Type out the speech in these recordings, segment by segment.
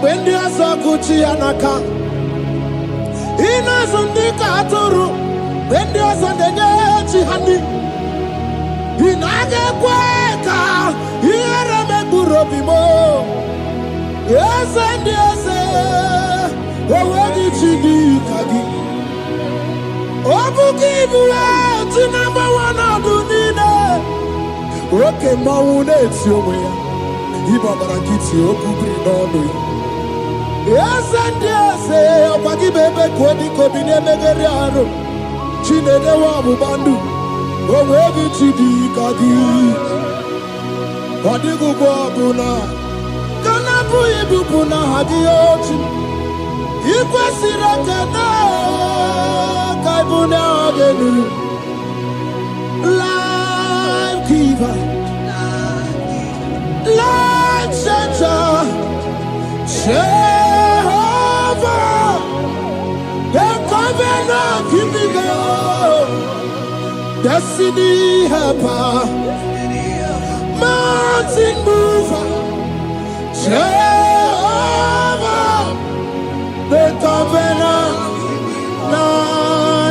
when the Asakuchi Anaka Inazundika Aturu, when the Asandachi Hani Inaga Kweka, Yeramegurobimo, yes, and yes, where did she do Kagi? Obukibu, number one, Adunina. Okay, Maune, it's your way. Ibabarakiti, Okubri, no. Yes, and yes, Opaki Bebe, Kodi, Kobine, Megariano, Chine, the Wabu Bandu, where did she do Kagi? Wadigu Babuna, Kanapu Ibupuna, Hadiochi, Ikwasirakana, Kaibuna, Agenu. Life giver, life changer, Jehovah, the covenant keeping God, destiny helper, mountain mover, Jehovah, the covenant, na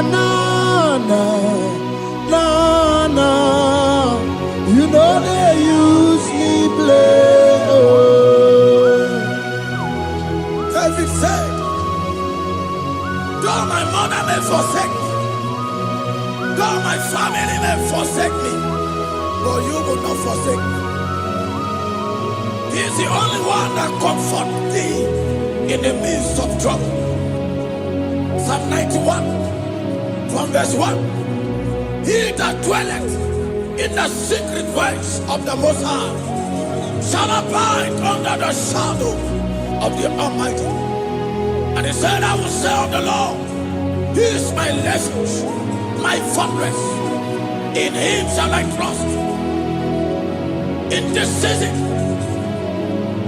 na na. You know they use me play. David said, though my mother may forsake me, though my family may forsake me, but you will not forsake me. He is the only one that comforts thee in the midst of trouble. Psalm 91 from verse 1. He that dwelleth in the secret place of the Most High shall abide under the shadow of the Almighty. And he said, I will say of the Lord, He is my refuge, my fortress. In Him shall I trust. In this season,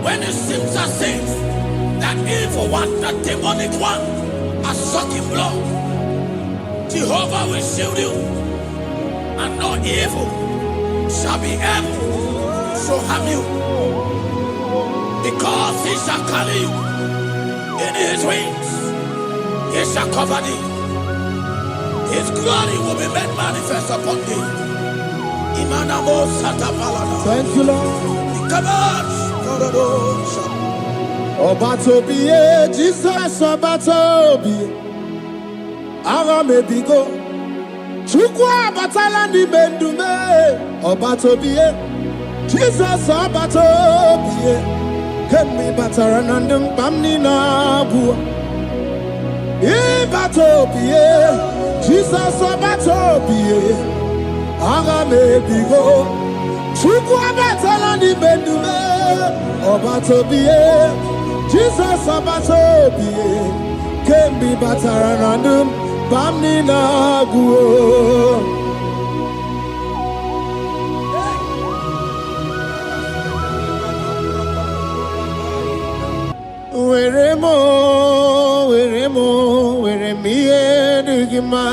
when it seems as if that evil one, that demonic one, are sucking blood, Jehovah will shield you. And no evil shall be able to harm you, because He shall carry you in His wings. He shall cover thee. His glory will be made manifest upon thee. Thank you, Lord. Obatobiye, Jesus, Obatobiye. Aramebigo. Chukwa batala ni bendume, Obatobiye, Jesus Obatobiye, Kemi bataranandum bamni na bua, Ibatobiye, Jesus Obatobiye, Agame bigo, Chukwa batala ni bendume, Obatobiye, Jesus Obatobiye, Kemi bataranandum bamni na guo. Where me edugima.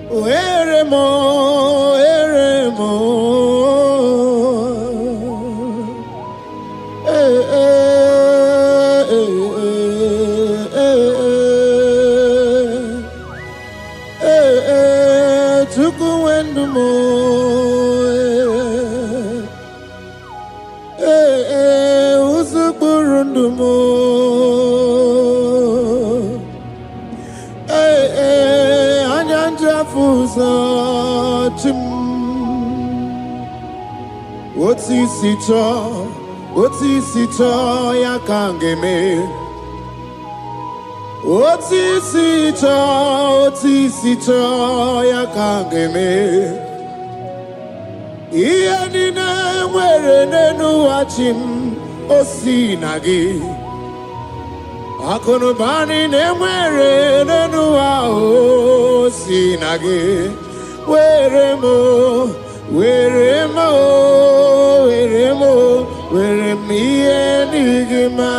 Where mo. Otisito ya kangeme. Otisito ya kangeme. Iya nina mwere nenu wachim osinagi. Akono bani ne mwere nenu wa osinagi. Where me enigma.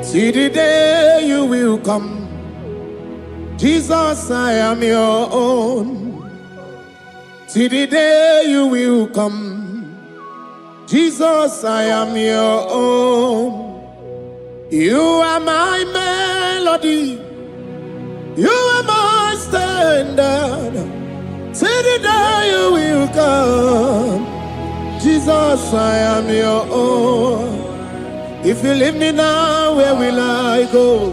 See the day you will come. Jesus, I am your own. See the day you will come. Jesus, I am your own. You are my melody. You are my standard. See the day you will come. Jesus, I am your own. If you leave me now, where will I go?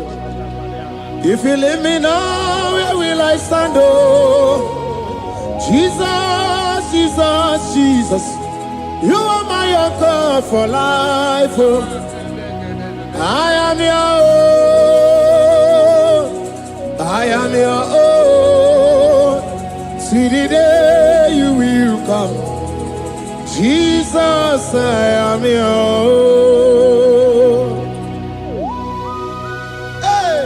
If you leave me now, where will I stand? Oh, Jesus, Jesus, Jesus, you are my anchor for life. Oh, I am your own. I am your own. See the day you will come. Jesus, I am your own. Hey!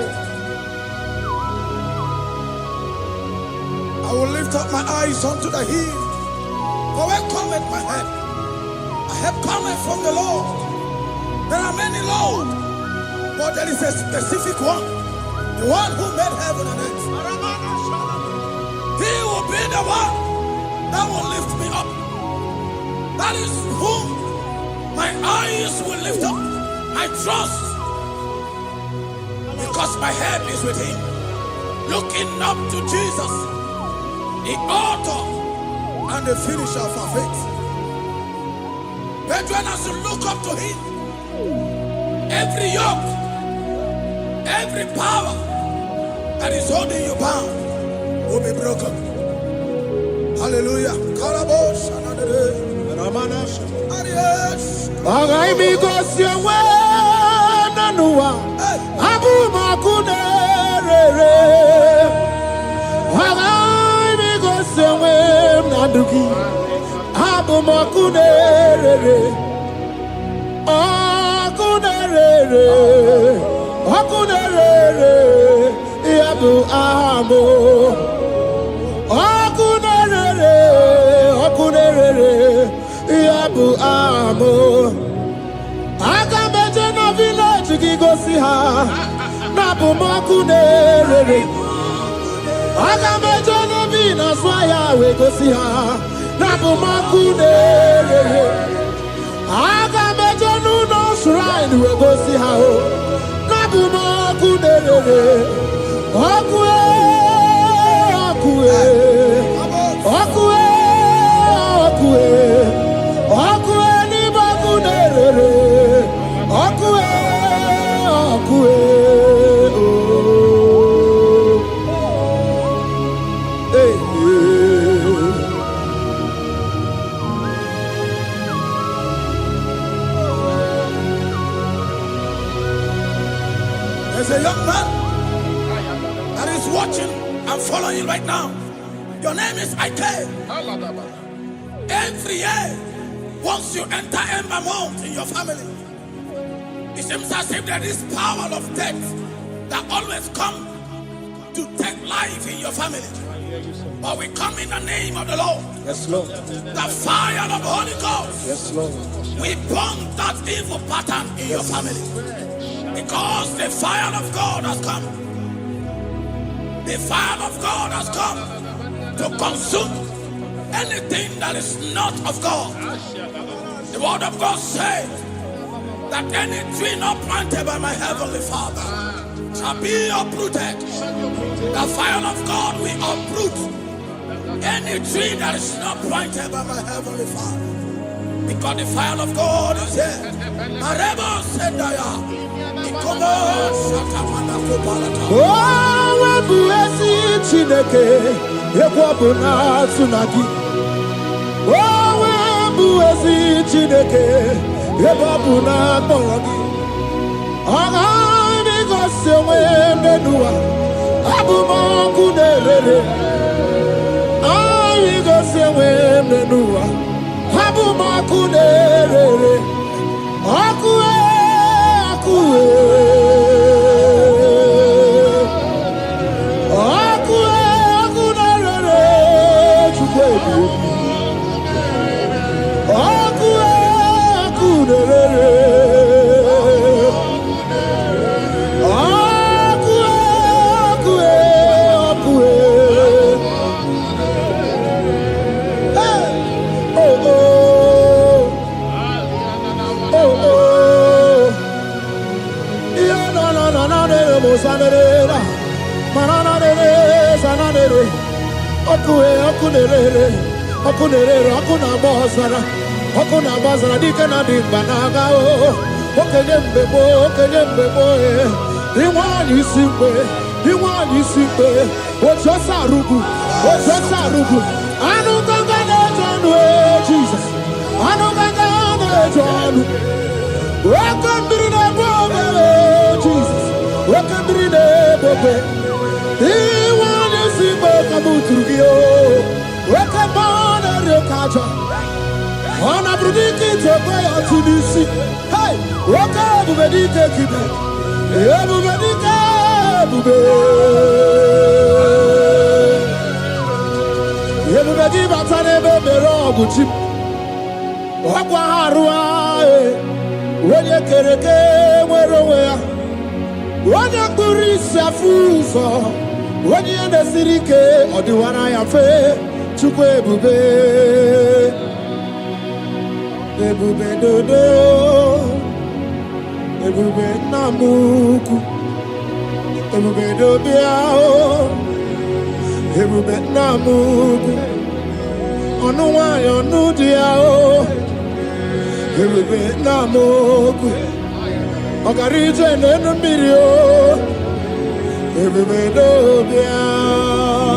I will lift up my eyes unto the hill. For where cometh my help? My help cometh from the Lord. There are many Lord, but there is a specific one. The one who made heaven and earth. He will be the one that will lift me up. That is whom my eyes will lift up. I trust, because my help is with him. Looking up to Jesus, the author and the finisher of our faith. Brethren, as you look up to him, every yoke, every power that is holding you bound will be broken. Hallelujah. There's a young man that is watching and following right now. Your name is Ike. Every year, once you enter Ember Mount in your family, it seems as if there is power of death that always come to take life in your family. But we come in the name of the Lord. Yes, Lord. The fire of the Holy Ghost. Yes, Lord. We burn that evil pattern in your family. Because the fire of God has come. The fire of God has come to consume anything that is not of God. The word of God said that any tree not planted by my heavenly Father shall be uprooted. The fire of God will uproot any tree that is not planted by my heavenly Father. Because the fire of God is here. Marebo Sendaya. Oh, Buesi Chineke, Ekwabuna Tsunagi. Oh, Buesi Chineke, Ekwabuna Boragi. Aga because Menua, Abuma Kunere. I because Menua, Abuma Kunere. Akue. zanere, mananere, zanere. Okunere, okuna bazara, dikana di banaga o. Okenye mbebo, Iwani simpe, Ochosa rugu. Anu ganga ne jonu, Jesus. Anu ganga ne jonu. Wakambiri ne bobe, Jesus. Wakambiri ne bobe. Iwani simpe kabuturugio. Wakambana rekaja. Ona brudiki tobe ya tunisi. Hey, wakabu bedike kibe. Ebu bedike bube. Ebu bedi batane bebero buchim. Wakwa harua. Wenye kereke mwerowe ya. Wenye kurisa fuso. Wenye nesirike odiwana ya fe. Chukwe bube. Ebube dodo, ebube namuku, ebube dobiao, ebube namuku, onuwa yonudiao, ebube namuku, ogarije nenumirio, ebube dobiao.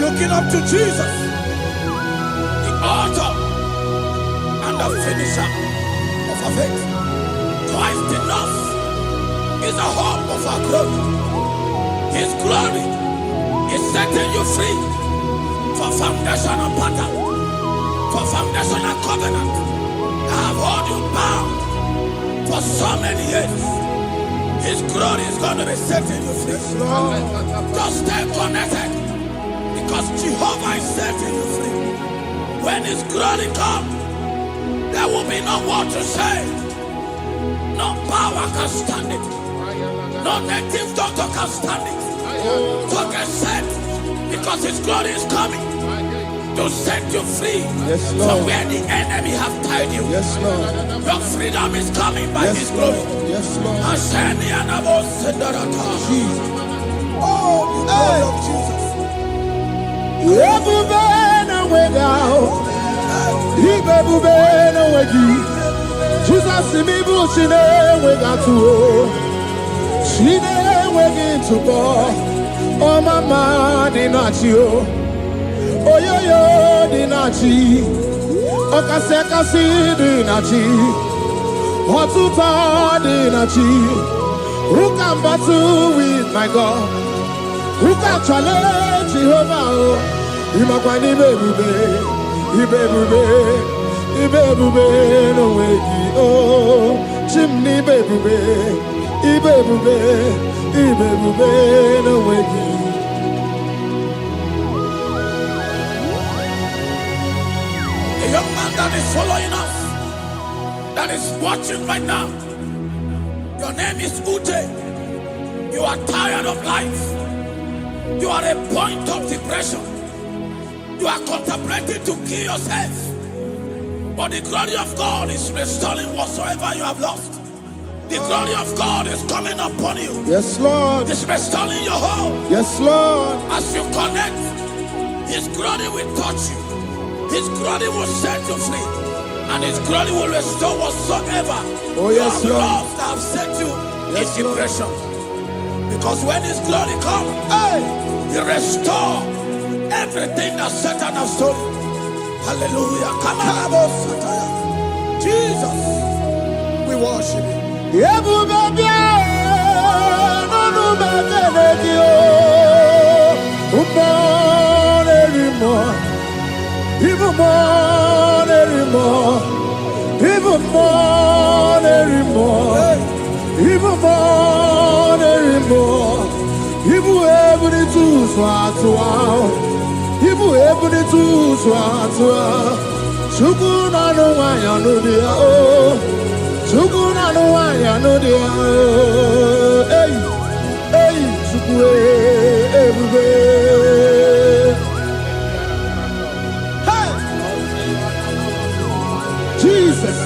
Looking up to Jesus, author and the finisher of our faith. Christ in us is the hope of our glory. His glory is setting you free for foundational pattern, for foundational covenant that have held you bound for so many years. His glory is going to be setting you free. Just stay connected, because Jehovah is setting you free. When His glory comes, there will be no word to say. No power can stand it. No native doctor can stand it. So get set, because His glory is coming to set you free from where the enemy have tied you. Yes, Lord. Your freedom is coming by His glory. Yes, Lord. Jesus. Oh, the glory of Jesus. Jesus mi bu chine we gatu chine we gitu bo o mama dinachi o oyoyo dinachi o kase dinachi o tuta dinachi who can battle with my God, who can challenge Jehovah? Imakwani bebube, ibebube no wegi oh, chimney bebube, ibebube no wegi. A young man that is following us, that is watching right now. Your name is Ute. You are tired of life. You are a point of depression. You are contemplating to kill yourself. But the glory of God is restoring whatsoever you have lost. The glory of God is coming upon you. Yes, Lord. It's restoring your home. Yes, Lord. As you connect, His glory will touch you. His glory will set you free. And His glory will restore whatsoever you have lost that have set you in depression. Because when His glory comes, He restores everything that Satan has stolen. Hallelujah. Come on, Jesus, we worship You. Even more anymore. Even more anymore. Even more anymore. Even every two swat. Even every two swat. Sukuna no one no dia. Sukuna no one no dia. Hey, hey, sukue everywhere. Jesus.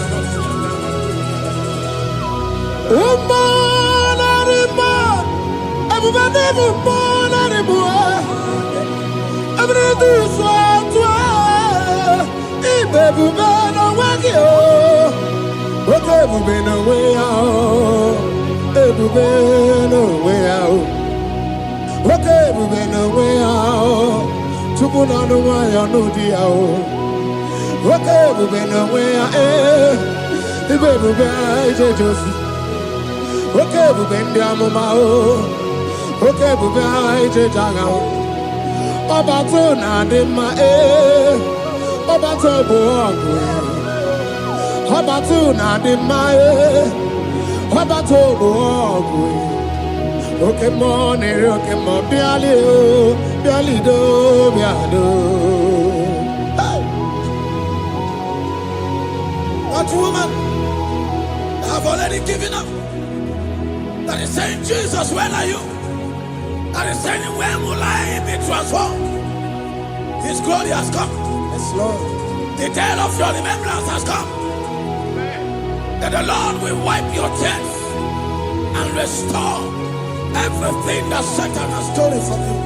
ebube n'onwe ya ebube n'onwe ya nwoke ebube n'onwe ya Chukwu na-anụ nwayọ n'ụdị ya nwoke ebube n'onwe ya ibe ebube ijeje ozi nwoke ebube ndị amụma nwoke ebube ijeje agha ọbata na-adị mma ọbata bụ ọgụ ọbata na-adị mma ọbata bụ ọgụ oke mmụọ na-eri oke mmụọ bịalido bịado What woman have already given up? That is saying, Jesus, where are you? That is saying, when will I be transformed? His glory has come. Yes, Lord. The day of your remembrance has come. That the Lord will wipe your tears and restore everything that Satan has stolen from you.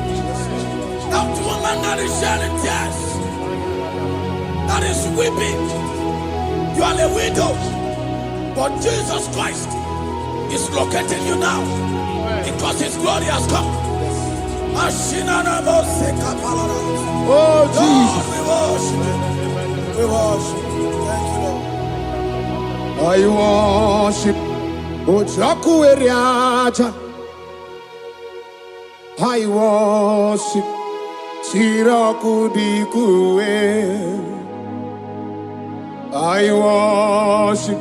That woman that is shedding tears, that is weeping. You are a widow, but Jesus Christ is locating you now because His glory has come. Oh, Jesus. Lord, we worship. Thank you, Lord. I worship Ojaku Eriaja. I worship Chiraku Dikue. I worship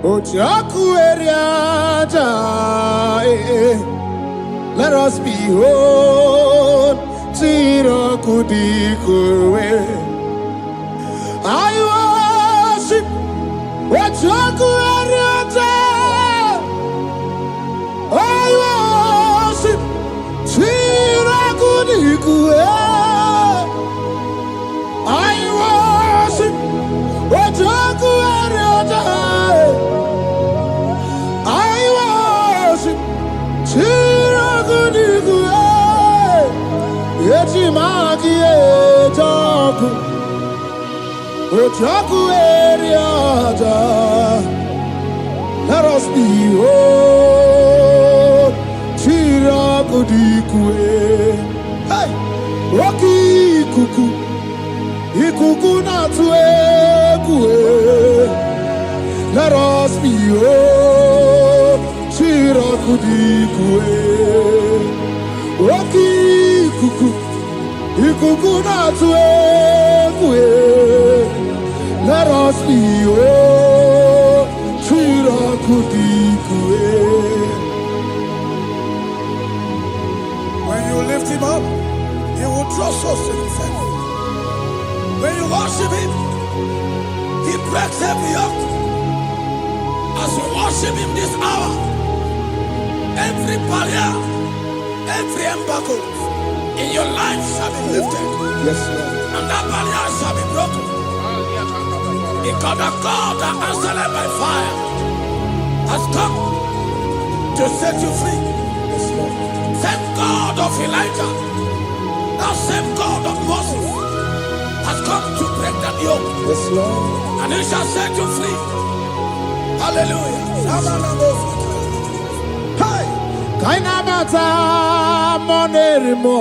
Ojaku Eriaja. Let us behold Chiraku Dikue. I worship Ojaku Eriaja. I worship Chiraku Dikue. I worship Ojaku Eriaja. I worship Chiraku Dikue. Echimaki Ejaku Ojaku Eriaja. Let us behold Chiraku Dikue. Hey, Rocky Kuku. Ikuku na tuekue. Let us behold Chiraku Dikue. Roki kuku. Ikuku na tuekue. Let us behold Chiraku Dikue. When you lift Him up, He will draw souls to Himself. When you worship Him, He breaks every yoke. As we worship Him this hour, every barrier, every embargo in your life shall be lifted. Yes, Lord. And that barrier shall be broken. Because the God that answered by fire has come to set you free. Yes, Lord. Same God of Elijah, that same God of Moses has come to break that yoke. Yes, Lord. And He shall set you free. Hallelujah. Hey! Kainabata monerimo.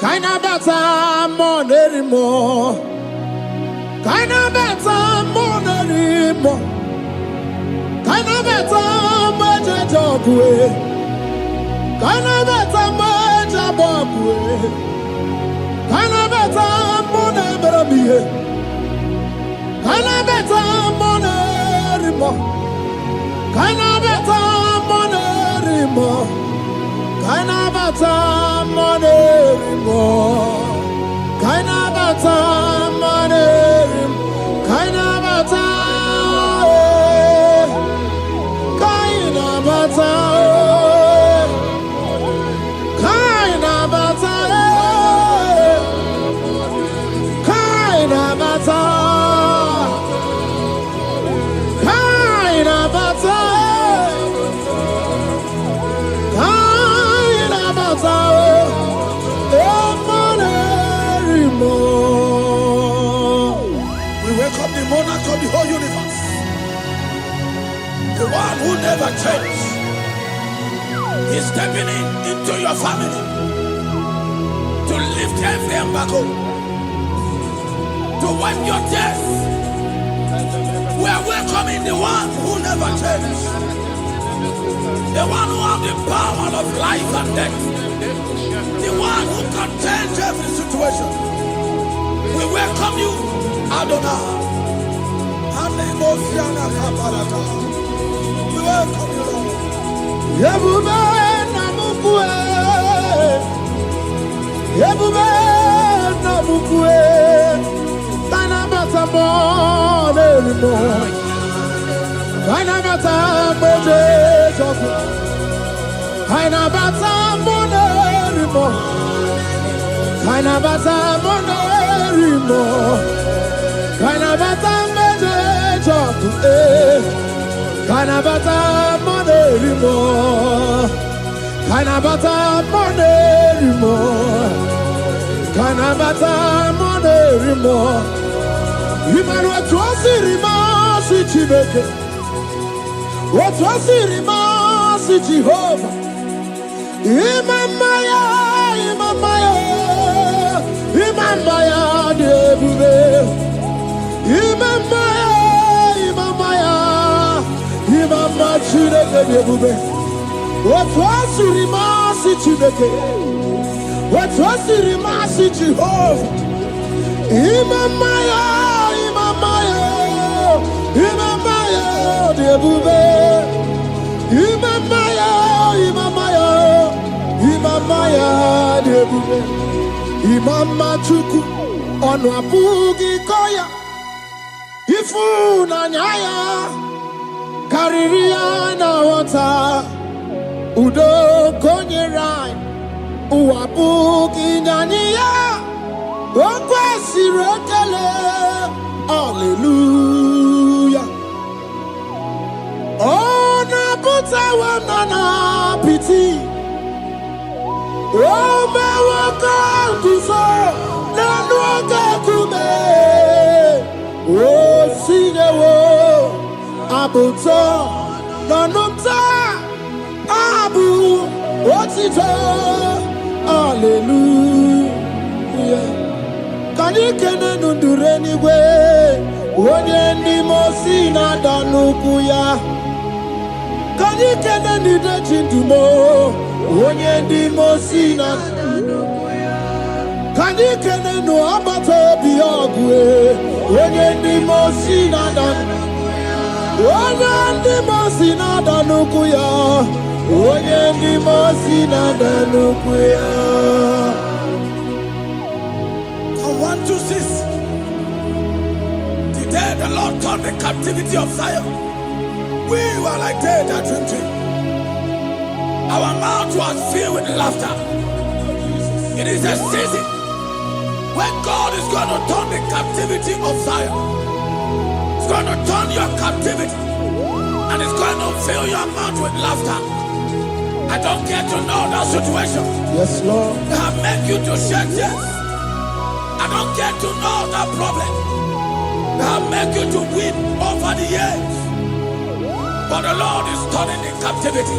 Kainabata monerimo. Kainabata monerimo. Kainabata majajokwe. Kainabata majabokwe. Kainabata monebramiye. Kainabata monerimo. Kainabata monerimo. Kainabata monerimo. Kainabata monerimo. Kainabata. Kainabata. Kainabata. Kainabata. Kainabata. We welcome the monarch of the whole universe. the one who never changed. He's stepping into your family to lift every embargo, to wipe your tears. We are welcoming the one who never changed, the one who has the power of life and death, the one who can change every situation. We welcome you, Adonai. We welcome you, Lord. Yebube namukwe, Yebube namukwe, Kanabata monerimo, Kanabata monerimo, Kanabata monerimo, Kanabata monerimo, Kanabata monerimo. Kanabata monerimo, Kanabata monerimo, Kanabata monerimo. Imanu atwasirima si Chineke, atwasirima si Jehovah. Imamaya, Imamaya, Imamaya debube, Imamaya, Imamaya. Imama Chineke debube. Atwasirima si Chineke, atwasirima si Jehovah. Imamaya, Imamaya, Imamaya debube. Imamaya, Imamaya, Imamaya debube. Imama Chuku onu abugi koya. Ifu na nyaya. Kariria na wata udo konyerai uwabuki nyaniya okwesi rekele. Hallelujah. Ona buta wanana piti ome waka kuso nanu waka kume o sinewo abuto nanumta abu otito. Hallelujah. Kanikene nundureni we onye ndi mosi na danuku ya. Kanikene nideji ndumo onye ndi mosi na danuku ya. Kanikene no abato biogwe onye ndi mosi na danuku. Onye ndị mosi na-ada n'ukwu ya, onye ndị mosi na-ada n'ukwu ya. From 1 to 6, the day the Lord turned the captivity of Zion, we were like they that dream. Our mouth was filled with laughter. It is a season when God is going to turn the captivity of Zion. It's going to turn your captivity, and it's going to fill your mouth with laughter. I don't care to know that situation. Yes, Lord. They have made you to shed tears. I don't care to know that problem. They have made you to weep over the years. But the Lord is turning the captivity.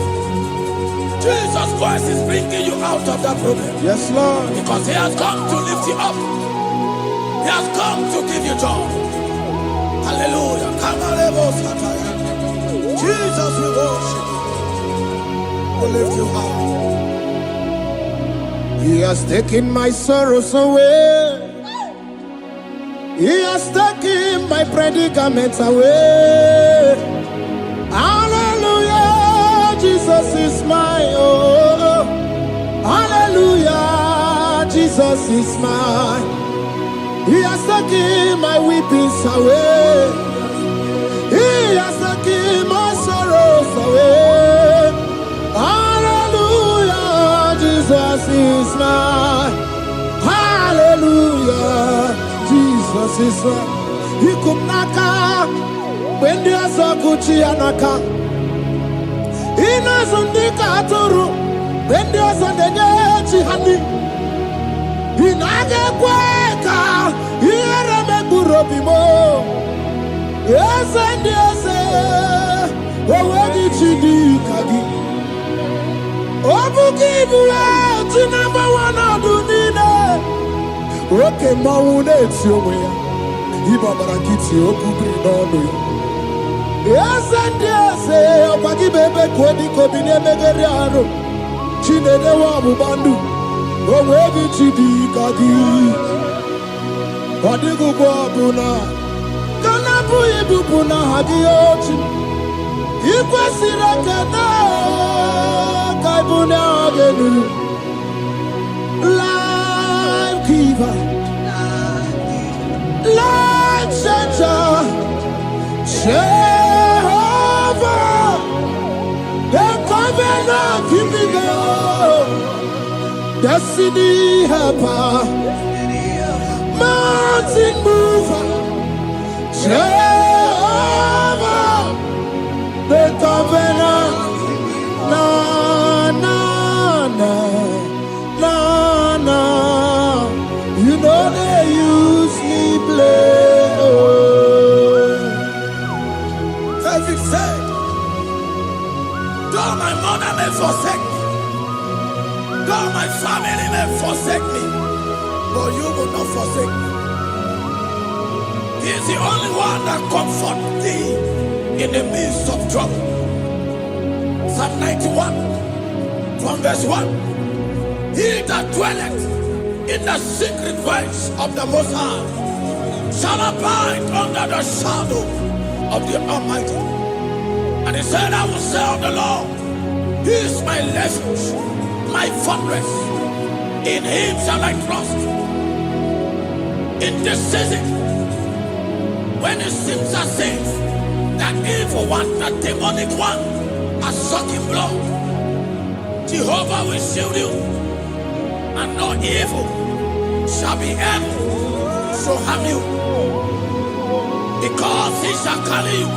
Jesus Christ is bringing you out of that problem. Yes, Lord. Because He has come to lift you up. He has come to give you joy. Hallelujah. Jesus, we worship you. We lift you high. He has taken my sorrows away. He has taken my predicaments away. Hallelujah. Jesus is mine. Oh, hallelujah. Jesus is mine. He has taken my weepings away. He has taken my sorrows away. Hallelujah, Jesus is mine. Hallelujah, Jesus is mine. He could naka when there's a Gucci anaka. He knows on the Katuru when there's a Nechi honey. He naga kweka. Yes, and yes, Owegi chidika gi. Obuki bua ti number one adunine. Oke mawune ti owe ya. Iba barakiti okubiri n'ọnụ ya. Eze ndị eze ọkwagi bebe kwedi kobi n'emegeri arụ. Chinede wa ọgbụgba ndụ. Owegi chidika gi. Ọdịgụgụ ọbụla. Kanabu ibubu na ha gị ochi. Ikwesịrị ekene ka ibu na agenu. Life giver, life changer, Jehovah, the covenant keeping God, destiny helper, mountain mover, Jehovah, the covenant, na na na na na. You know they use me play. Oh. David said, though my mother may forsake me, though my family may forsake me, but you will not forsake me. He is the only one that comforts thee in the midst of trouble. Psalm 91, from verse 1. He that dwelleth in the secret place of the Most High shall abide under the shadow of the Almighty. And he said, I will say of the Lord, He is my refuge, my fortress. In Him shall I trust. In this season, when it seems as if that evil one, that demonic one, are sucking blood, Jehovah will shield you, and no evil shall be able to harm you, because He shall carry you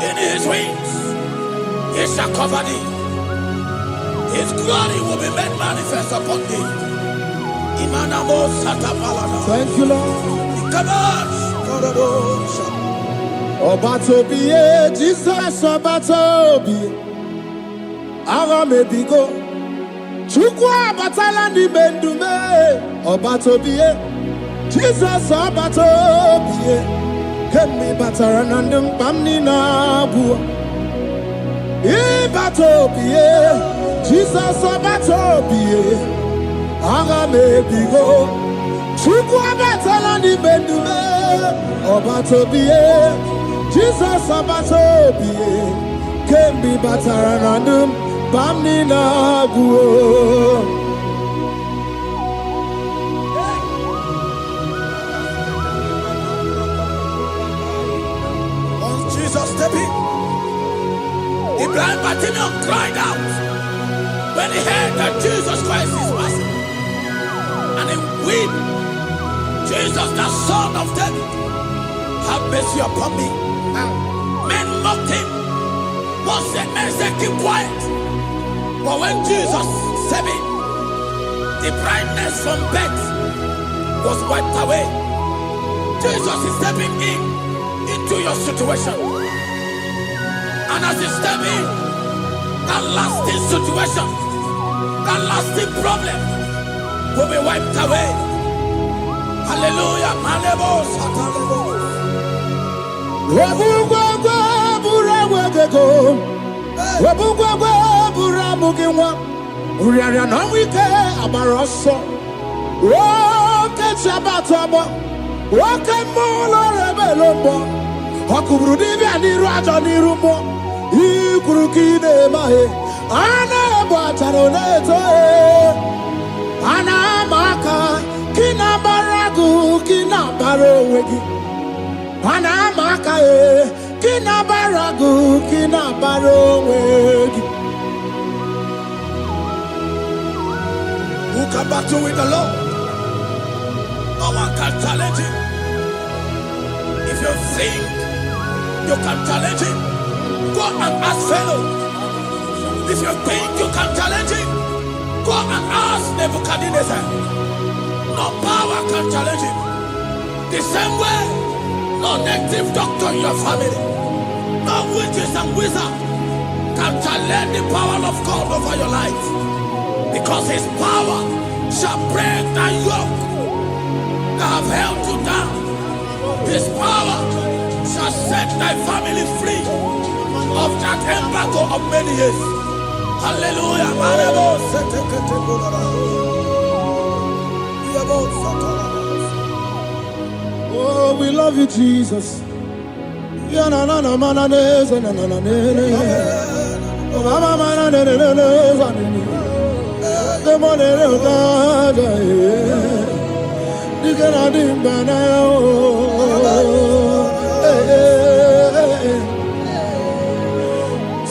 in His wings. He shall cover thee. His glory will be made manifest upon thee. Thank you, Lord. Obatobiye, Jesus Obatobiye. Aramebigo. Chukwa batala ni bendume. Obatobiye. Jesus Obatobiye. Kemi bataranandum pamni na bua. Ibatobiye. Jesus Obatobiye. Aramebigo. Chukwa batala ni bendume. Obatobiye. Jesus Obatobiye. Kemi bataranandum pamni na bua. The blind Bartimaeus cried out when he heard that Jesus Christ is passing, and he wept, Jesus, the Son of David, have mercy upon me. Men mocked him. One said, men said, keep quiet. But when Jesus said it, the brightness from birth was wiped away. Jesus is stepping into your situation. And as he step in, that lasting situation, that lasting problem will be wiped away. Hallelujah. Ikurukine mahe ana bataro neto ana maka kina baragu kina baro wegi ana maka kina baragu kina baro wegi. Who can battle with the Lord? No one can challenge him. If you think you can challenge him, go and ask fellow. If you think you can challenge him, go and ask Nebuchadnezzar. No power can challenge him. The same way, no native doctor in your family, no witches and wizards can challenge the power of God over your life, because his power shall break that yoke that have held you down. His power shall set thy family free of that embargo of many years. Hallelujah. Oh, we love you, Jesus.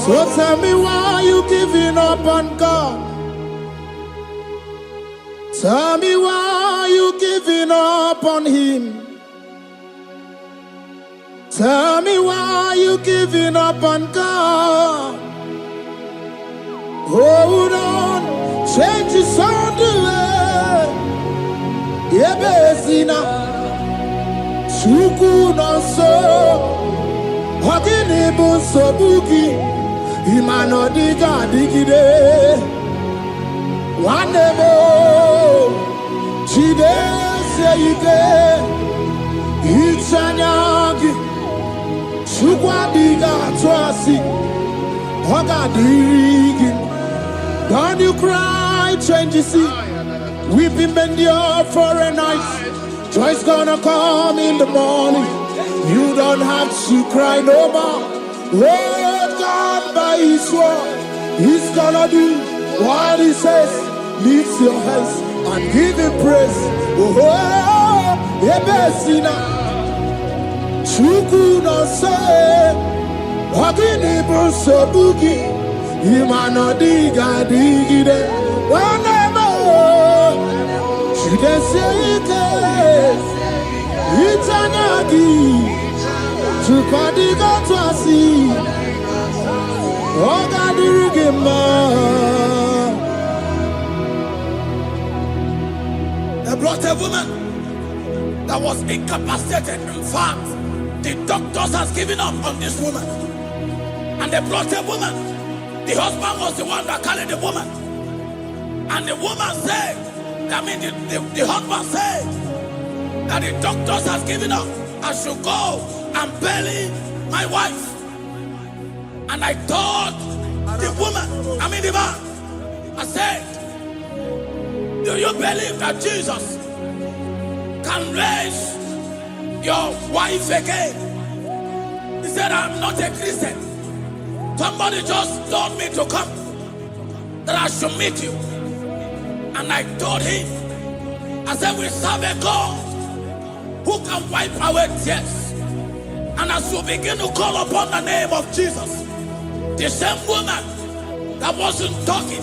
So tell me, why you giving up on God? Tell me, why you giving up on him? Tell me, why you giving up on God? Hold on, change is on the way. Yebezina, Suku no so, Hagini bunso buki, Imano diga digide, Wanemo, Chide seyike, Ichanyagi, Sukwa diga twasi, Hoga digi. Don't you cry, change you see. Weeping endure for a night. Joy's gonna come in the morning. You don't have to cry no more. Lord God by his word, he's gonna do what he says. Lift your hands and give him praise. Oh, Ebesina, Chuku no say, Wagini Bruso Bugi. Imano diga digide, whenever she can say it, Itanyagi, Chupadiga Twasi, Oga dirigima. They brought a woman that was incapacitated. In fact, the doctors has given up on this woman, and they brought a woman. The husband was the one that carried the woman. And the woman said, the husband said that the doctors has given up. I should go and bury my wife. And I told the woman, the man, I said, do you believe that Jesus can raise your wife again? He said, I'm not a Christian. Somebody just told me to come, that I should meet you. And I told him, I said, we serve a God who can wipe away tears. And as you begin to call upon the name of Jesus, the same woman that wasn't talking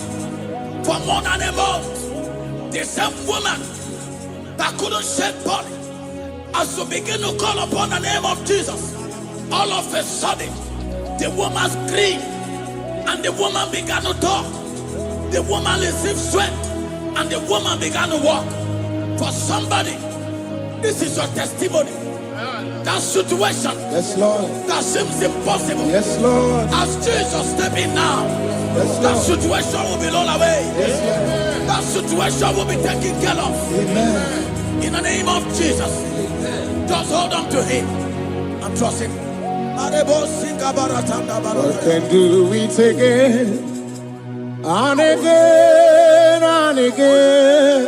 for more than a month, the same woman that couldn't shed blood, as you begin to call upon the name of Jesus, all of a sudden, the woman screamed, and the woman began to talk. The woman received strength, and the woman began to walk. For somebody, this is your testimony. That situation, yes, Lord, that seems impossible, yes, Lord, as Jesus step in now, yes, that situation will be rolled away. Yes, Lord. That situation will be taken care of. Amen. In the name of Jesus, just hold on to him and trust him. What can do it again and again and again?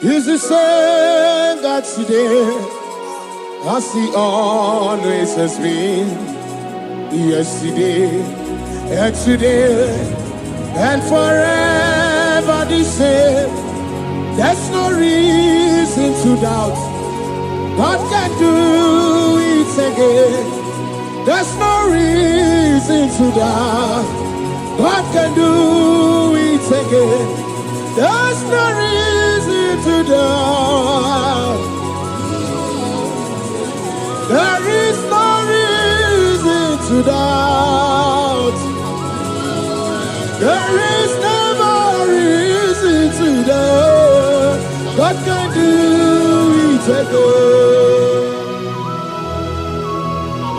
Is the same God today as he always has been, yesterday and today and forever the same. There's no reason to doubt God can do it again. There's no reason to doubt God can do it again. There's no reason to doubt. There is no reason to doubt. There is never reason to doubt. God can do it again.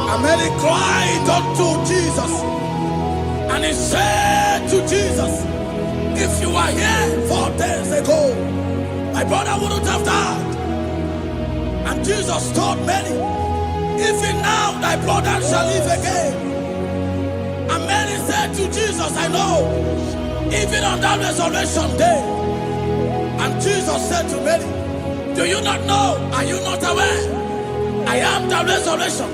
And Mary cried unto Jesus, and he said to Jesus, if you were here 4 days ago, my brother wouldn't have died. And Jesus told Mary, even now thy brother shall live again. And Mary said to Jesus, I know, even on that resurrection day. And Jesus said to Mary, do you not know? Are you not aware? I am the resurrection,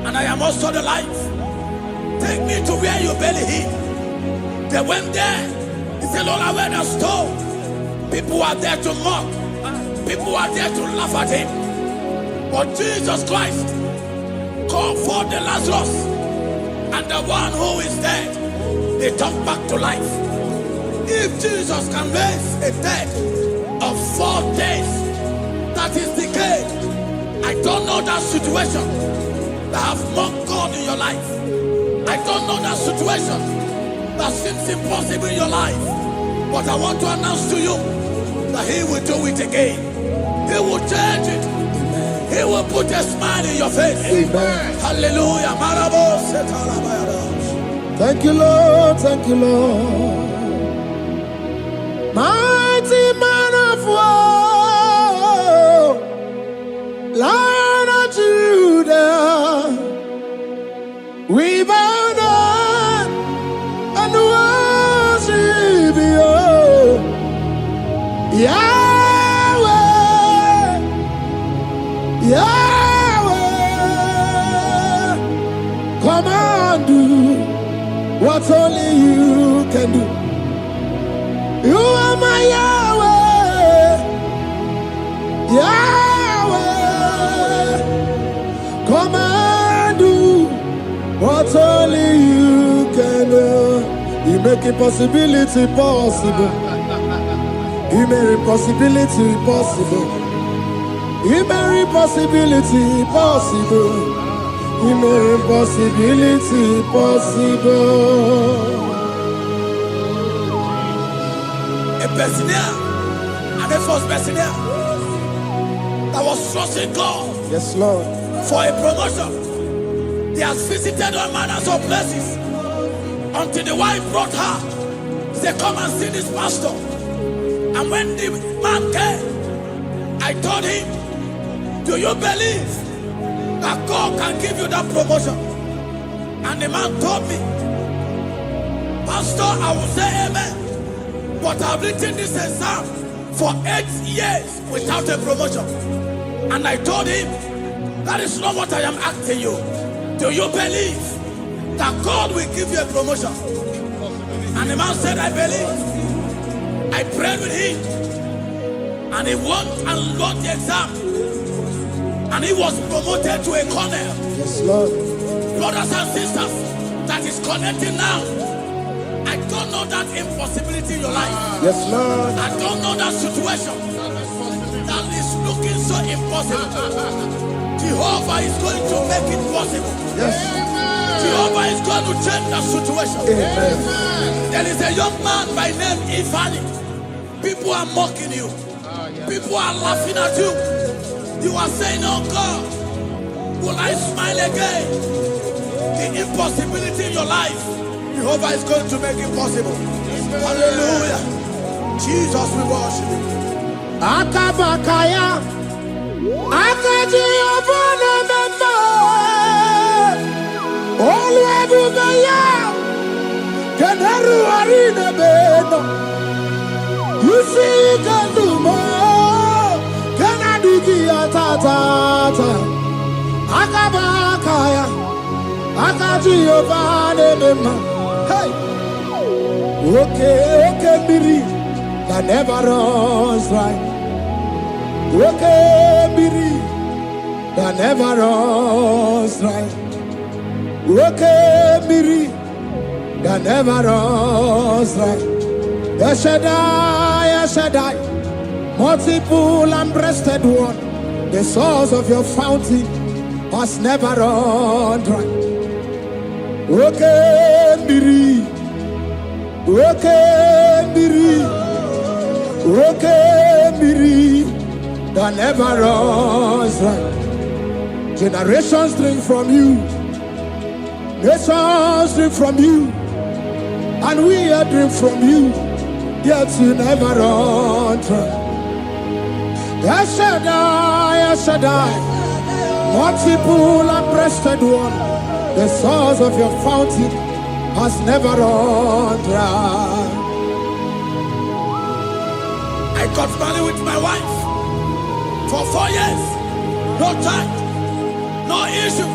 and I am also the life. Take me to where you bury him. They went there. He said, Lord, I wear the stone. People are there to mock. People are there to laugh at him. But Jesus Christ called for the Lazarus, and the one who is dead, they come back to life. If Jesus can raise a dead of 4 days, that is decayed, I don't know that situation that have mocked God in your life. I don't know that situation that seems impossible in your life. But I want to announce to you that he will do it again. He will change it. Amen. He will put a smile in your face. Amen. Hallelujah. Thank you, Lord. Thank you, Lord. Mighty man of war, Lion of Judah, we bow down and worship you, Yahweh, Yahweh. Come and do what only you can do. You are my Yahweh, Yahweh. Come and do what only you can do. You make impossibility possible. You make impossibility possible. You make impossibility possible. You make impossibility possible. A Bethlehem, and a first Bethlehem that was trusting God, Yes, Lord. for a promotion. He has visited all manners of places until the wife brought her. He said, come and see this pastor. And when the man came, I told him, do you believe that God can give you that promotion? And the man told me, Pastor, I will say amen. But I've written this exam for 8 years without a promotion. And I told him, that is not what I am asking you. Do you believe that God will give you a promotion? And the man said, I believe. I prayed with him. And he went and wrote the exam. And he was promoted to a colonel. Yes, Lord. Brothers and sisters, that is connecting now. I don't know that impossibility in your life. Yes, Lord. I don't know that situation that is looking so impossible. Jehovah is going to make it possible. Yes. Jehovah is going to change that situation. Amen. There is a young man by name Ifani. People are mocking you. People are laughing at you. You are saying, oh God, will I smile again? The impossibility in your life, Jehovah is going to make it possible. Hallelujah. Jesus, we worship you. Akabakaya, Akaji Obana Mema, Olwebubaya, Keneru Arina Beno, you see Kandumo, Kanadiki Atata, Akabakaya, Akaji Obana Mema, hey, okay, Biri, that never runs dry. Okay, Biri, that never runs dry. Okay, Biri, that never runs dry. Shaddai, multiple and breasted one, the source of your fountain has never run dry. Okay, Biri, okay, Biri, okay, Biri, that never runs dry. Generations drink from you, Nations drink from you, and we drink from you, yet you never run dry. Yes, Shaddai, multiple and breasted one, the source of your fountain has never run dry. I got married with my wife for 4 years. No child, no issue.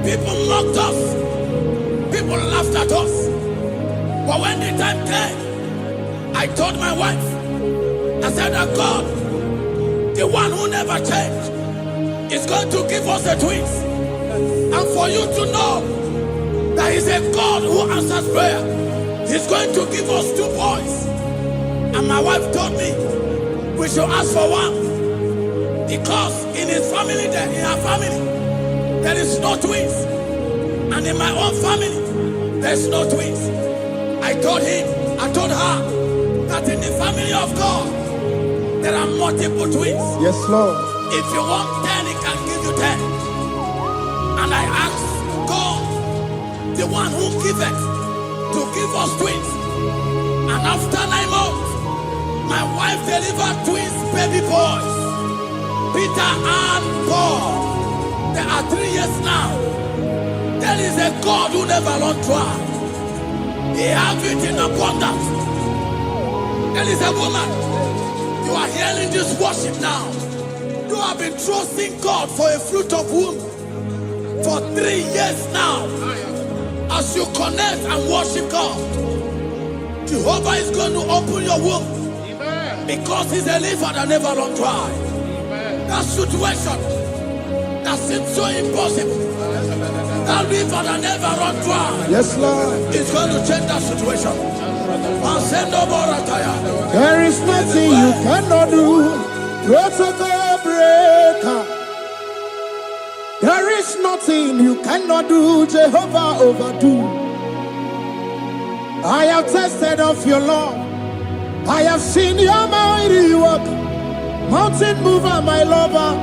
People mocked us. People laughed at us. But when the time came, I told my wife, I said that God, the one who never changed, is going to give us a twins. And for you to know that He's a God who answers prayer, He's going to give us 2 boys. And my wife told me we should ask for one, because in her family, there is no twins, and in my own family, there's no twins. I told her that in the family of God, there are multiple twins. Yes, Lord. If you want 10, He can give you 10. And I asked God, the one who giveth, to give us twins. And after 9 months, my wife delivered twins, baby boys, Peter and Paul. There are 3 years now. There is a God who never runs dry. He has it in abundance. There is a woman. You are hearing this worship now. You have been trusting God for a fruit of womb for 3 years now. As you connect and worship God, Jehovah is going to open your womb. Because He's a river that never runs dry. That situation that seems so impossible, that river that never runs dry, Yes, Lord. is going to change that situation. There is nothing you cannot do. Protocol breaker. There is nothing you cannot do. Jehovah overdo. I have tasted of your love. I have seen your mighty work. Mountain mover, my lover.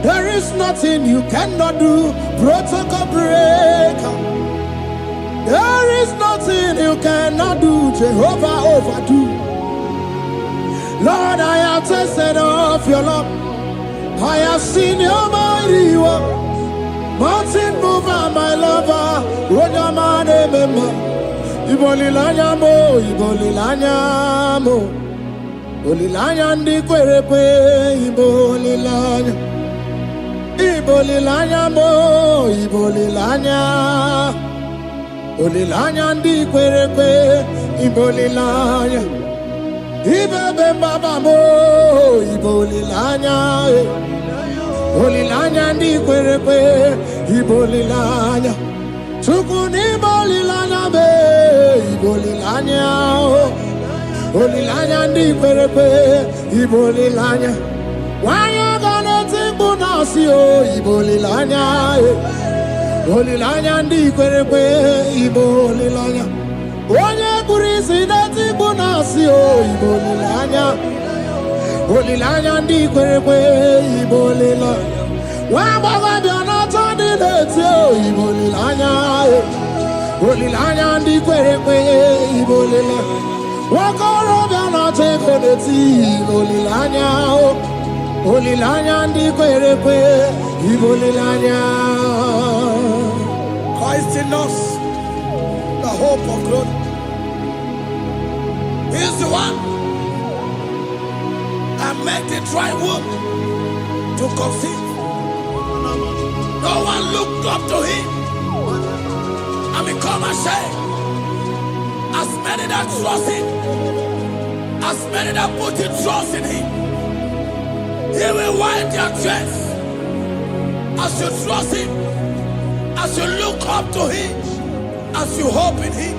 There is nothing you cannot do. Protocol breaker. There is nothing you cannot do. Jehovah overdo. Lord, I have tasted of your love. I have seen your mighty work. Mountain mover, my lover. Ibolilanya mo, ibolilanya mo. Olilanya ndi kwerepe, ibolilanya. Ibolilanya mo, ibolilanya. Olilanya ndi kwerepe, ibolilanya. Ibebe baba mo, ibolilanya. Olilanya ndi kwerepe, ibolilanya. Tukuni bolilanya be, ibolilanya. Olilanya ndi kwerepe, ibolilanya. Wanya gana tibu nasi o, ibolilanya. Olilanya ndi kwerepe, ibolilanya. Wanya kurisi na tibu nasi o, ibolilanya. Olilanya ndi kwerepe, ibolilanya. Wabaga biana tadi leti o, ibolilanya. Olilanya ndi kwerepe, ibolilanya. Wakoro biana teko leti, ibolilanya. Olilanya ndi kwerepe, ibolilanya. Christ in us, the hope of glory. He is the one that made the dry womb to conceive. No one looked up to Him and become ashamed. As many that trust Him, as many that put in trust in Him, He will wipe their tears. As you trust Him, as you look up to Him, as you hope in Him,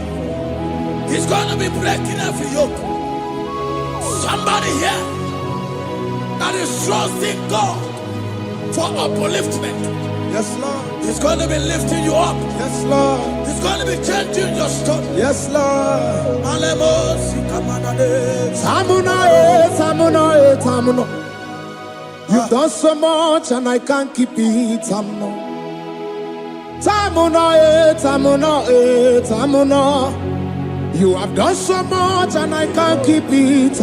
He's going to be breaking every yoke. Somebody here that is trusting God for upliftment. Yes, Lord. He's going to be lifting you up. Yes, Lord. He's going to be changing your story. Yes, Lord. Alemos, Samuna, Samuna, Samuna. You have done so much and I can't keep it. You have done so much and I can't keep it.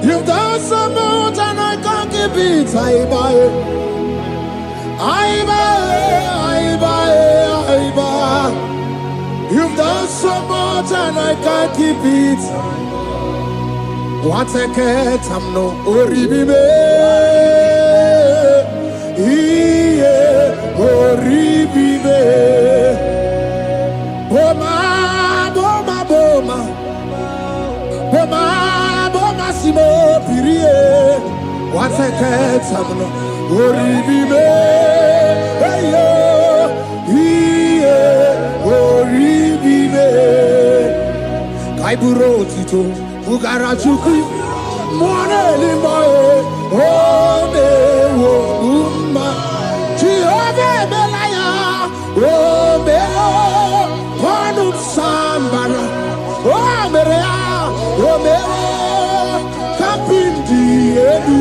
You've done so much and I can't keep it. You've done so much and I can't keep it. What a cat, I'm no oribibe. Oribibe. Boma, boma, boma. Boma, boma, simo pirie. What a cat, I'm no oribibe. Hey, yo. Kaiburo tito ugara chuku mwana limbae ome wo umma chiove belaya ome panu sambara omerea ome kapindi edu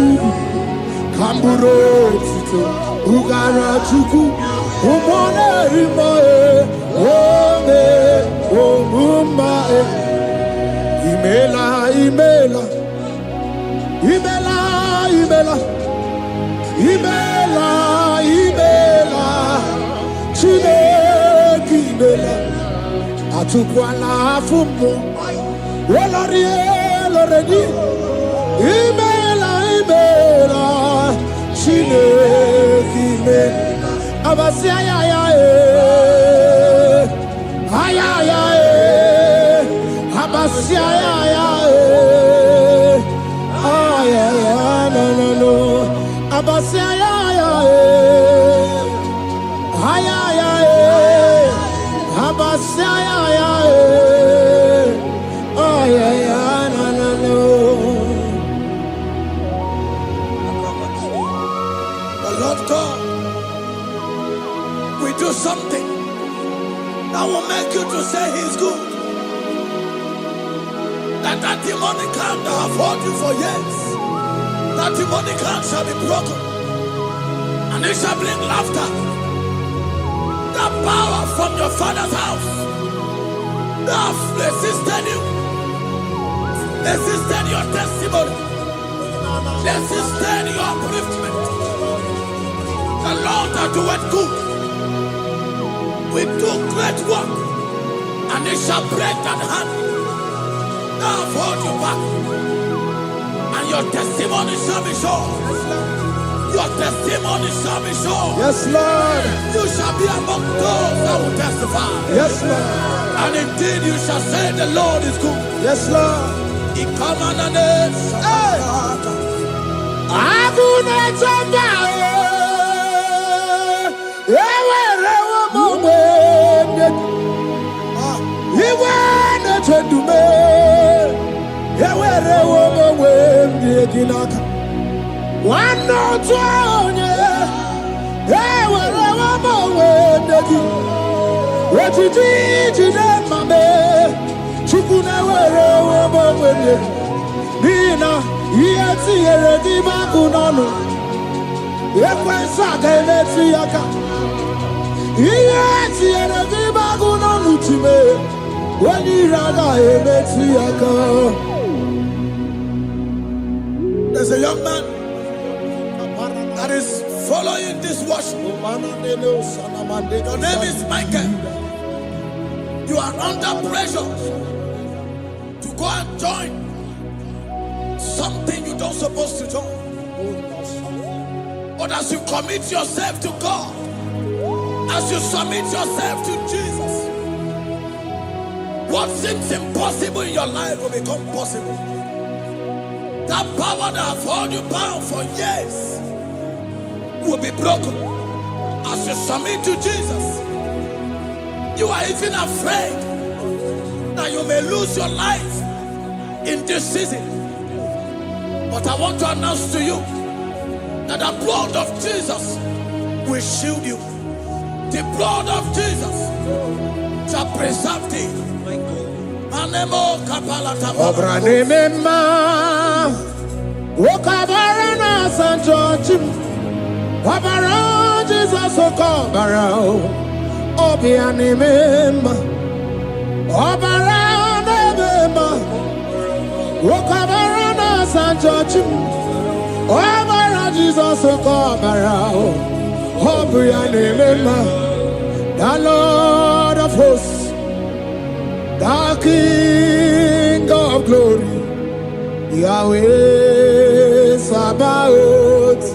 kamburo tito ugara chuku mwana limbae ome wo umma Imela, Imela, Imela, Imela, Imela, Imela, Chineke Imela, Atukwala Fumo, Loredi, Imela, Imela, Chineke Imela, Abasia ya ya Abasia ya no Abasia ya Abasia ya no The Lord God will do something that will make you to say He's good. That demonic hand that have held you for years, that demonic hand shall be broken, and it shall bring laughter. That power from your father's house that have resisted you, resisted your testimony, resisted your upliftment. The Lord that doeth good will do great work, and it shall break that hand. I've hold you back, and your testimony shall be sure. Your testimony shall be sure. Yes, Lord. You shall be among those that will testify. Yes, Lord. And indeed you shall say the Lord is good. Yes, Lord. He come on the name. One no twenty, what you did in my bed, Chukuna, Nina, yet see a Dibakunano, Yakwasaka, let's see Yaka, yet see a Dibakunano to me, when you rather, let's see Yaka. There's a young man that is following this worship. Your name is Michael. You are under pressure to go and join something you don't supposed to join. But as you commit yourself to God, as you submit yourself to Jesus, what seems impossible in your life will become possible. That power that has held you bound for years will be broken as you submit to Jesus. You are even afraid that you may lose your life in this season. But I want to announce to you that the blood of Jesus will shield you. The blood of Jesus shall preserve thee. Anemo kapalata. Obranema. Wokabarana San George. Wabara Jesus Okobara. Obianemema. Obara Nemema. Wokabarana San George. Obara Jesus Okobara. Obianemema. The Lord of hosts, the King of glory, Yahweh Sabaoth,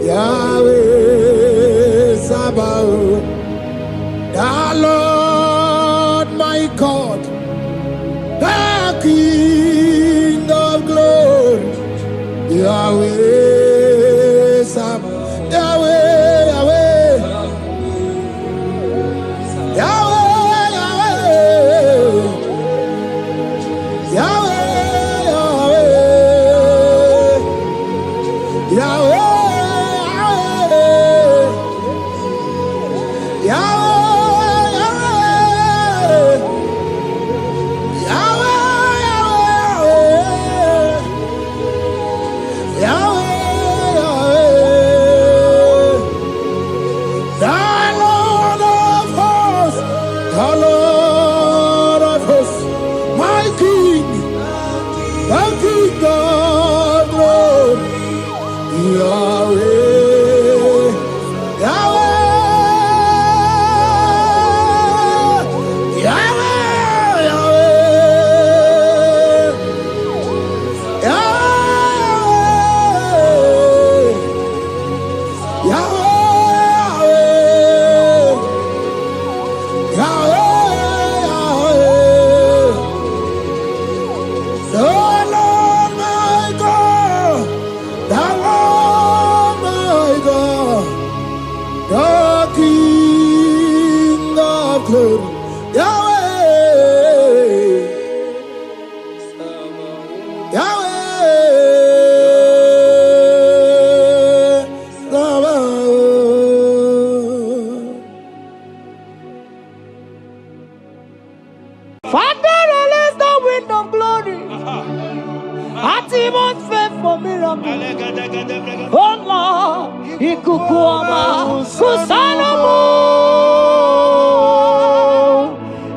Yahweh Sabaoth, the Lord my God, the King of glory, Yahweh Sabaoth, Yahweh, Yahweh.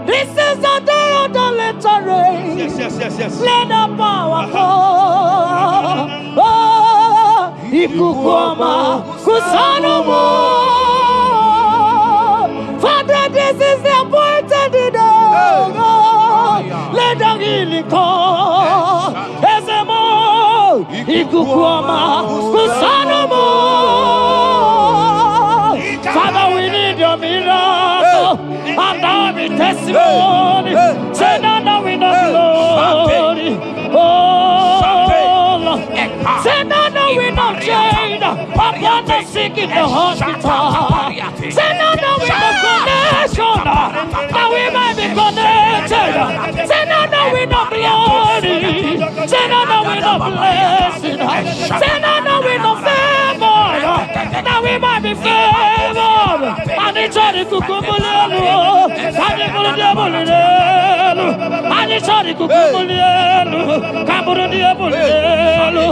This is the day of the little rain. Yes. Let the power fall. Ikukuama Kusanomo. Father, this is the appointed day. Let the healing come. Ezemo Ikukuama Kusanomo. Father, we need your miracle. And now we testimony. Say now we know glory. Oh, Lord. Say now we know change. Upon the sick in the hospital. Say now we know connection. Now we might be connected. Say now we know glory. Say now we know blessing. Say now we know favor. Now we might be favored. And it's all the kukumulelu. And it's all the diabolelu. And it's all the kukumulelu. Kaburu diabolelu.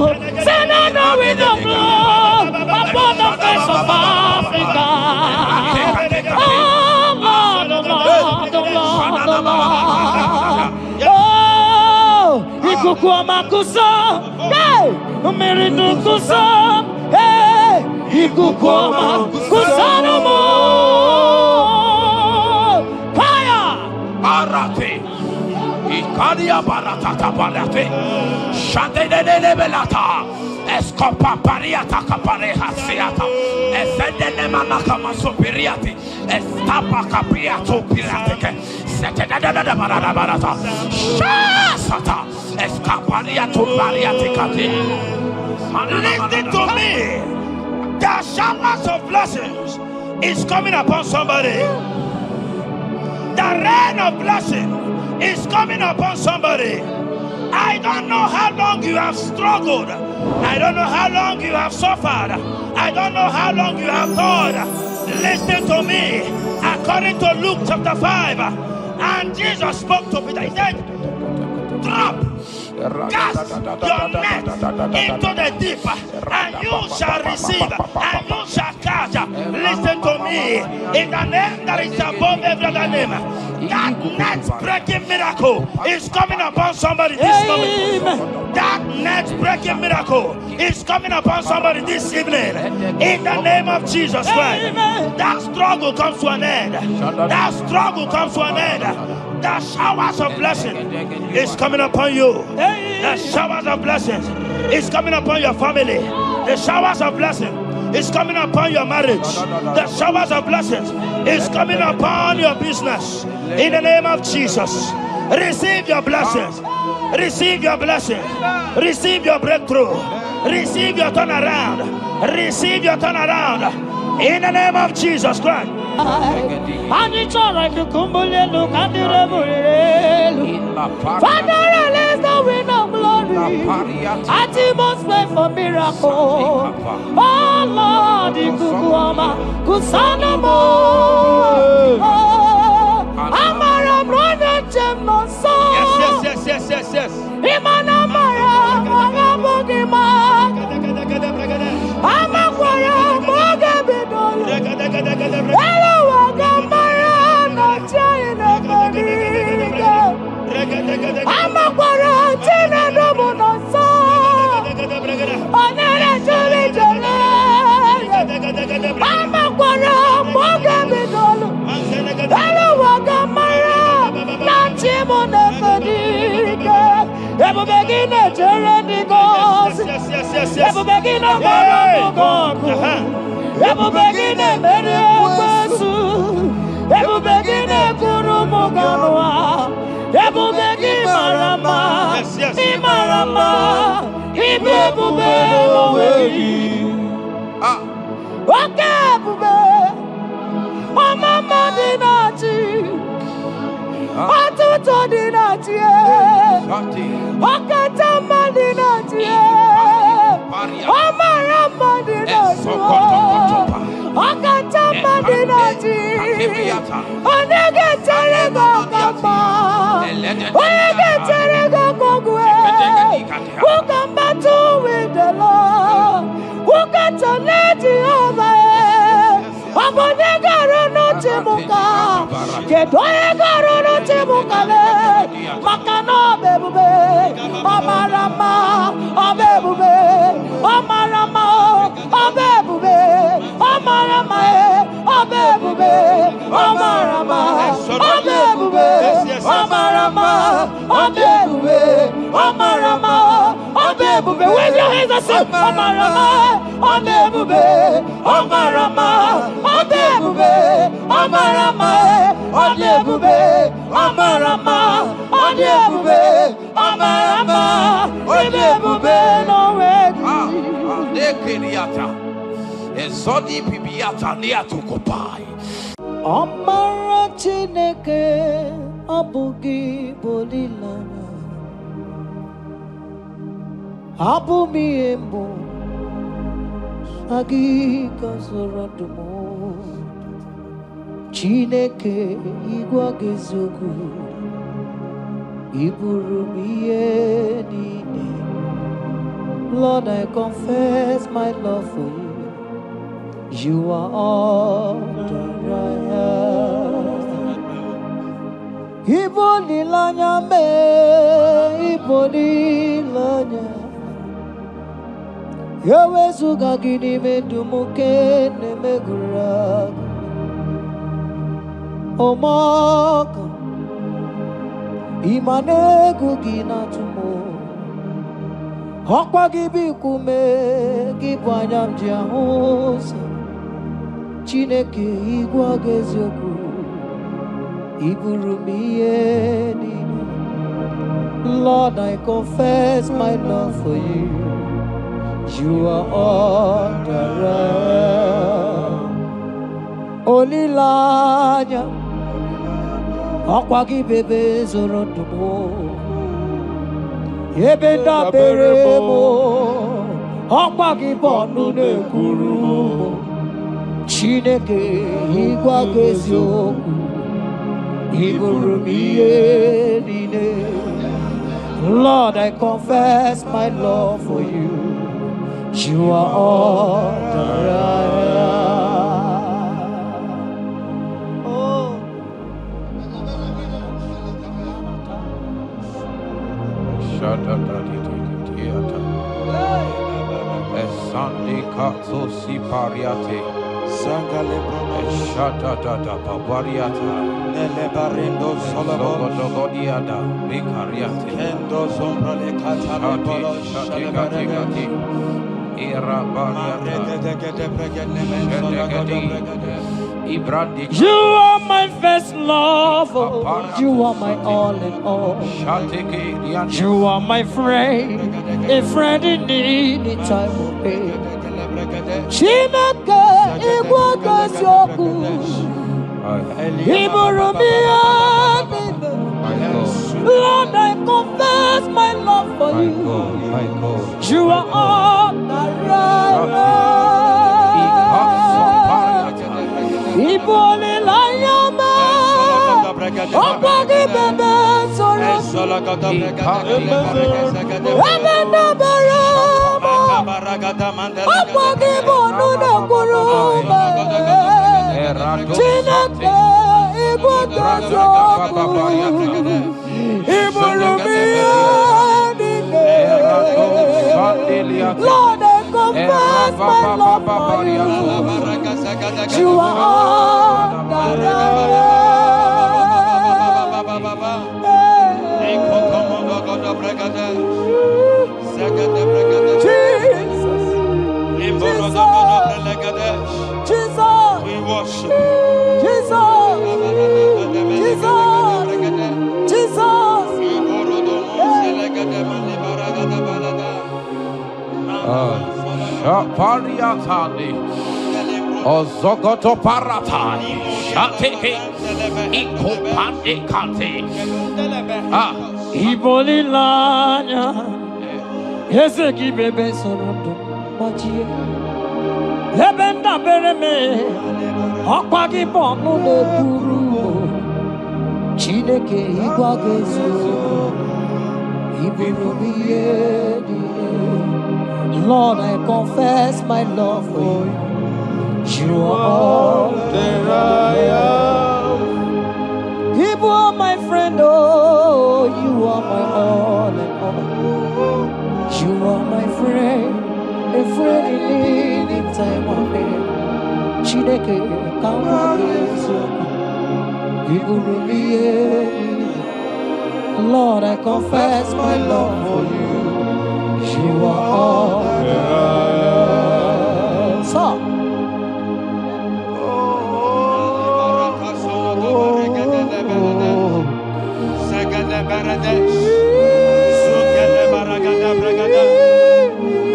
Say now we know blood upon the face of Africa. Oh Lord, oh Lord, oh Lord, oh Lord. Oh, Ikukuama kusa, hey, Umiridu kusa, hey, Ikukuama kusanomo. Fire! Arate. Ikadia baratata barate. Shadene belata. Escopa pariata capareha seata. Efendene manakama superiati. Estapa capriato pirate. Setedada barata. Shasata. Escapariato bariate cati. Listen to me. The showers of blessings is coming upon somebody. The rain of blessing is coming upon somebody. I don't know how long you have struggled. I don't know how long you have suffered. I don't know how long you have thought. Listen to me. According to Luke chapter 5, And Jesus spoke to Peter. He said, drop, cast your net into the deep, and you shall receive, and you shall catch. Listen to me. In the name that is above every other name, that net breaking miracle is coming upon somebody this moment. That net breaking miracle is coming upon somebody this evening. In the name of Jesus Christ. That struggle comes to an end. That struggle comes to an end. The showers of blessing is coming upon you. The showers of blessings is coming upon your family. The showers of blessing is coming upon your marriage. The showers of blessings is coming upon your business. In the name of Jesus, receive your blessings. Receive your blessings. Receive your breakthrough. Receive your turnaround. Receive your turnaround. In the name of Jesus Christ. Father, release the wind of glory. Atmosphere for miracle. Oh Lord, Ikukuama, Kusanamo. Amara brother Jemno so. Yes. Imana Mara, Magabogima. Amakwara, Mogabidolo. Hello, Wagamara, not China, Bodiga. Amakwara, Tina, Domono so. Onera, Julie, Amakwara, Mogabidolo. Hello, Wagamara, not Chimona, Bodiga. Ever begin a journey goes. Ever begin a God. Ever begin a Mediasu. Ever begin a Guru Moganwa. Ever begin Marama. Imarama. Ibebube. Okay, Bube. Mama Dinati. Atuto Dinati. Okatama Dinati. Omarama Dinati. Okatama Dinati. Onegeterego Kama. Onegeterego Kogwe. Who can battle with the Lord? Who can turn Jehovah? Abonegaro no Timuka. Kedoegaro no Timukale. Makano bebube. Omarama. Obebube. Omarama. Obebube. Omarama. Obebube. Omarama. Obebube. Omarama. Obebube. Omarama. Obebube. Wave your hands and say Omarama. Obebube. Omarama. Obebube. Omarama. Obebube. Omarama. Obebube. Omarama. Obebube. No way. Nekeriata. Ezodi pibiata niatu kopai. Omara Chineke abugi bolilana. Abumi embo agi kasorodumo. Chineke igwa gezogu iburumiye nine. Lord, I confess my love for you. You are all that I have. Ibonilanya me, ibonilanya. Yawezuga gini me dumuke ne megura. Omaka imane gugina tumo. Hokwa gibi kume gibanyam jiahusa. Chineke igwa gezioku iburumiye nini. Lord, I confess my love for you. You are all that I am. Olilanya akwagi bebe zorondumo. Ebenda beremo akwagi bonu nekuru. Chineke igwa gezioku Lord, I confess my love for you. You are all that I am. Oh. Sunday Katso Sipariate Sangale Shata Papariata Nelebarindo Sologodiada Vicariate Kendo Sombrale Catapolo Shatigati Era You are my first love, you are my all in all. You are my friend, a friend in need in time of pain. Chineke igbo gosioku Iburumia. Lord, I confess my love for you. You are all that I am. Ibole layama Opagi bebe soro Ebena barama Opagi bonu na kuruma Chineke igbo gosioku Iburumia. Lord, I confess my love for you. You are all that I Jesus, we worship Jesus, Pariatani Ozogoto Paratani Shateke Ikopande Kante Iboli lanya Yeseki bebe sonodo Majie Lebenda bereme Okwagi bonu ne kuru Chineke igwa gezu Iburumiye. Lord, I confess my love for you. You are all that I am. You are my friend, oh, you are my all and all. You are my friend, a friend in time of pain. Chineke, come on, Lord, I confess my love for you. You are all that I am. So,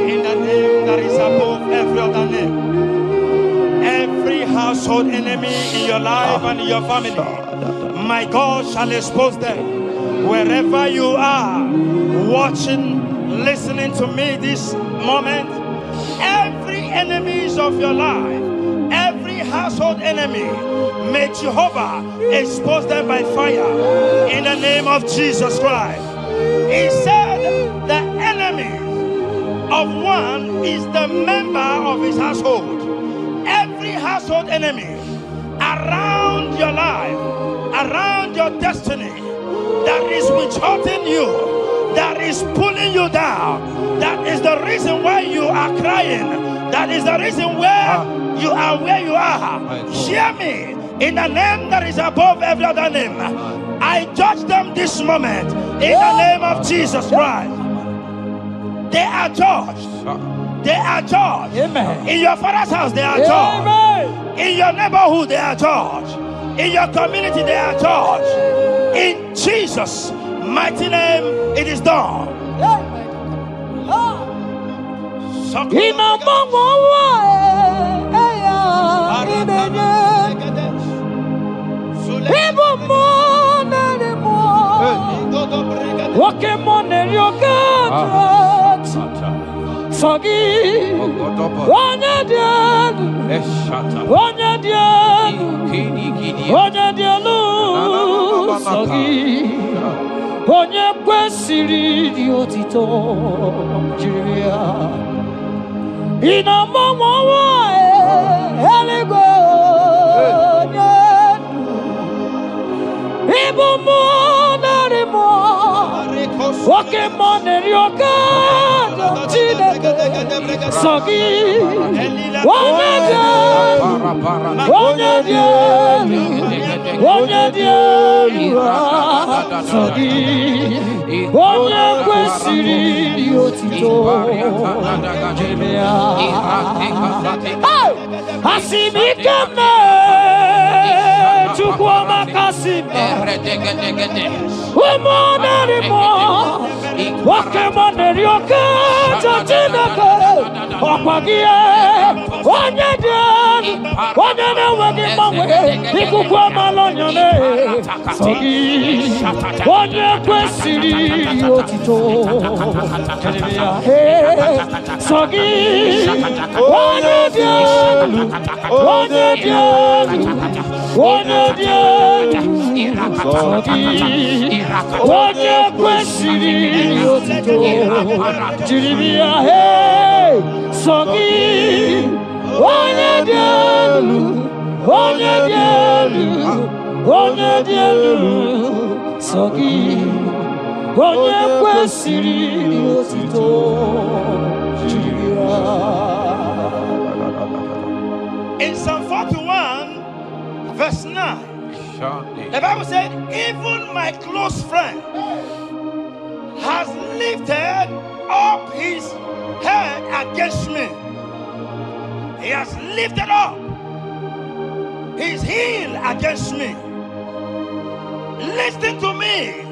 in the name that is above every other name, every household enemy in your life and in your family, my God shall expose them. Wherever you are watching, listening to me this moment, every enemies of your life, every household enemy, may Jehovah expose them by fire in the name of Jesus Christ. He said the enemy of one is the member of his household. Every household enemy around your life, around your destiny, that is withholding you, that is pulling you down, that is the reason why you are crying, that is the reason where you are where you are. Hear me, in the name that is above every other name, I judge them this moment in the name of Jesus Christ. They are judged. They are judged. Amen. In your father's house, they are judged. Amen. In your neighborhood, they are judged. In your community, they are judged. In Jesus' mighty name, it is done. Forgive. sogi onye kwesịrị dị otito jiri ya ịnọmọmọwa eluigwe onye ịbụ mmụọ narị mmụọ oke mmụọ na-eri oke Chineke sogi onye dị elu onye dị elu onye dị elu sogi onye kwesịrị dị otito asị m ike mee Chukwu ọmaka sị m ụmụ narị mmụọ nwoke mmụọ na-eri oke Chineke ọkwa gị onye dị elu onye na-enweghị mgbanwe ikuku amala ọnyọne sọ gị onye kwesịrị otito sọ gị onye dị elu onye dị elu onye dị elu sọ gị onye kwesịrị otito jiri ya sọ gị onye dị elu onye dị elu onye dị elu sọ gị onye kwesịrị otito jiri ya. In Psalm 41 verse 9, the Bible said, even my close friend has lifted up his head against me. He has lifted up his heel against me. Listen to me.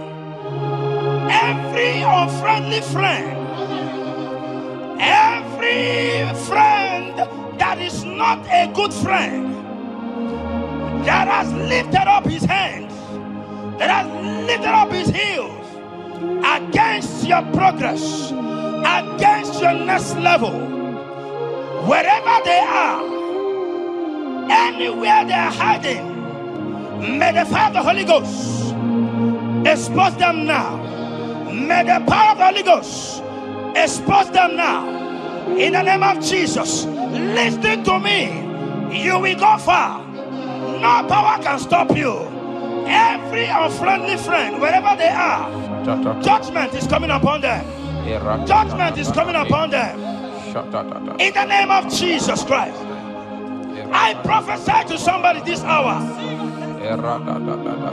Every unfriendly friend, every friend that is not a good friend, that has lifted up his hands, that has lifted up his heels against your progress, against your next level, wherever they are, anywhere they are hiding, may the fire of the Holy Ghost expose them now. May the power of the Holy Ghost expose them now. In the name of Jesus, listen to me. You will go far. No power can stop you. Every unfriendly friend, wherever they are, judgment is coming upon them. Judgment is coming upon them. In the name of Jesus Christ, I prophesy to somebody this hour.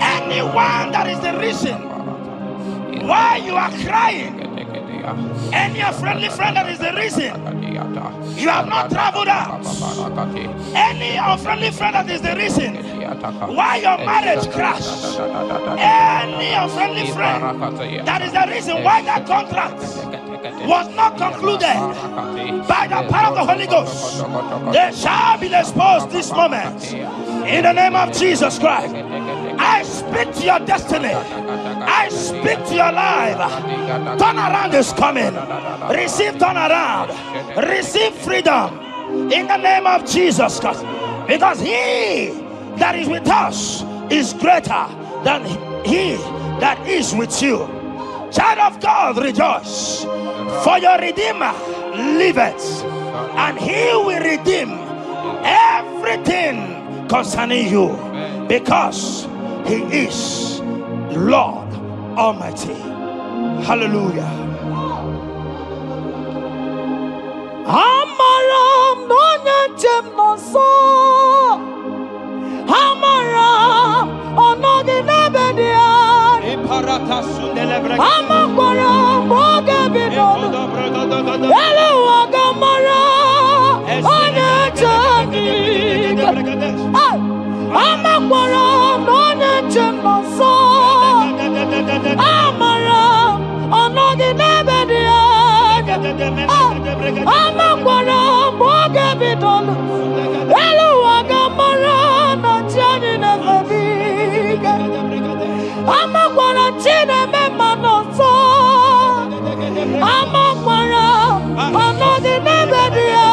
Anyone that is the reason why you are crying, any unfriendly friend that is the reason you have not traveled out, any unfriendly friend that is the reason why your marriage crashed, any unfriendly friend that is the reason why that contract was not concluded, by the power of the Holy Ghost, they shall be exposed this moment. In the name of Jesus Christ, I speak to your destiny. I speak to your life. Turnaround is coming. Receive turnaround. Receive freedom. In the name of Jesus Christ. Because he that is with us is greater than he that is with you. Child of God, rejoice. For your Redeemer liveth, and he will redeem everything concerning you, because he is Lord Almighty. Hallelujah. Amaram no nyanchem no so. Amaram onogi nebedia. Amaram oge bidonu. Elu agamara onyanchem. Amaram no nyanchem no so. Amaram onogi nebedia. Amakwara mboge bidolu elu agamara na chani nevebiga amakwara chine mema noso amakwara anodi nebedia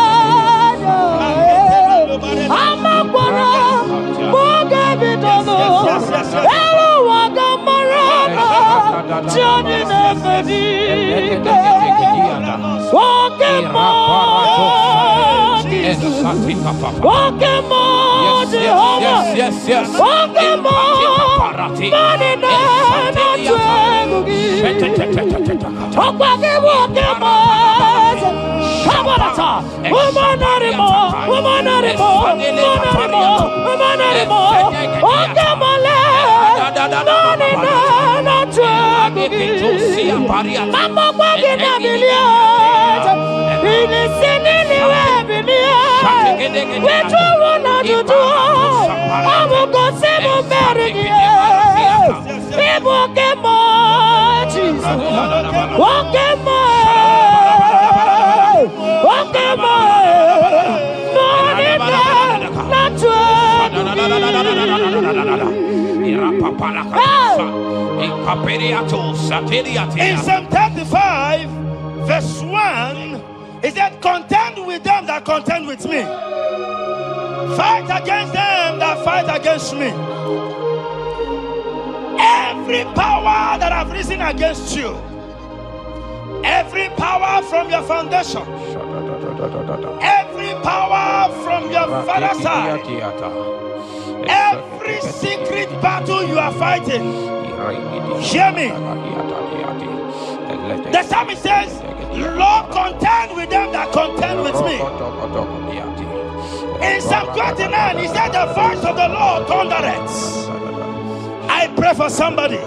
amakwara mboge bidolu elu Johnny Nefedika. Walking more, Jesus. Walking more, Jehovah. Yes. Walking more, money na twegugi. Walking more, Kabarata. Woman anymore, woman anymore, woman anymore. Walking more, money na twegugi. Mama walking na millions. In the city, which will not do. I will go seven marriages. People get more, Jesus. Walk in more. Walk in more. Money not In Psalm 35, verse 1, it said, contend with them that contend with me. Fight against them that fight against me. Every power that have risen against you, every power from your foundation, every power from your father's side, every secret battle you are fighting, hear me. The psalmist says, Lord, contend with them that contend with me. In Psalm 29, he said, the voice of the Lord thundereth. I pray for somebody.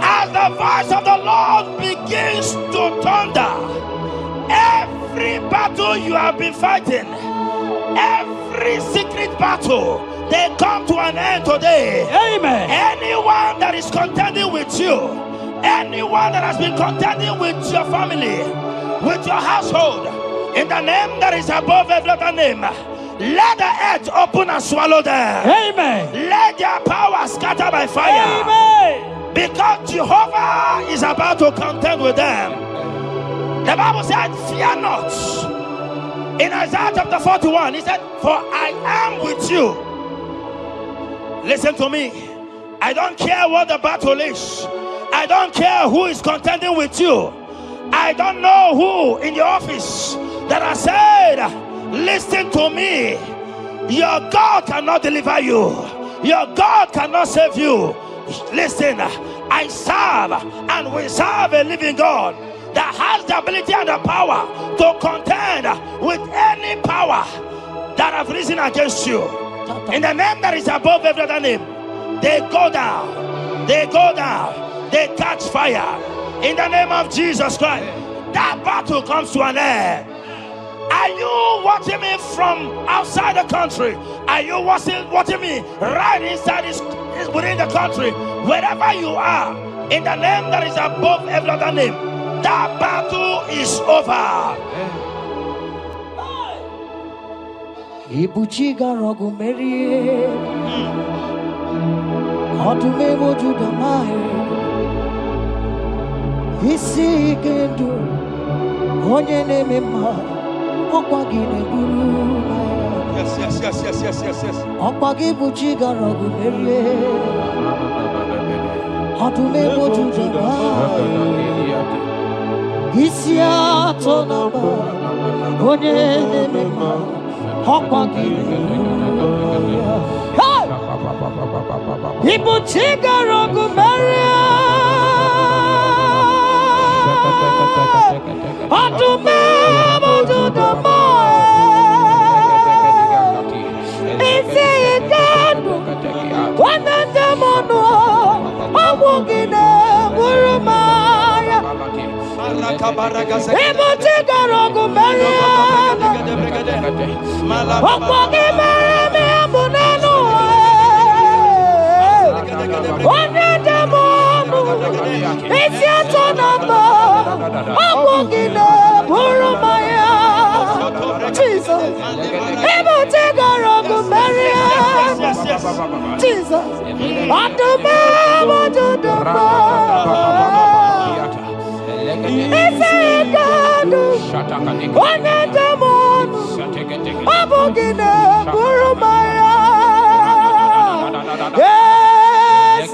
As the voice of the Lord begins to thunder, every battle you have been fighting, every secret battle, they come to an end today. Amen. Anyone that is contending with you, anyone that has been contending with your family, with your household, in the name that is above every other name, let the earth open and swallow them. Amen. Let their power scatter by fire. Amen. Because Jehovah is about to contend with them. The Bible said, fear not. In Isaiah chapter 41, he said, for I am with you. Listen to me. I don't care what the battle is. I don't care who is contending with you. I don't know who in the office that has said, listen to me. Your God cannot deliver you. Your God cannot save you. Listen, I serve and we serve a living God that has the ability and the power to contend with any power that have risen against you. In the name that is above every other name, they go down. They go down. They catch fire. In the name of Jesus Christ, that battle comes to an end. Are you watching me from outside the country? Are you watching me right inside within the country? Wherever you are, in the name that is above every other name, that battle is over. Ibuchiga rogu merie, odume mojuda mai, isi gendu, onye nemema, okwagine guru. Yes. Okwagi buchiga rogu merie, odume mojuda mai, isi atonaba, onye nemema. People take a rogu Maria. Atu me to the boy. It's a God. One of them on I'm walking there. Urumaya. People take a rogu Maria. Okwagi Maria Munano. One demonu. It's your tonamba. Okwagi Urumaya. Jesus. People take a rogu Maria. Jesus. Adume Wajuduma. It's a God. One demonu. Abogine Burumaya. Yes,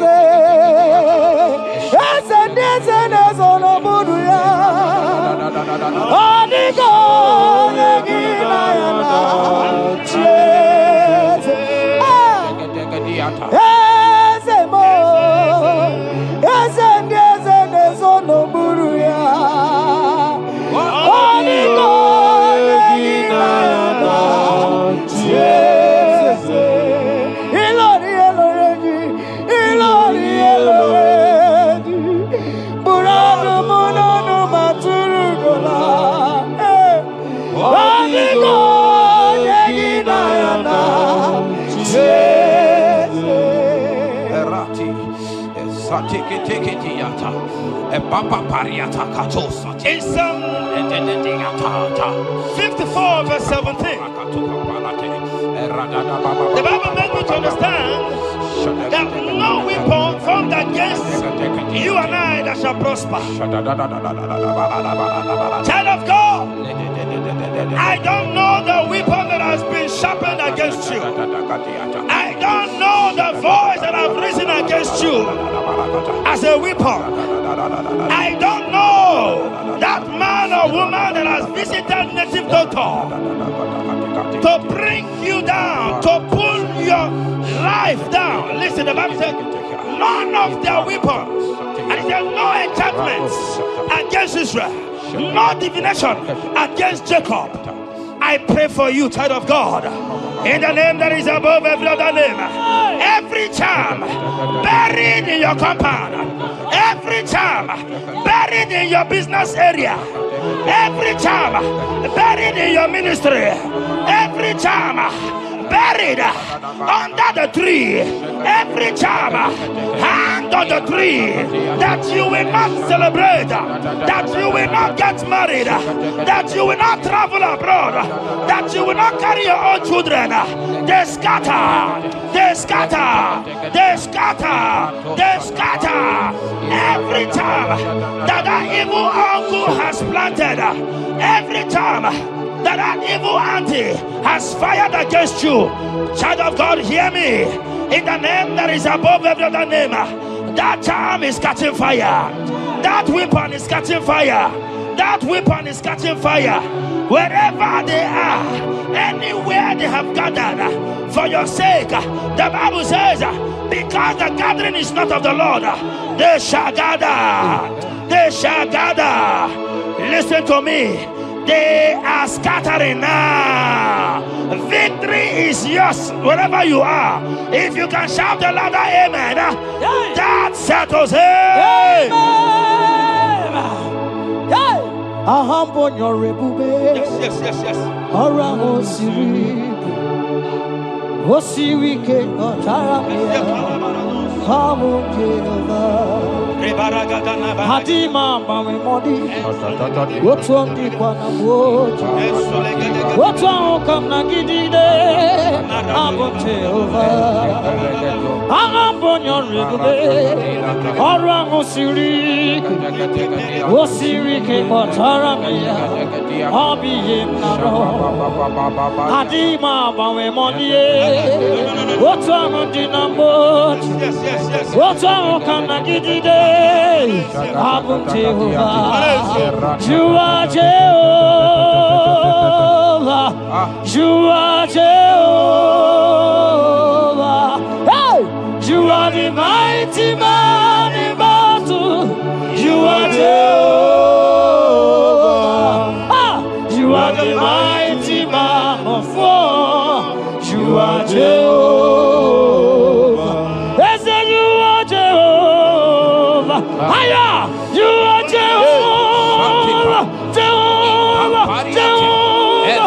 In Psalm 54 verse 17, the Bible makes me to understand that no weapon formed against you and I that shall prosper. Child of God, I don't know the weapon that has been sharpened against you. I don't know the voice that has risen against you as a weapon. I don't know that man or woman that has visited native doctor to bring you down, to pull your life down. Listen, the Bible said, none of their weapons, and it says no enchantments against Israel, no divination against Jacob. I pray for you, child of God, in the name that is above every other name. Every charm buried in your compound, every charm buried in your business area, every charm buried in your ministry, every charm buried under the tree, every charm hang on the tree, that you will not celebrate, that you will not get married, that you will not travel abroad, that you will not carry your own children. They scatter, they scatter, they scatter, they scatter. Every time that evil uncle has planted, every time that evil auntie has fired against you, child of God, hear me. In the name that is above every other name, that charm is catching fire. That weapon is catching fire. That weapon is catching fire. Wherever they are, anywhere they have gathered for your sake, the Bible says, because the gathering is not of the Lord, they shall gather. They shall gather. Listen to me. They are scattering now. Victory is yours wherever you are. If you can shout the louder amen, that settles it. Yes, yes, yes, yes. Hadima mawe modi, wotwa mdikwa na moja, wotwa ukamna gidide, abo Jehova, ahambonyo rigube, orwa osirike otaramia, obiye mnaro, Hadima mawe modi, wotwa mdina moja, wotwa ukamna gidide, Abu Jehovah, you are Jehovah, you are Jehovah, hey, you are the mighty man in battle, you are Jehovah, you are the mighty man of war, you are Jehovah, yes, you are Jehovah. Higher! You are Jehovah! Jehovah! Jehovah!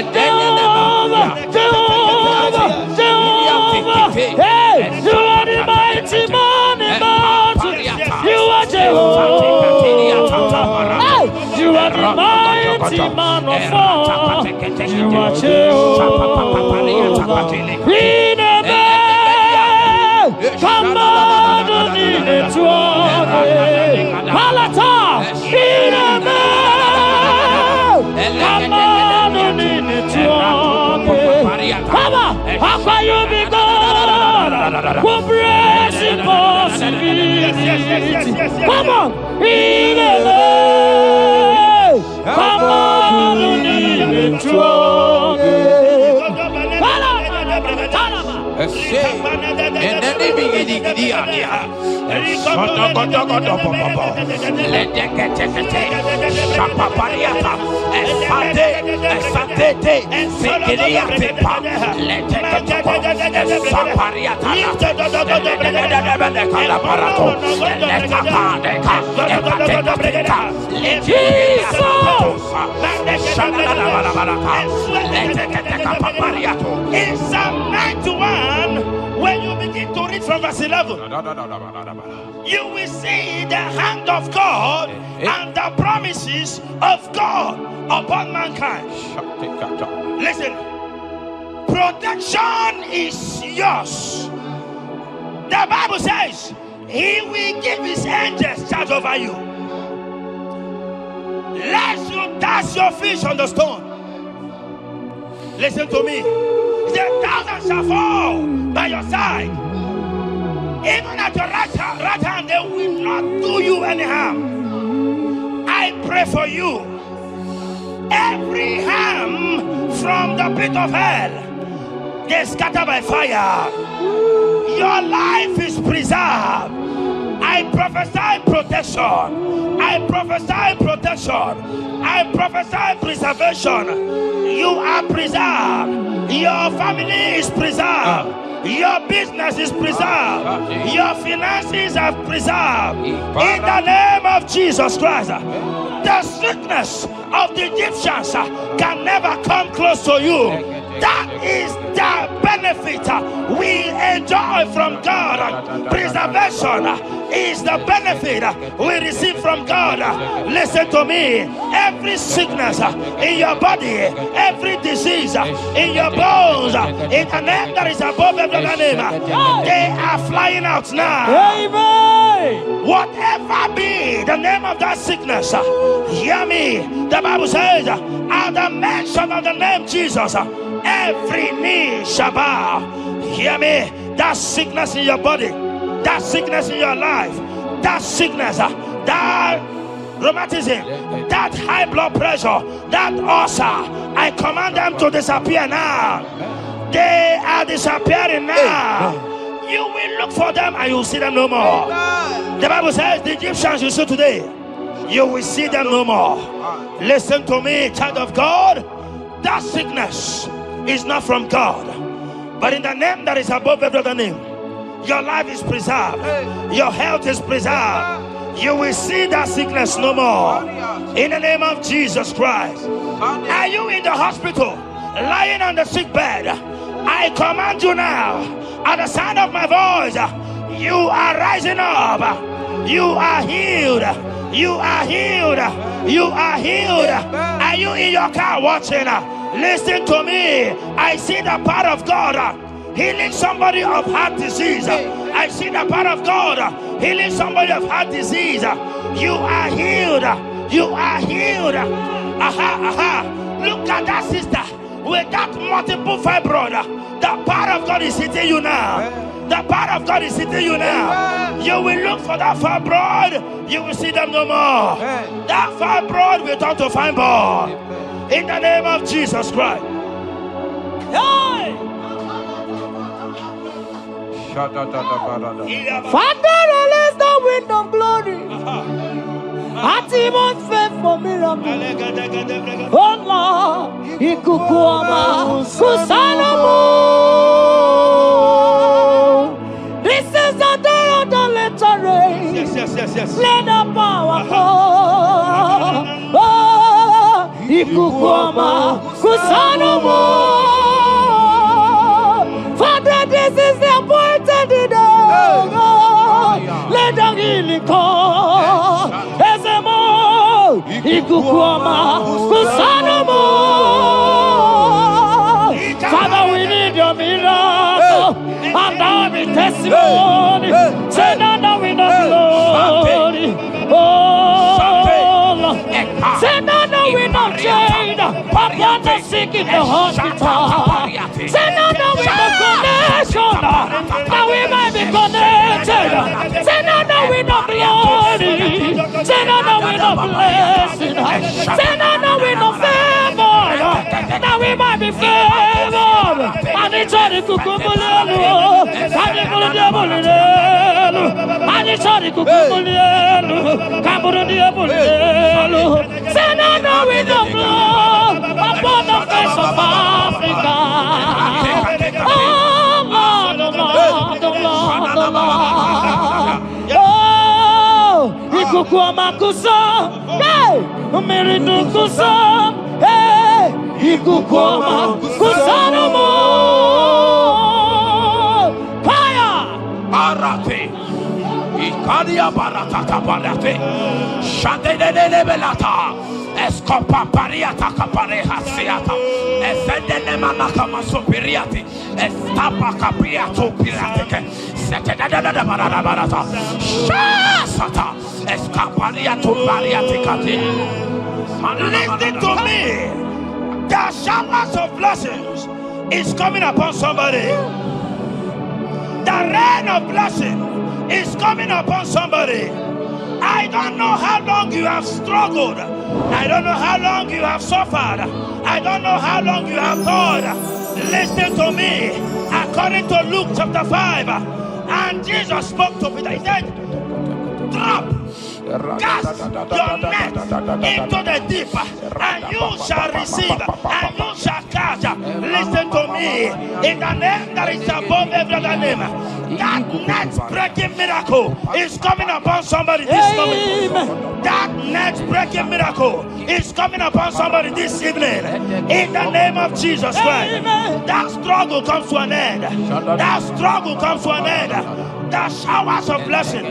Jehovah! Jehovah! Jehovah! Hey! You are the mighty man in battle! You are Jehovah! Hey! You are the mighty man of war! You are Jehovah! We never come on! Malata, Iname, Kamano Ninituane, Kama, Papa, you be God, who praise impossibility. Come on, Iname, In Psalm 91, when you begin to read from verse 11, you will see the hand of God and the promises of God upon mankind. Listen, protection is yours. The Bible says He will give His angels charge over you, lest you dash your feet on the stone. Listen to me. The thousand shall fall by your side, even at your right hand, they will not do you any harm. I pray for you. Every harm from the pit of hell, they scatter by fire. Your life is preserved. I prophesy protection. I prophesy protection. I prophesy preservation. You are preserved. Your family is preserved. Your business is preserved. Your finances are preserved. In the name of Jesus Christ. The sickness of the Egyptians can never come close to you. That is the benefit we enjoy from God. Preservation is the benefit we receive from God. Listen to me. Every sickness in your body, every disease in your bones, in the name that is above every other name, they are flying out now. Amen. Whatever be the name of that sickness, hear me. The Bible says, at the mention of the name Jesus, every knee shall bow. Hear me. That sickness in your body, that sickness in your life, that sickness, that rheumatism, that high blood pressure, that ulcer, I command them to disappear now. They are disappearing now. You will look for them and you will see them no more. The Bible says the Egyptians you see today, you will see them no more. Listen to me, child of God. That sickness is not from God, but in the name that is above every other name, your life is preserved. Your health is preserved. You will see that sickness no more. In the name of Jesus Christ. Are you in the hospital, lying on the sick bed? I command you now, at the sound of my voice, you are rising up. You are healed. You are healed. You are healed. Are you in your car watching? Listen to me. I see the power of God healing somebody of heart disease. I see the power of God healing somebody of heart disease. You are healed. You are healed. Look at that sister with that multiple fibroid. The power of God is hitting you now. The power of God is hitting you now. You will look for that fibroid. You will see them no more. That fibroid will turn to fibroid. In the name of Jesus Christ. Father, release the wind of glory. Atmosphere for miracle. Oh Lord, ikukuama kusanamu. This is the day of the letter rain. Yes. Let the power fall. Oh, ikukuama kusanamu. Father, this is the appointed day. Let the healing come. Ezemo, ikukuama kusanamu. Father, we need your miracle. And now we testimony. Say now we know glory. Oh, Lord. Say now we know chain. Upon the sick in the hospital. Say now we know connection. Now we might be connected. Say now we know glory. Say now we know blessing. Say now we know favor. Now we might be favored. And it's all the cuckoo. And it's all the devil. Sorry, Kukulielu, Kaburielu, send out the wind of blood upon the face of Africa. Oh, Lord, oh, Lord, oh, Lord, oh, Lord. Oh, Ikukwamakusa, hey, Mirinukusa, hey, Ikukwamakusa no more. Fire! Arate. Ikadia baratata barate. Shadene belata. Escopa pariata capareha siata. Efendene manaka masopiriati. Estapa capriato pirate. Setedada barata. Shasata. Escapariato bariate cati. Listen to me. The showers of blessings is coming upon somebody. The rain of blessing is coming upon somebody. I don't know how long you have struggled. I don't know how long you have suffered. I don't know how long you have thought. Listen to me. According to Luke chapter 5, and Jesus spoke to Peter. He said, drop, cast your net into the deep, and you shall receive, and you shall catch. Listen to me. In the name that is above every other name, that net breaking miracle is coming upon somebody this moment. That net breaking miracle is coming upon somebody this evening. In the name of Jesus Christ, that struggle comes to an end. That struggle comes to an end. The showers of blessing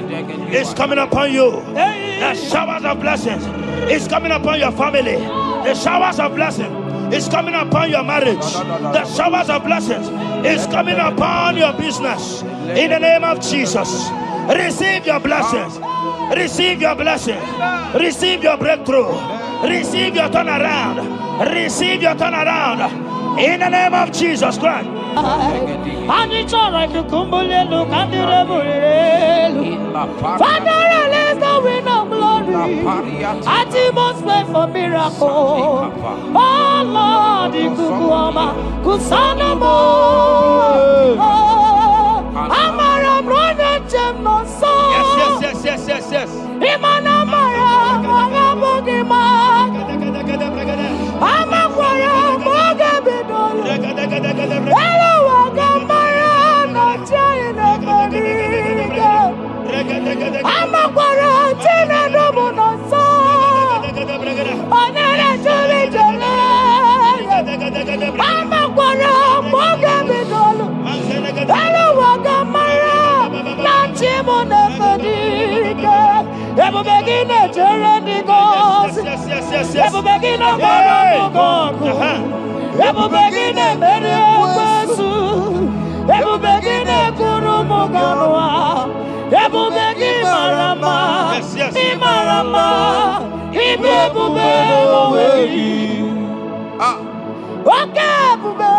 is coming upon you. The showers of blessings is coming upon your family. The showers of blessing is coming upon your marriage. The showers of blessings is coming upon your business. In the name of Jesus, receive your blessings. Receive your blessings. Receive your breakthrough. Receive your turnaround. Receive your turnaround. In the name of Jesus Christ. Father, release the wind of glory. Atmosphere for miracle. Oh Lord, Ikukwama, Kusanamo. Amara brother Jemno so. Yes. Imana Mara, Magabogima. Amakwara, Mogabidolo. Hello, Wagamara, not trying Amakwara, Tina Nomono so. Onere Juli Jole. Amakwara, Mogabidolo. Hello, Wagamara, not Chimone Fadiga. Ever begin a journey goes. Ever begin a mono. Ever begin a Mediasu. Ever begin a Kurumoganoa. Ever begin Marama. Imarama. Ibebube. Okay, Bube.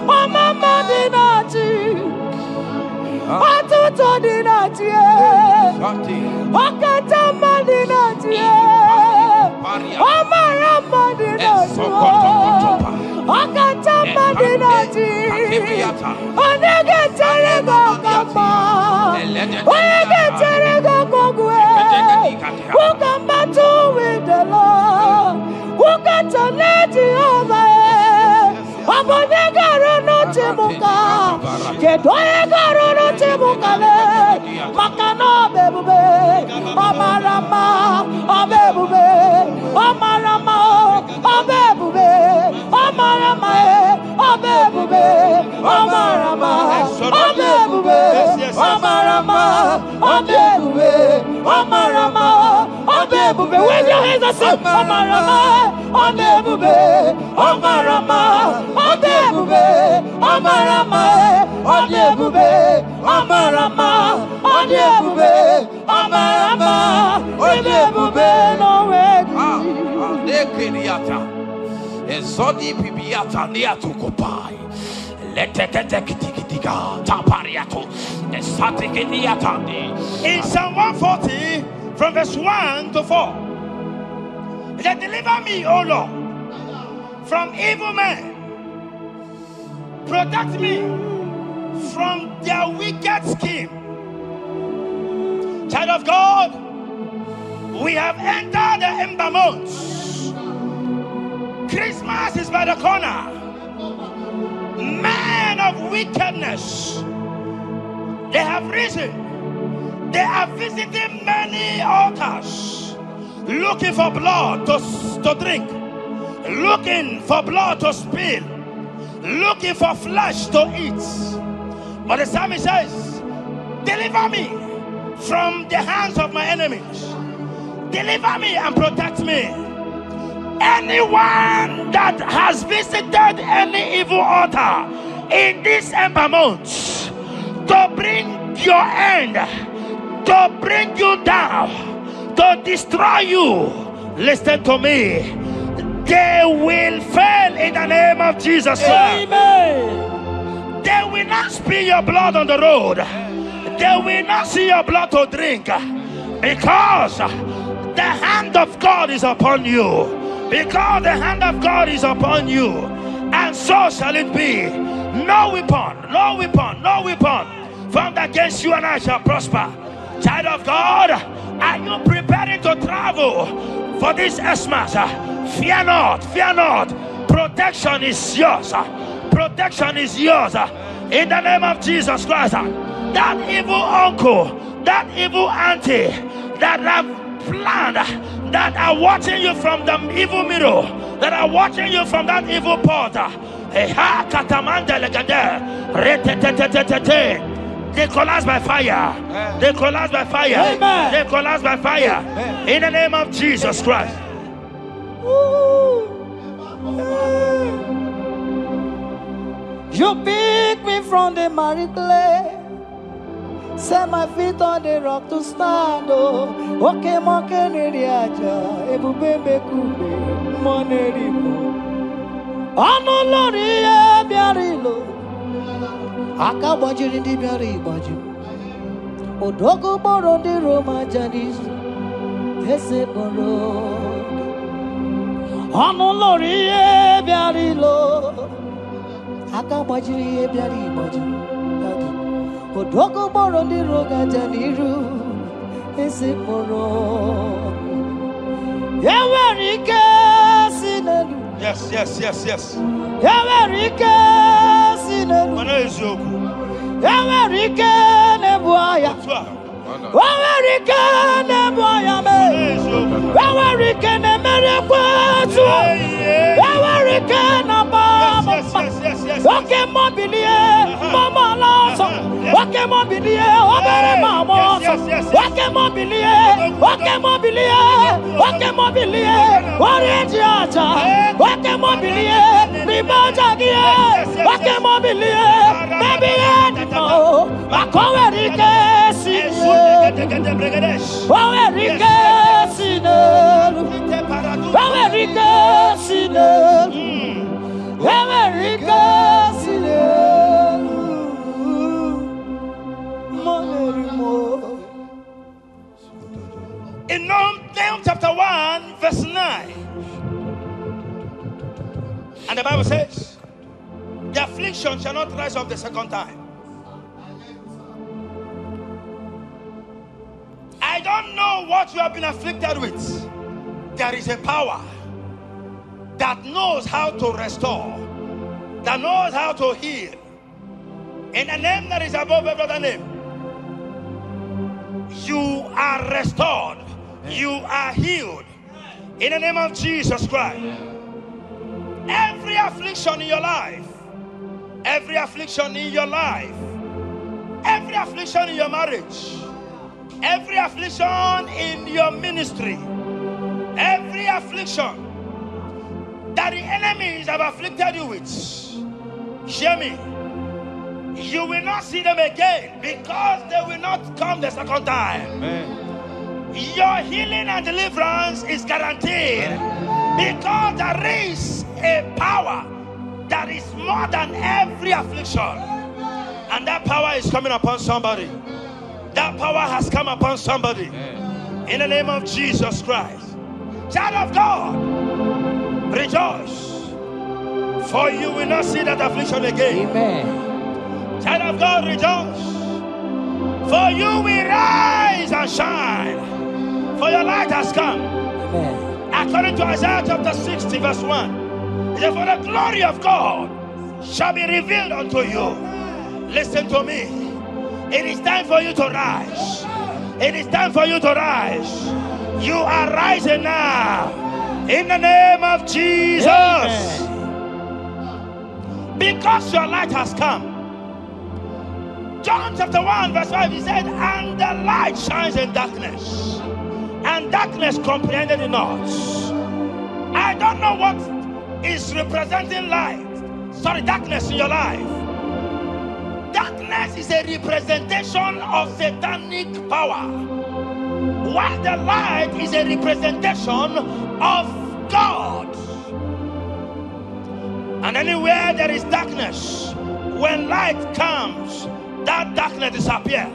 Oh, Mama Dinati. Atuto Dinati. Okatama Dinati. Omarama Dinati. Okatama Dinati. Onegeterego Kama. Onegeterego Kogwe. Who come back to with the Lord? Who got to let you over? Abonegaro no Timuka. Kedoegaro no Timukale. Makano bebube. Omarama. Obebube. Omarama. Obebube. Omarama. Obebube. Omarama. Obebube. Omarama. Obebube. Omarama. Obebube. Wave your hands and say Omarama. Obebube. Omarama. Obebube. Omarama. Obebube. Omarama. Obebube. Omarama. Obebube. No way. Nekiriata. Ezodi pibiata niatukupai. Leteketekitikitiga tapariato. Esatikiniatandi. In Psalm 140, from verse 1 to 4, it said, deliver me, O Lord, from evil men. Protect me from their wicked scheme. Child of God, we have entered the ember months. Christmas is by the corner. Men of wickedness, they have risen. They are visiting many altars, looking for blood to drink, looking for blood to spill, looking for flesh to eat. But the psalmist says, deliver me from the hands of my enemies. Deliver me and protect me. Anyone that has visited any evil altar in this ember month to bring your end, to bring you down, to destroy you, listen to me, they will fail in the name of Jesus. Amen. They will not spill your blood on the road. They will not see your blood to drink, because the hand of God is upon you. Because the hand of God is upon you. And so shall it be. No weapon formed against you and I shall prosper. Child of God, are you preparing to travel for this Xmas? Fear not. Protection is yours. Protection is yours. In the name of Jesus Christ. That evil uncle, that evil auntie that have planned, that are watching you from the evil mirror, that are watching you from that evil portal, they collapse by fire. They collapse by fire. Amen. They collapse by fire. In the name of Jesus Christ. You pick me from the miry clay, set my feet on the rock to stand. Oh, okay, monkey neriaja, ebubebe kube, monerimo. Ano lori e biarilo, aka bajiri di biari baju. Odogo boro di Roma janis, ese boro. Ano lori e biarilo, aka bajiri e biari baju. Odogo boro di roga janiru, ese boro. Yawarike sinelu. Yes. Yawarike sinelu. Yawarike nebuaya. Yawarike nebuaya me. Yawarike ne merekwetu. Yawarike na baba. Okay, mobilie, mama laso. Okay, mobilie, obere mama. Okay, mobilie, Orientiacha. Okay, mobilie, ribajagie. Okay, mobilie, baby edito. Makowerike sinu. Owerike sinu. Owerike sinu. In Nahum chapter 1 verse 9, and the Bible says, the affliction shall not rise up the second time. I don't know what you have been afflicted with. There is a power that knows how to restore, that knows how to heal. In the name that is above every other name, you are restored, you are healed. In the name of Jesus Christ. Every affliction in your life, every affliction in your life, every affliction in your marriage, every affliction in your ministry, every affliction that the enemies have afflicted you with, hear me, you will not see them again, because they will not come the second time. Amen. Your healing and deliverance is guaranteed, because there is a power that is more than every affliction, and that power is coming upon somebody. That power has come upon somebody. In the name of Jesus Christ. Child of God, rejoice, for you will not see that affliction again. Amen. Child of God, rejoice, for you will rise arise and shine, for your light has come. According to Isaiah chapter 60 verse 1, it says, for the glory of God shall be revealed unto you. Listen to me. It is time for you to rise. It is time for you to rise. You are rising now. In the name of Jesus. Amen. Because your light has come. John chapter 1 verse 5, he said, and the light shines in darkness, and darkness comprehended it not. I don't know what is representing light. Sorry, darkness in your life. Darkness is a representation of satanic power, while the light is a representation of God. And anywhere there is darkness, when light comes, that darkness disappears.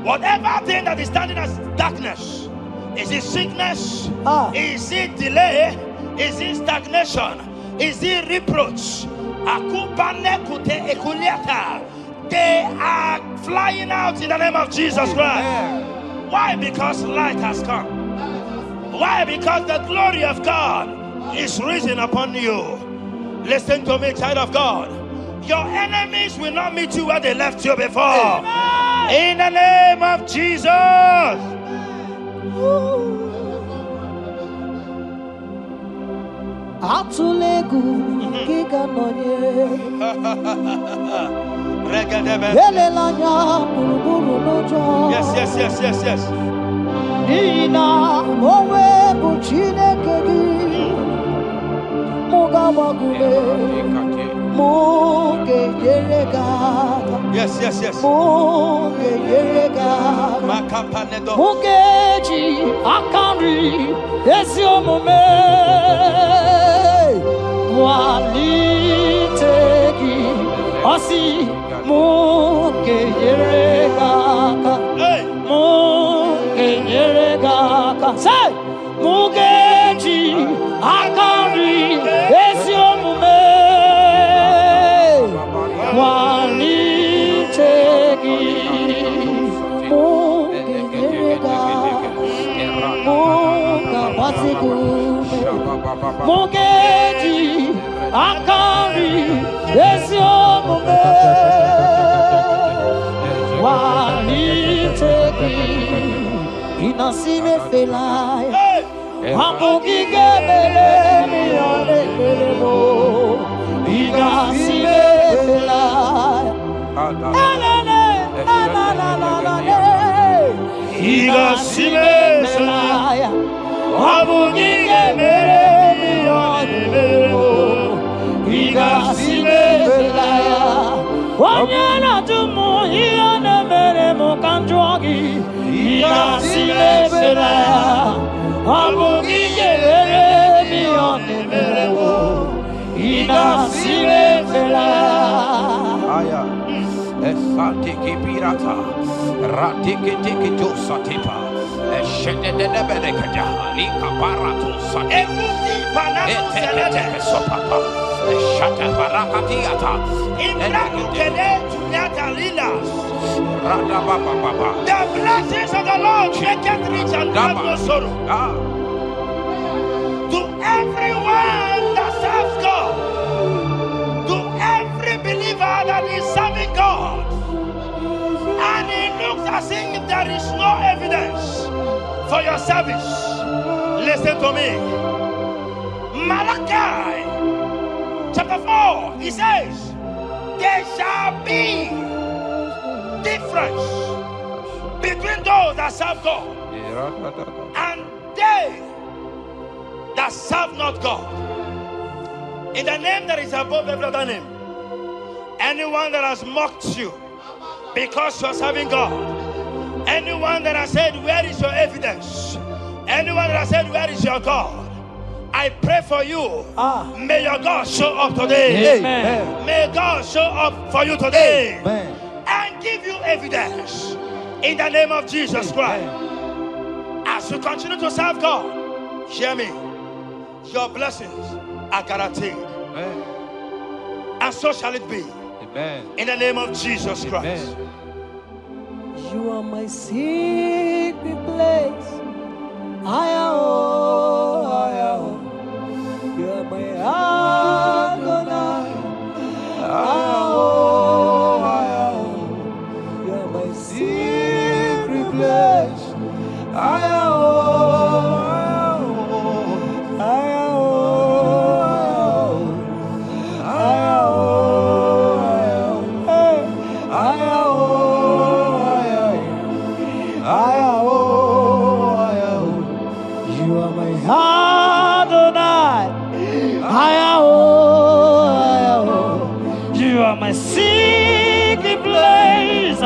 Whatever thing that is standing as darkness, is it sickness? Is it delay? Is it stagnation? Is it reproach? They are flying out in the name of Jesus Christ. Why? Because light has come. Why? Because the glory of God is risen upon you. Listen to me, child of God. Your enemies will not meet you where they left you before. Amen. In the name of Jesus. Yes. Yes. Mugeji akari esiomome walitegi osi mugeyeregaka say mugeji akari esiomome walitegi Mugeji akari esiomome walitegi inasime felai amugige bele miyane belemo inasime felai inasime felai amugige bele miyane belemo inasime felai wanyana tumu iyane belemo kanjwagi inasime felai amugige bele miyane belemo inasime felai Esatiki pirata, ratiki tiki josatipa, eshededebelekada, lika barato satipa, eteleteke sopapa, eshata barakatiata, Imrakukele tunyata lilas. radabababa. The blessings of the Lord make it rich and add no sorrow. To everyone that serves God, to every believer that is serving God, and it looks as if there is no evidence for your service, listen to me. Malachi chapter 4, he says, there shall be difference between those that serve God and they that serve not God. In the name that is above every other name, anyone that has mocked you because you are serving God, anyone that has said, where is your evidence? Anyone that has said, where is your God? I pray for you. May your God show up today. Amen. May God show up for you today. Amen. And give you evidence in the name of Jesus Christ. As you continue to serve God, hear me, your blessings are guaranteed. Amen. And so shall it be. Amen. In the name of Jesus Christ. Amen. You are my secret place. I am. You are my Adonai. I am. You are my secret place. I am. My secret place,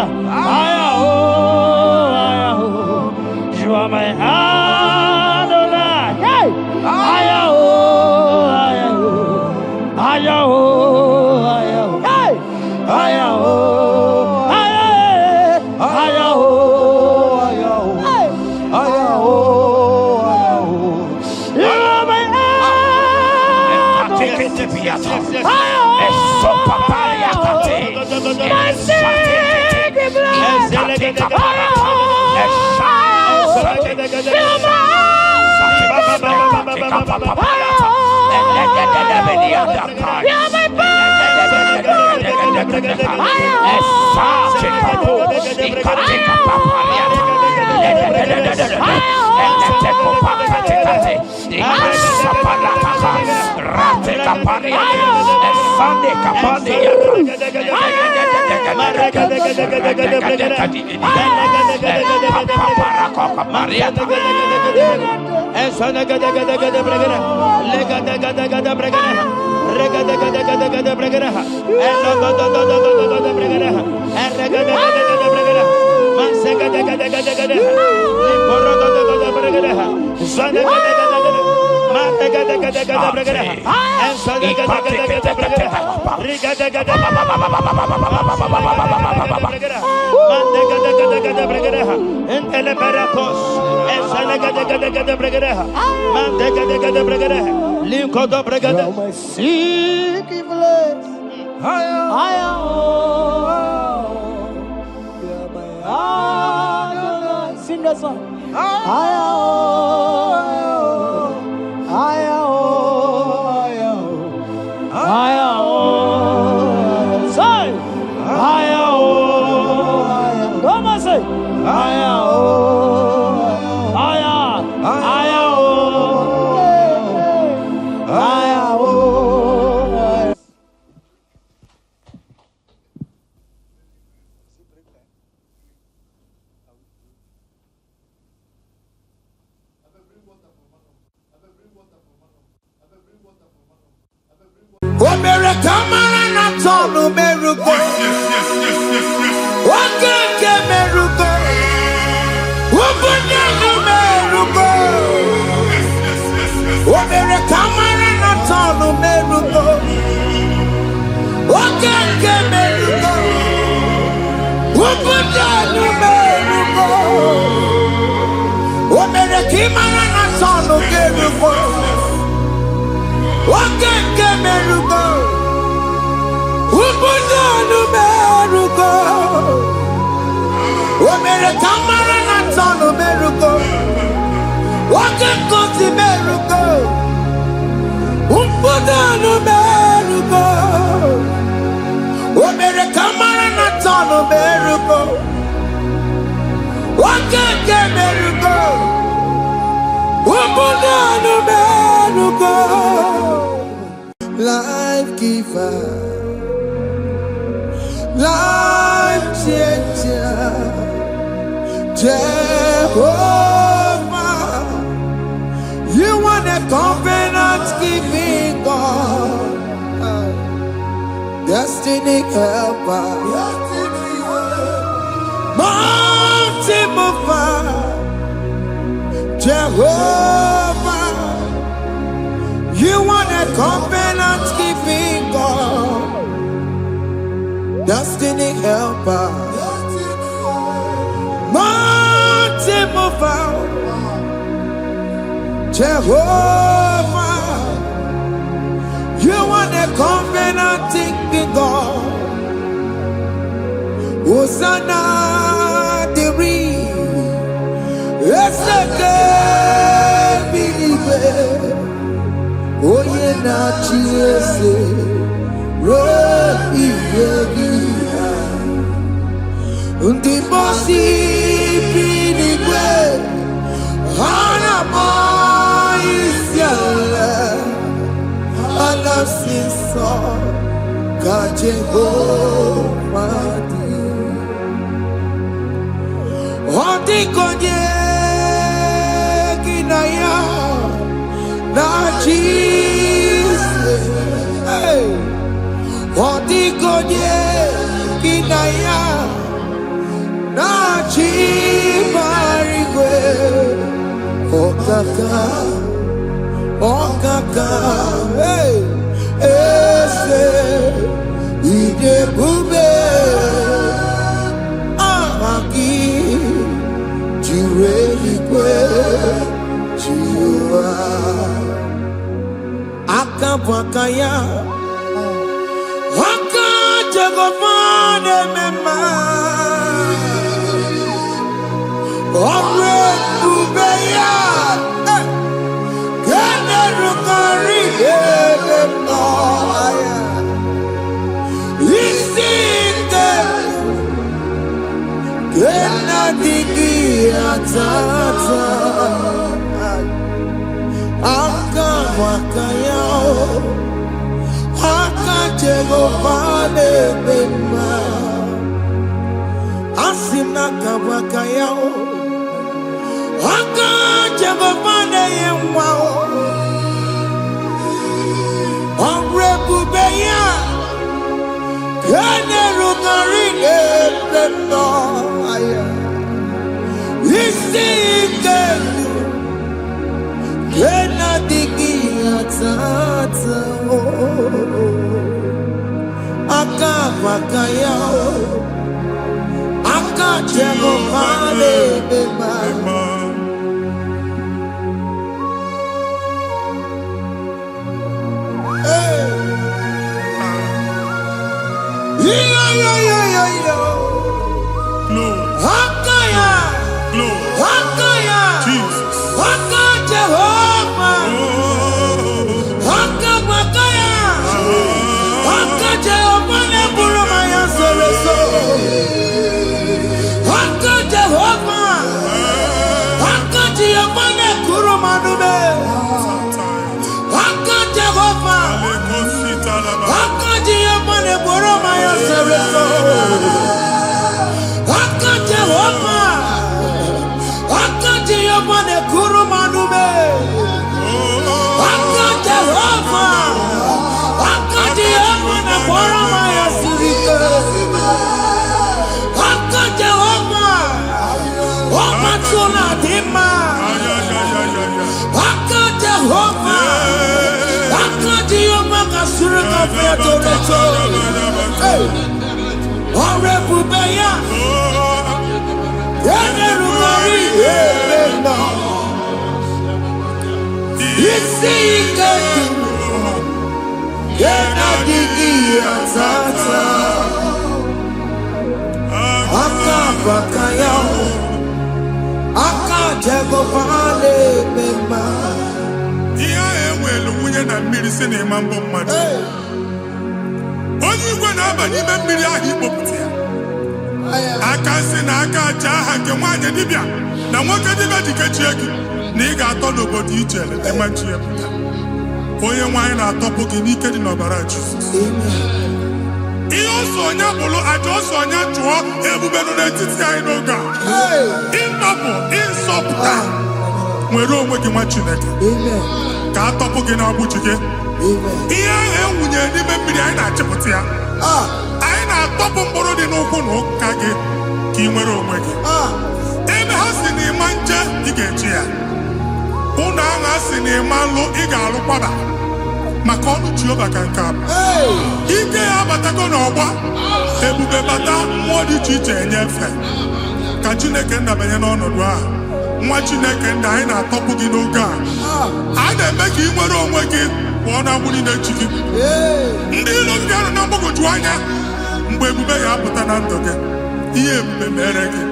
you are my Adonai. Hey, my secret place. I am. You are my Adonai. Sing that song. I am. Say, I am. Come on, say, I am. Life giver, life changer, Jehovah, you are the covenant keeping God, destiny helper, mountain mover, Jehovah, you are the covenant keeping God, destiny helper, mountain mover, Jehovah, you are the covenant keeping God. Hosanna, the Eseke bilibe Oye na chiese Re iyegi Ndi bosi bilibe Hana mo isiale Ana sinso Ka Jehovah di Oti konye kinaya Na Jesus Oti konye kinaya Na chimarigwe Okaka Okaka Ese Ide bube Amaki Jirelikwe Jiwa Akabwakaya Waka Jagomane Mema Omre Bubeya Kene Rukari Mema Isinde Kena Digi Atata Aka Wakaya Aka Jegovane Bema Asina Kabakaya Aka Jegovane Yemwa Omre Bubeya Kene Rugari Bema Isinde Kena Digi Atata Aka Wakaya Aka Jehovah Bema Hakaya Hakaya Jesus Haka Jehovah Haka Makaya Haka Jehovah Neburu Maya Sereso Haka Jehovah Haka Jehovah Nekuru Manume Haka Jehovah Haka Jehovah Neburu Maya Sereso Haka Jehovah Haka Jehovah Nekuru Manume Haka Jehovah Haka Jehovah Neburu Maya Sirike Haka Jehovah Haka Tuna Dima Haka Jehovah Haka Jehovah Kasurika Featoreto Ore Bubeya Kene Rugari Ebena Isi Iketu Kena Digi Atata Aka Bakaya Aka Jehovah Bema Iya ewelu nwunye na mmiri si na ịma mbọ mmadụ onye igwe na-aba n'ime mmiri ahụ ikpopụta ya aka si na aka aja aha nke nwaanyị dibịa na nwoke dibịa jikechie gị na ị ga-atọ n'obodo ijele ịmachi ya pụta onye nwaanyị na-atọpụ gị n'ike dị n'ọbara Jizọs ihe ọsọ onye bụrụ aja ọsọ onye chụọ ebube nọ n'etiti anyị n'oge a ịtọpụ ịzọpụta nwere onwe gị nwa Chineke ka a tọpụ gị n'agbụji gị ihe ahụ ewunye n'ime mmiri anyị na-achịpụta ya anyị na-atọpụ mkpụrụ dị n'ụkwụ na ụka gị ka ị nwere onwe gị ebe ha si na ịma nje ị ga-eji ya ụlọ ahụ ha si na ịma nlụ ị ga-alụkwaba maka ọnụ Jehova ka nke a ike ya abatago n'ọgba ebube bata mmụọ dị iche iche enyefe ka Chineke ndabanye n'ọnọdụ ahụ nwa Chineke ndị anyị na-atọpụ gị n'oge a na-eme ka ị nwere onwe gị pụọ na agbụ niile chi gị ndị ilo gị anọ na mgbagwoju anya mgbe ebube ya apụta na ndụ gị ihe ebube mere gị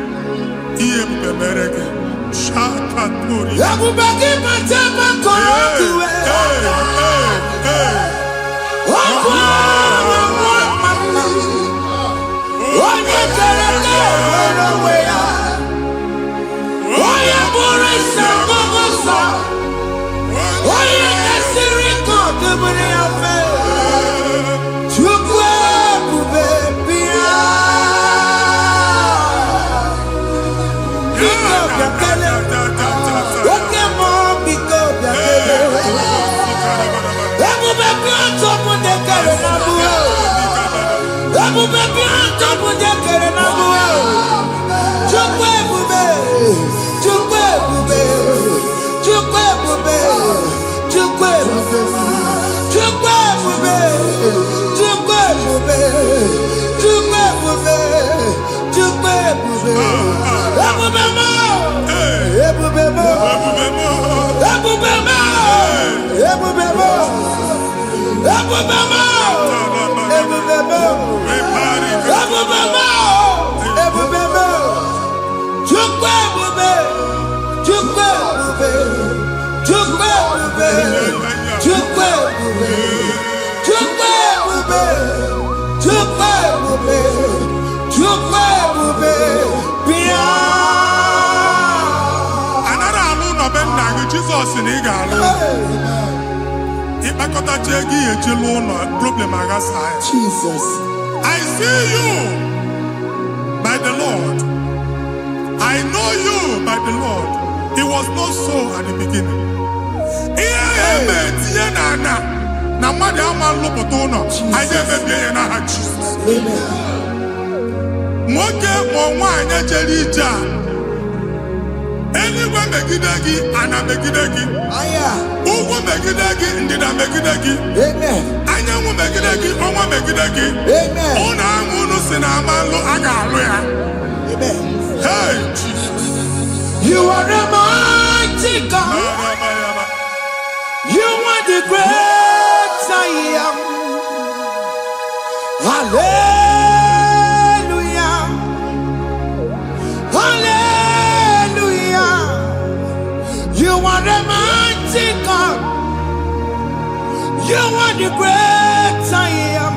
Shakatori. Everybody matema kokuwe. Onye kereke onwe ya. Onye bụrụ isi ọgụgụ onye kesiri kodu bụrụ ya fe. Chukwu ebube bịa. Biko bịakele. Oke mmụọ biko bịakele. Ebube bịa ntọpụ dekere na mbuo. Ebube bịa ntọpụ dekere na mbuo. Chukwu ebube. Chukwu ebube. Chukwu ebube. Chukwu ebube. Chukwu ebube. Chukwu ebube. Chukwu ebube. Chukwu ebube. Ebube mo. Ebube mo. Ebube mo. Ebube mo. Ebube mo. Ebube mo. Ebube mo. Ebube mo. Chukwu ebube. Chukwu ebube. Chukwu ebube. Chukwu ebube. Chukwu ebube. Chukwu ebube. Chukwu ebube. Bịa. Anara alụ nọ be nna gị Jizọs na ị ga-alụ. Ịkpakọtacha ego ihe eji lụọ ụlọ problem aghasa ya. Jesus. I see you by the Lord. I know you by the Lord. It was not so at the beginning. Ihe eme tinye na ana na mmadụ ama nlụpụta ụlọ. Anyị emebie ya n'aha Jizọs. Nwoke ma nwaanyị jere ije a. Eluigwe megide gị, ana megide gị. Ugwu megide gị, ndịda megide gị. Anyanwụ megide gị, ọnwa megide gị. Ụnụ ahụ unu si na ama nlụ a ga-alụ ya. Hey, Jesus. You are a mighty God. You are the great I am. Hallelujah. Hallelujah. You are a mighty God. You are the great I am.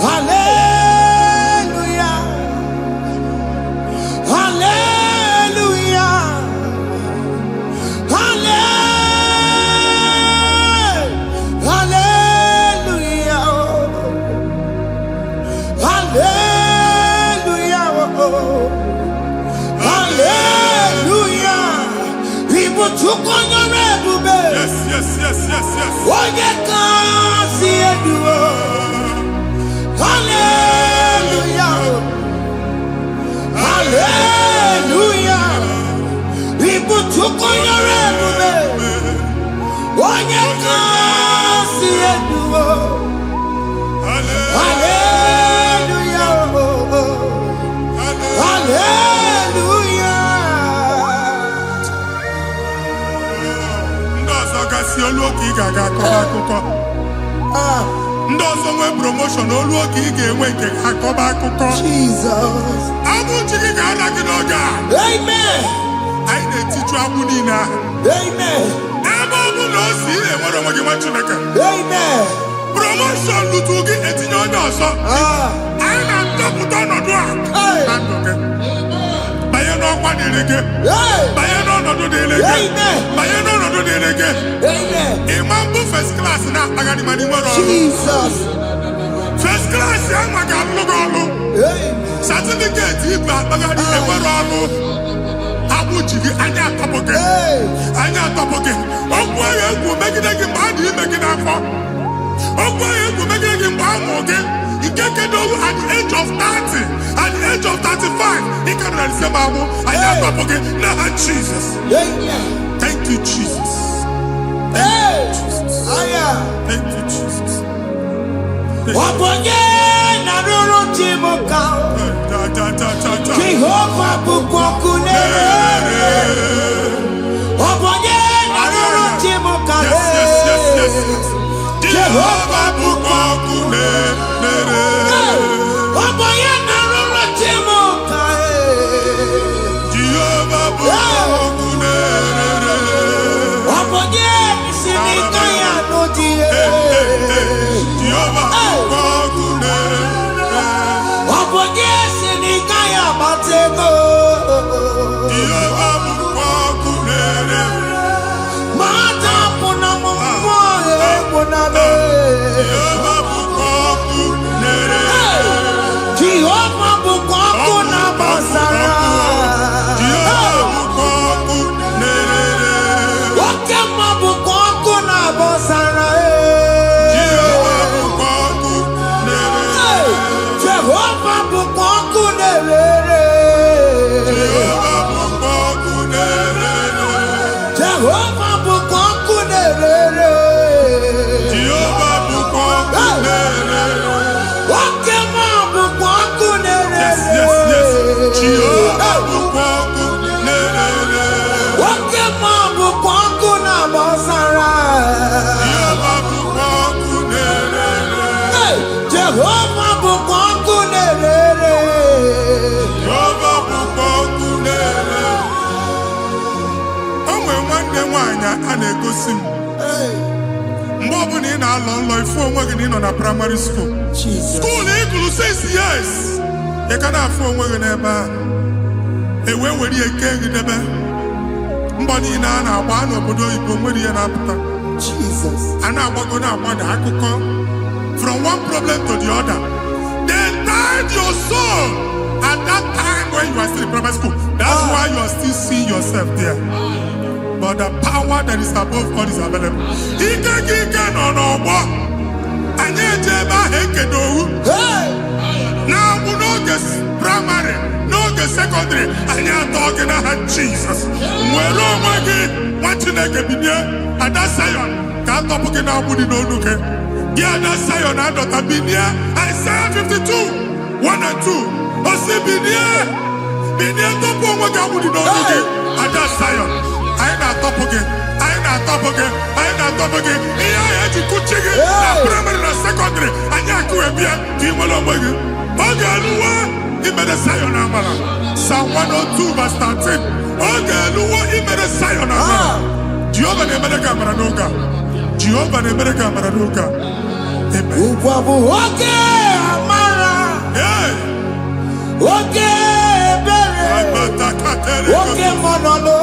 Hallelujah. Hallelujah. Hallelujah. Hallelujah. Hallelujah. People took on your ebube. Yes, yes, yes, yes, yes. Oye kasi eduo. Hallelujah. Hallelujah. People took on your ebube. Oye kasi eduo. Hallelujah. Hallelujah. Ndị ọzọ gasị olu oge ị ga-aga akọba akụkọ. Ndị ọzọ nwee promotion olu oge ị ga-enwe nke akọba akụkọ. Jesus. Abụ chi gị ga-ada gị n'oge a. Amen. Anyị na-etiju abụ niile ahụ. Amen. Ebe ọ bụ na o si ị na-enwere onwe gị nwa Chineke. Amen. Promotion lutu gị etinye onye ọzọ. Anyị na-atọpụta ọnọdụ a na ndụ gị. Banye n'ọkwa dịrị gị. Banye n'ọnọdụ dịrị gị. Banye n'ọnọdụ dịrị gị. Ịma mbụ first class na-akpagharị ma n'ime ọrụ. Jesus. First class ahụ ga-alụ gị ọrụ. Certificate ibu akpagharị enwere ọrụ. Abụ ji gị anya atọpụ gị. Anya atọpụ gị. Okwu ahụ egwu megide gị mgbe a dị ime gị n'afọ. Okwu ahụ egwu megide gị mgbe a mụrụ gị. Nke kedu at the age of 30, at the age of 35, ị ka nọ n'ise ma abụ. Anya atọpụ gị n'aha Jesus. Thank you, Jesus. Thank you, Jesus. Thank you, Jesus. Ọbọnye na rụrụ ji m ka Jehova bụkwa ọkụ na-ere. Ọbọnye na rụrụ ji m ka Jehova bụkwa ọkụ na-ere. Ọbọnye na rụrụ ji m ka a na-egosi m mgbe ọbụla ị na-alọ nlọ ifu onwe gị na ị nọ na primary school skuul ị gụrụ 6 years ị ka na-afụ onwe gị n'ebe a ewee were eke gị debe mbọ niile a na-agba n'obodo oyibo nwere ihe na-apụta a na-agbago na-agbada akụkọ from one problem to the other. They tied your soul at that time when you are still in primary school. That's why you are still seeing yourself there. But the power that is above all is available. Ike no more. Anye jeba hekedowu. Now we no get primary, no get secondary. Anye talking about Jesus. Mwero mwagi mwachineke binie. Ada Zion can't talk again now. Budi no look. Yeah, that's Zion and Dr. Binia. Isaiah 52, 1 and 2. Osi Binia top one what God would know again. And that's Zion. I ain't not top again. Yeah, I could check it. Primary and secondary. And ya could be a team along with you. Okay, he made a Zion Amala. Psalm 102 verse 13. Okay, he made a Zion Amala. Jehovah never the camera noga. Jehovah never the camera noga. Okay, Amara. Okay, Bere. Okay, Monolo.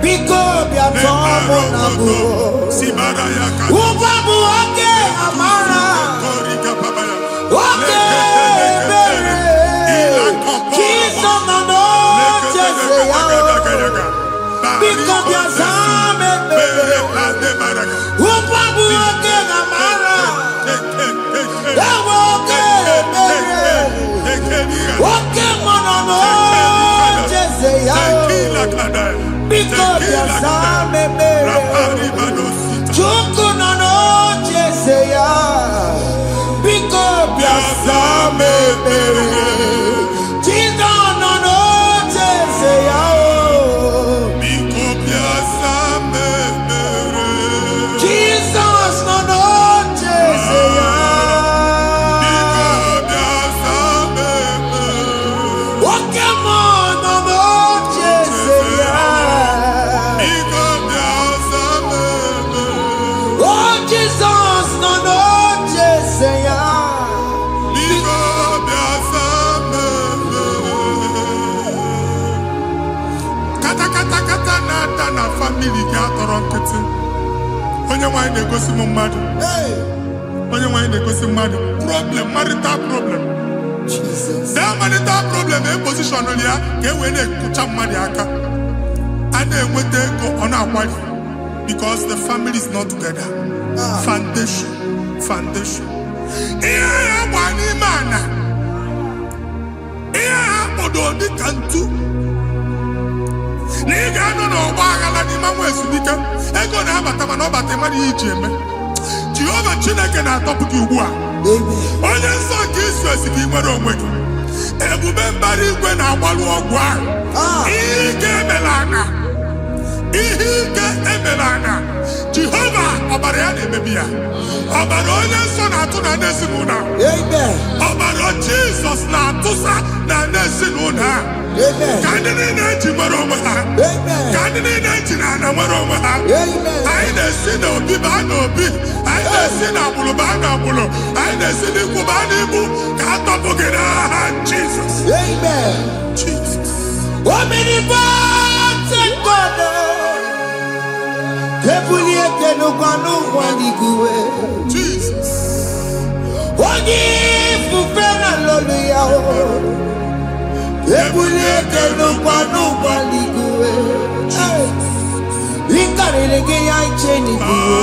Because we are talking okay, Amara. Okay, Bere. Jesus, no, because we are problem, marital problem. Jesus. That marital problem, a position on here, get when they put up money, and then when they go on our wife, because the family is not together. Foundation. Yeah, one man. Yeah, but on the cantu. Nigga, no, Bagala, the man was speaking. I go now, but I'm not about the money. Jehovah Chineke na top you wa. Onye nsọ nke Israel si nwere onwe gị. Ebube mbara igwe na-agbalụ ọgwụ ahụ. Ihe ike emela anya. Jehova ọbara ya na-emebi ya. Ọbara onye nsọ na-atụ na n'ezinụlọ. Ọbara Jizọs na-atụsa na n'ezinụlọ. Ka ndị niile ji nwere onwe ha. Ka ndị niile ji na ana nwere onwe ha. Anyị na-esi n'obi baa n'obi. Anyị na-esi n'agbụrụ baa n'agbụrụ. Anyị na-esi n'ikwu baa n'ikwu. Ka a tọpụ gị n'aha Jizọs. Jesus. Omnipotent God. Kebulie kenukanu waniguwe. Jesus. Onye fufena lolu ya o. Kebulie kenukanu waniguwe. Inkarilege ya icheni buo.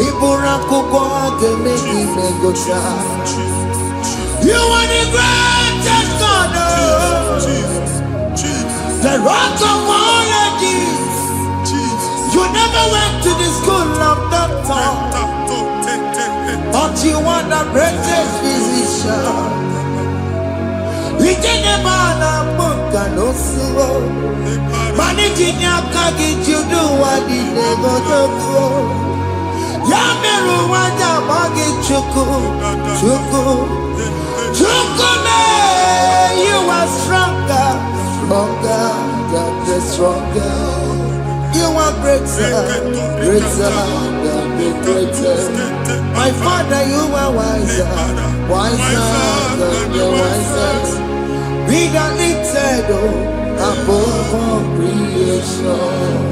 Ibura kuko agemeki megosha. You are the greatest God. The rock of all ages. You never went to the school of doctor, but you are the greatest physician. We didn't bother Munga no slow. Managing your kagi, you do what you never do. Yameru wanja magi chuku. You are stronger. God the stronger. You are greater, greater than the greatest. My Father, you are wiser, wiser than the wisest. Be that lifted above all creation.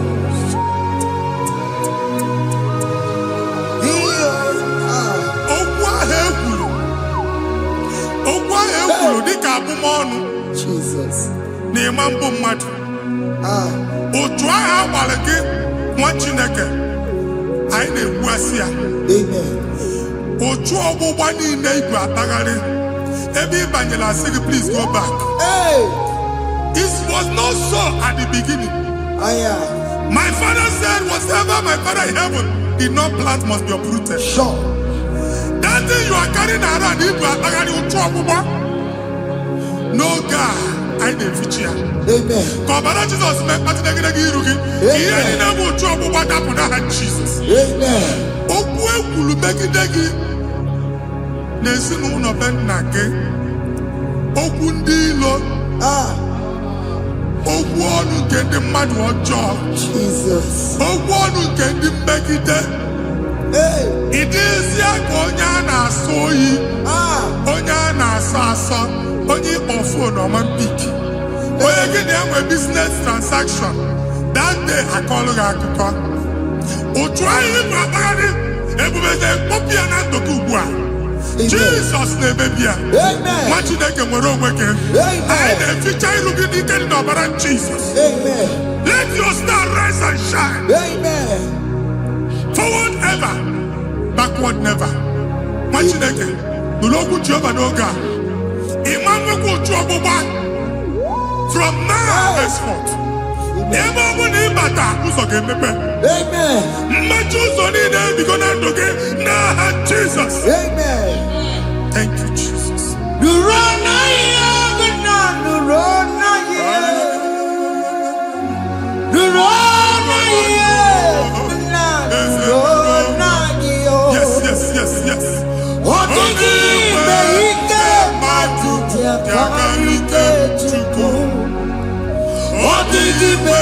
Jesus. Otu agha agbara gị nwa Chineke anyị na-egbu asị ya. Otu ọgbụgba niile igwe atagharị ebe ị banyere asị gị please go back. It was not so at the beginning. My father said whatever my father in heaven did not plant must be uprooted. Sure. That thing you are carrying around igwe atagharị otu ọgbụgba. No God. I didn't feature. Amen. Come Jesus, man. I didn't get you. Here in the world, trouble. What happened? I had Jesus. Amen. Okwe kulu begi degi. Nesi no ben nake. Okundilo. Okwonu kendi madu ojo. Jesus. Okwonu kendi begi de. It is ya konya na soyi. Onya na sasa. Only on phone or man pick. When you get them a business transaction, that day I call you Akuka. O try it, Babadi, everybody, Popiana to Kubwa. Jesus, the baby. Amen. What you take a moron again? I the future looking in the Baran Jesus. Amen. Let your star rise and shine. Amen. Forward ever, backward never. What you take? The Lord Jehovah no God. From now henceforth. Amen. Jesus. Amen. Thank you, Jesus. Yes, yes, yes, yes. What did he make? What did he make?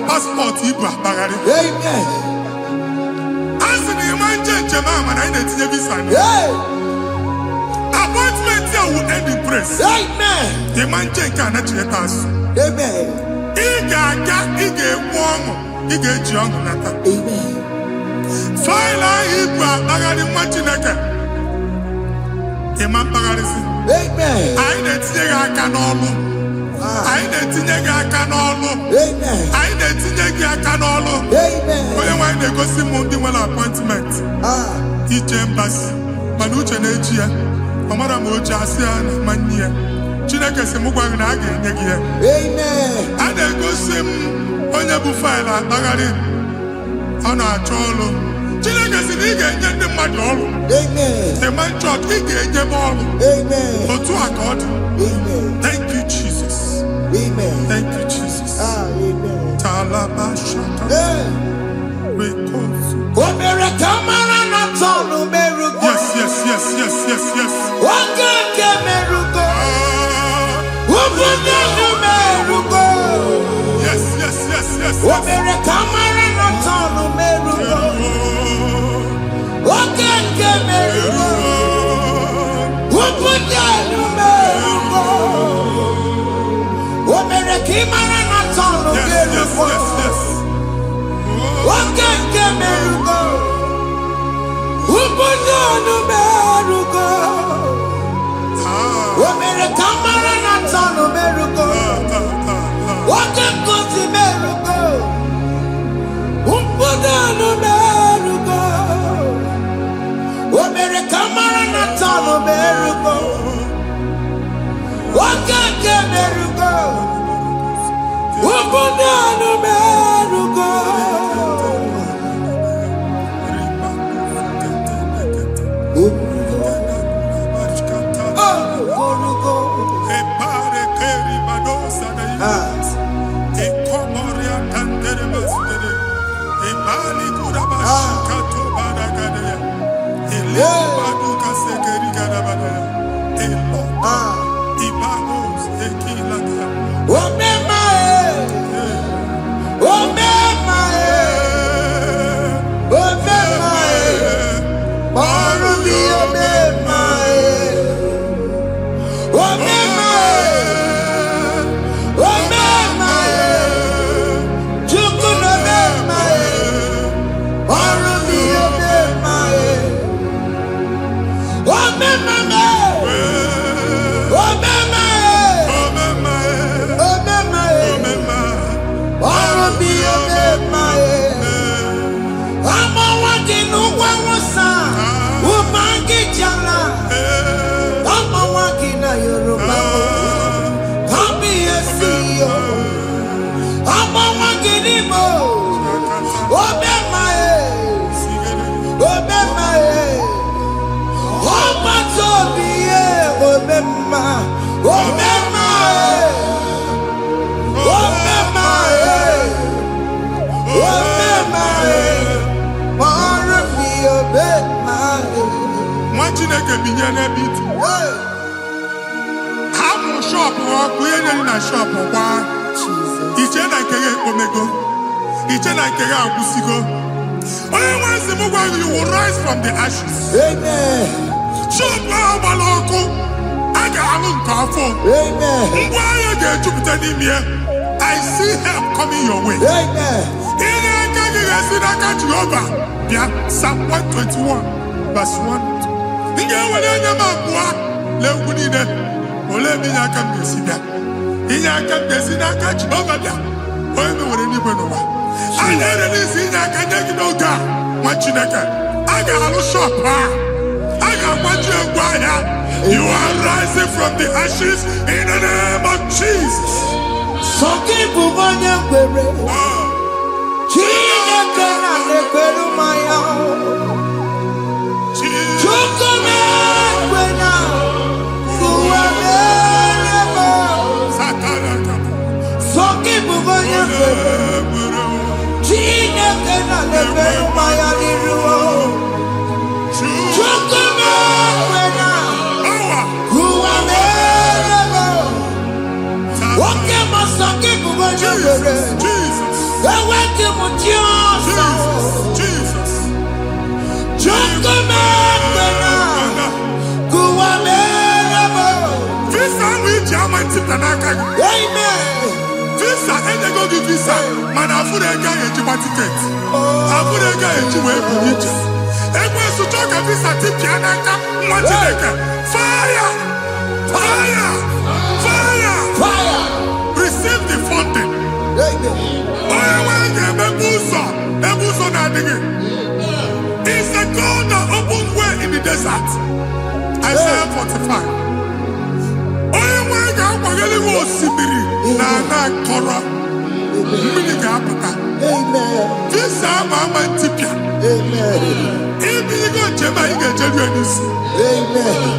Passport Amen. As in the man Jemama, I need to visa. Appointment here will end in praise. Amen. The man cannot let us. Amen. Ige warm, Ige young nata. Amen. File Ibra Bagadi Machinaka. The man Bagadisi. Amen. I need to take a canolo. I need to take a canolo. Amen. I need to take a canolo. Amen. When they go see Mundi well appointment. Each embassy. Manucha Nejia. Amara Moja Sian Mania. Chinaka Semugwang again. Amen. And they go see Onyabu File Bagadi. On our cholo. Chinaka Siniga and the Madol. Amen. The man chok Ige and Jabal. Amen. Or to accord. Amen. Thank you, Jesus. Amen. Thank you, Jesus. Amen. Talabashaka. Yes, yes, yes, yes, yes, yes. Yes, yes, yes, yes, yes. Yes, yes, yes, yes. numeruko. Omere kamara na ta numeruko. Wake kosi meruko. Umpuda numeruko. Omere kamara na ta numeruko. Wake ke meruko. Umpuda numeruko. You will rise from the ashes. Amen. I see help coming your way. Amen. Psalm 121, verse 1. You are rising from the ashes in the name of Jesus. Visa, and they go give visa. Man, I put a guy in Juba ticket. I put a guy in Juba. And when you talk a visa ticket, fire! Fire! Fire! Fire! Receive the funding. It's the God that opens way in the desert. Isaiah 45. This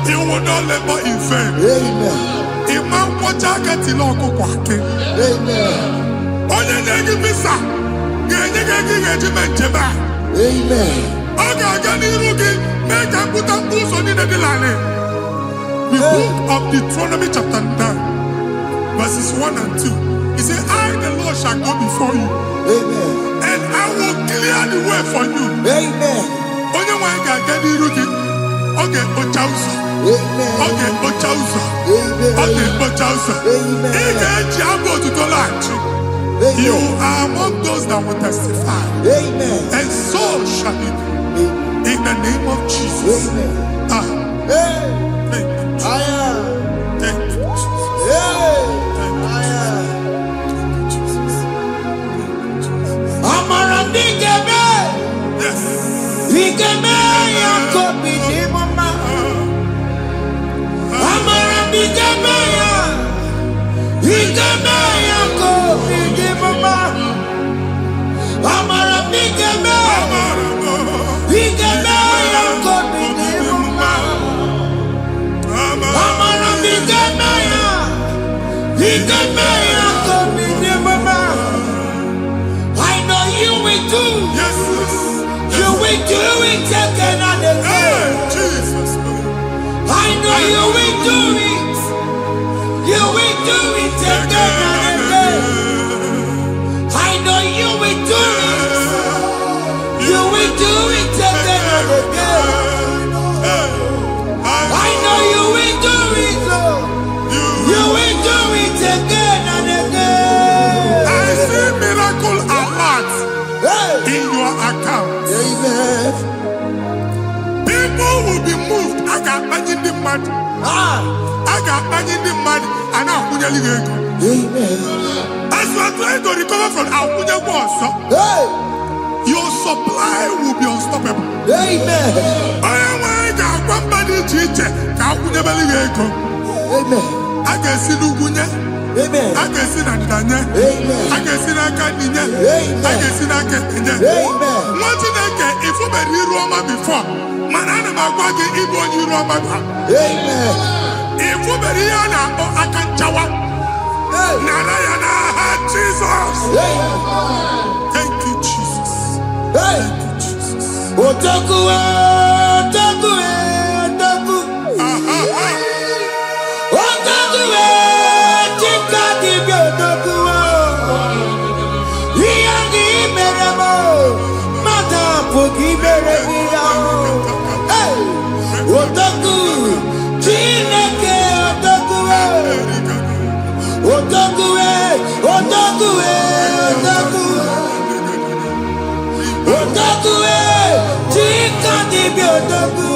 you will not labor in vain. Imam Wajagati Loko Kwake. Onye Negi Visa, Amen. The book of Deuteronomy chapter 9, verses 1 and 2. He said, I, the Lord, shall go before you. Amen. And I will clear the way for you. Amen. Onye wanga gani rugi. Okay, Ochausa. Amen. Okay, Ochausa. Amen. Okay, Ochausa. Amen. You are among those that will testify. Amen. And so shall it be. In the the name of Jesus. Ah. Thank you, Jesus. Thank you, Jesus. Thank you, Jesus. Amara bigeme. Yes. Bigeme ya kobi ni mama. Amara bigeme ya. Bigeme ya kobi ni mama. Amara bigeme. Bigeme ya kobi ni mama. Amara bigeme ya. Bigeme ya kobi ni mama. I know you will do. Yes. You will do it again and again. Jesus. I know you will do it. You will do it again and again. I know you will do it. You will do it again and again. I know you will do it, Lord. You will do it again and again. I see miracle alert in your account. Amen. People will be moved. I got imagine the mad. I got imagine the mad. And I'm going to Amen. as you are trying to recover from Abuja Boss, your supply will be unstoppable. Amen. I am one body teacher. Amen. I can see Lugunya. Amen. I can see Nadanya. Amen. I can see Nakaninya. Amen. I can see Nakaninya. Amen. What did I get if you were in Roma before? Manana Magwagi, Ibo, you Roma. Amen. If you were here, I can Jawa. Narayana, Jesus. Thank you, Jesus. Thank you, Jesus. Otaku, otaku, otaku. Otaku, chika dibi otaku. Iyangi meremo, mata pogi meremia. Otaku, chineke otaku. Otaku, otaku, otaku. Otaku, chika dibi otaku.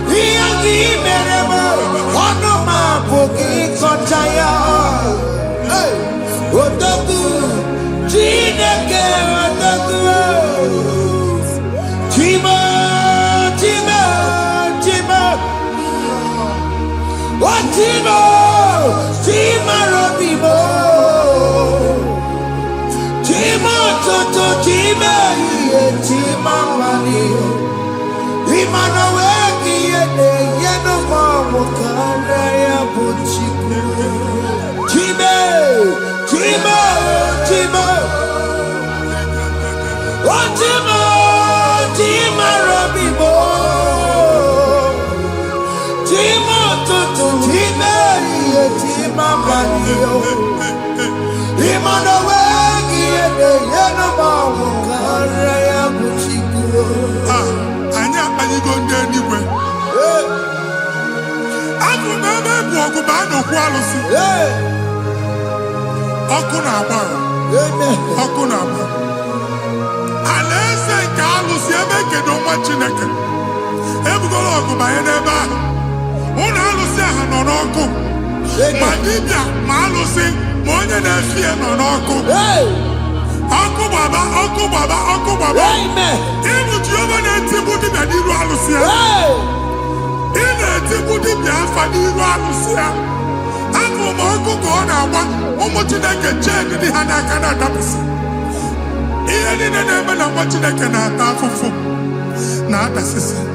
Iyangi meremo, onoma pogi kontaya. Otaku, chineke otaku. Chima, chima, chima. Chima, chima robimo. Chima toto, chima iye, chima mani. Imana weki yene, yeno mamu kanda ya buchiku. Chime, chima, chima. Chima, chima robimo. Chima toto, chima iye, chima mani. Imana weki yene, yeno mamu kanda ya buchiku. Anya go anywhere. I'm never walk about no quality. Okunaba. Okunaba. Unless I can't lose every no much in a can. Every go by a neighbor. One alusia hanonoko. Madibia, Malusi, Monya Nefia Nonoko. Uncle Baba. Amen. Even Giovanni Tibudi Badiru Alusia. In a Tibudi Biafadiru Alusia. Uncle Monko Gona, Omotinaka Chen, the Hanakana Dabis. Even in the name of what you can have for. Not assistant.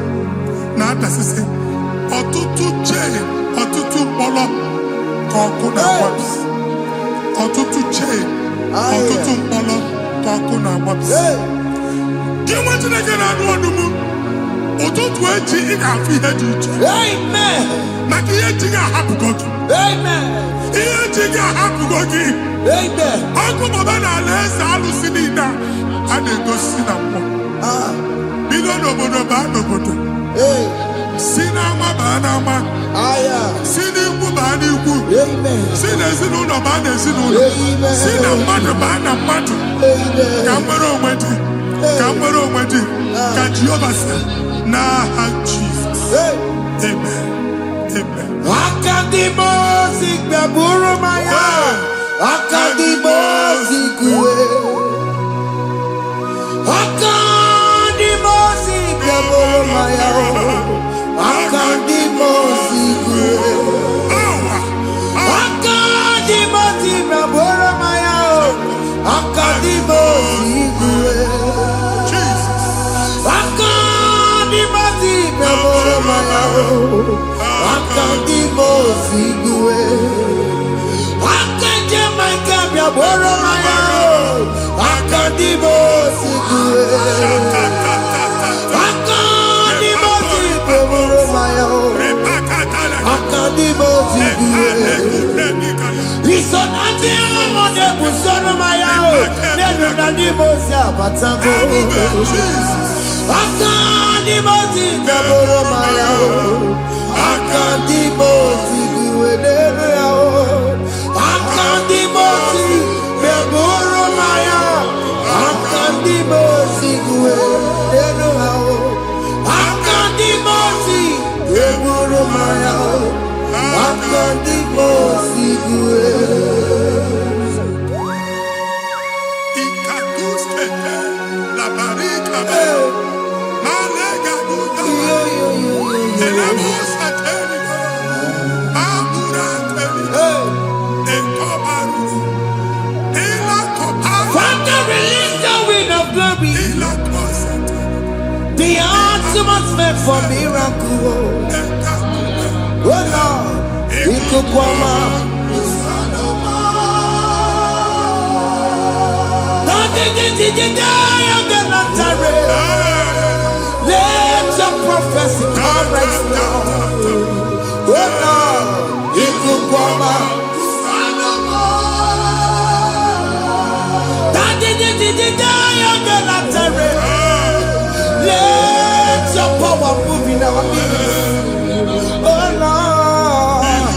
Or to chain, or to polo. Kokuna Waps. Or to chain, or to polo. Kokuna Waps. You want to get out of the moon? Or to 20 in our feet. Amen. Makia happy God. Amen. Here happy God. Amen. Uncle Mabana, let's all see that. And they go see that. Bilono Bodo. Sinama Banama. Sini Kubani. Amen. Sinazino Nobana Zino. Sinamata Bana Matu. Camero went. Ka Jehova sị n'aha Jizọs. Amen. Amen. Akadimosi gbẹ̀bùrú maya. Akadimosi kúwe. Akadimosi gbẹ̀bùrú maya. Akadimosi kúwe. Akadimosi gbẹ̀bùrú maya. Akadimosi kúwe. Akadimosi gbẹ̀bùrú maya. Akadimosi kúwe. Akadimosi gbẹ̀bùrú maya. Akadimosi kúwe. Akadimosi gbẹ̀bùrú maya. Akadimosi kúwe. Isonati amode busono maya. Nenu nadimosi abatago. Akadimosi gbẹ̀bùrú maya. Akadimosi kúwe nenu yao. Akadimosi gbẹ̀bùrú maya. Akadimosi kúwe nenu yao. Akadimosi gbẹ̀bùrú maya. Akadimosi kúwe. Ikaduskete, la barika, malega duta, elamusa terigo, abura terigo, ekobaru, elakopa, Father, release the wind of glory. elakosete, The atmosphere for miracle. Oh Lord, Ikukwama. Let your prophecy come right now. Oh Lord, Ikukwama. Let your power move in our midst. Oh Lord.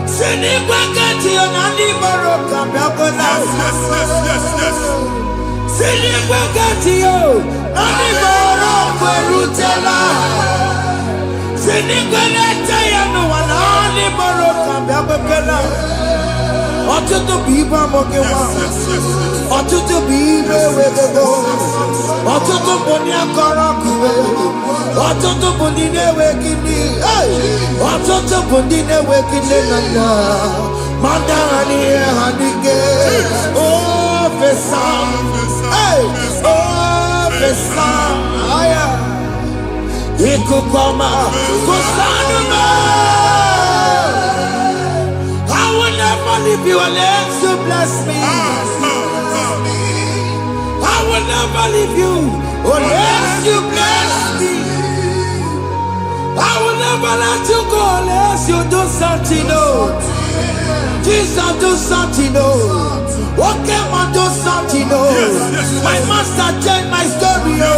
Sinikwakati onani moroka biakona. yes. Sinikwakati yo nani moroka erutela. Sinikwakati ya no wanani moroka biakona. Ọtụtụ bụ ibe amụghị nwa. Ọtụtụ bụ ibe ewegego. Ọtụtụ bụ ndị akọrọ akụwe. Ọtụtụ bụ ndị na-enweghị nne. Ọtụtụ bụ ndị na-enweghị nne na nna. Ma ndị agha n'ihe ha n'ike. O fesa. O fesa. Ikuku ọma. Kụsanụ m. I will never leave you unless you bless me. I will never leave you unless you bless me. I will never let you go unless you do something. Oh, Jesus, do something. Oh, okay, man, do something. Oh, my master changed my story. Oh,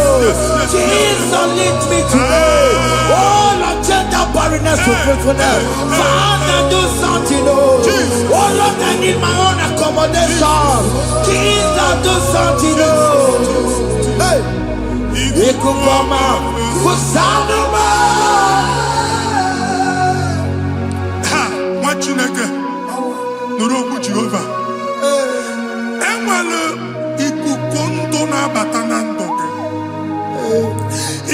Jesus, lead me today. Oh, Lord, change that barrenness to fruitfulness. Father, do something. Oh, Lord, I need my own accommodation. Jesus, do something. Oh, hey, Ikukoma, Kusanuma. Chineke nụrụ okwu Jehova. Enwere ikuku ndụ na-abata na ndụ gị.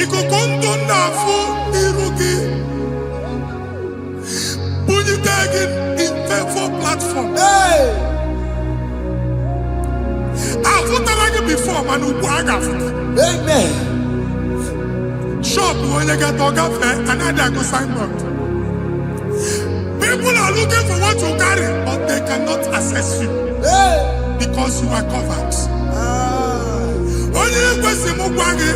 Ikuku ndụ na-afụ iru gị. Bunyite gị in favor platform. Afụtara gị before mana ugbu a ga-afụta. Amen. Shop onye ga-atọ gafee anaghị agụ signboard. People are looking for what you carry, but they cannot access you because you are covered. Onye kwesị m gwa gị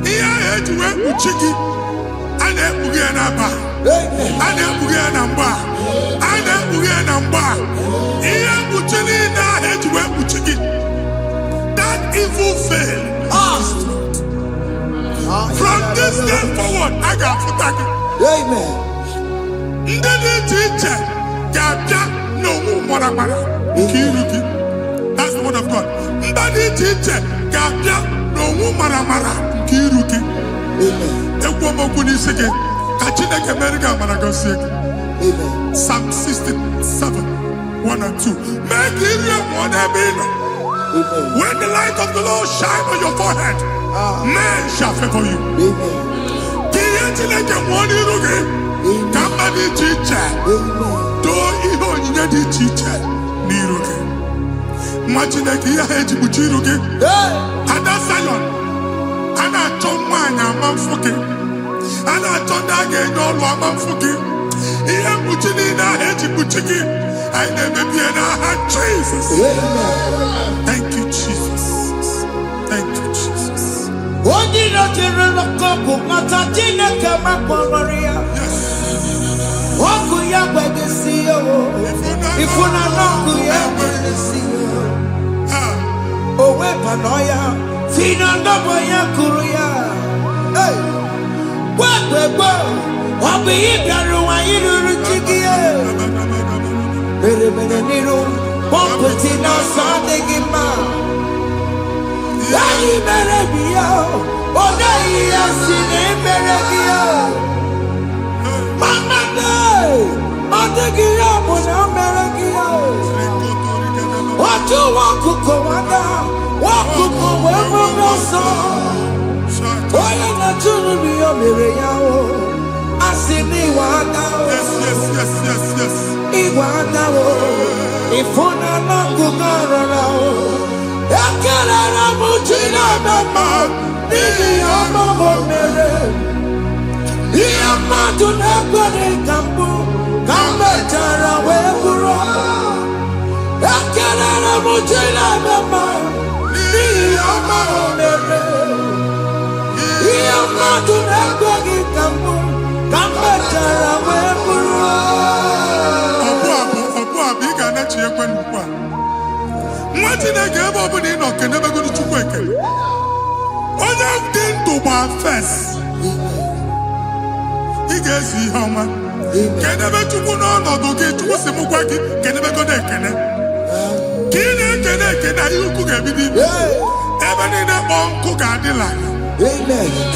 ihe ahụ eji wee kpuchi gị a na-ekpughe ya n'aba, a na-ekpughe ya na mgba, a na-ekpughe ya na mgba. Ihe mkpuchi niile ahụ eji wee kpuchi gị, that evil veil. From this day forward, a ga-afụta gị. Amen. Ndị dị iche iche ga-abịa n'onwe mgbaragbara nke iru gị. That's the word of God. Mbadi chiche gabia no wu maramara kiruki. Ekwo moku ni sege ka Chineke merga maragosi. Psalm 67, 1 and 2. Make it one ebino. When the light of the Lord shine on your forehead, men shall favor you. Chineke mwani rugi kamba di chiche do iho nyinye di chiche ni rugi mwa Chineke ya heji buchi rugi ada Zion ana achọ mwanya amamfuki ana achọ ndage nyolu amamfuki ihe mbuchi ni na heji buchi ki aine mebie na ha Jesus. Thank you Jesus. Thank you Jesus. Odino tirino koku mata Chineke makwaria. Oku ya kwegesiyo. Ifuna noku ya kwegesiyo. Owe panoya. Fina ndobo ya kuruya. Hey. Wegwegwe. Obi ibiaru wa iruru chigiye. Mere niru. Pomputi na sadegima. Yayi merebiyo, odayi asine merebiyo. Mama de, odegiyo muna merebiyo. Oju wakuko wada, wakuko wewe noso. Oye na chunu biyo mereyawo, asini wada wo. Yes. Iwada wo, ifuna nakugara wo. Ekelera mujina mama, nini amamo mere. Iya madu nekwere kambu, kambe tara weburo. Ekelera mujina mama, nini amamo mere. Iya madu nekwere kambu, kambe tara weburo. Obu abiga na chiekwe nukwa. Nwa Chineke ebe ọ bụla ị nọ kenebegoro Chukwu ekele. Onye dị ndụ gba fes. Ị ga-ezi ihe ọma. Kenebe Chukwu n'ọnọdụ gị, Chukwu si mụ gwa gị kenebegoro ekele. Ka ị na-ekele ekele ihe ukwu ga-ebido ibi. Ebe niile kpọ nkụ ga-adị larịị.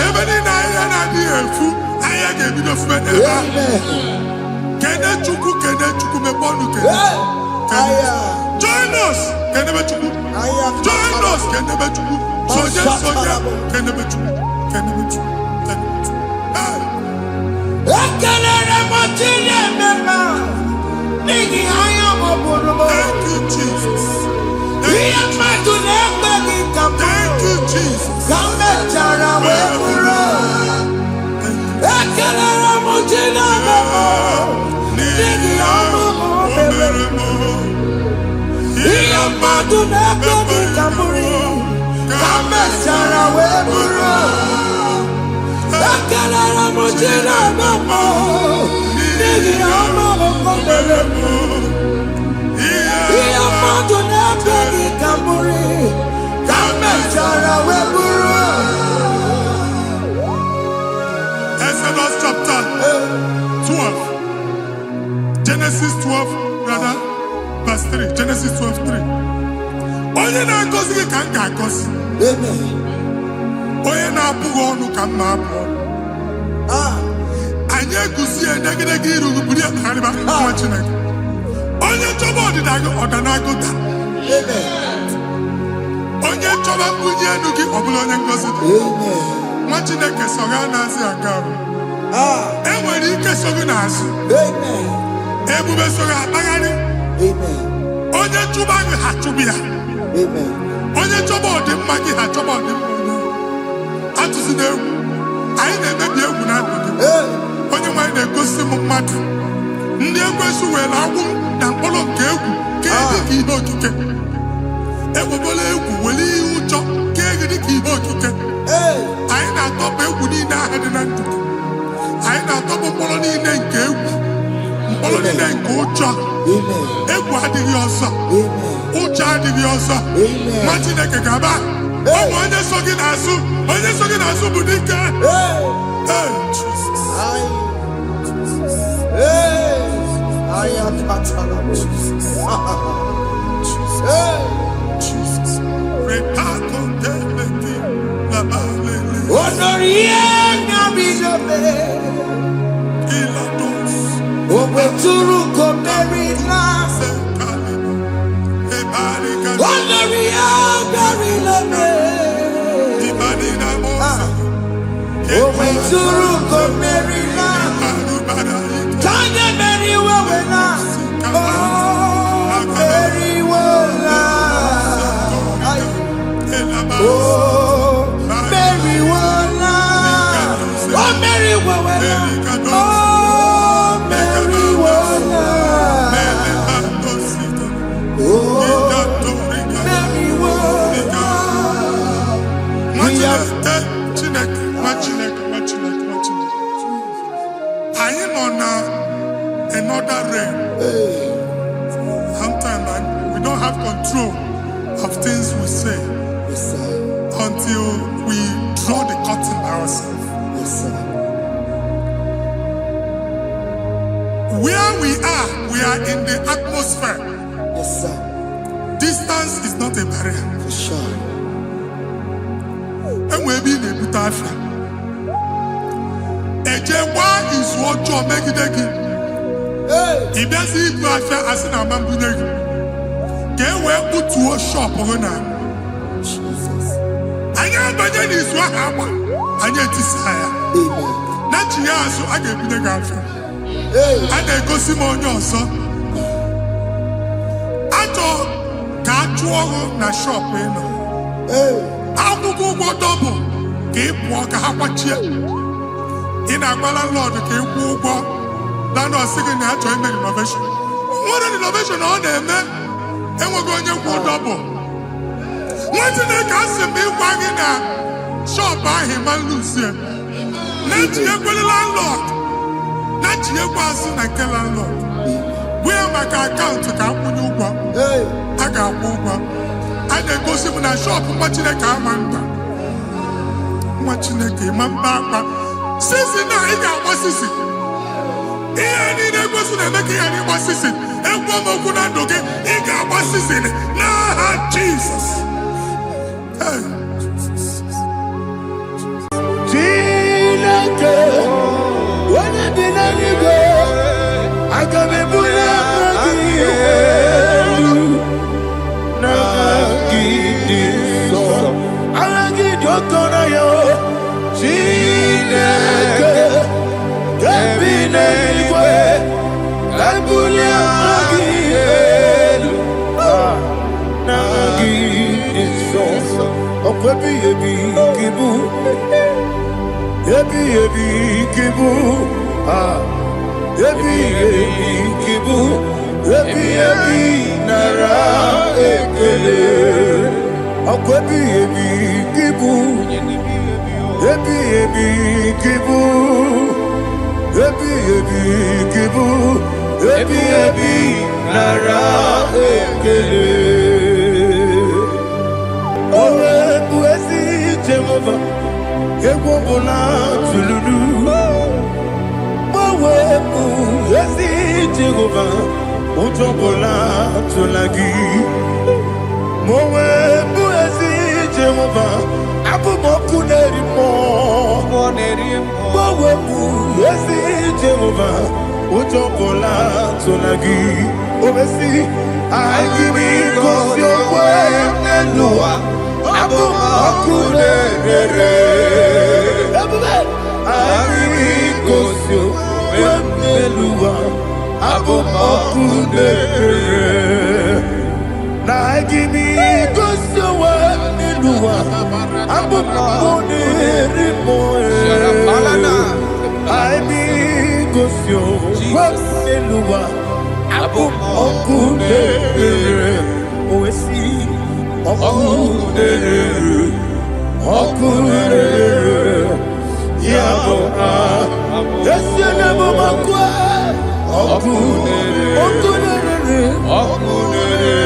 Ebe niile ahịhịa na-adịghị efu, ahịhịa ga-ebido fube n'ebe ahụ. Kene Chukwu mepe ọnụ kene. Join us, Kenebechuku. Join us, Kenebechuku. Soja, Kenebechuku. Thank you, Jesus. Thank you, Jesus. Madu nekwere kamuri, kambe tara weburo. Ekelera mujina mama, nini amamo komeremo. Iya madu nekwere kamuri, kambe tara weburo. Exodus chapter 12. Genesis 12, brother. Verse 3, Genesis 12:3. Onye na-agọzi gị ka m ga-agọzi. Onye na-abụghị ọnụ ka m na-abụ ọnụ. Anyị eguzie negedege iru gị buru ya kparịba nwa Chineke. Onye chọba ọdịda gị ọdanagụta. Onye chọba mbunye elu gị ọ bụla onye ngọzi dị. Nwa Chineke so gị na-azị aga arụ. E nwere ike so gị n'azụ. Ebube so gị akpagharị. Onye chụba gị ha chụbụ ya. Onye chọba ọdịmma gị ha chọba ọdịmma onye. Atụzina egwu. Anyị na-emebi egwu na ndụ gị. Onye nwaanyị na-egosi m mmadụ. Ndị ekwensu were agwụ na mkpọrọ nke egwu ka dị ka ihe okike. Ekwebola egwu were ihe ụjọ ka dị ka ihe okike. Anyị na-atọpụ egwu niile ahụ dị na ndụ gị. Anyị na-atọpụ mkpọrọ niile nke egwu. Mkpọrọ niile nke ụjọ. Egwu adịghị ọzọ. Ụjọ adịghị ọzọ. Nwa Chineke ga-aba. Ụmụ onye so gị n'azụ. Onye so gị n'azụ bụ dike. Jesus. Repaco teleki la balele. Onoriena bilobe. Ilados. Obeturu komerila. Sekali. Ebarika. Onoriena bilobe. Ibanina mosa. Obeturu komerila. Arubara. Kanya meri wawena. Oh, meri wawena. Oh, Mary Wana. Oh, Mary Wana. Oh, Mary Wana. Oh, Mary Wana. I am on another realm. Sometimes we don't have control of things we say. Yes, sir. Until we draw the curtain by ourselves. Yes, sir. Where we are in the atmosphere. Yes, sir. Distance is not a barrier. For sure. And we'll be in a butafia. Ejewa is what you make it again. If there's a butafia, as in a man, get where put to a shop or now. Jesus. Anya banye ni so haba anya tisaya Amen. na chiya so aga ebide gafe Hey. ana egosi m onye ọzọ atọ ka achụọ ọhụ na shop ịnọ Hey. akwụkwọ ụgwọ dọbụ ka ị pụọ ka ha kwachie ị na-agbala lọd ka ị kwụọ ụgwọ na nọọsị gị na achọ ime renovation nwere renovation ọ na-eme enweghị onye kwụọ dọbụ Chineke asị m ịgwa gị na shọpụ ahụ ma lusie na-etinyekwele landlord na-etinyekwa azụ na nke landlord bụ ya maka akaụntụ ka akwụnye ụgwọ a ga-akwụ ụgwọ a na-egosi m na shọpụ nwa Chineke ama nta nwa Chineke ma mba akpa sisi na ị ga-agba sisi ihe niile egosi na-eme ka ihe n'ịgba sisi ekwu m okwu na ndụ gị ị ga-agba sisi n'aha Jizọs. Chineke onye dị n'eluigwe aga m ebuli aka gị elu na gị dị nsọ agha gị dị ụtọ na ya Chineke ebi n'eluigwe ka ebuli aka gị elu na gị dị nsọ ọkwa ebi kibu ebi kibu ebi kibu ebi nara ekele ọkwa ebi kibu ebi kibu ebi kibu ebi nara ekele owe bụ ezi Jehova egwu ọbụla tụlụrụ gbanwe bụ ezi Jehova ụjọ ọbụla tụla gị ma onwe bụ ezi Jehova abụ m ọkụ na-eri mmụọ gbanwe bụ ezi Jehova ụjọ ọbụla tụla gị obesi anyị gị gosi okwe n'elu ụwa abụ m ọkụ na-ere anyị gosi okwe n'elu ụwa abụ m ọkụ na-ere na anyị gosi okwe n'elu ụwa abụ m ọkụ na-ere anyị gosi okwe n'elu ụwa abụ m ọkụ na-ere owesi ọkụ na-ere ọkụ na-ere ya bụ esi na bụ ọkụ ọkụ na-ere ọkụ na-ere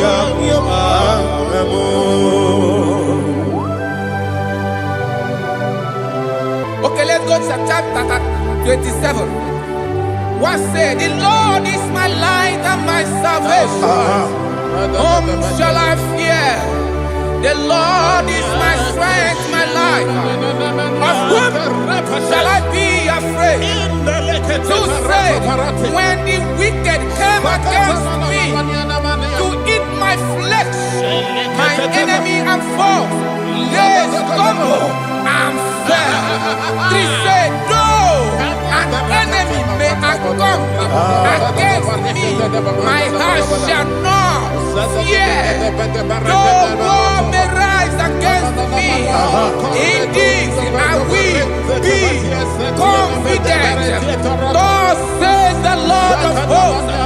ya bụ. Okay, let's go to chapter 27. What said, the Lord is my light and my salvation. Whom shall I fear? The Lord is my strength, my life. Of whom shall I be afraid? You said, when the wicked came against me to eat my flesh, my enemy and foe, they stumble and fell. They said, though an enemy may come against me, my heart shall not fear. Though war may rise against me, in this I will be confident. Thus says the Lord of hosts.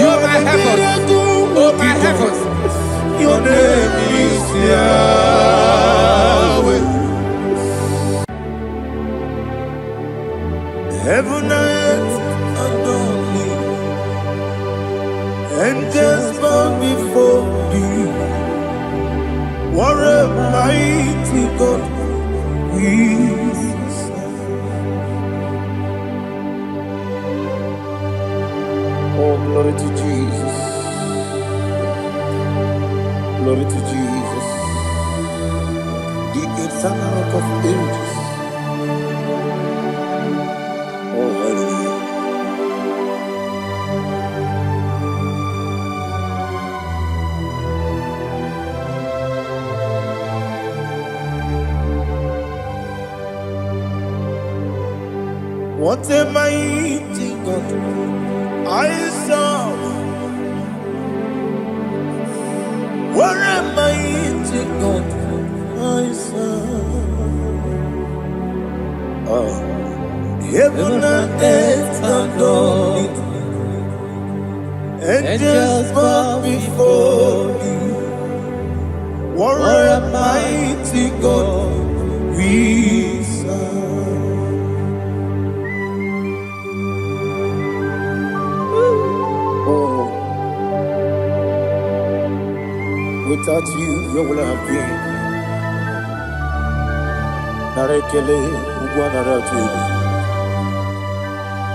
Oh my heavens, oh my heavens, your name is Yahweh. Heaven and earth adore me, angels bow before thee. What a mighty God we serve. Oh, glory to Jesus. Glory to Jesus. The eternal rock of ages. Oh, hallelujah. What a mighty God I serve. What a mighty God I serve. Oh. Heaven and earth adore it, angels bow before thee. What a mighty God we serve. Without you, where will I have been? Narekele, Ugwanaratu,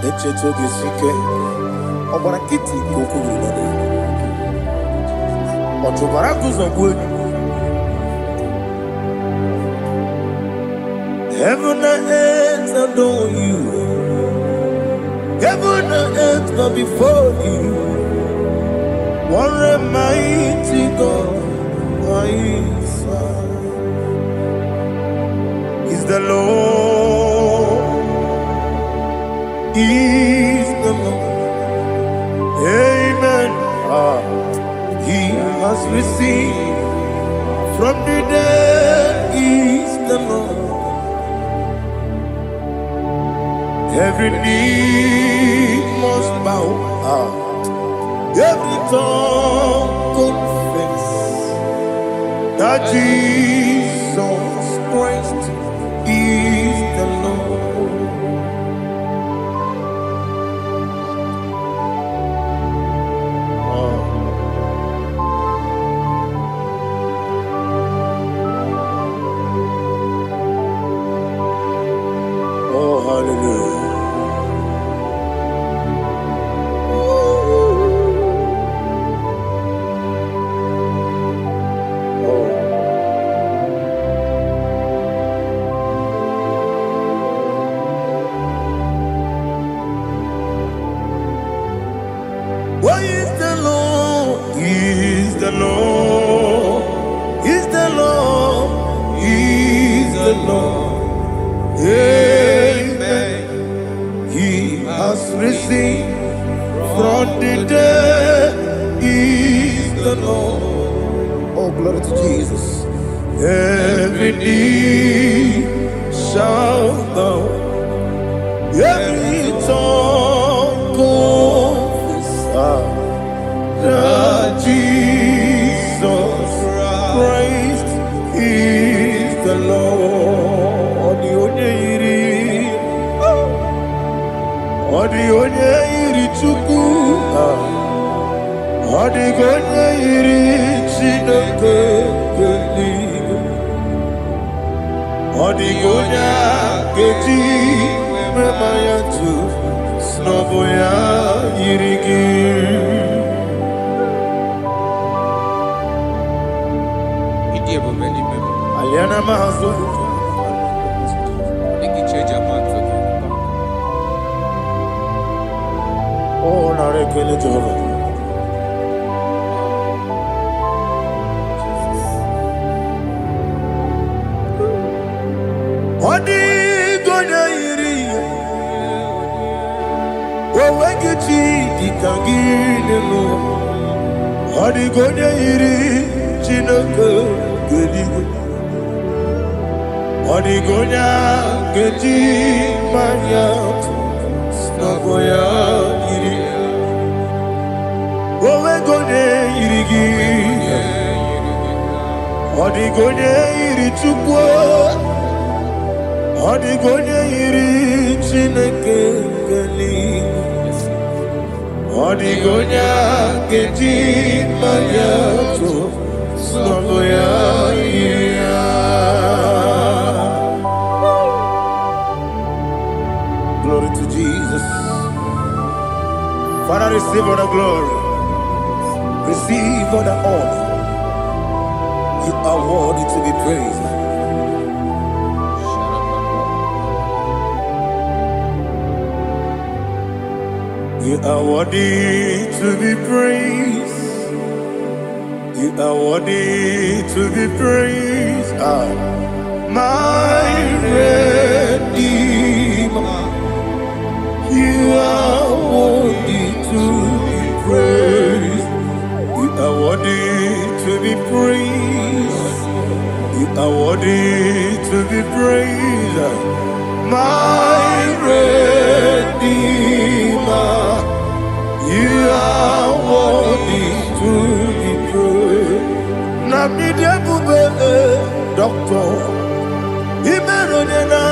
Echetoge Sike, Obarakiti, Kokuru, Otobarakus of wood. Heaven and earth adore you. Heaven and earth bow before you. What a mighty God I serve. Is the Lord, is the Lord. Amen. He has received from the dead, is the Lord. Every knee must bow. Every tongue confess that Jesus Christ is the Lord. Oh, hallelujah. Why is the Lord? He is the Lord. He's the Lord. He's the Lord. Amen. He has risen from the dead. He's the Lord. Oh, glory to Jesus. Every knee shall bow. Every tongue confess that Jesus Christ is the Lord. The onye iri Chukwu, ọ dịghị onye iri Chineke eluigwe. gonya keti memaya tu snoboya yirigi aliana mahazo oh narekele Jehovah. Odi gonya iri wawegiti dikangine no odi gonya iri chinoko geli odi gonya geti manya snagoya iri wawegonya iri gi odi gonya iri chukwo odi gonya iri chineke geli odi gonya geti manya snagoya iri. Glory to Jesus. Father, receive all the glory. Receive all the honor. You are worthy to be praised. You are worthy to be praised. You are worthy to be praised. My Redeemer. You are worthy to be praised. You are worthy to be praised. You are worthy to be praised. My Redeemer. You are worthy to be praised. Namidebube doctor. Imeronena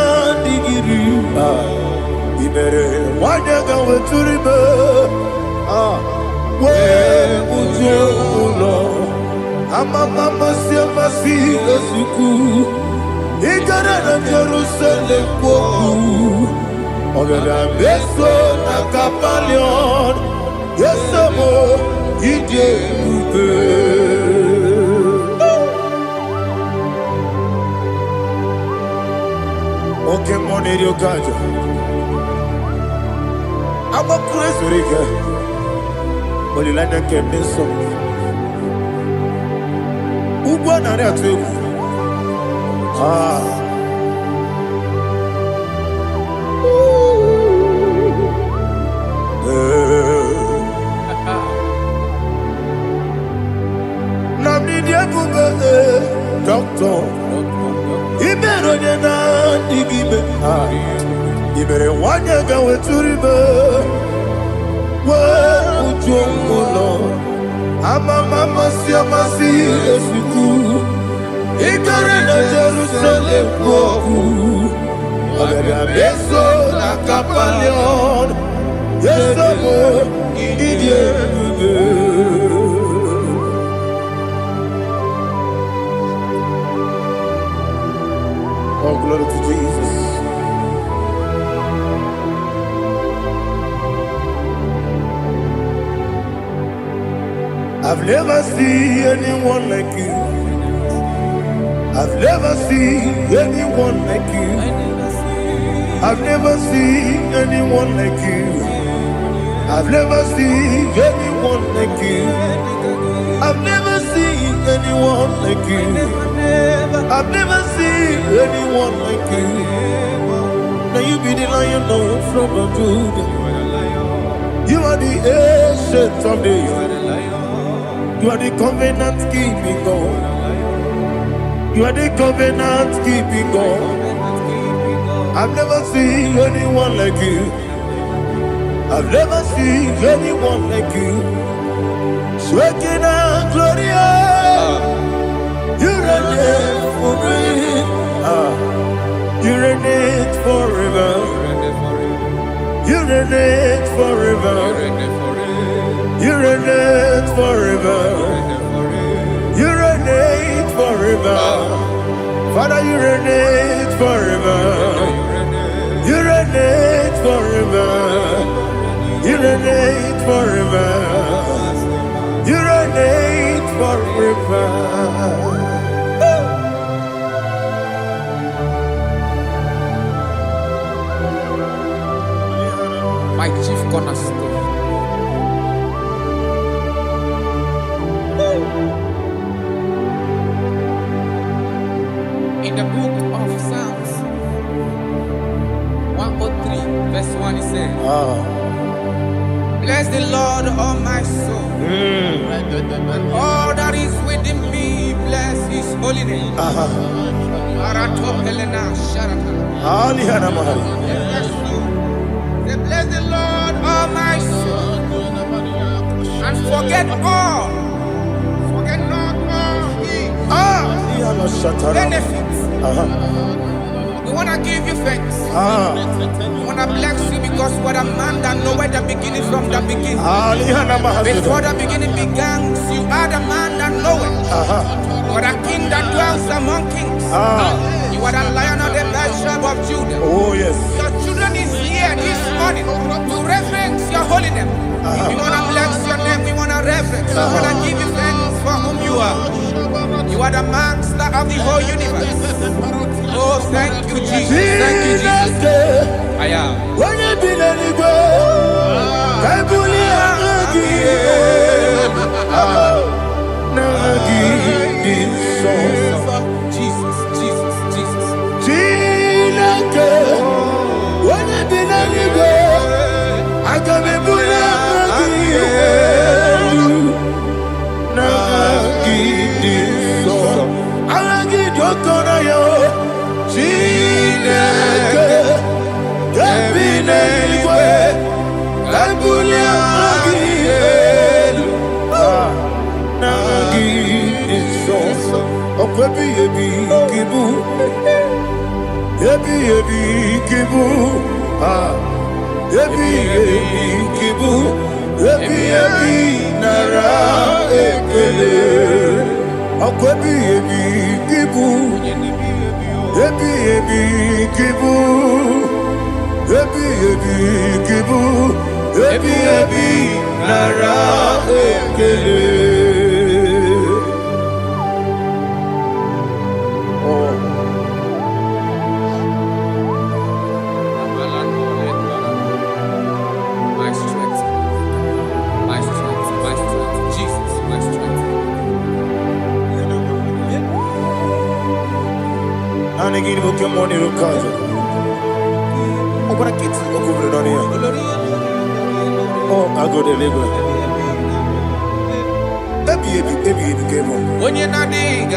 digiri. Ibere wanyaga weturibe we ujulo amama siamasi esuku igara na Jerusalem kwoku ogada beso na kapalion yesamo ide ube oke moneri okaja I'm a crazy rigger. But you like that game so. Who won on that too? Namdidia Google doctor. He better on your hand, he give it. You better want to go to river. Where would you go, Lord? Mama, see, as you go. He got in Jerusalem, go. Ogada beso na kapalion. Yes, oh, glory to Jesus. I've never seen anyone like you. I've never seen anyone like you. I've never seen anyone like you. I've never seen anyone like you. I've never seen anyone like you. I've never seen anyone like you. Now you be the Lion from the Judah. You are the ancient of days. You are the covenant keeping God. You are the covenant keeping God. I've never seen anyone like you. I've never seen anyone like you. Shaking and glorious. You reign for me. You reign forever. You reign forever. You reign forever. You reign forever. Father, you reign forever. my chief cornerstone. In the book of Psalms 103, verse 1, it says, bless the Lord, all my soul, and all that is within me, bless his holy name. Say, bless the Lord, all my soul, and forget not all his benefits. We want to give you thanks. We want to bless you because what a man that knoweth the beginning from the beginning. Before the beginning began, you are the man that knoweth. You are the king that dwells among kings. You are the lion of the tribe of Judah. Oh, yes. Your children is here this morning to reverence your holy name. We want to bless your name. We want to reverence. We want to give you thanks for whom you are. You are the master of the whole universe. Oh, thank you, Jesus. Thank you, Jesus. I am. When you be the Igbo, I Jesus, Jesus, Jesus. When you be the Igbo, I can be When you're not digging,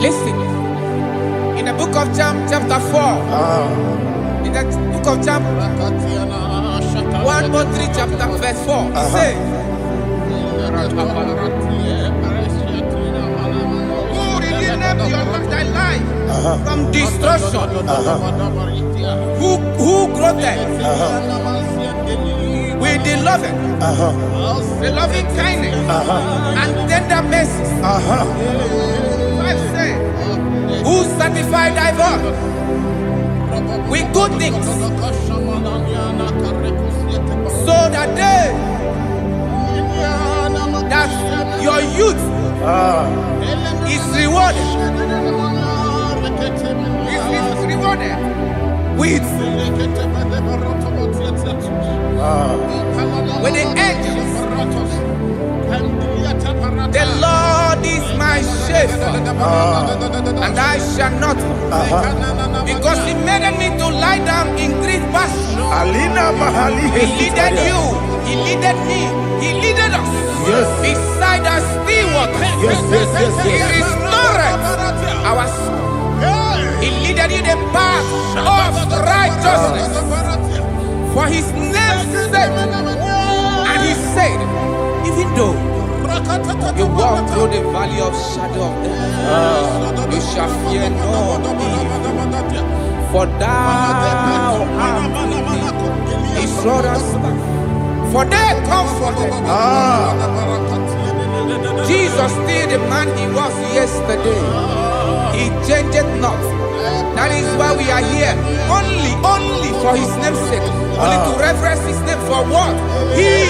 Listen, in the book of John, chapter 4, in the book of John, 1 chapter verse 4. He said, who redeemed thy life from destruction? Who groweth with the loving kindness and tender mercies? 5 say, who satisfied thy voice with good things, so that your youth is rewarded. Is rewarded with the angels. The Lord is my shepherd, and I shall not want, because He made me to lie down in green pastures. He leaded you, He leaded me, He leaded us beside the still waters. He restored our soul. He leaded you the path of righteousness for His name's sake. And He said, even though you walk through the valley of shadow of death, you shall fear no evil, for thou art with me. His rod and staff, for they comforted. Jesus still the man He was yesterday. He changed not. That is why we are here. Only for His name's sake. Only to reverence His name for what He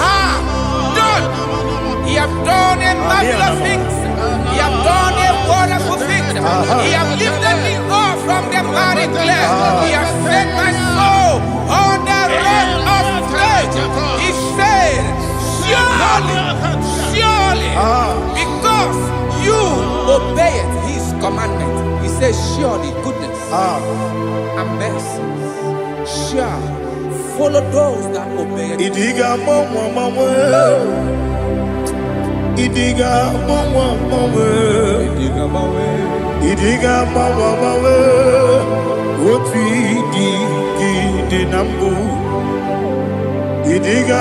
has done. He has done a marvelous things. He has done a wonderful thing. He has lifted me up from the miry clay. He has set my soul on the road of faith. He said, surely, because you obeyed His commandment. He says, surely goodness and mercy shall follow those that obey Him. Idiga mawe oti di nambu. Idiga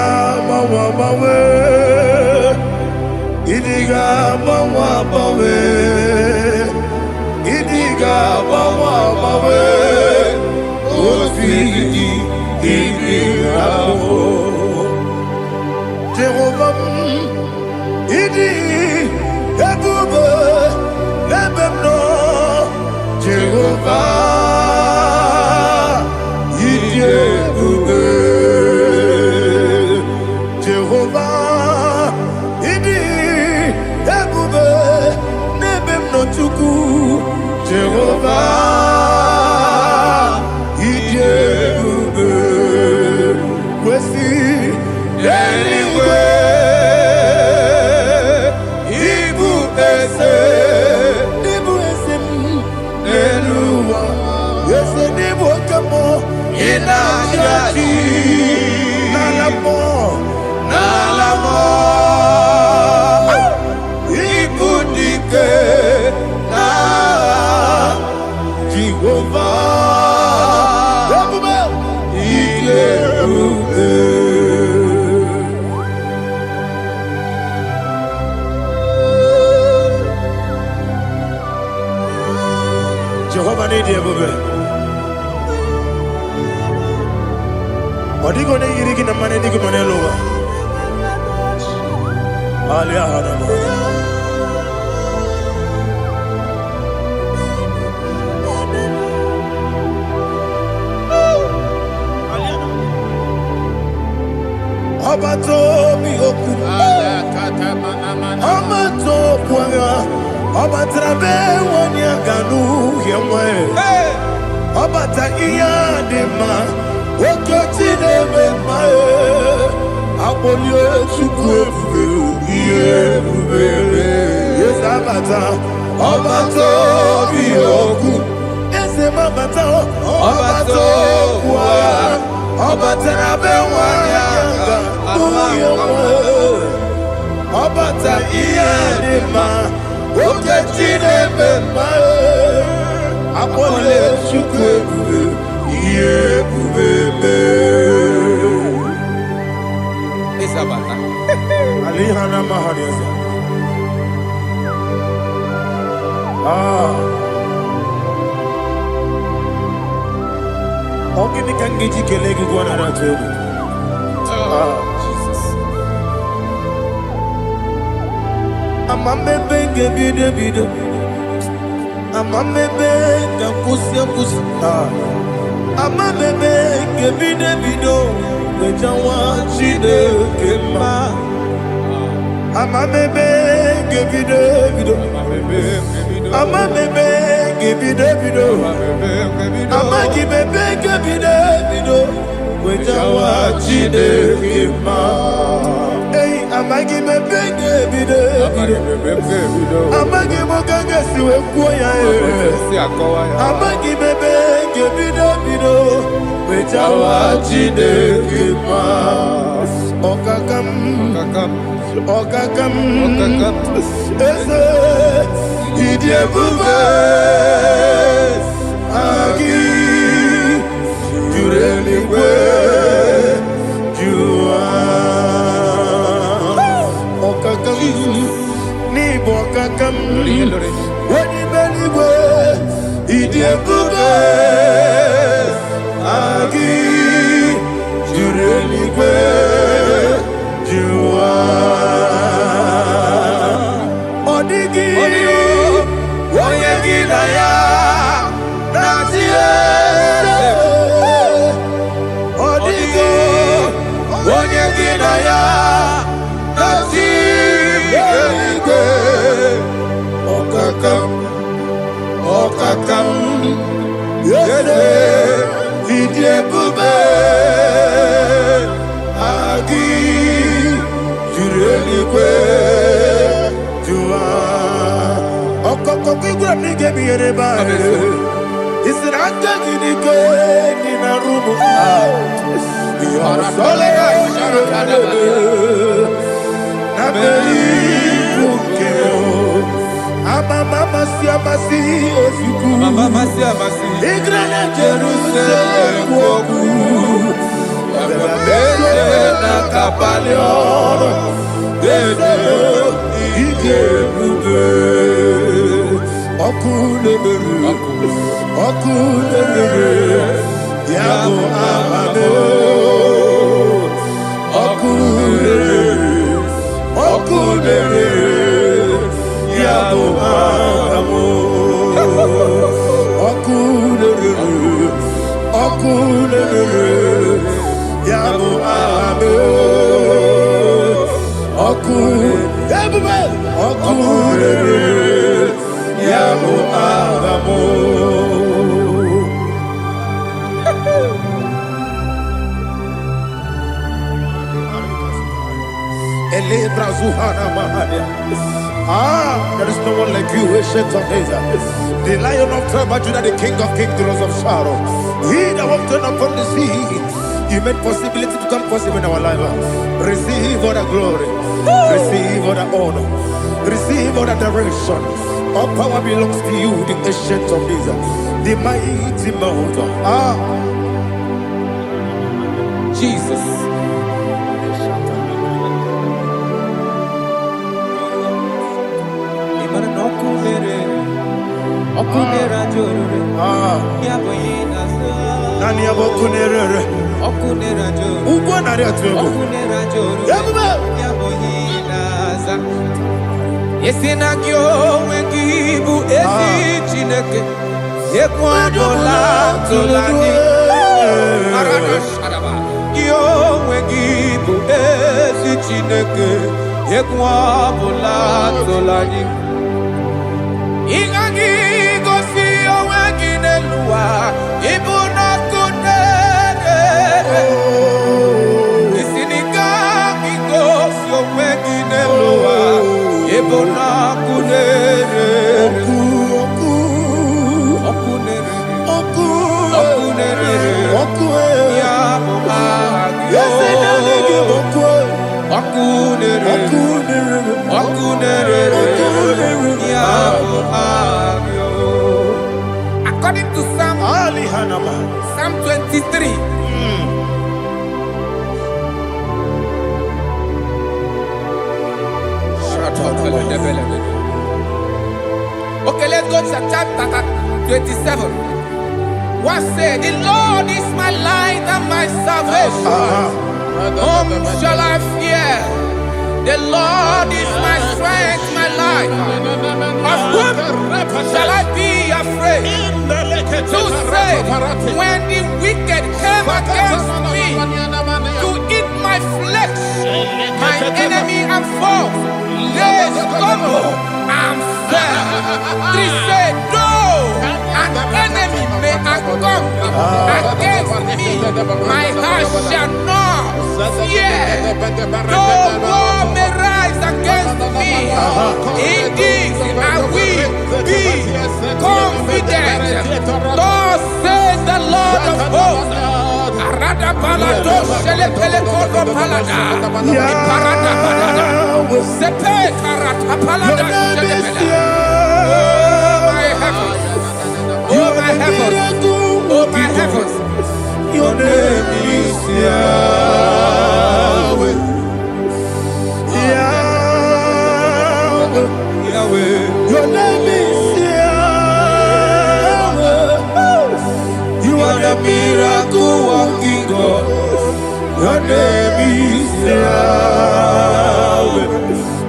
mawe Idiga mawe Idiga mawe oti di nambu. Jehovah Idi ebube lebemno Jehovah Idi ebube Jehovah Idi ebube lebemno chuku Jehovah Idi ebube wesi anyway. Jehovah need you, baby. What are you going to get in the money? You can lower. Abato mi oku, Amato kwanga, Abatrabe wanya ganu yemwe, Abata iya dema, Okoti deme mae, Abolio chukwe iye bubele, Yes Abata, Abato mi oku, Ese mabata, Abato kwanga, Abatrabe wanya Obata iyadima oketine bema apole chukwe iye bubebe Ogini can get you killing one another. I'm a baby, give you the video. I'm a baby, pussy. I'm a baby, give you the video. Which I want you to give me. I'm a baby, give you the video. I'm a baby, give you the video. I'm a baby, give you the video. Which I want you to give me. Hey, I'm a baby, give you the video. I'm a baby, give you the video. I'm a baby, give you the video. Which I want you to give me. Okakam, Idiabube, Agi, Jureligwe, Jua, Okakam, Nibokakam, Wadibeligwe, Idiabube, Agi, Jureligwe, Jua. Okakam, yede, idiabube, agi, jureligwe, jua. Okakokigura nige biyereba. Isiranga ginike nina rumu. Yarasolega sharakadaba. Nabeli bukeo. Mama siamasi osuku. Mama siamasi. Igrana Jerusalem woku. Bebe na kapalion. Bebe igebube. Okulebere. Yabo amado. Okulebere. Yabo amo, okulere, yabo amo, okulere, yabo amo. Ele brazuhana mahania. There is no one like you, ancient of days. The Lion of tribe of Judah, the King of kings, the Rose of Sharon. He that walked upon the sea. You made possibility to come possible in our life. Receive all the glory. Receive all the honor. Receive all the direction. All power belongs to you, the ancient of days. The mighty mountain. Jesus. Nani abokunere okunera jo ugo nari atugo okunera jo yaboyinaza yesina kyo wengibu esi chineke yekwadola tolani arana sharaba kyo wengibu esi chineke yekwadola tolani ingagi gosi oweginelua ibuna kunere isinika gosi oweginelua ibuna kunere okunere ya according to Psalm 23. Okay, let's go to chapter 27. What said? The Lord is my Whom shall I fear? The Lord is my strength, my life. Of whom shall I be afraid? To say, when the wicked came against me to eat my flesh, my enemy and foe, they stumble and fell. They say, though an enemy may come against me, my heart shall not fear. Though war may rise against me, in this I will be confident. Thus says the Lord of hosts. Oh my heavens, oh my heavens, your name is Yahweh. Yahweh, Yahweh. Your name is Yahweh. You are the miracle working God. Your name is Yahweh.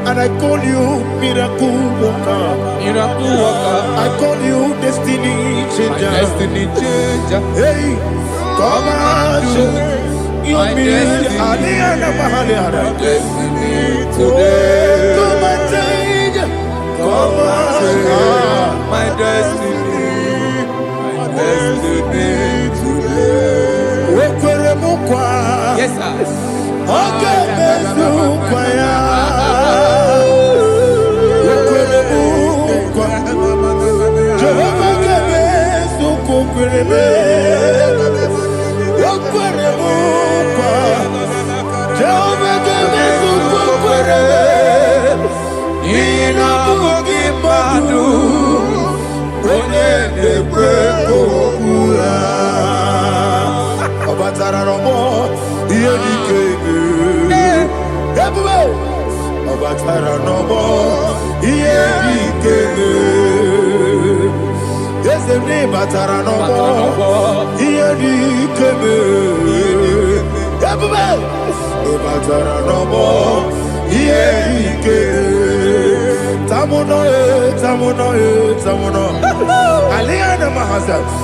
And I call you miracle worker. Miracle worker. I call you destiny changer. My destiny changer. Hey, come on, your destiny. My destiny today. Come on, change. Come on, my destiny. My destiny today. yes sir. Okay,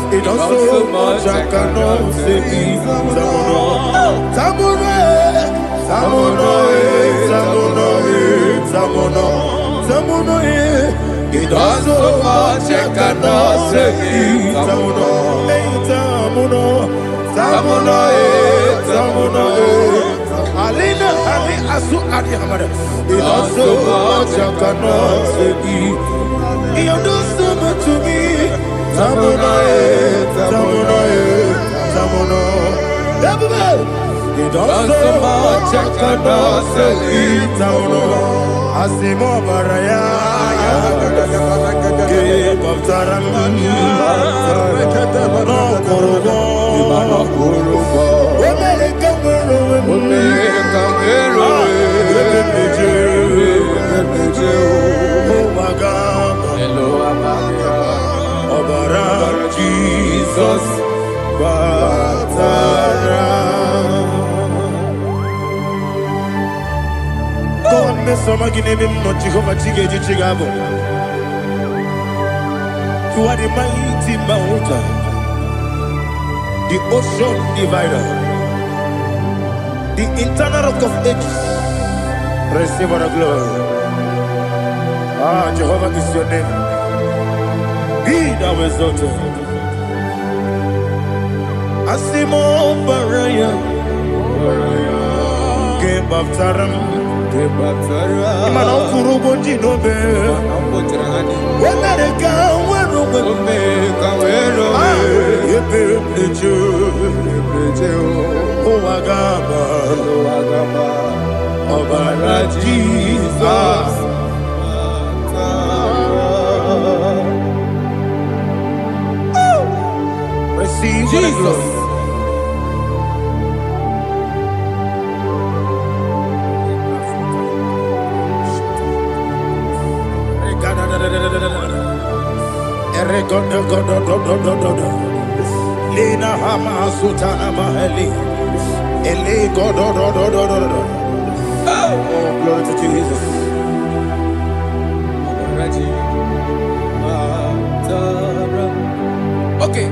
it does so much I cannot say. It does so much I cannot say. Alina Ali Asu Adi Hamada. It does so much I cannot say. You do so much to me. Tamuno. It does so much I cannot say. Tamuno. Asimo Baraya. Give up Taramani. No Kurubo. Jesus, God, me some again him not Jehovah Chigabo. You are the mighty mountain, the ocean divider, the internal rock of ages. Receive our glory. Ah, Jehovah is your name. Be thou exalted. Asimo Baraya, Game of Taram, Imano Kurubo Jinobe, when I come, when oh, Agaba, Obara Jesus. Receive Jesus. Lina Hama Sutana Mahali Oh, glory to Jesus. Okay.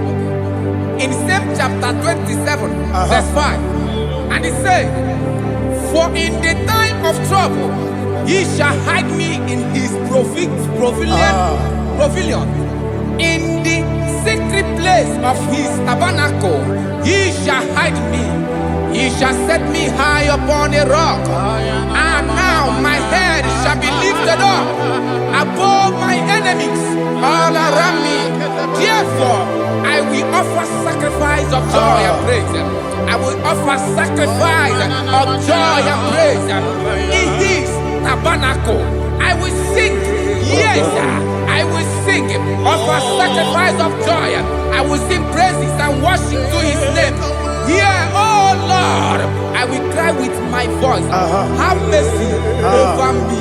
In same chapter 27, verse 5. And it says, for in the time of trouble, he shall hide me in his pavilion. In the secret place of his tabernacle, he shall hide me. He shall set me high upon a rock. And now my head shall be lifted up above my enemies all around me. Therefore, I will offer sacrifice of joy and praise. I will offer sacrifice of joy and praise in his tabernacle. I will sing, yes, I will sing, offer sacrifice of joy. I will sing praises and worship to his name. Yeah, oh Lord, I will cry with my voice. Have mercy over me,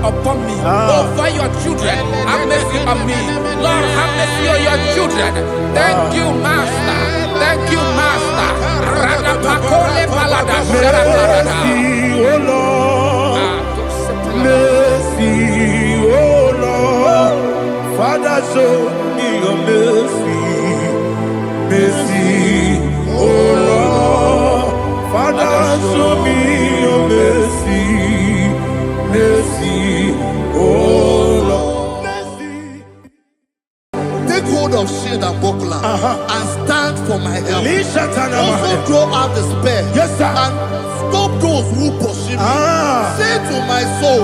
upon me, over your children. Have mercy on me. Lord, have mercy on your children. Thank you, Master. Thank you, Master. Radapakole balada sharakarada. Mercy, oh Lord. Father, show me your mercy. Mercy, oh Lord. Father, show me your mercy. Mercy, oh Lord. Mercy. Take hold of shield and buckler and stand for my help. Also throw out despair. Yes, sir. And stop those who pursue me. Say to my soul,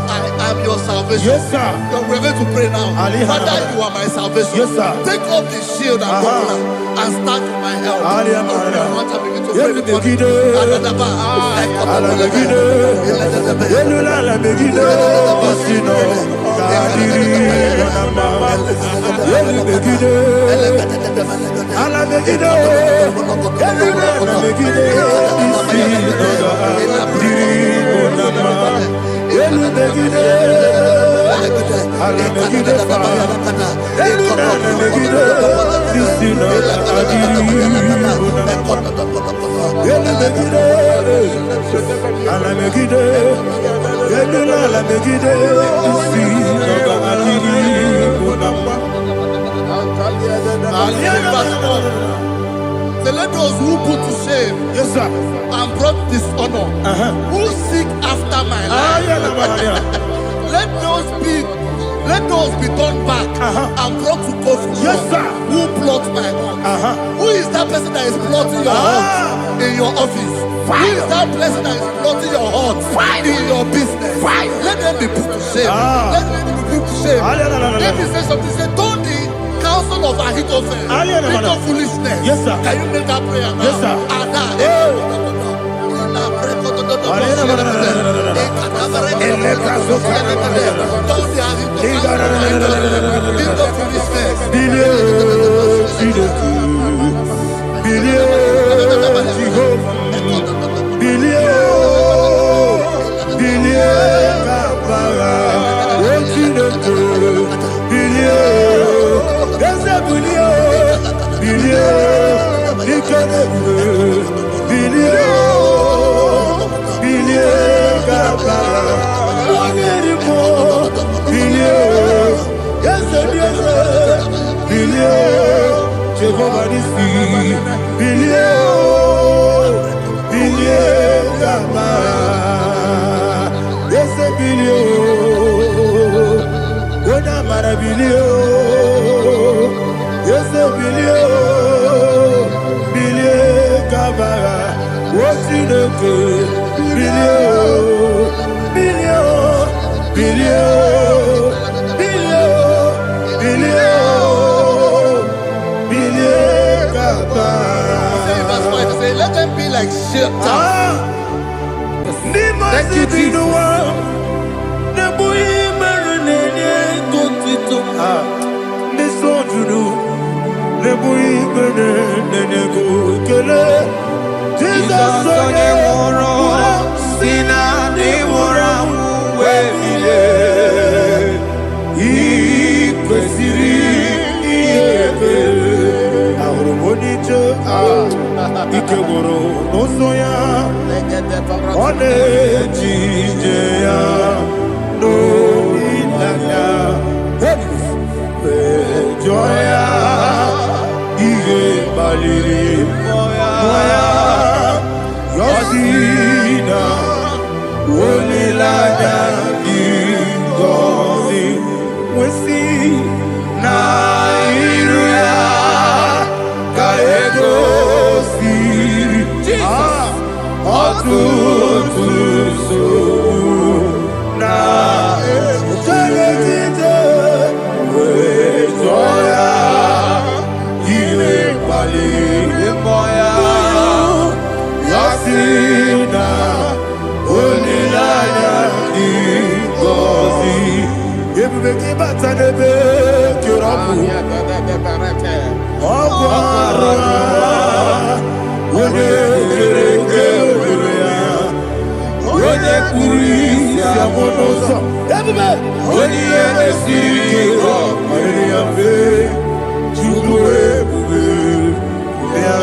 I am your salvation. Yes, sir. We're going to pray now. Father, you are my salvation. Yes, sir. Take off the shield and buckler and stand for my help. Say, let those who put to shame, Yes, sir. and brought dishonor, who seek after my life, let those be turned back and brought to confusion. Yes, sir. Who plot my heart? Who is that person that is plotting your heart in your office? Who is that person that is plotting your heart in your business? Let them be put to shame. Let them be put to shame. Let me say something. Say, don't the counsel of Ahithophel think of foolishness. Yes, sir. Can you make that prayer now? Yes, sir. Let them be like shelter. Thank you, Jesus. ikeworo n'ụzọ ya ọ na-eji ije ya n'olileanya mejọ ya ihe kpaliri mmụọ ya yọsi na olileanya dị ngọzi nwesị na iru ya ka egosiri ọtụtụ nsogbu na ejelegide wee jụọ ya ihe kpaliri mmụọ ya yọsi na olileanya dị ngọzi ebube gị bata n'ebe kere ọgwụ arụ onye kere eke were ya onye kpụrụ isi amụ n'ụzọ ebube onye ihe na-esiri ike mere ya mfe chukwu ebube ya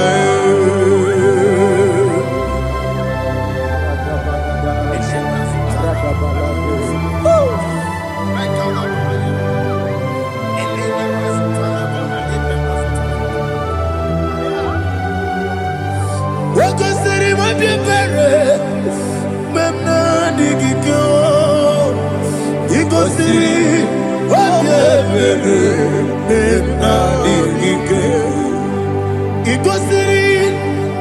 Wakasiri mabibere memna digiko ikosiri mabibere memna digike ikosiri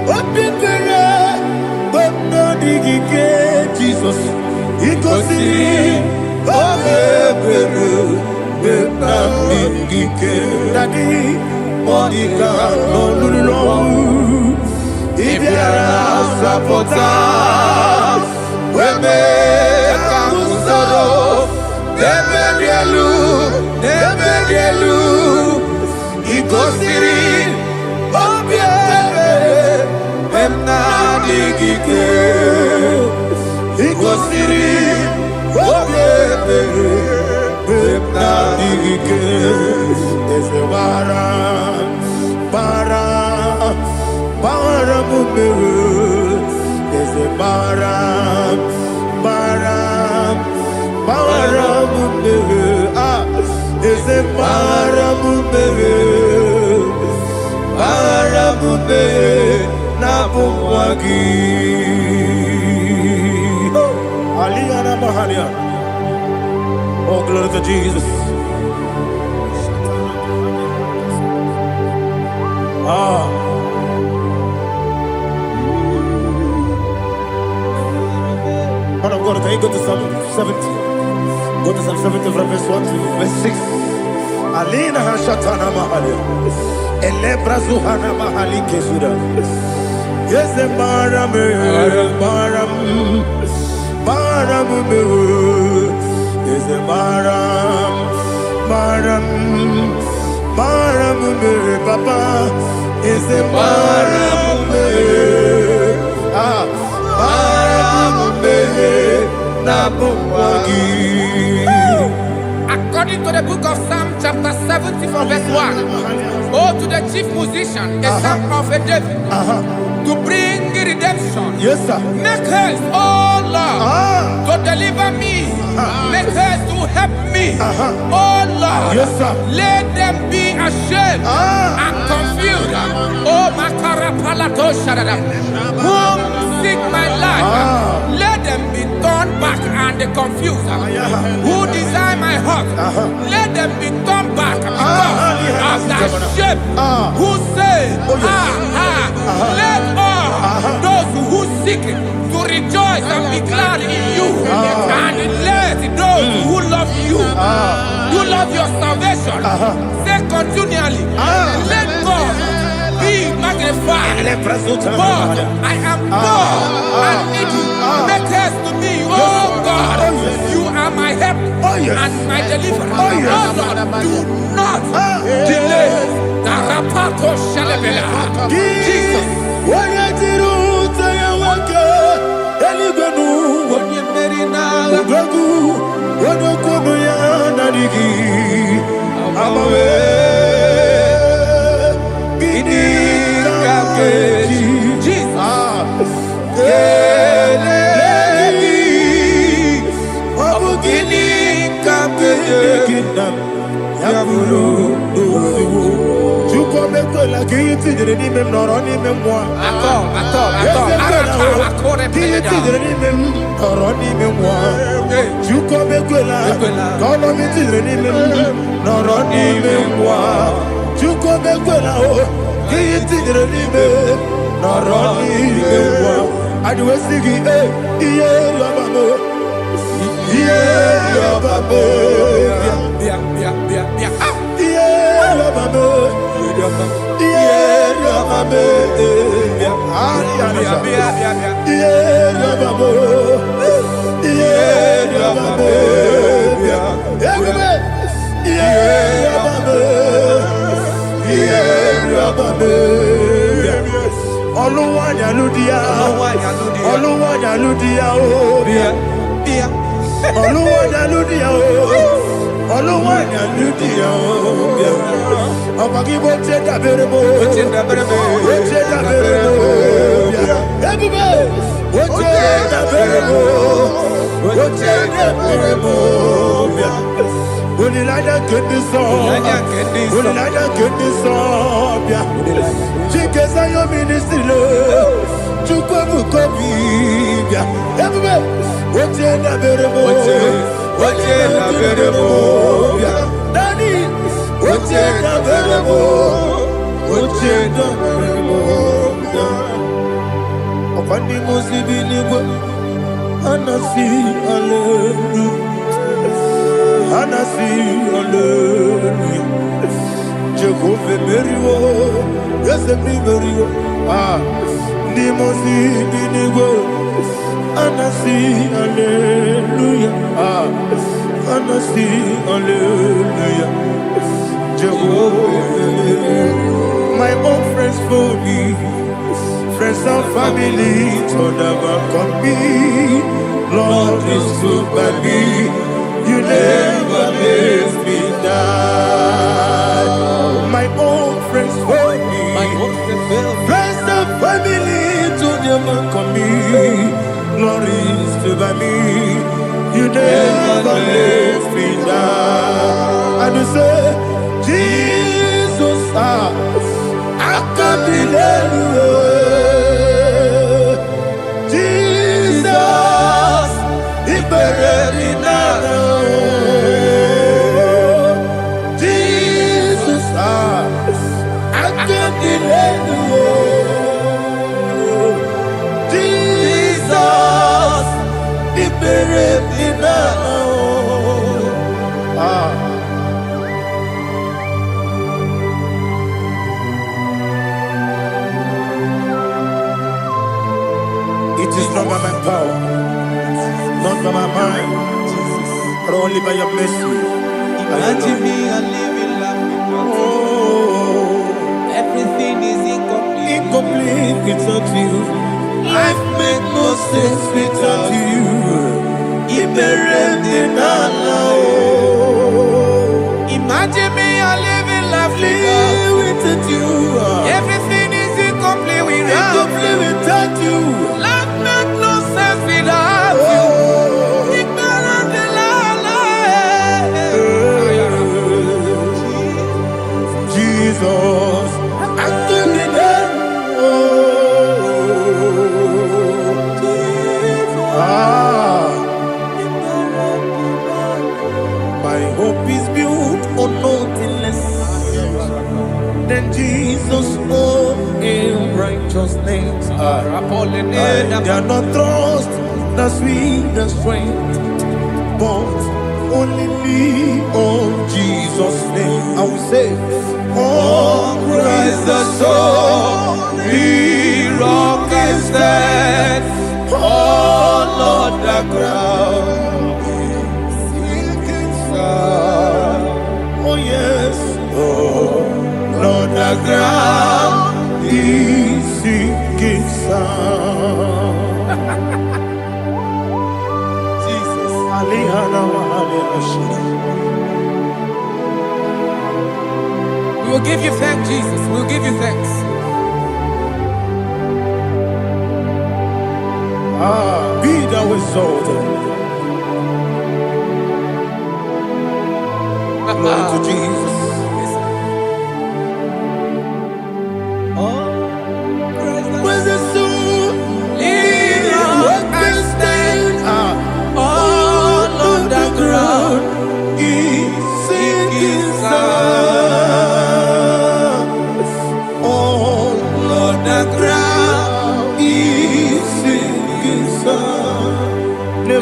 mabibere memna digike Jesus ikosiri mabibere memna digike Daddy Monica lolulu Ibiara sapota weme kamusoro nebelielu ikosiri obiebe memna digike ikosiri obiebe memna digike ese bara mumere ese bara mumere ese bara mumere na bumwagi Aliyana Mahalia. Oh, glory to Jesus. Man of God, can you go to Psalm 70? Go to Psalm 70 from verse 1 to verse 6. Alina Hashatana Mahalia. Elebra Zuhana Mahali Kesuda. Yes, the Baram, yes, the Baram, Papa, is the Baram, According to the book of Psalm chapter 70 from verse 1, oh, to the chief musician, a psalm of a David, to bring redemption. Yes, sir. Make haste, oh Lord, to deliver me. Make haste to help me. Oh Lord, yes, sir. Let them be ashamed and confused. Oh Makarapalato Shadada, whom seek my life, let them be turned back and confused. Who desire my heart, let them be turned back because of that shape. Who say, let all those who seek to rejoice and be glad in you, and let those who love you, who love your salvation, say continually, let God be magnified. God, I am poor and needy. Make haste to me, oh God. You are my help and my deliverer. Oh Lord, do not delay. Tarapato Shalabela. Jesus. Amawe, tidere n'ime m nọrọ n'ime mmụọ. Atọ. Ka ihe tidere n'ime m nọrọ n'ime mmụọ. Chukwu ekwela ka ọnụ m tidere n'ime m nọrọ n'ime mmụọ. Chukwu ekwela ka ihe tidere n'ime nọrọ n'ime mmụọ. Adịwesi gị ihe rịọba m. Ihe rịọba m. My own friends for me, friends and family to never come me. Lord is good by me, you never let me die. My own friends for me, friends and family to never come me. Lord is good by me, you never let me die. And you say, Jesus, I can't believe you. Jesus, He buried in Jesus, I can't believe you. Jesus, He buried in It is not by my power, not by my mind, but only by your mercy. Imagine me a living life without you. Everything is incomplete. Incomplete without you. Life makes no sense without you. Imagine me a living life without you. Everything is incomplete without you. Life makes no sense without you. Jesus, I can't my hope is built on nothing less than Jesus' own righteousness. They are not trust the sweetest strength, but only lean on Jesus' name. I will say, On Christ the solid rock I stand. Oh Lord, the ground is sinking sand. oh yes, Oh Lord, the ground He sinking sun. Jesus. We will give you thanks, Jesus. We will give you thanks. Be thou exalted. Glory to Jesus.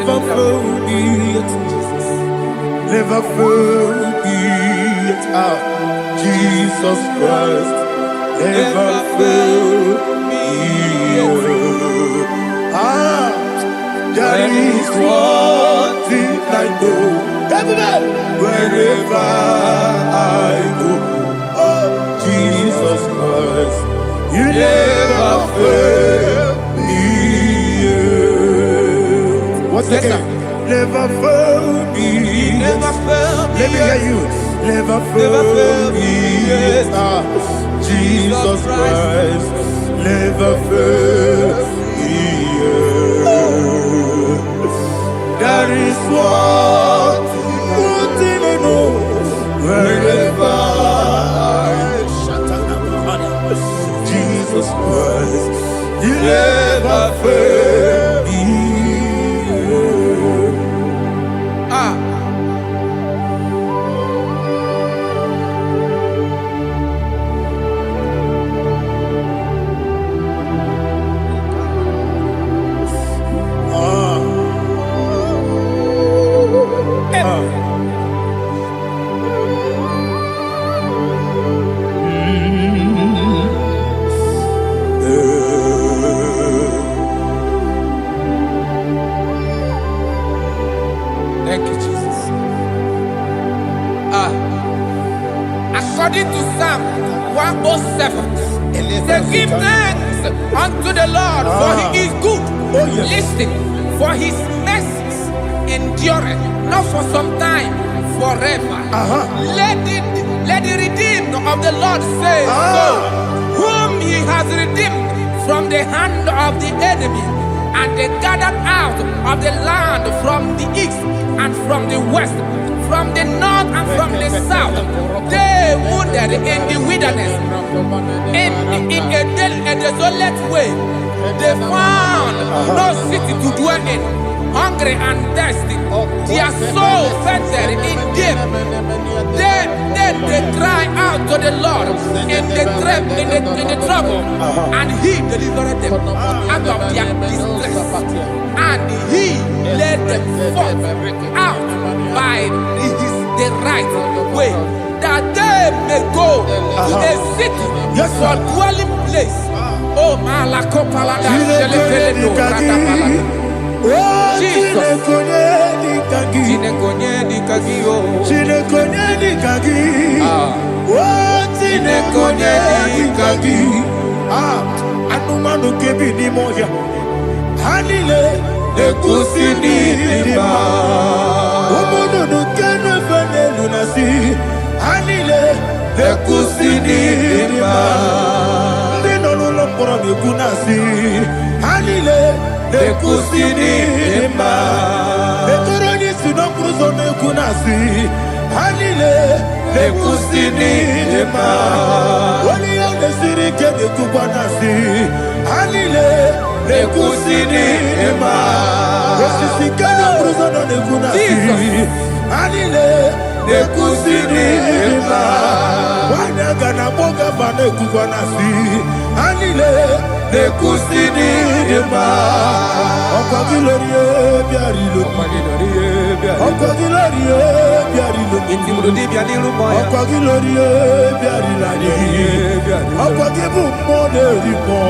never failed me yet. Never failed me yet. Jesus Christ never failed me yet. There is one thing I know. Wherever I go, Jesus Christ, you never fail me. What's the name? Never fail me. Never fail me. Let me hear you. Never fail me. Jesus Christ, never fail me. There is one thing I know. Wherever Jesus Christ, you never fail me. Thank you, Jesus. According to Psalm 107, they give thanks unto the Lord, for he is good. Listen, for his mercies endureth, not for some time, forever. Let the redeemed of the Lord say so, whom he has redeemed from the hand of the enemy, and they gathered out of the land from the east and from the west, from the north and from the south. They wandered in the wilderness, in a desolate way. They found no city to dwell in, hungry and thirsty. Their soul fainted in deep. They cry out to the Lord in the trouble, and he delivered them out of their distress, and he led them forth out by the right way, that they may go to a city for dwelling place. Oh, Malakopalada, Jesus. Anumanu kebi ni moya Hanile Ekusini lima Umudu nukene fene lunasi Hanile Ekusini lima Lino lulopura mikunasi Hanile Ekusini lima Etoroni sinokruzo mekunasi Hanile Ekusini lima Wali yone sirike de kubanasi Hanile Ekusini lima Esisikana bruzono nekunasi Hanile Ekusini lima Wanaga na boga bane kubanasi Hanile Ekusini lima Okagilorie biarilo Okagilorie biarilo Okagilorie biarilani Okagibu monerimo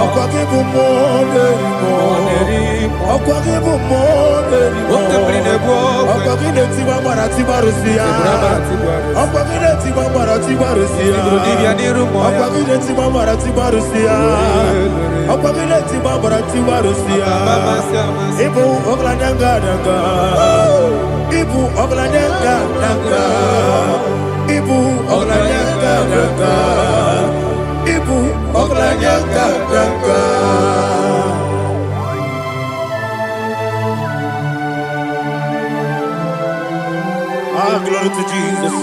Okagibu monerimo Okagibu monerimo Okagine tiba marati barusia Okagine tiba marati barusia Okagine tiba marati barusia Okagine tiba marati barusia Ibu oglanyanga daga Ibu oglanyanga daga Ibu oglanyanga daga Ibu oglanyanga daga Glory to Jesus.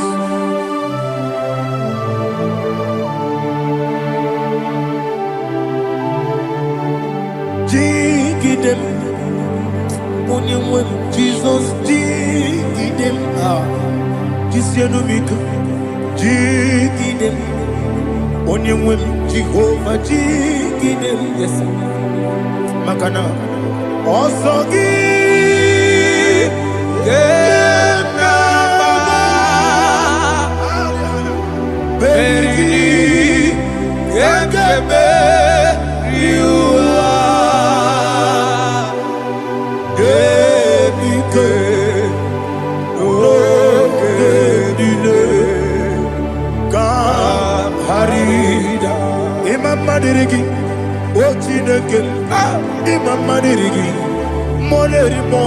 Jigidem, Onyemwem, Jesus, Jigidem, Jisianomika, Jigidem, Onyemwem, Jehovah, Jigidem, yes, Makana, Osogi. Dirigi, Ochineke, Imama Dirigi, Monerimo,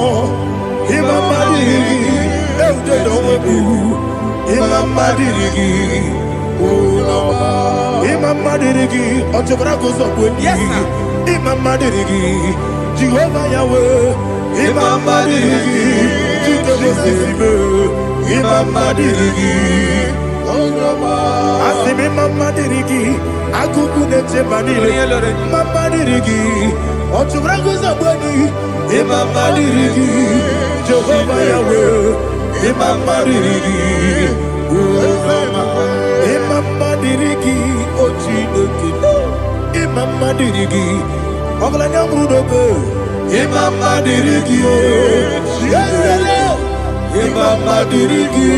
Imama Dirigi, Eudedobu, Imama Dirigi, Imama Dirigi, Ochobrako Zobweni, Imama Dirigi, Jehovah Yahweh, Imama Dirigi, Jitobosisibe, Imama Dirigi, Asimi Mama Dirigi, Akuku neche manile, Mama Dirigi, Ochubrago Zabweni, Imama Dirigi, Jehovah Yahweh, Imama Dirigi, Imama Dirigi, Ochineke, Imama Dirigi, Oglanya Brudobe, Imama Dirigi, Imama Dirigi,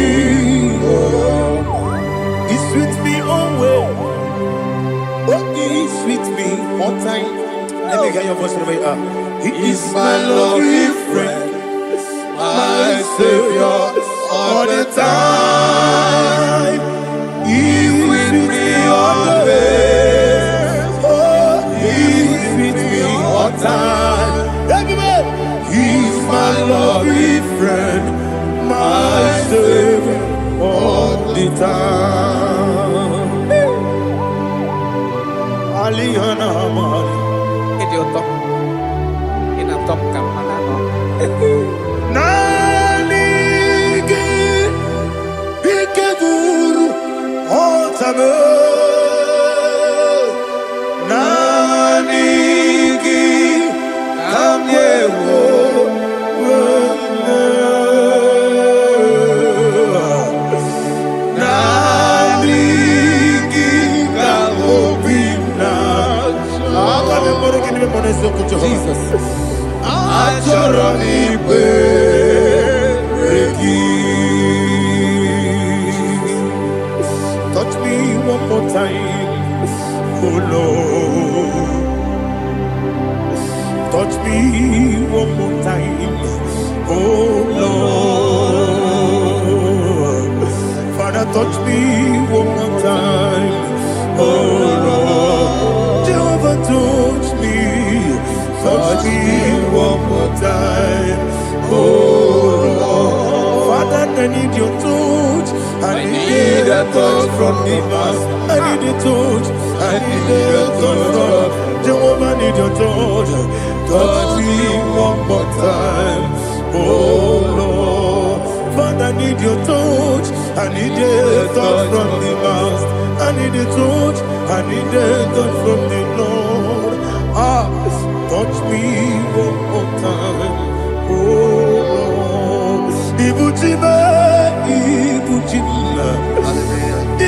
He's with me always. Oh, he's with me all time. Let me hear your voice from here. He is my lovely friend, my savior all the time. He's with me always. Oh, he's with me all time. He's my lovely friend, my savior all the time. Aliana Mari. Idioto. Inatom kamanano. Nanigi Ikeguru Otame. Nanigi Kamyewo. Jesus. Touch me one more time, oh Lord. Touch me one more time, oh Lord. Father, touch me one more time, oh Lord. Jehovah, touch me. Touch me one more time, oh Lord. Father, I need your touch. I need a touch from the master. I need a touch. I need a touch from Jehovah. I need your touch. Touch me one more time, oh Lord. Father, I need your touch. I need a touch from the master. I need a touch. I need a touch from the Lord. Touch me one more time, oh Lord. Ibuchime, Ibuchime,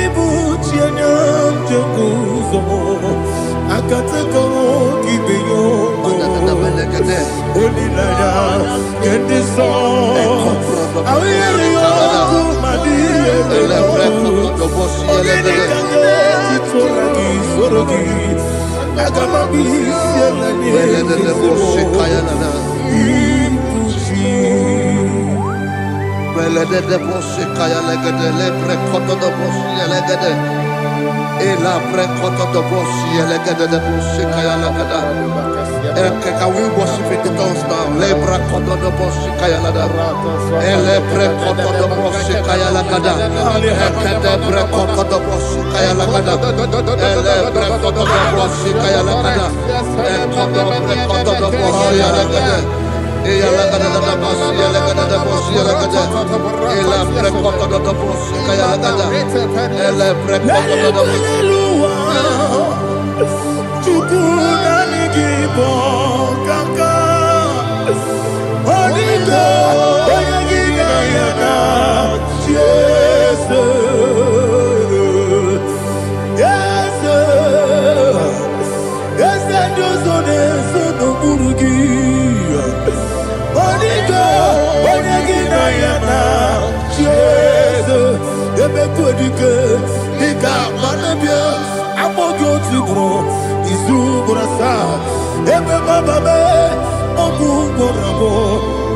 Ibuchianyam Jaguzo, Akateko Kibeyo, Olilaya, get this song. I hear you, Madi, Can we worship in the tongues now? Lebra koto do bosi kaya lada. Ele pre koto do bosi kaya lada. Ekede pre koto do bosi kaya lada. Ele pre koto do bosi kaya lada. Ekodo pre koto do bosi lada. Eya lada da bosi lada da bosi lada. Ele pre koto do bosi kaya lada. Ele pre koto do bosi.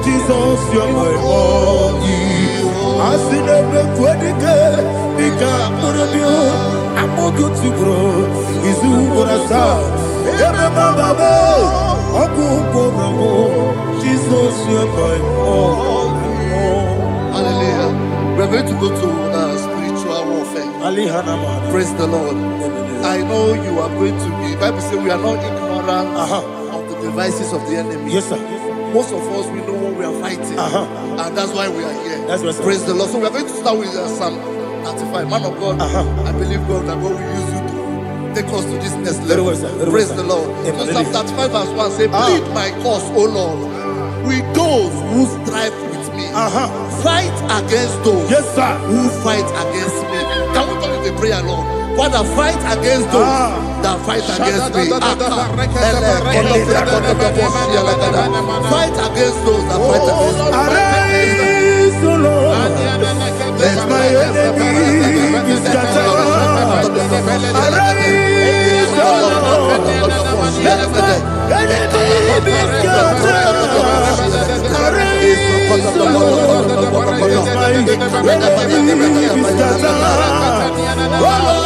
Jesus, you're my all. I see the quadrica, Nika, Murabio, I'm more good to grow. Is who what I saw. Jesus, you're my all. Hallelujah. We're going to go to spiritual warfare. Praise the Lord. I know you are going to be. Bible says we are not ignorant of the devices of the enemy. Yes, sir. Most of us, we know what we are fighting. And that's why we are here. That's right, sir. Praise the Lord. So we are going to start with Psalm 95. Man of God, I believe God that God will use you to take us to this next level. Praise the Lord. So Psalm 35 verse 1 say, plead my cause, O Lord, with those who strive with me. Fight against those who fight against me. Can we call it a prayer, Lord? Father, fight against those that fight against me. Fight against those that fight against me. Arise, O Lord, let my enemy be scattered. Arise, O Lord, let my enemy be scattered. Arise, O Lord, let my enemy be scattered. Oh Lord,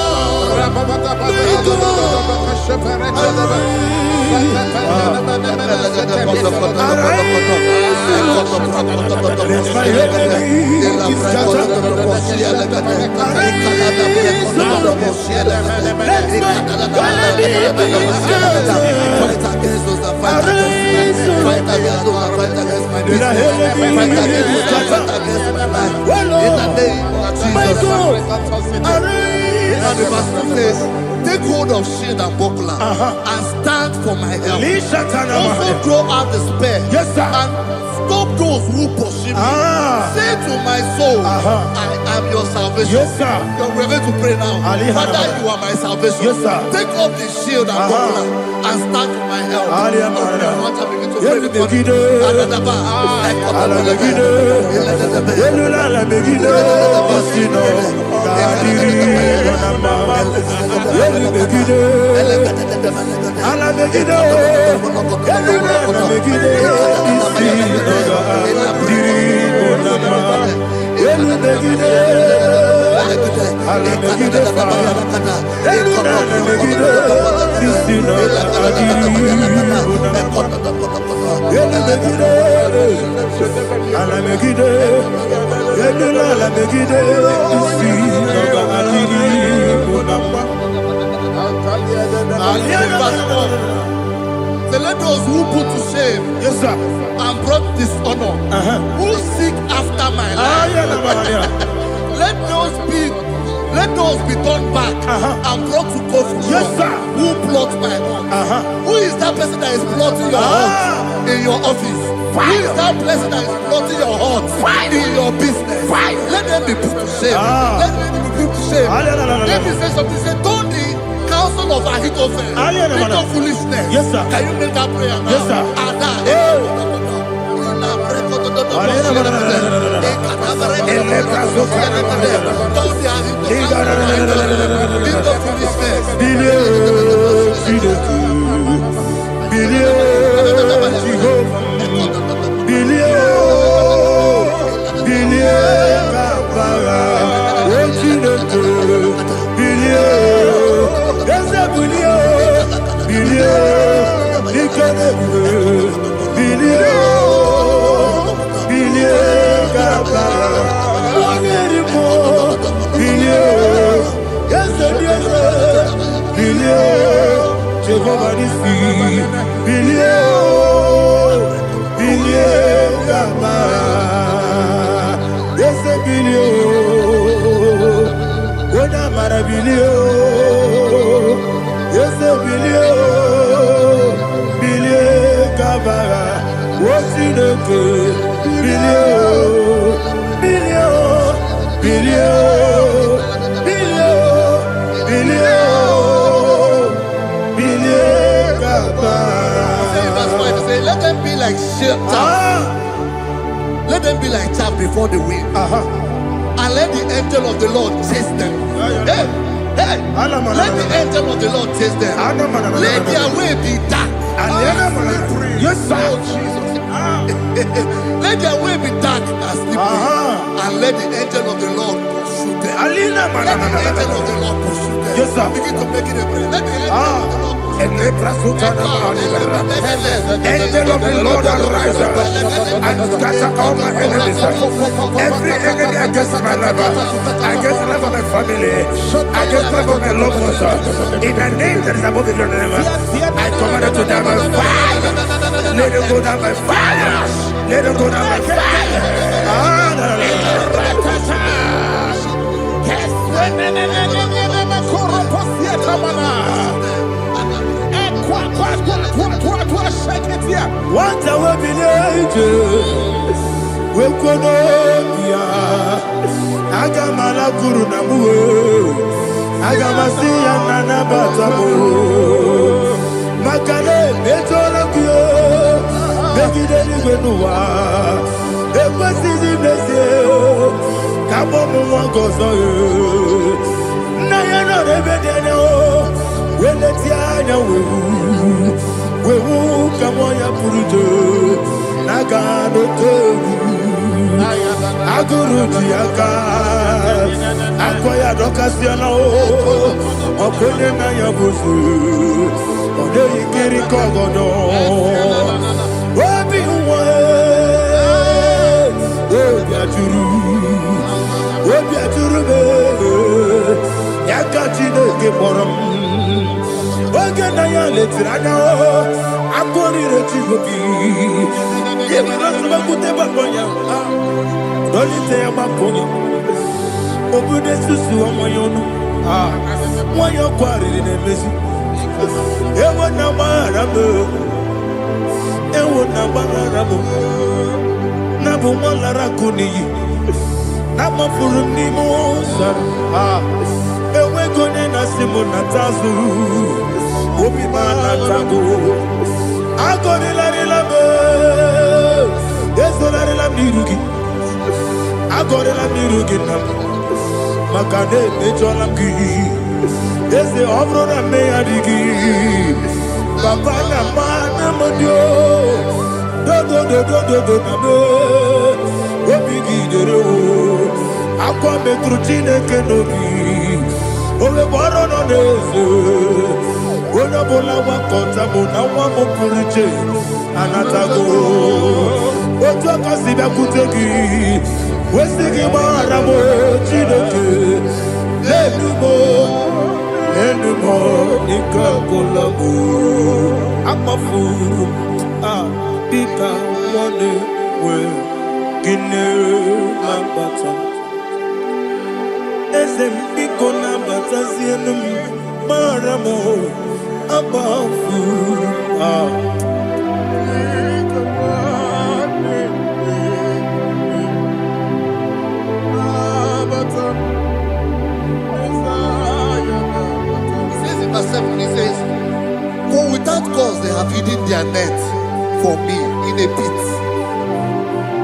take hold of shield and buckler and stand for my help. Also throw out the spear and stop those who pursue me. Say to my soul, I am your salvation. We're going to pray now. Father, you are my salvation. Take off the shield and buckler and stand for my help. So let those who put to shame and brought dishonor, who seek after my life, let those be turned back and brought to confusion. Who plot my home? Who is that person that is plotting your home in your office? Who is that person that is plotting your heart in your business? Let them be put to shame. Let them be put to shame. Let me say something. Say, don't the counsel of Ahithophel think of foolishness. Can you make that prayer now? Yes, sir. Let them be like chaff. Let them be like chaff before the wind. And let the angel of the Lord chase them. Hey, Hey, let the angel of the Lord taste them. Let their way be dark. Yes, sir. Oh, Jesus. Let their way be dark as slippery. And let the angel of the Lord pursue them. Let the angel of the Lord pursue them. Yes, sir. Begin to make it a prayer. Let the angel of the Lord Angel of the Lord arise and scatter all my enemies. Every enemy against my life, against the life of my family, against the life of my loved ones. In the name that is above your name, I command it to die by fire. Let it go down by fire. Let it go down by fire. What I will be we Kononia Agamala Guru Namu Agamasia Nana Batamo Makale Betolakio Begideni Benua Ekwasizi Blessio Kabomu Wangozo Nayano Rebedeno Weletiana Wewu Kamoya Purujo Nagano Togu Aguru Diaka Akoya Dokasiano Okone Nayabusu Ode Ikiri Kogodo Obi Uwe Obi Aturu Yakachine Gemoram Ogana ya letirana akori rechigobi yebira suba kuteba konya dolite ya makonya obude susu omoyono moyo kwari ne mezi ewo na marabo na bu molara kuni na mafuru ni mosa ewe gone na simona tazu Obi mana tango, agori la rilame, yesolari la mirugi, agori la mirugi nam, makane mejola ki, yese obro na me adigi, papa na mana modio, do na me, obi gidero, akwa metrutine kenobi, ole boro no neze. Ona bola wakota mona wamo puriche anatago oto kasiba kutegi wesigi maramo chideke lenumo nikakolamu amafu bika one we gine lambata ezem biko lambata zienum maramo above he says, for without cause they have hidden their net for me in a pit.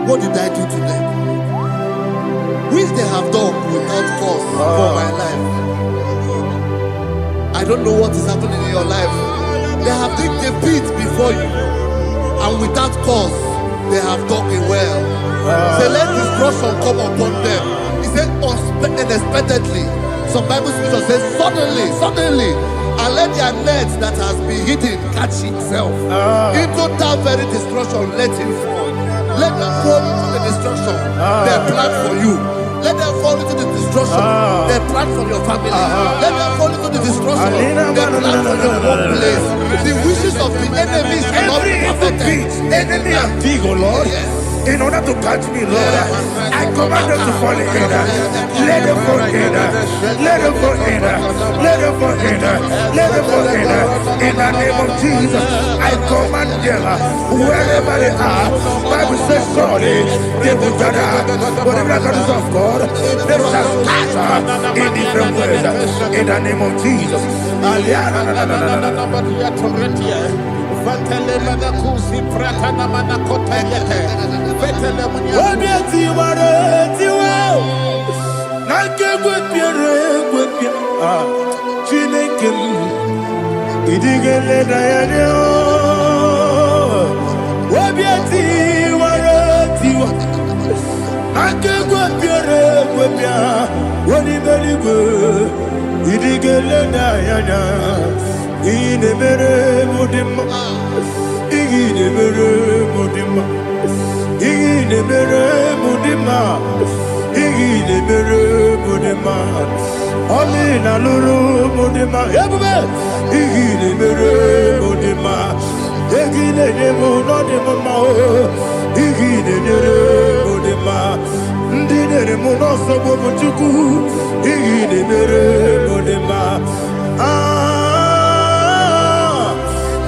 What did I do to them? Which they have done without cause for my life. I don't know what is happening in your life. They have digged a pit before you, and without cause, they have dug a well. Say, let destruction come upon them. He said, unexpectedly. Some Bible scripture says, suddenly, and let their nets that has been hidden catch itself. Into that very destruction, let it fall. Let them fall into the destruction they plan for you. Let them fall into the destruction they plan for your family. Let them fall into the destruction they plan for your workplace. The wishes of the enemies are not perfected. Enemy and dig, oh Lord. Yes. In order to catch me, Lord, I command them to fall in. Let them fall in. Let them fall in. Let them fall in. Let them fall in. In the name of Jesus, I command them wherever they are. Bible says surely they will gather. But the miracles of God, they shall scatter in different ways. In the name of Jesus. Ake gwepia Chineke idigele na ya ne obiati waratiwa ake gwepia woni beligwe idigele na ya na ine mere mudima ine mere mudima ine mere mudima ine mere mudima Amina luru mudima ebube igile mere mudima igile nemo no demo ma igile mere mudima ndine mo no so bo chuku igile mere mudima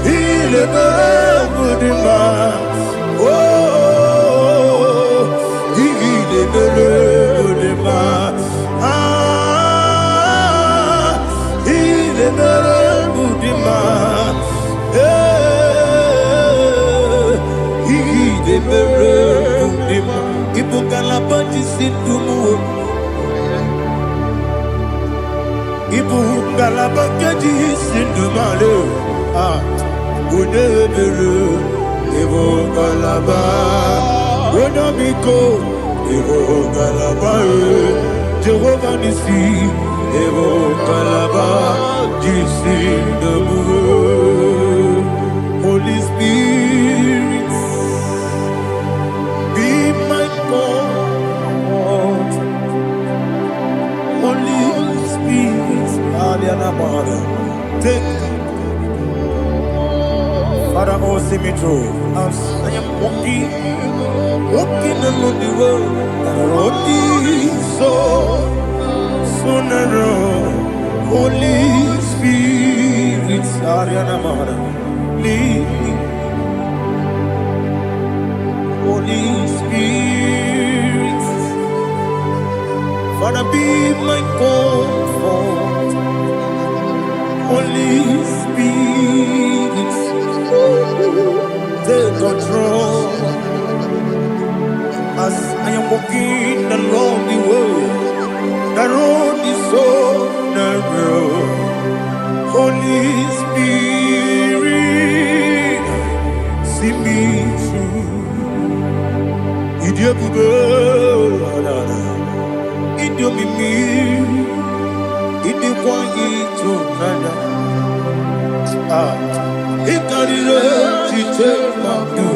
igile mere mudima oh igile mere mudima Jehovah Nissi, Evo Kalaba, Jisi the Holy Spirit, be my God. Holy Spirit, Aliana Mara, take Father, oh, see me through. As I am walking along the road, and I so narrow. Holy Spirit, Ariana Mara, lead me. Holy Spirit, Father, be my comfort. Holy Spirit, take control. As I am walking along the road, the road is so narrow. Holy Spirit, see me through. Idio bugo, idio mimi, idio kwa ito nana. Ikarire chite mabdu.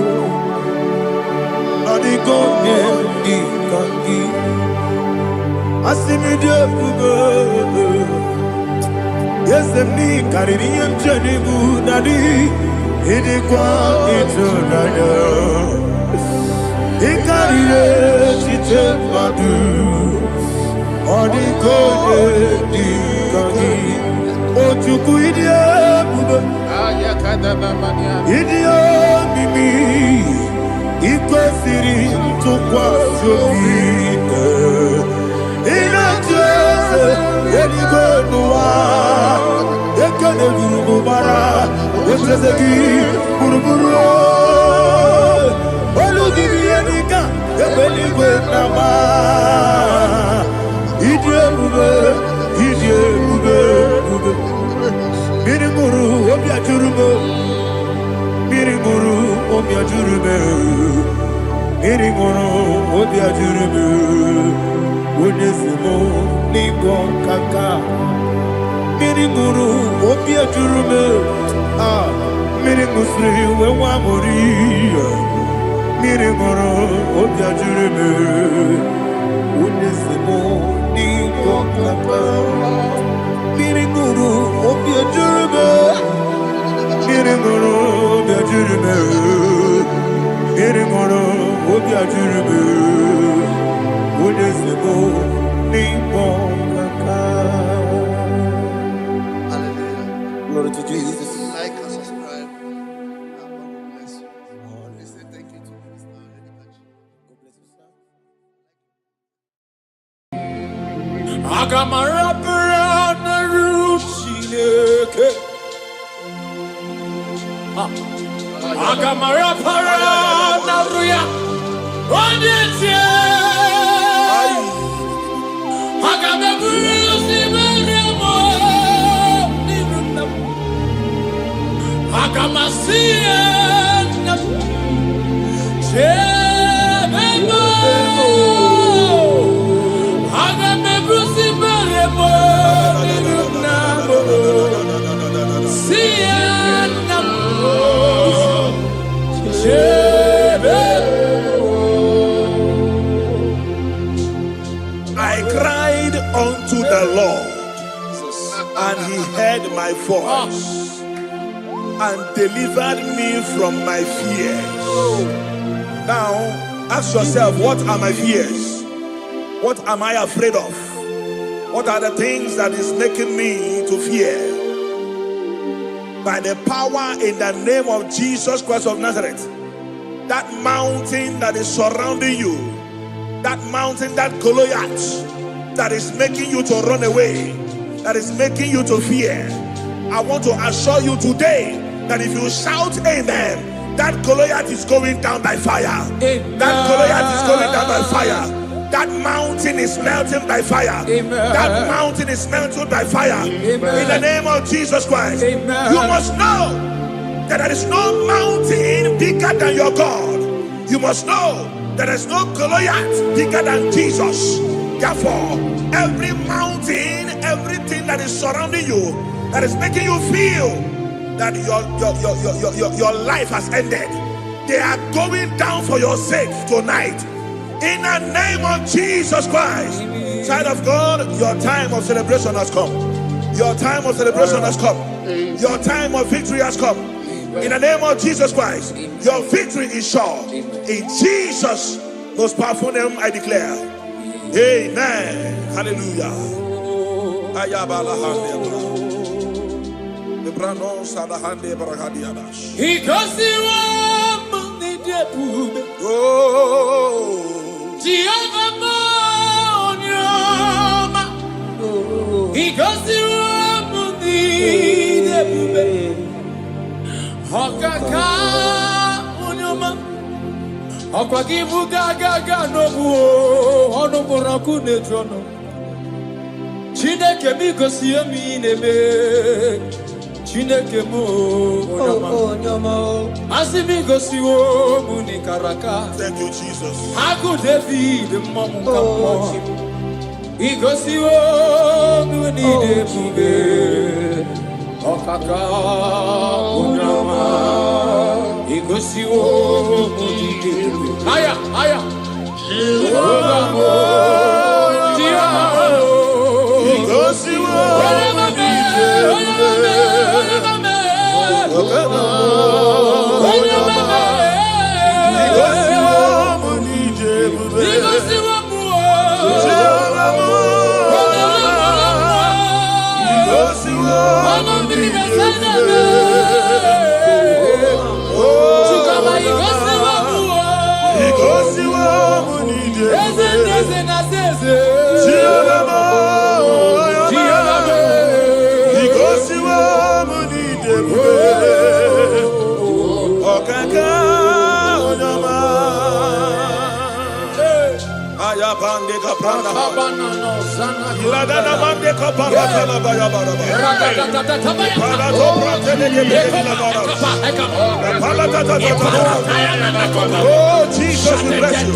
Adi gone di kangi. Asimi de bugo. Yes, me carry him journey good daddy. Idi kwa ito nana. Ikarire chite mabdu. Adi gone di kangi. Ochuku idie bugo. Idio mimi. Iko siri tukwa sopite ina jese eligo nuwa ekene gurugu bara wetezegi buruburu olugibi enika ebeligwe nama idie bube Miriguru obia jurume Miriguru obia jurume Miriguru obia jurume Wonesimo nigo kaka Miriguru obia jurume Mirigusri wewa mori Miriguru obia jurume Wonesimo nigo kaka Miriguru obia jurume Miriguru obia jurume Miriguru obia jurume Wonesimo nigo kaka. Hallelujah. Glory to Jesus. Like and subscribe. And God will bless you. Let's say thank you to Minister Lady Kachi. God bless you, sir. Agamarapurana Ruchineke. Agamarapurana Ruya. Onyetie. I cried unto the Lord, and he heard my voice and delivered me from my fears. Now, ask yourself, what are my fears? What am I afraid of? What are the things that is making me to fear? By the power in the name of Jesus Christ of Nazareth, that mountain that is surrounding you, that mountain, that Goliath that is making you to run away, that is making you to fear, I want to assure you today that if you shout amen, that Goliath is going down by fire. That Goliath is going down by fire. That mountain is melting by fire. That mountain is melted by fire. In the name of Jesus Christ. You must know that there is no mountain bigger than your God. You must know that there is no Goliath bigger than Jesus. Therefore, every mountain, everything that is surrounding you, that is making you feel that your life has ended, they are going down for your sake tonight. In the name of Jesus Christ. Child of God, your time of celebration has come. Your time of celebration has come. Your time of victory has come. In the name of Jesus Christ, your victory is sure. In Jesus' most powerful name, I declare. Amen. Hallelujah. Chineke mi gosi emi nebe, Chineke mo onyama, asimi gosi wo muni karaka. Thank you, Jesus. Aku David mamu kamo, igosi wo muni debube, okaka onyama, igosi wo muni debube. Aya, aya. Oh, Jesus, we bless you.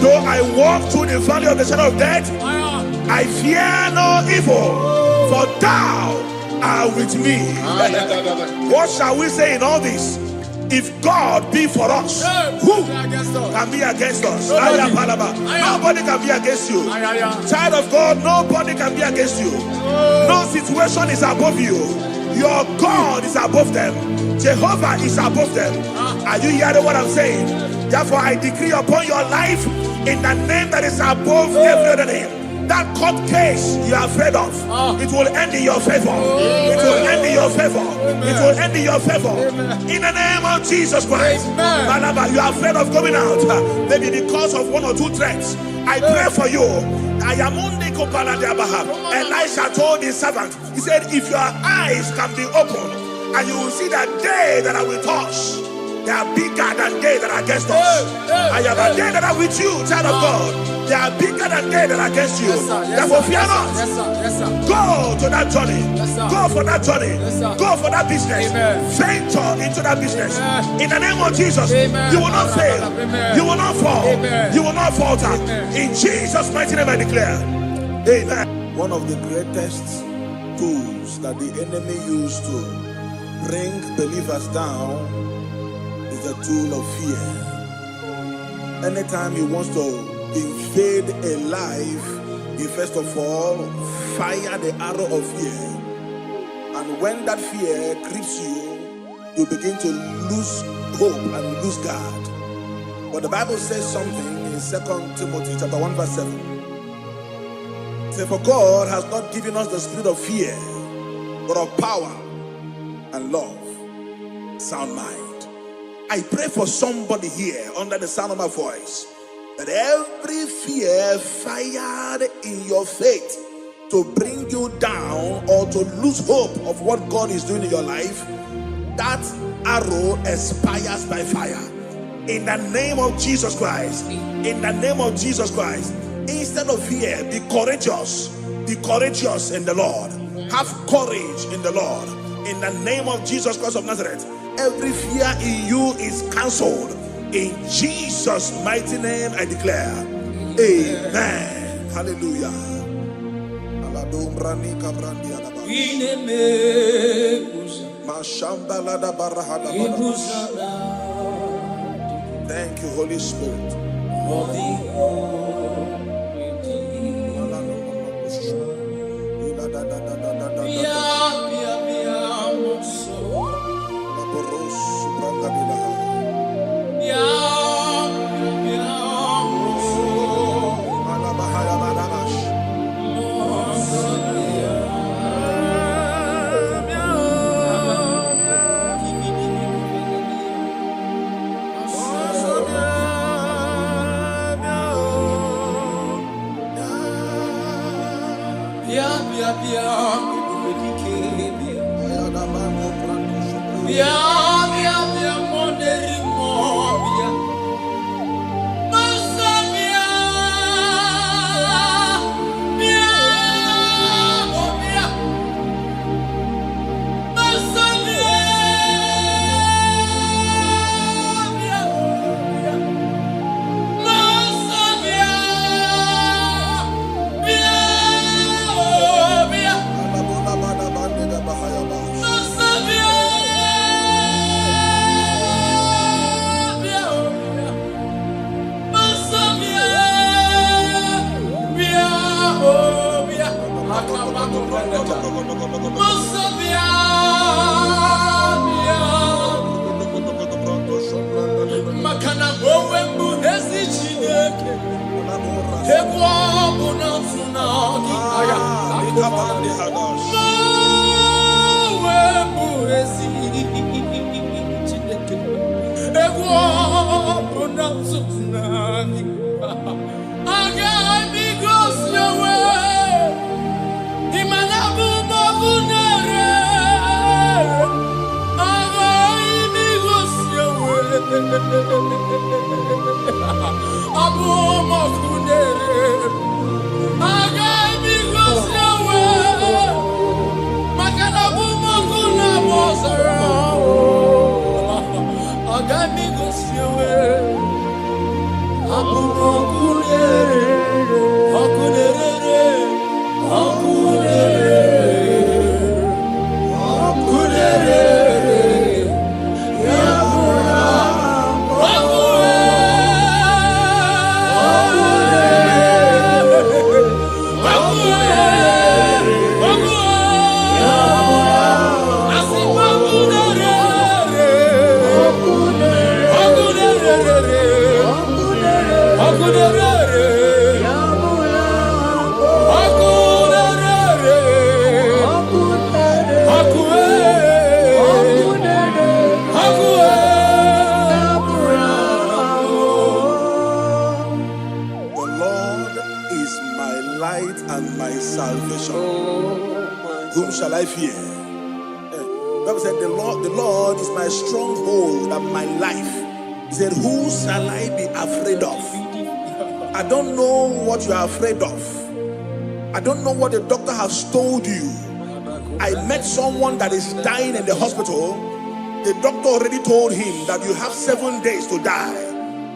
Though I walk through the valley of the shadow of death, I fear no evil, for thou art with me. What shall we say in all this? If God be for us, who can be against us? Nobody can be against you. Child of God, nobody can be against you. No situation is above you. Your God is above them. Jehovah is above them. Are you hearing what I'm saying? Therefore, I decree upon your life in the name that is above every other name. That court case you are afraid of, it will end in your favor. It will end in your favor. It will end in your favor. In the name of Jesus Christ. You are afraid of going out, maybe because of one or two threats. I pray for you. Elisha told his servant, he said, if your eyes can be opened And you will see that they that are with us, they are bigger than they that are against us. I am a they that are with you, child of God. They are bigger than they that are against you. Therefore, fear not. Go to that journey. Go for that journey. Go for that business. Venture into that business. In the name of Jesus, you will not fail. You will not fall. You will not falter. In Jesus' mighty name I declare. Amen. One of the greatest tools that the enemy used to bring believers down is the tool of fear. Anytime he wants to invade a life, he first of all fire the arrow of fear. And when that fear grips you, you begin to lose hope and lose God. But the Bible says something in 2 Timothy chapter 1 verse 7. It says, for God has not given us the spirit of fear, but of power and love, sound mind. I pray for somebody here under the sound of my voice that every fear fired in your faith to bring you down or to lose hope of what God is doing in your life, that arrow expires by fire. In the name of Jesus Christ, in the name of Jesus Christ, instead of fear, be courageous. Be courageous in the Lord. Have courage in the Lord. In the name of Jesus Christ of Nazareth, every fear in you is cancelled. In Jesus' mighty name I declare. Amen. Hallelujah. Thank you, Holy Spirit. Bible said, the Lord is my stronghold and my life. He said, who shall I be afraid of? I don't know what you are afraid of. I don't know what the doctor has told you. I met someone that is dying in the hospital. The doctor already told him that you have 7 days to die.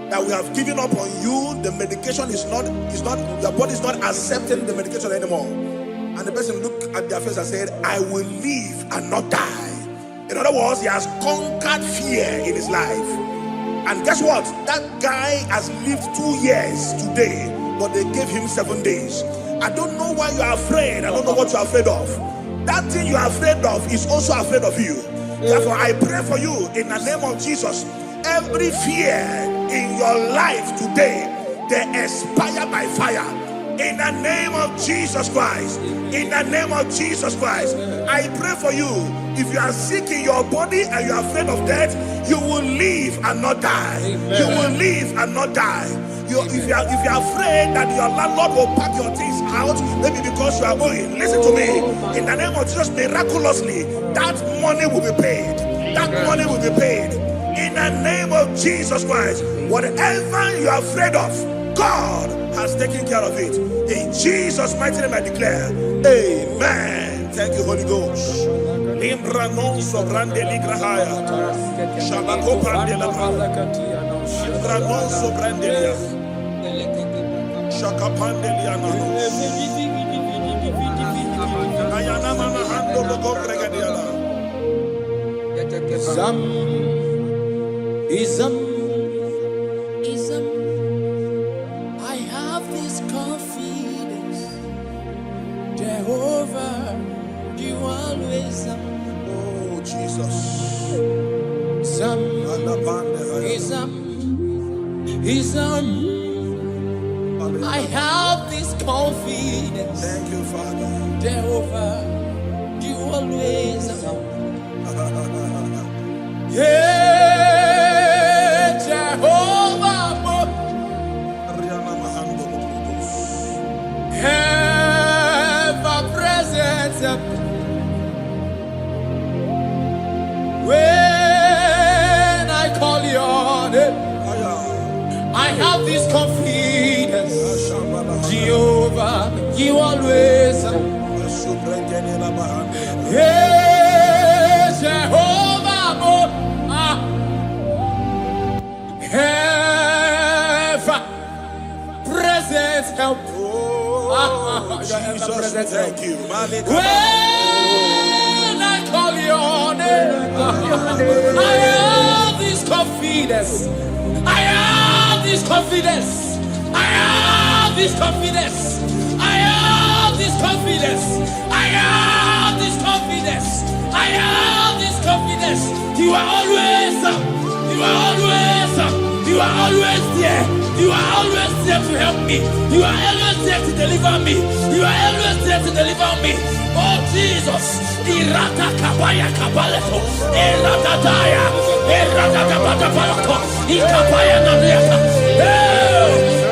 That we have given up on you. The medication is not, your body is not accepting the medication anymore. And the person looked at their face and said, I will live and not die. In other words, he has conquered fear in his life. And guess what? That guy has lived 2 years today, but they gave him 7 days. I don't know why you are afraid. I don't know what you are afraid of. That thing you are afraid of is also afraid of you. Therefore, I pray for you in the name of Jesus. Every fear in your life today, they expire by fire. In the name of Jesus Christ. In the name of Jesus Christ. I pray for you. If you are sick in your body and you are afraid of death, you will live and not die. Amen. You will live and not die. If you are afraid that your landlord will pack your things out, maybe because you are going, listen to me. In the name of Jesus, miraculously, that money will be paid. That money will be paid. In the name of Jesus Christ, whatever you are afraid of, God has taken care of it. In Jesus' mighty name I declare, amen. Thank you, Holy Ghost. Imbranon sobrande ligrahaya. Shabako brandela. Imbranon sobrande lia. Shakapande liana. Ayana mana hando logo bregadiala. Ism. I have this confidence, Jehovah, you always are. Oh Jesus. I have this confidence. Thank you, Father. Jehovah, you always are. Yeah, Jehovah. Ever present. When I call your name, I have this confidence. Jehovah, you always. Yeah, Jehovah, ever present help. Jesus, thank you. When I call your name, I have this confidence. I have this confidence. I have this confidence. I have this confidence. I have this confidence. I have this confidence. You are always up. You are always up. You are always there. You are always there to help me. You are always there to deliver me. You are always there to deliver me. Oh Jesus. Irata kabaya kabaleto. Irata daya. Irata kabata palato. Ikapaya nadiata.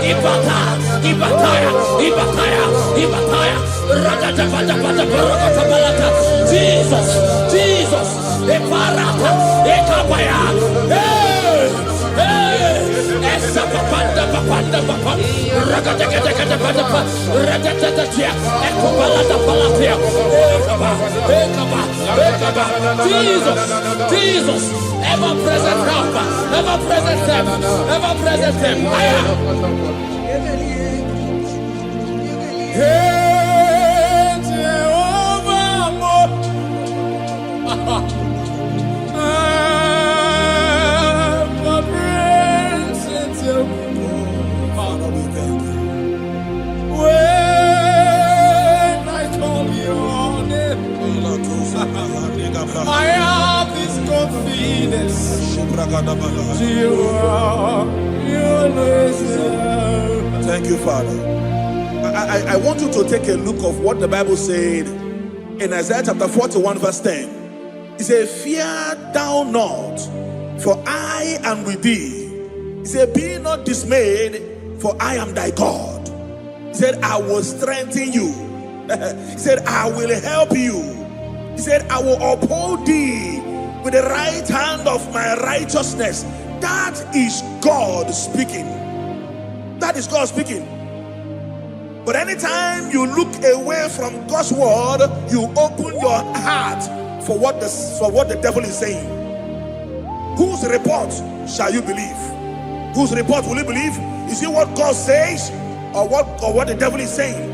Ibata. Ibataya. Ibataya. Ibataya. Rata pata pata parata palata. Jesus. Jesus. Eparata. Ekapaya. Essa papanda papanda papa, ragata kata kata pata pa, ragata kata tia, eko palata palatia, ekaba. Jesus, Jesus, ever present help, ever present help, ever present help. Hey, Jehovah, Father, we thank you. When I call your name, I have this confidence. Thank you, Father. I want you to take a look of what the Bible said in Isaiah chapter 41 verse 10. It said, fear thou not, for I am with thee. He said, be not dismayed, for I am thy God. He said, I will strengthen you. He said, I will help you. He said, I will uphold thee with the right hand of my righteousness. That is God speaking. That is God speaking. But anytime you look away from God's word, you open your heart for what the devil is saying. Whose report shall you believe? Whose report will you believe? Is it what God says or what the devil is saying?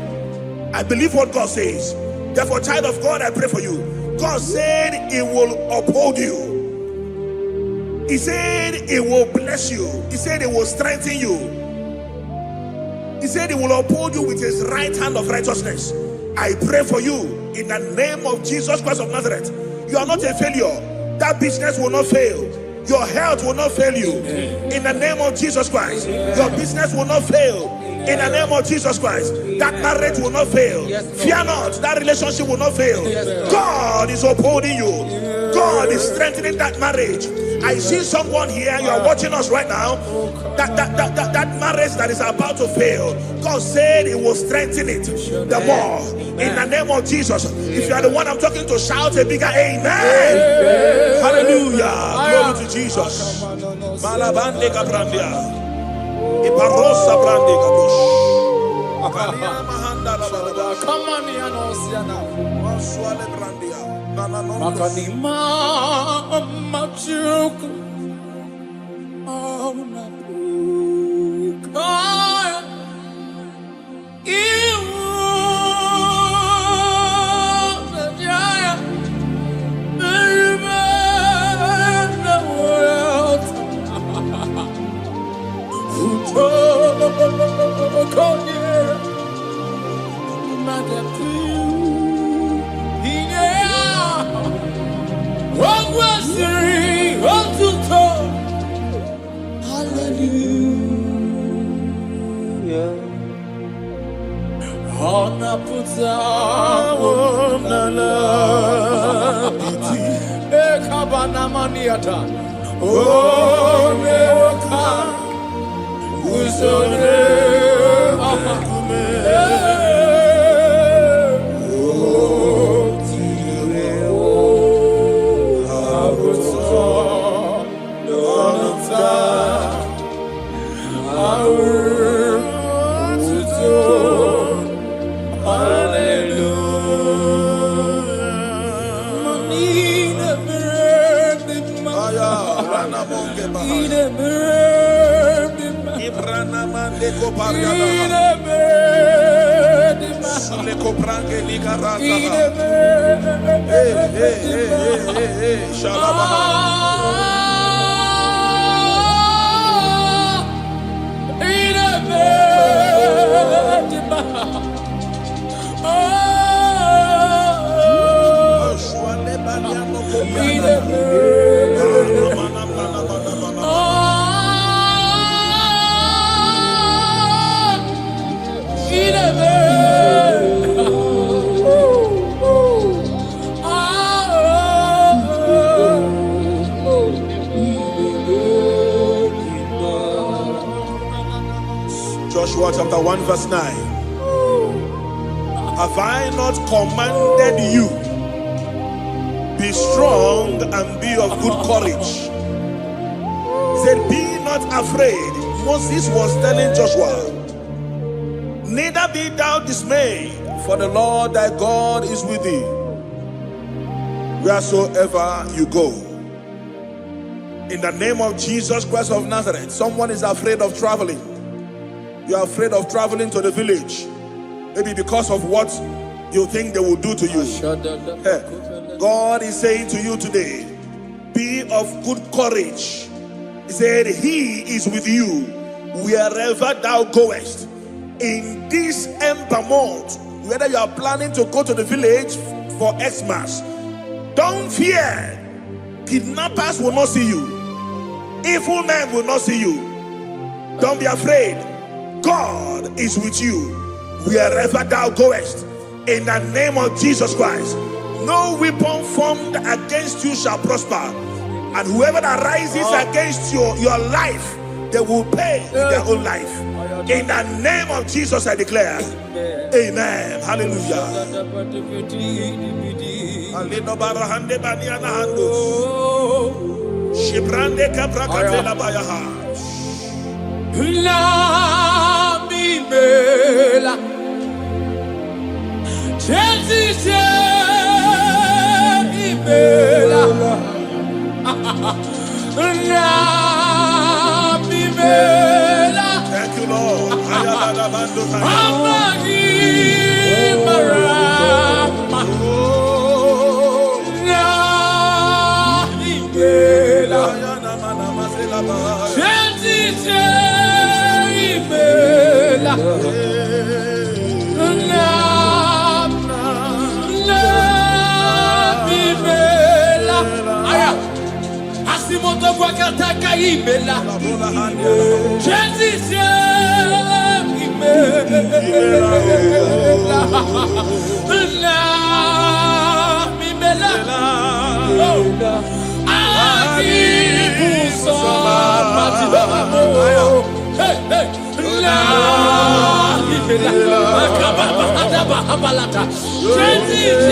I believe what God says. Therefore, child of God, I pray for you. God said He will uphold you. He said He will bless you. He said He will strengthen you. He said He will uphold you with His right hand of righteousness. I pray for you in the name of Jesus Christ of Nazareth. You are not a failure. That business will not fail. Your health will not fail you. In the name of Jesus Christ. Your business will not fail. In the name of Jesus Christ. That marriage will not fail. Fear not. That relationship will not fail. God is upholding you. God is strengthening that marriage. I see someone here, you are watching us right now, that marriage that is about to fail, God said He will strengthen it the more. In the name of Jesus. If you are the one I'm talking to, shout a bigger amen. Hallelujah. Glory to Jesus. Malabande Gabrandia. Iparosa Brande Gabush. Come on, Yanosiana. Maswale Brandia. Makanima Machuku. Joshua chapter 1 verse 9. Have I not commanded you? Be strong and be of good courage. He said, be not afraid. Moses was telling Joshua, neither be thou dismayed, for the Lord thy God is with thee wheresoever you go. In the name of Jesus Christ of Nazareth, someone is afraid of traveling. You are afraid of traveling to the village, maybe because of what you think they will do to you. God is saying to you today, be of good courage. He said He is with you wherever thou goest. In this Ember month, whether you are planning to go to the village for Xmas, don't fear. Kidnappers will not see you. Evil men will not see you. Don't be afraid. God is with you wherever thou goest. In the name of Jesus Christ, no weapon formed against you shall prosper, and whoever that rises against your life, they will pay with their own life. In the name of Jesus I declare, amen. Hallelujah. Alino barahande baniana handos. Shibrande kabrakatela bayaha. La bimela. Jesus bimela. La bimela. Thank you, Lord. Ayala bando Amagi marama. La bimela. Jesus bimela. Asimoto kwa kataka imela. Jesus imela. Imela. Akibuso matibamo. Hey hey. Imela. Akababa adaba abalata. Jesus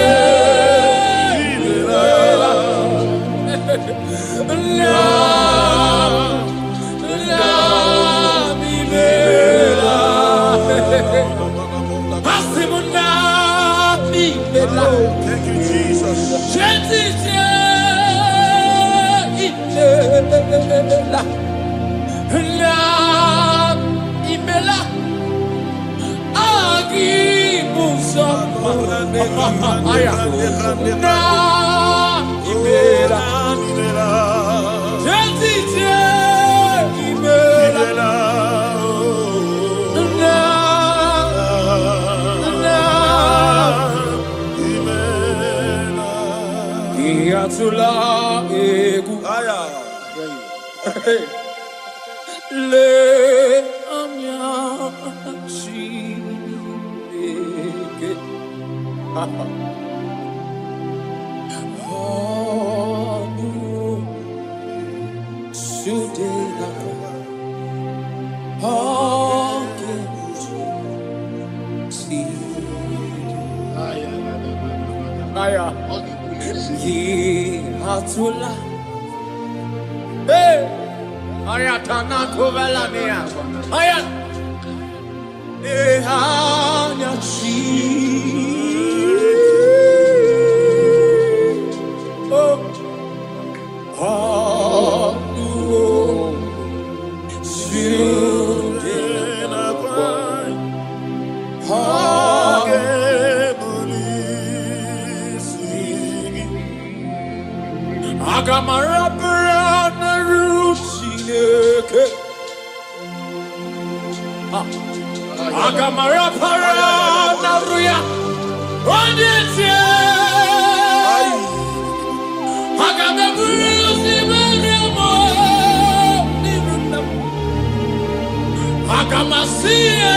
imela. Thank you, Jesus. Yatula egu le amya chike Atula, hey, ayatana kovela niya, ayat, ehanya chi, oh, Agamara Parana Ruchineke Agamara Parana Ruya Onyetia Agamebusi Meremo Agamasia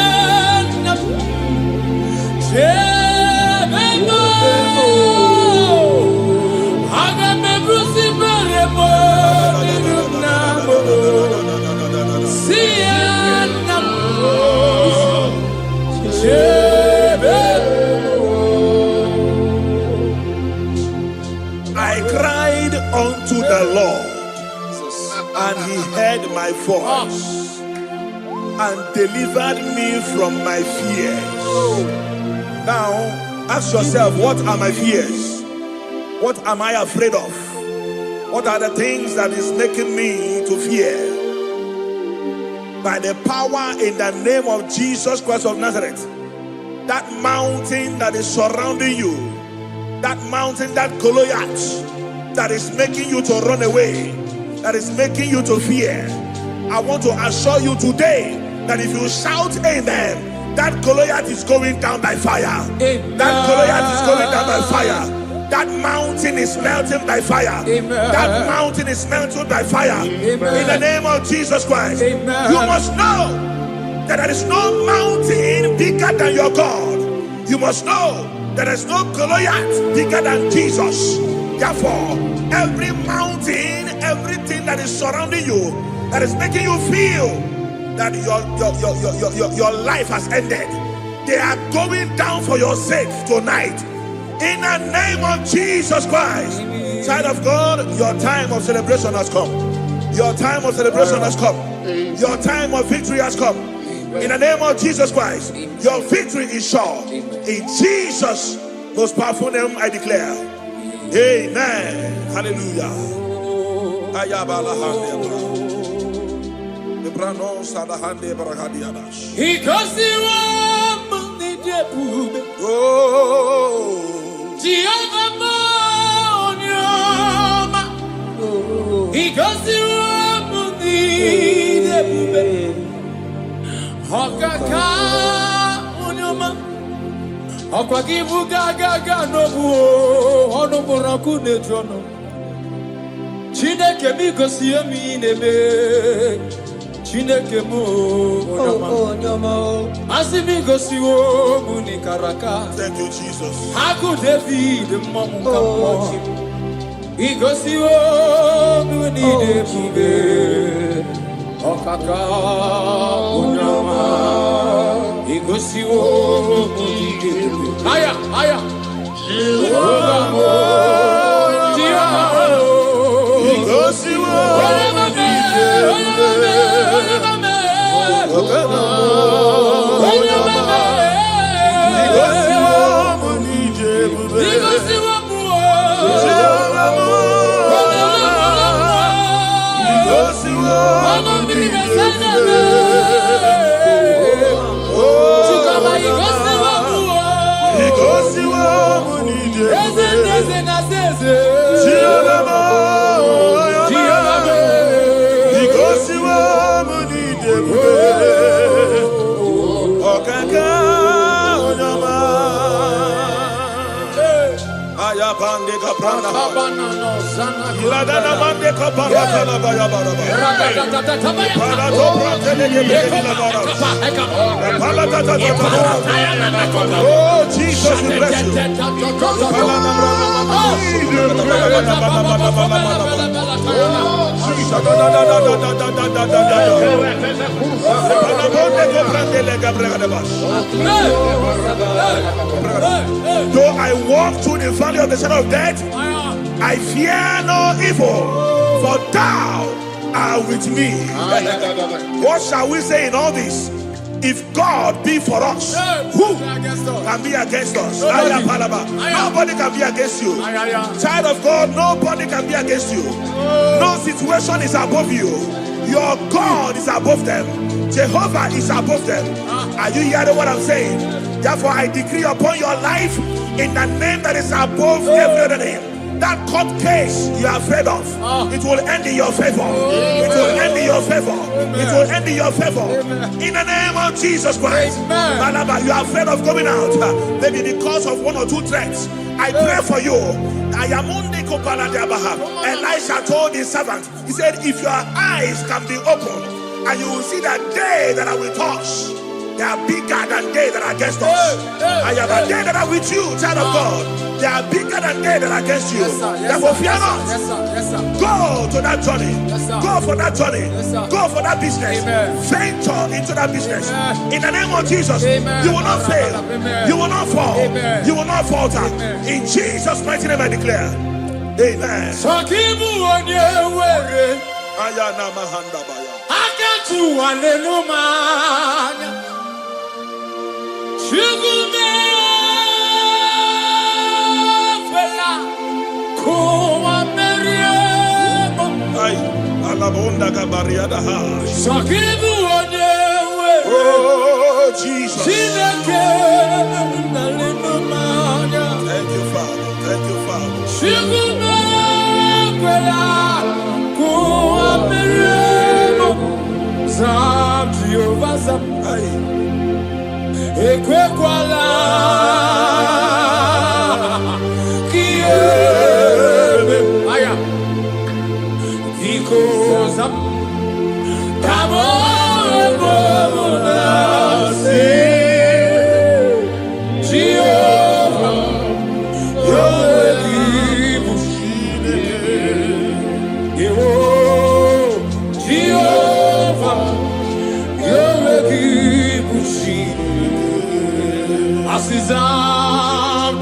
I cried unto the Lord, and he heard my voice and delivered me from my fears. Now, ask yourself, what are my fears? What am I afraid of? What are the things that is making me to fear? By the power in the name of Jesus Christ of Nazareth, that mountain that is surrounding you, that mountain, that Goliath that is making you to run away, that is making you to fear, I want to assure you today that if you shout amen, that Goliath is going down by fire. Amen. That Goliath is going down by fire. That mountain is melting by fire. Amen. That mountain is melted by fire. Amen. In the name of Jesus Christ. Amen. You must know that there is no mountain bigger than your God. You must know that there is no Goliath bigger than Jesus. Therefore, every mountain, everything that is surrounding you, that is making you feel that your life has ended, they are going down for your sake tonight. In the name of Jesus Christ. Child of God, your time of celebration has come. Your time of celebration has come. Your time of victory has come. In the name of Jesus Christ, your victory is sure. In Jesus' most powerful name, I declare. Amen. Hallelujah. Chineke mi gosi emi nebe Chineke mo onyama asi mi gosi wo muni karaka. Thank you, Jesus. Haku David mamu kamo I gosi wo muni debube okaka onyama I gosi wo muni debube aya Oh, Jesus, we bless you. Though I walk through the valley of the shadow of death, I fear no evil, for thou art with me. What shall we say in all this? If God be for us, who can be against us? Nobody can be against you. Child of God, nobody can be against you. No situation is above you. Your God is above them. Jehovah is above them. Are you hearing what I'm saying? Therefore, I decree upon your life in the name that is above every other name. That court case you are afraid of, it will end in your favor. It will end in your favor. It will end in your favor. In the name of Jesus Christ. Malaba, you are afraid of going out, maybe because of one or two threats. I pray for you. Elisha told his servant, he said, if your eyes can be opened, and you will see that they that are with us, they are bigger than they that are against us. I am a they that are with you, child of God. They are bigger than they that are against you. Therefore, fear not. Go to that journey. Go for that journey. Go for that business. Venture into that business. In the name of Jesus, you will not fail. You will not fall. You will not falter. In Jesus' mighty name, I declare. Amen. Oh, Jesus. Thank you, Father. Thank you, Father. Asizam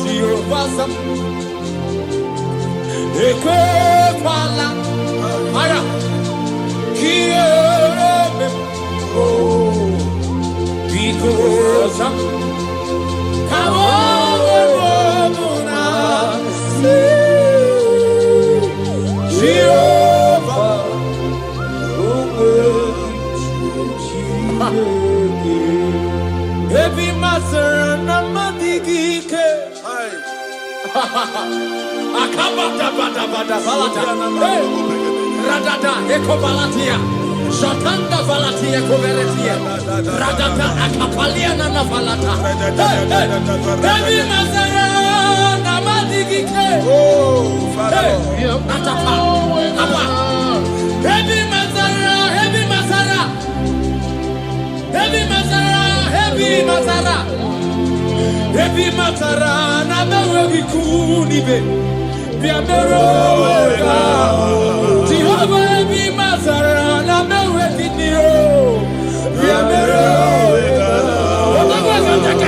Radada ekobalatia Shatanda valatia koveretia Radada akapalia na valata Baby Mazara namadigike Atapa Apa Baby Mazara Heavy Mazara Heavy Mazara Heavy Mazara Heavy Mazara namewe vikunibe Biamero Jehovah Heavy Mazara namewe kiniro Biamero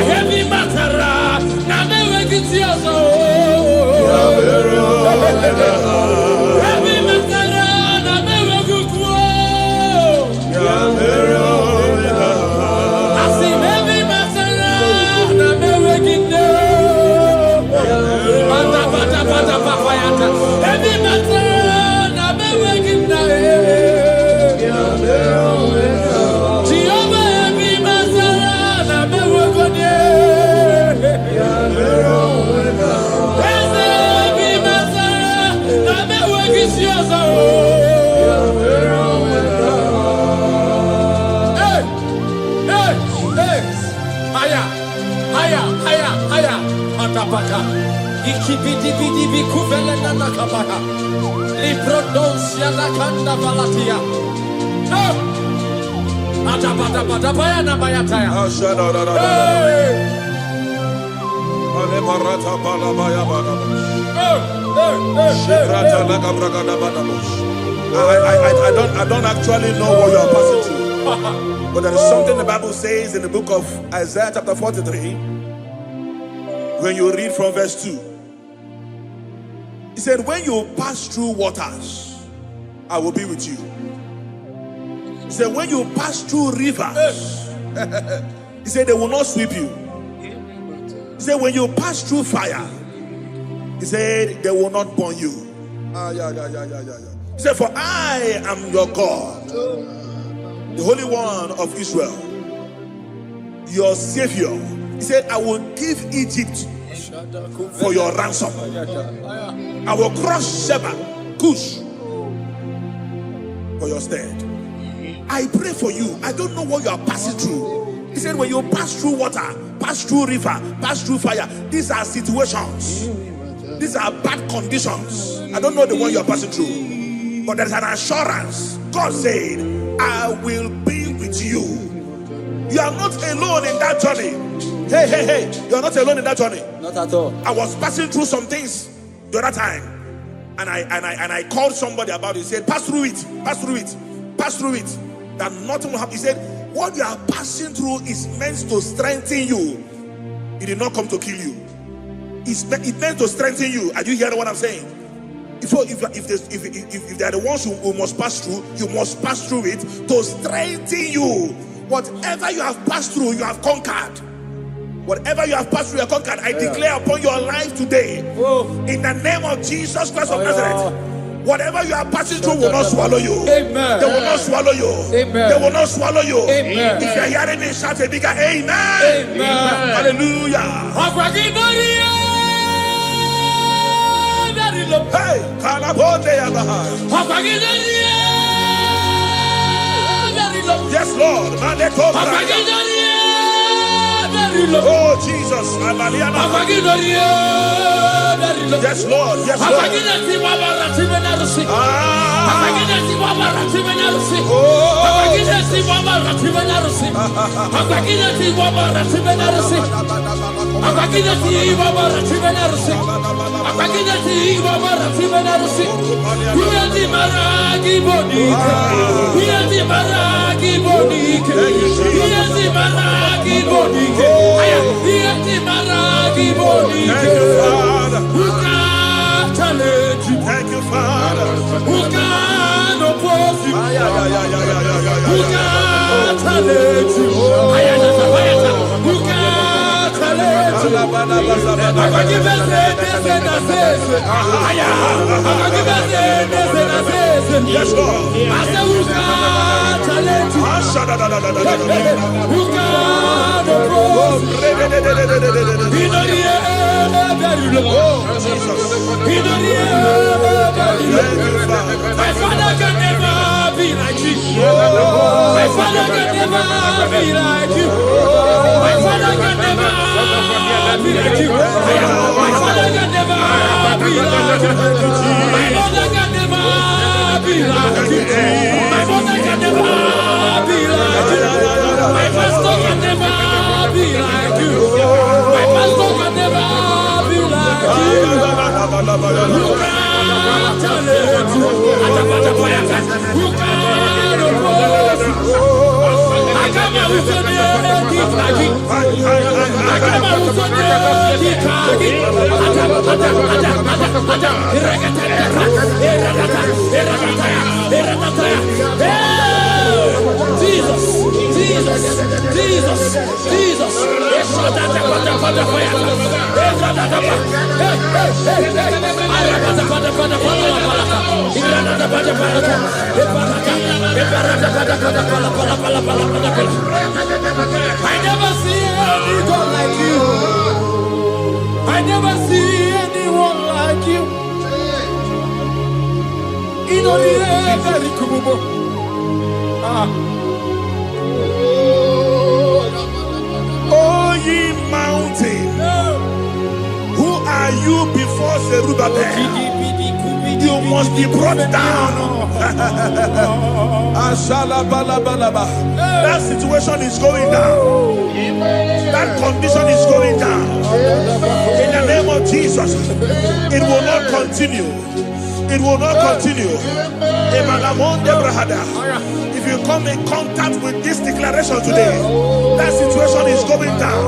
Heavy Mazara namewe kitioso Heavy Mazara namewe kukuo Biamero Asim Heavy Mazara namewe kiniro Heavy Mazara namewe kiniro Jehovah Heavy Mazara namewe kone Heavy Mazara namewe kisioso Haya Matapata Ikibidi kuvele na nakabaha Liprodosia na kanda valatia Atapata baya na bayataya I don't actually know what you are passing through. But there is something the Bible says in the book of Isaiah chapter 43. When you read from verse 2, he said, when you pass through waters, I will be with you. He said, when you pass through rivers, he said, they will not sweep you. He said, when you pass through fire, he said, they will not burn you. He said, for I am your God, the Holy One of Israel, your Savior. He said, I will give Egypt for your ransom. I will crush Sheba, Cush, for your stead. I pray for you. I don't know what you are passing through. He said, when you pass through water, pass through river, pass through fire, these are situations. These are bad conditions. I don't know the one you are passing through. But there's an assurance. God said, I will be with you. You are not alone in that journey. Hey, you are not alone in that journey. Not at all. I was passing through some things the other time, and I called somebody about it. He said, pass through it, pass through it, pass through it. That nothing will happen. He said, what you are passing through is meant to strengthen you. It did not come to kill you. It meant to strengthen you. Are you hearing what I'm saying? If they are the ones who must pass through, you must pass through it to strengthen you. Whatever you have passed through, you have conquered. Whatever you have passed through, you have conquered. I declare upon your life today, in the name of Jesus Christ of Nazareth, whatever you are passing through will not swallow you. Amen. They will not swallow you. Amen. They will not swallow you. Amen. If you are hearing me, shout a bigger amen. Amen. Hallelujah. Hey, Kalabonde Yabahai. Yes, Lord. Oh, Jesus. Yes, Lord. Yes, Lord. Thank you. Who can oppose you? Who can challenge you? Who can challenge you? I can give us this and this. Yes, Lord. I said, who can challenge you? Who can oppose you? He don't hear very low. He don't hear very low. My father can never be like you. My father can never be like you. My father can never be like you. My father can never be like you. My mother can never be like you. My mother can never be like you. My pastor can never be like you. My pastor can never be like you. Who can challenge you? Who can oppose you? I come out with your name, I come out with Jesus, Jesus, Jesus, Jesus. I never see anyone like you. I never see anyone like you. In only very kububo. Oh, ye mountain, who are you before Zerubbabel? You must be brought down. That situation is going down. That condition is going down. In the name of Jesus, it will not continue. It will not continue. If you come in contact with this declaration today, that situation is going down.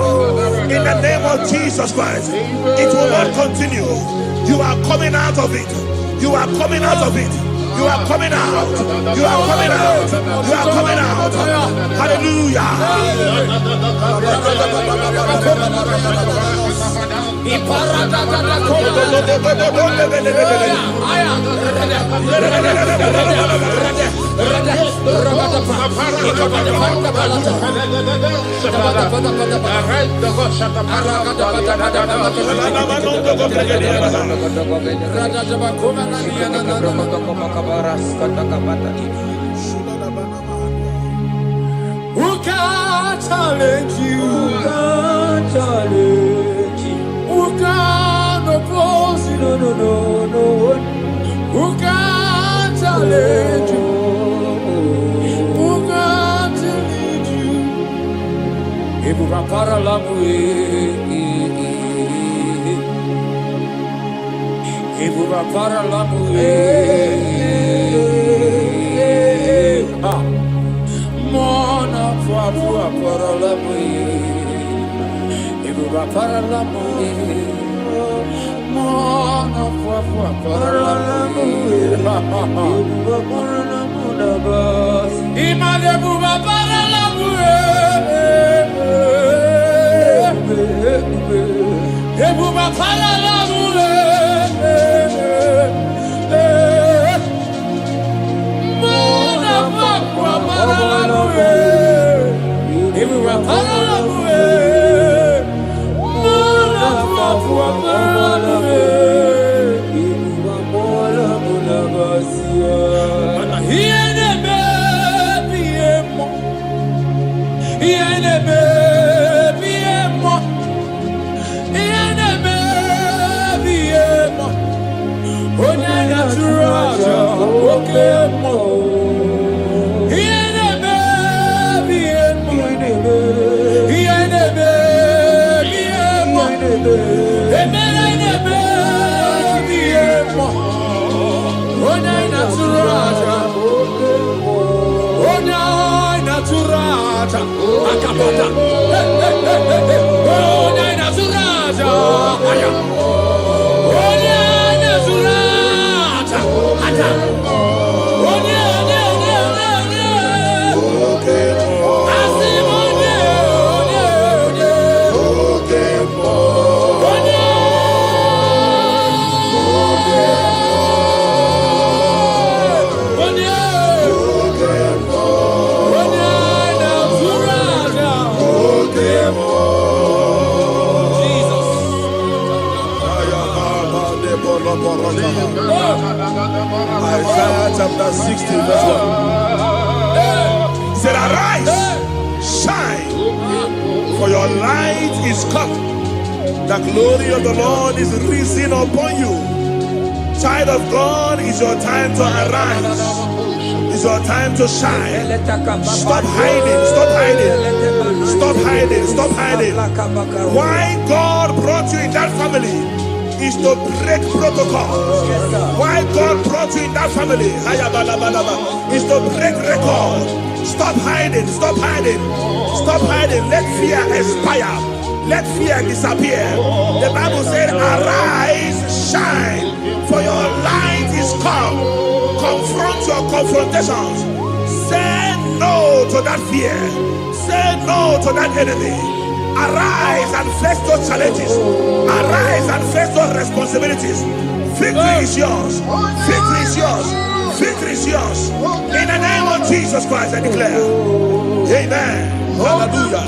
In the name of Jesus Christ, it will not continue. You are coming out of it. You are coming out of it. You are coming out. You are coming out. You are coming out. Hallelujah. Who can challenge you? Who can challenge you? Who can oppose you? No, no, no, no. Who can challenge you? Who can challenge you? Ibu rapara lamu Ibu rapara lamu Mona fua para lamu Ibu rapara lamu Mona fua para lamu Ibu rapara lamu nabas Imale ibu rapara lamu Ibu rapara lamu Mona fua para lamu Ibu rapara lamu Mona fua para lamu Ibu rapara lamu nabasia Mana hiene baby emo Hiene baby emo Hiene baby emo Onya naturaja okemo Hiene baby emo Hiene baby emo Hiene baby emo Onya naturaja Onya naturaja Akapata Onya naturaja Onya naturaja Ata is come. The glory of the Lord is risen upon you. Child of God, it's your time to arise. It's your time to shine. Stop hiding. Stop hiding. Stop hiding. Stop hiding. Why God brought you in that family is to break protocol. Why God brought you in that family is to break record. Stop hiding. Stop hiding. Stop hiding. Let fear expire. Let fear disappear. The Bible said, arise, shine, for your light is come. Confront your confrontations. Say no to that fear. Say no to that enemy. Arise and face those challenges. Arise and face those responsibilities. Victory is yours. Victory is yours. Victory is yours. In the name of Jesus Christ, I declare. Amen. Hallelujah.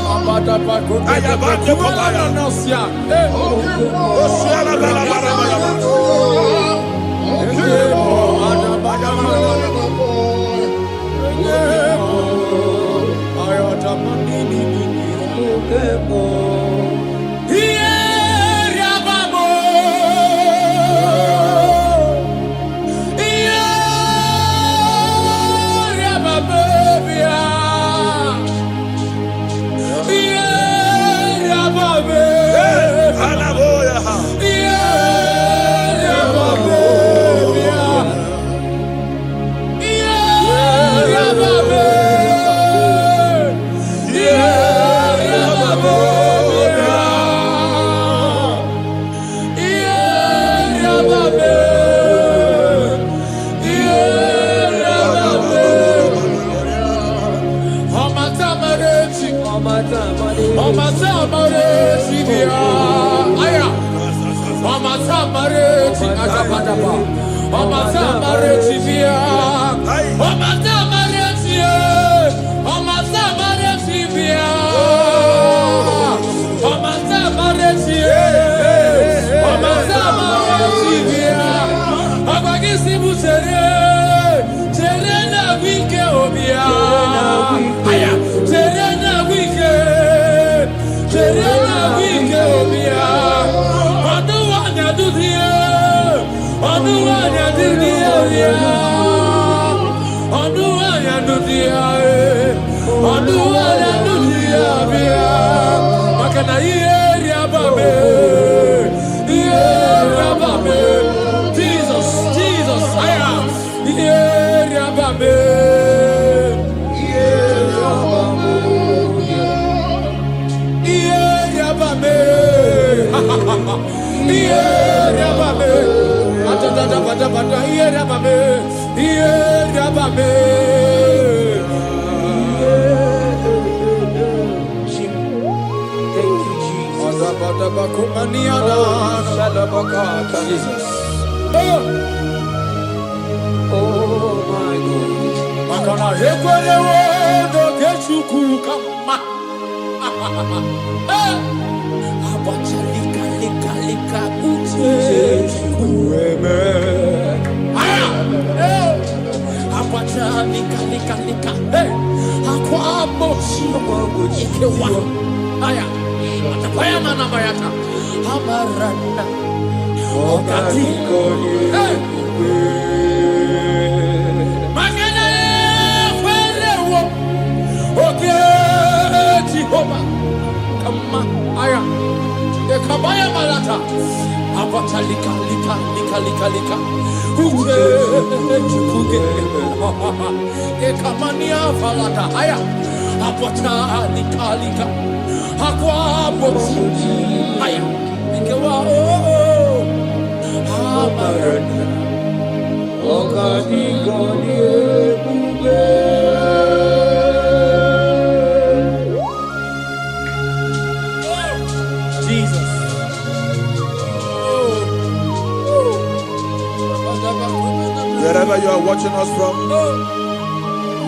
Wherever you are watching us from,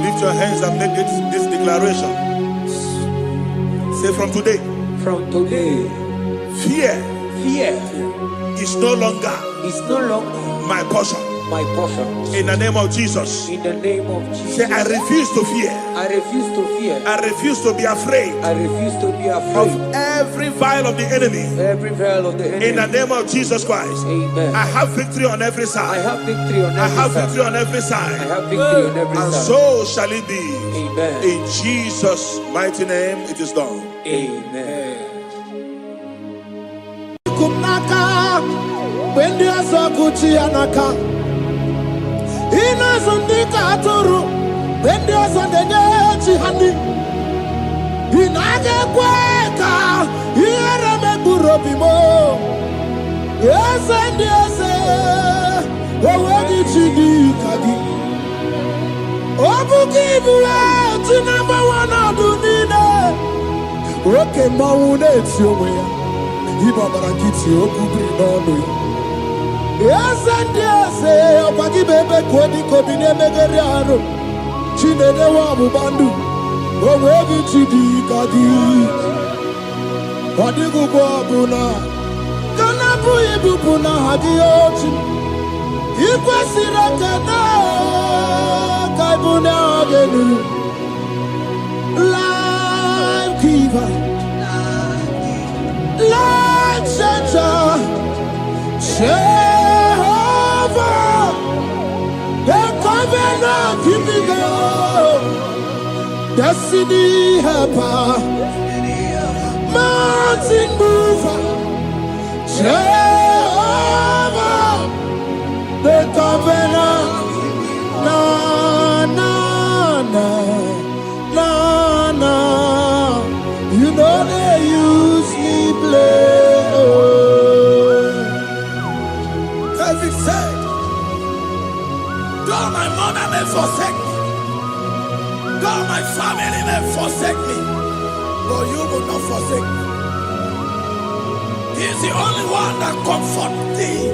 lift your hands and make this declaration. Say, from today, fear is no longer my portion. my portion. In the name of Jesus. In the name of Jesus. Say, I refuse to fear. I refuse to fear. I refuse to be afraid. I refuse to be Of afraid every vial of the enemy. every vial of the enemy. In the name of Jesus Christ. Amen. I have victory on every I side. have victory on every I have side. victory on every I side. have victory on every And side. so shall it be. Amen. In Jesus' mighty name, it is done. Amen. Kumnaka, when you are so good, Chianaka. Ina Sundika Turu, when you are so the Chihani. Inage Quaka, here me Burobimo. Yes, and yes, where did you do, Kadi? Obukibu, number one, I'll do Nina. Okay, Maune, it's your way. Ibabarakiti okubiri n'ọnụ ya. Eze ndị eze ọkwa gị bụ ebe ka odi kobi na-emegharị arụ. Chinedewe ọgbụgba ndụ, o wee gị chi dị ka gị. Ọ dịghị ụgwọ ọbụla, ka na-abụghị ibupụ n'aha gị ochi. I kwesịrị ekele ka ịbụ n'aha gị elu. Life giver. Light changer, Jehovah, the covenant keeping God, destiny helper, mountain mover, Jehovah, the covenant, na na na na na, you know they use me play. David said, though my mother may forsake me, though my family may forsake me, but you will not forsake me. He is the only one that comforts thee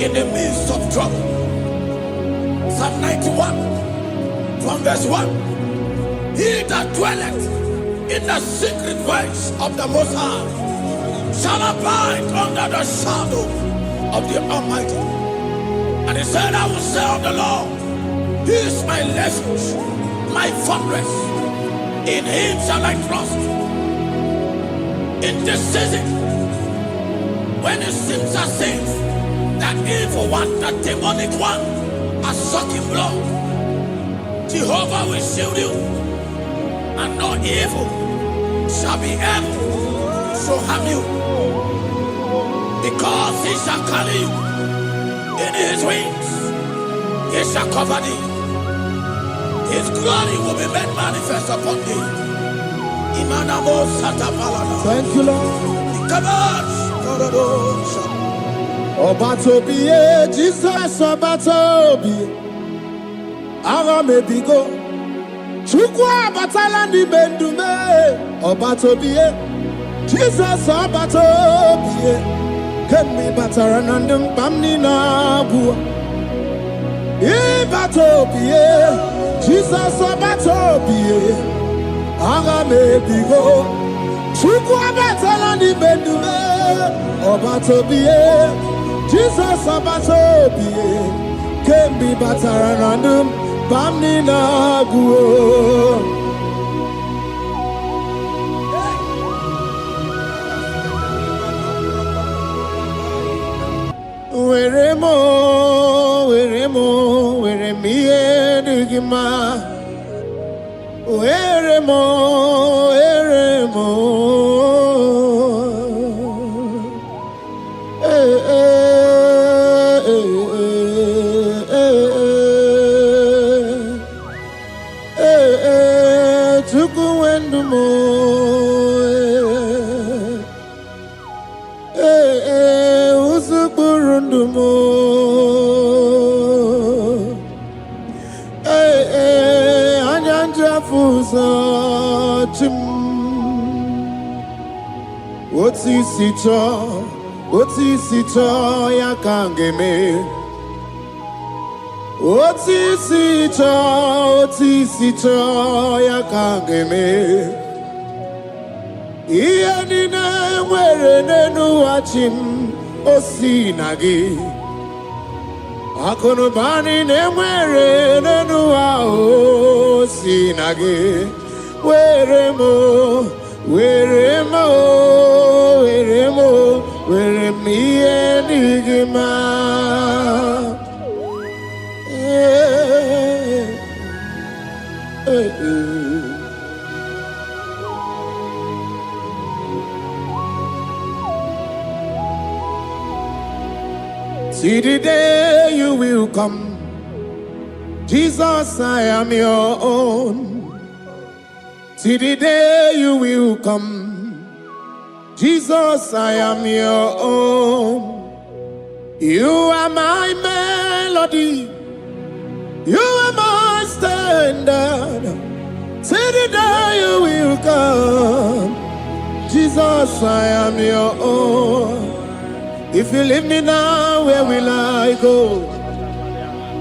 in the midst of trouble. Psalm 91, from verse 1. He that dwelleth in the secret place of the Most High shall abide under the shadow of the Almighty. And he said, I will say of the Lord, He is my refuge, my fortress. In Him shall I trust. In this season, when it seems as if that evil one, that demonic one, are sucking blood, Jehovah will shield you, and no evil shall be able to harm you, because He shall carry you in His wings. He shall cover thee. His glory will be made manifest upon thee. Thank you, Lord. Obatobiye, Jesus Obatobiye. Ara mebigo. Chukwa batala ni bendume. Obatobiye, Jesus Obatobiye. Kemi bataranandum bamni na bua. Ibatobiye, Jesus Obatobiye. Ara mebigo. Chukwa batala ni bendume. Obatobiye, Jesus Obatobiye. Kemi bataranandum bamni na bua. Where me digima. Where mo. Tukuendumo. Usukurundumo. Anyanjafuza chim. Otisito yakangeme. Otisito yakangeme. Iyanina were nenu wachim osinagi. Akonubani nemwere nenua o sinage weremo weremi enigma. See the day you will come, Jesus, I am your own. See the day you will come, Jesus, I am your own. You are my melody, you are my standard. See the day you will come, Jesus, I am your own. If you leave me now, where will I go?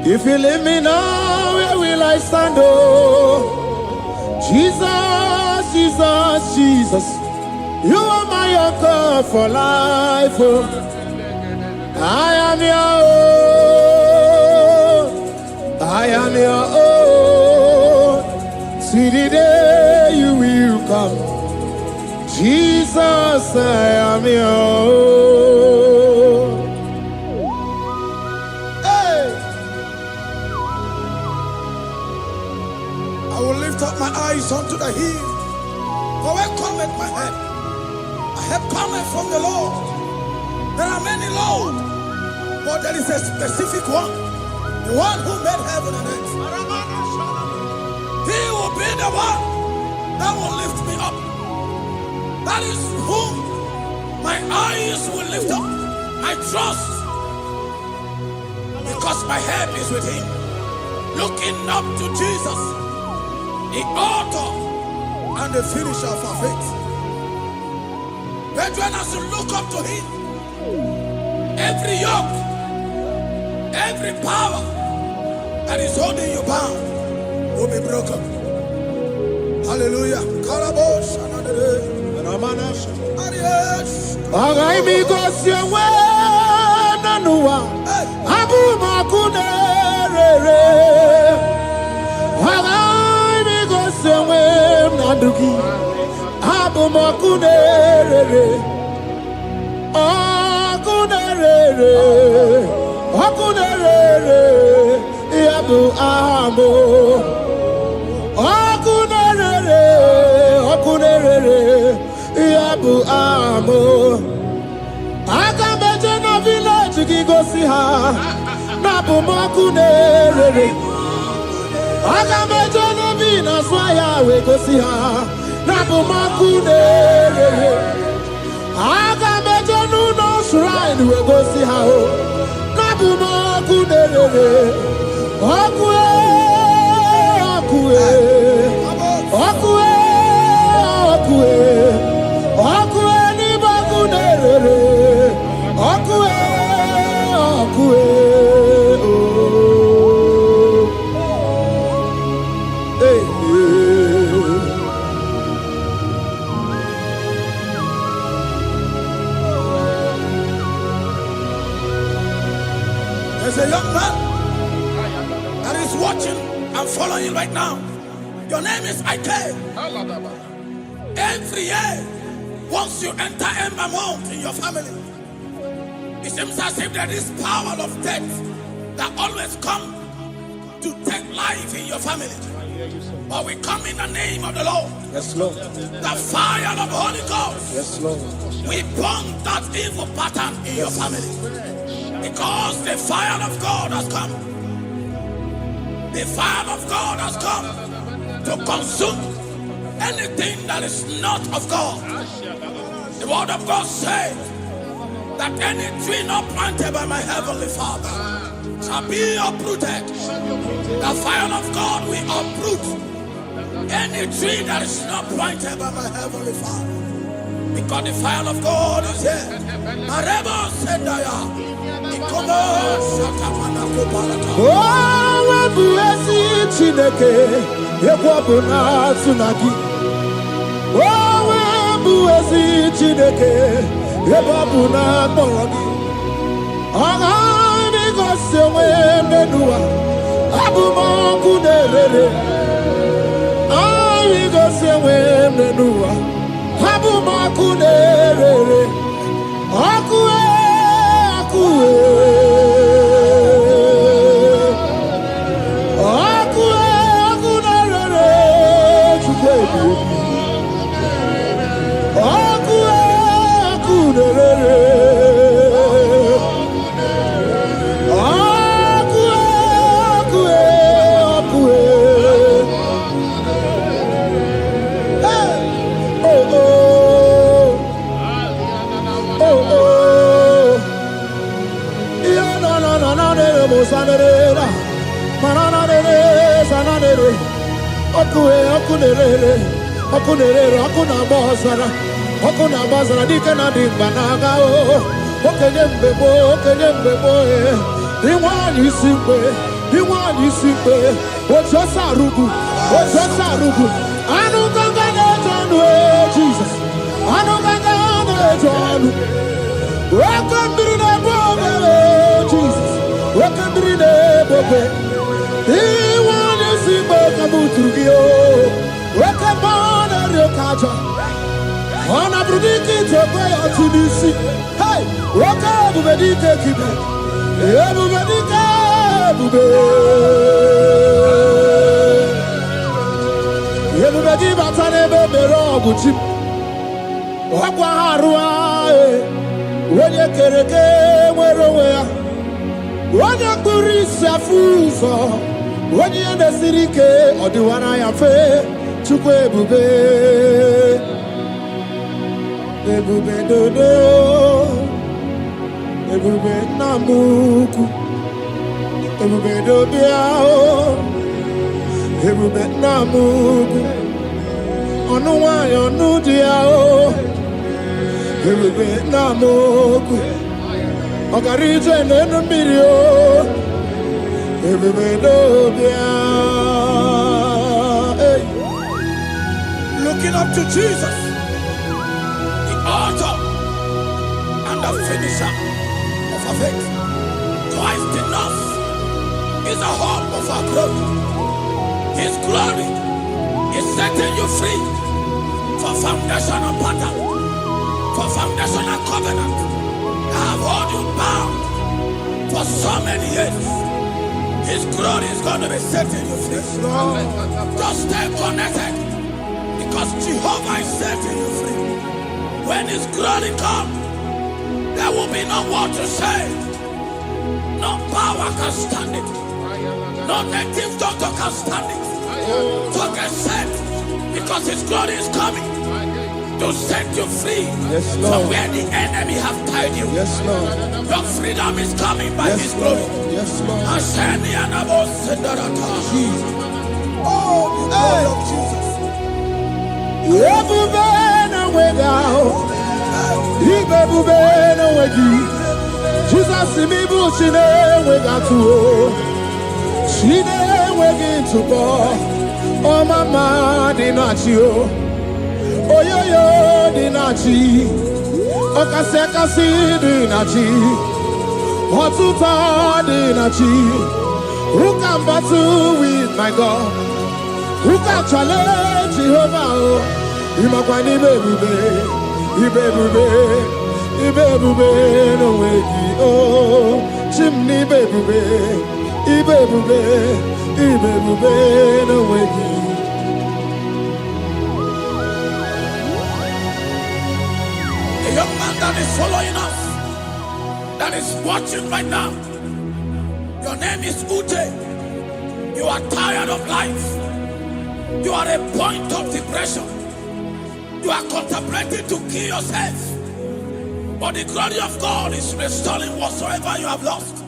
If you leave me now, where will I stand? Oh, Jesus, Jesus, Jesus, you are my anchor for life. Oh, I am your own. I am your own. See the day you will come, Jesus, I am your own. Up my eyes unto the hill, for where cometh my help? My help cometh from the Lord. There are many Lord, but there is a specific one, the one who made heaven and earth. He will be the one that will lift me up. That is whom my eyes will lift up. I trust, because my help is with him. Looking up to Jesus, the author and the finisher of our faith. Brethren, as you look up to him, every yoke, every power that is holding you bound will be broken. Hallelujah. Karabosh, Abu makunere, akunere, yabu amo, akunere, yabu amo. Akameje na village kigosi ha, nabu makunere. Akameje na vina swaya we gosi ha. Nabumakunere, Agameje no shrine we go see how. Nabumakunere, Okue, ni bakunere, Okue. There's a young man that is watching and following you right now. Your name is Ike. Every year, once you enter Ember Mount in your family, it seems as if there is power of death that always come to take life in your family. But we come in the name of the Lord. Yes, Lord. The fire of the Holy Ghost. Yes, Lord. We burn that evil pattern in your family. Because the fire of God has come. The fire of God has come to consume anything that is not of God. The word of God says that any tree not planted by my heavenly Father shall be uprooted. The fire of God will uproot any tree that is not planted by my heavenly Father. Because the fire of God is here. Marebo Sendaya. Oh, buesi Chineke, ekwabuna tsunagi. Oh, buesi Chineke, ekwabuna korogi. Ogani gosi onwe n'ụwa abụmọkụ na-erere anyị gosi onwe n'ụwa abụmọkụ na-erere ọkụ ọkụ ọkụ ọkụ na-erere chukwu ebi ọkụ ọkụ na-erere sanere mananere sanere ọkụ na-agba ọzara dike na dị mba na-aga okenye mgbe gboo inwe anyị isi mgbe otu ọsọ arụgụ anụ nganga na-eje ọnụ Jizọs anụ nganga na-eje ọnụ oke mmiri na-egbu obere Jizọs oke mmiri na-egbobe inwe anyị isi mgbe ka m tụrụ gị oke mmụọ na-eri oke aja ọ na-abụrụ dike ite okwe ya otu n'isi oke ebube dike kibe ebube dike ebube gị bata n'ebe mere ọgụ chi ọgwa ha arụ onye kere eke nwere onwe ya onye kpụrụ isi afụ ụzọ onye ihe na-esiri ike ọ dịwara ya mfe Chukwu ebube ebube dodo ebube nna m ukwu ebube dobịa ebube nna m ukwu ọnụ nwanyị ọnụ dị ya ebube nna m ukwu ọgara ije n'elu mmiri ebube dobịa. Looking up to Jesus, the author and the finisher of our faith. Christ in us is the hope of our glory. His glory is setting you free for foundational pattern, for foundational covenant. I have held you bound for so many years. His glory is going to be setting you free. Just stay connected, because Jehovah is setting you free. When His glory comes, there will be no word to say. No power can stand it. No native doctor can stand it. So get set, because His glory is coming to set you free from where the enemy have tied you. Yes, Lord. Your freedom is coming by His glory. Yes, Lord. Jesus. Oh, the glory of Jesus. Ebube na-enweghị ahụ, ibe ebube na-enweghị. Jizọs m ịbụ chi na-enweghị atụ, chi na-enweghị ntụpọ, ọmama dị na-achị oyoyo dị na-achị, ọkasị akasị dị na-achị, ọtụtụ dị na-achị. Who can battle with my God? Who can challenge Jehovah? Imakwa ni bebube, no wegi. Oh, chimney bebube, no wegi. A young man that is following us, that is watching right now. Your name is Ute. You are tired of life. You are a point of depression. You are contemplating to kill yourself. But the glory of God is restoring whatsoever you have lost.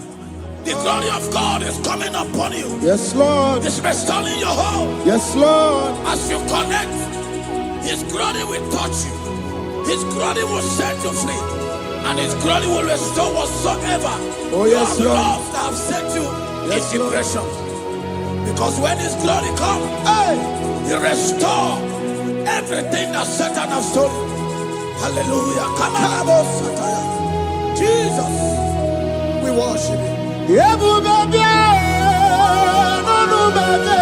The glory of God is coming upon you. Yes, Lord. It's restoring your home. Yes, Lord. As you connect, His glory will touch you. His glory will set you free. And His glory will restore whatsoever you have lost that have set you in depression. Because when His glory comes, He restores everything that Satan has stolen. Hallelujah. Come on, Jesus. We worship You. Ebu baby, no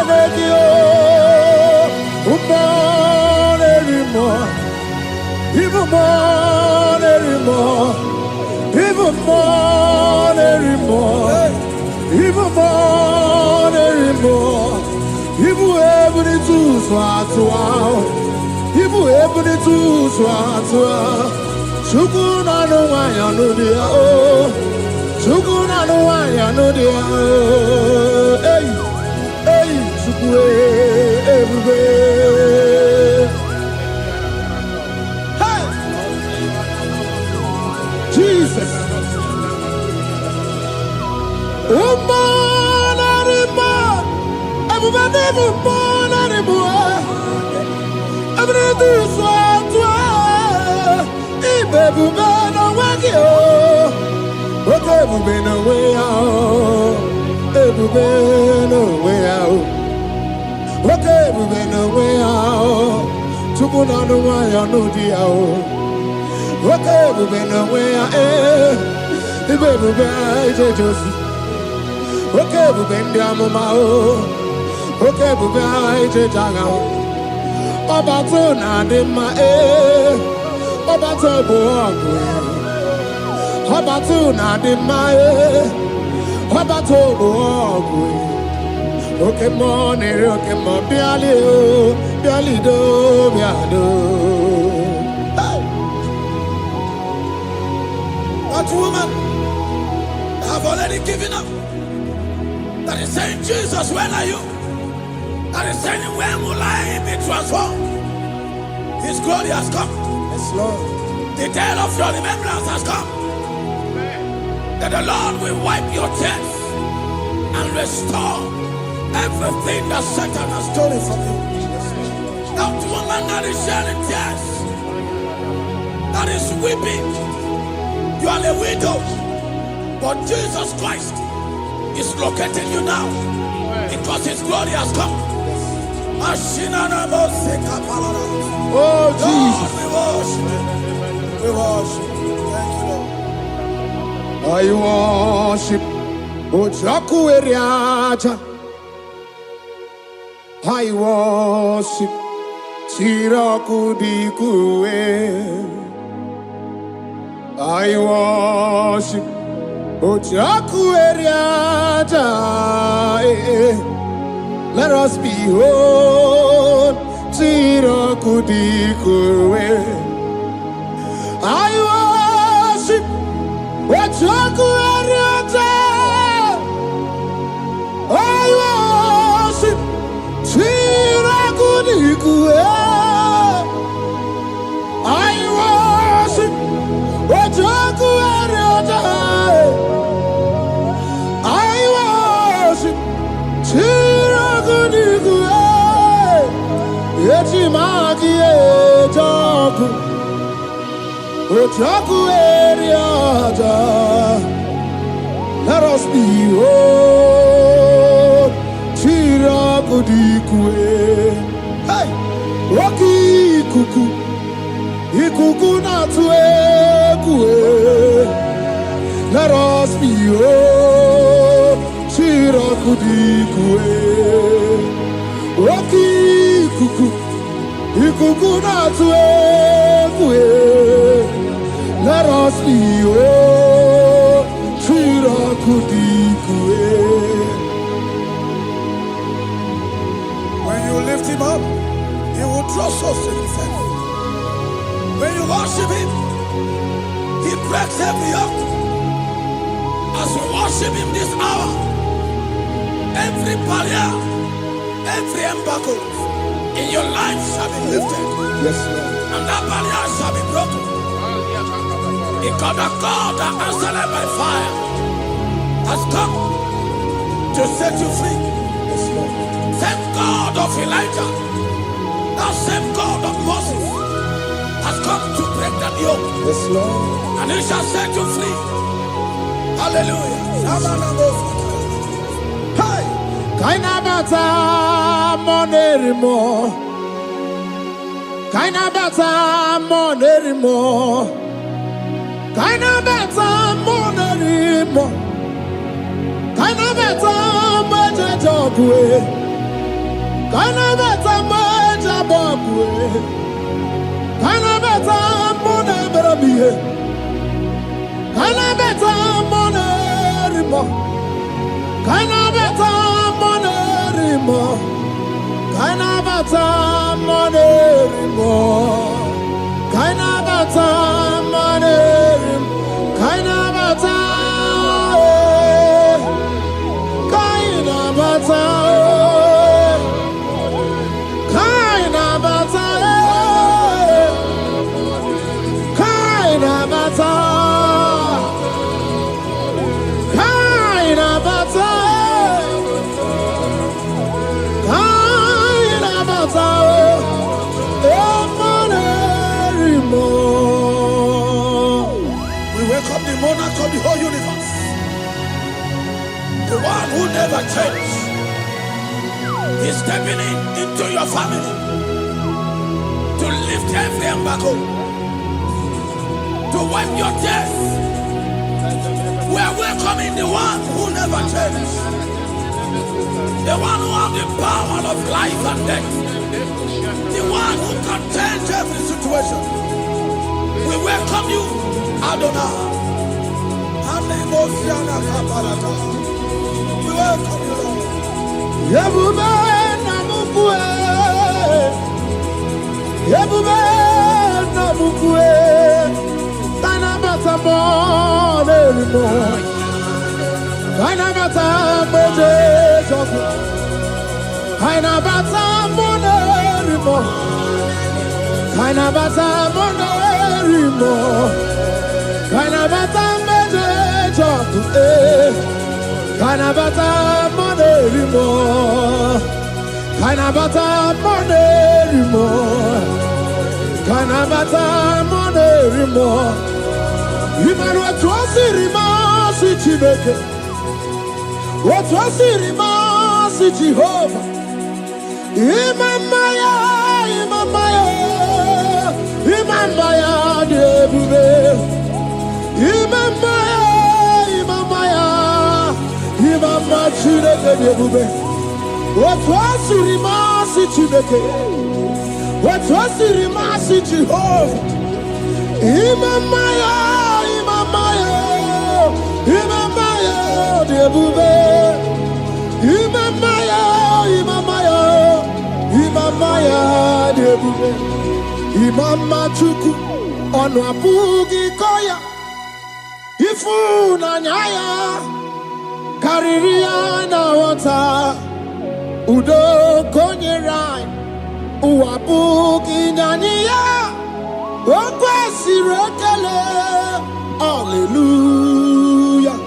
baby, more anymore, even more anymore, even more anymore, even more anymore. Ibu ebuni tu swatwa, Ibu ebuni tu swatwa. Shukuna no wanya no dia oh, Shukuna no wanya no dia oh. Hey, hey, shukwe everywhere. Hey, Jesus. Oh man, anymore. Everybody born anymore. Everybody do swatwa. Baby, man, I'm working. Okay, baby, no way out. Baby, no way out. Okay, baby, no way out. Chukuna no way out, no dia. Okay, baby, no way out. Baby, I just. Okay, baby, I'm my own. Okay, baby, I just hang out. About to not in my ear. Obatobo ogwe, Obatu na di mae, Obatobo ogwe. Okay money, okay mo biali o, biali do, biado. That woman have already given up. That is saying, Jesus, when are you? That is saying, when will I be transformed? His glory has come. Yes, Lord. The day of your remembrance has come. That the Lord will wipe your tears and restore everything that Satan has stolen from you. That woman that is shedding tears, that is weeping, you are a widow, but Jesus Christ is locating you now because His glory has come. Oh, Jesus. We worship. Thank you, Lord. I worship. Ojaku eriaja. I worship. Chiraku dikue. I worship. Ojaku eriaja. Let us behold. Chiraku dikue. I worship what you're going to. I worship Chirakudiku. I worship what you're going to. I worship Chirakudiku. Yechimaki ejaku. Ojaku eriaja, let us behold, Chiraku dikue. Hey, Rocky kuku, ikuku na tuekue. Let us behold, Chiraku dikue. Rocky kuku, ikuku na tuekue. Let us be oh, Chirakudikue. When you lift Him up, He will draw souls to Himself. When you worship Him, He breaks every yoke. As we worship Him this hour, every barrier, every embargo in your life shall be lifted. Yes, Lord. And that barrier shall be broken. Because the God that answered by fire has come to set you free. Yes, Lord. Same God of Elijah, that same God of Moses has come to break that yoke. Yes, Lord. And He shall set you free. Hallelujah. Hey, Kainabata monerimo. Kainabata monerimo. Kainabata monerimo. bogwe. Kana beta moja bogwe. Kana beta mone berabie. Kana beta mone rimo. Kana beta mone rimo. Kana beta mone rimo. Kana beta mone rimo. Kana beta. Kana beta. Kana beta. Kana beta. Kana beta. Kana beta. We welcome the monarch of the whole universe, the one who never changes. He's stepping into your family to lift every embargo, to wipe your tears. We are welcoming the one who never changes, the one who has the power of life and death, the one who can change every situation. We welcome you, Adonai. We welcome you, Lord. Yebube namukwe. Yebube namukwe. Kana bata mone rimo. Kana bata moje jofu. Kana bata mone rimo. Kana bata mone rimo. Kana bata moje jofu. Kana bata mone rimo. Kana bata mone rimo. Kana bata mone rimo. Imanu atwasi rima si Chineke. Atwasi rima si Jehovah. Imamaya, imamaya, imamaya debube. Imamaya, imamaya, imamaya Chineke debube. Atwasi rima si Chineke. Atwasi rima si Jehovah. Imamaya, imamaya, imamaya debube. Imamaya, imamaya, imamaya debube. Imama chuku onu abugi koya. Ifu na nyaya kariria na wata. Udo konye rai uabugi nyaniya. Okwesi rekele, hallelujah.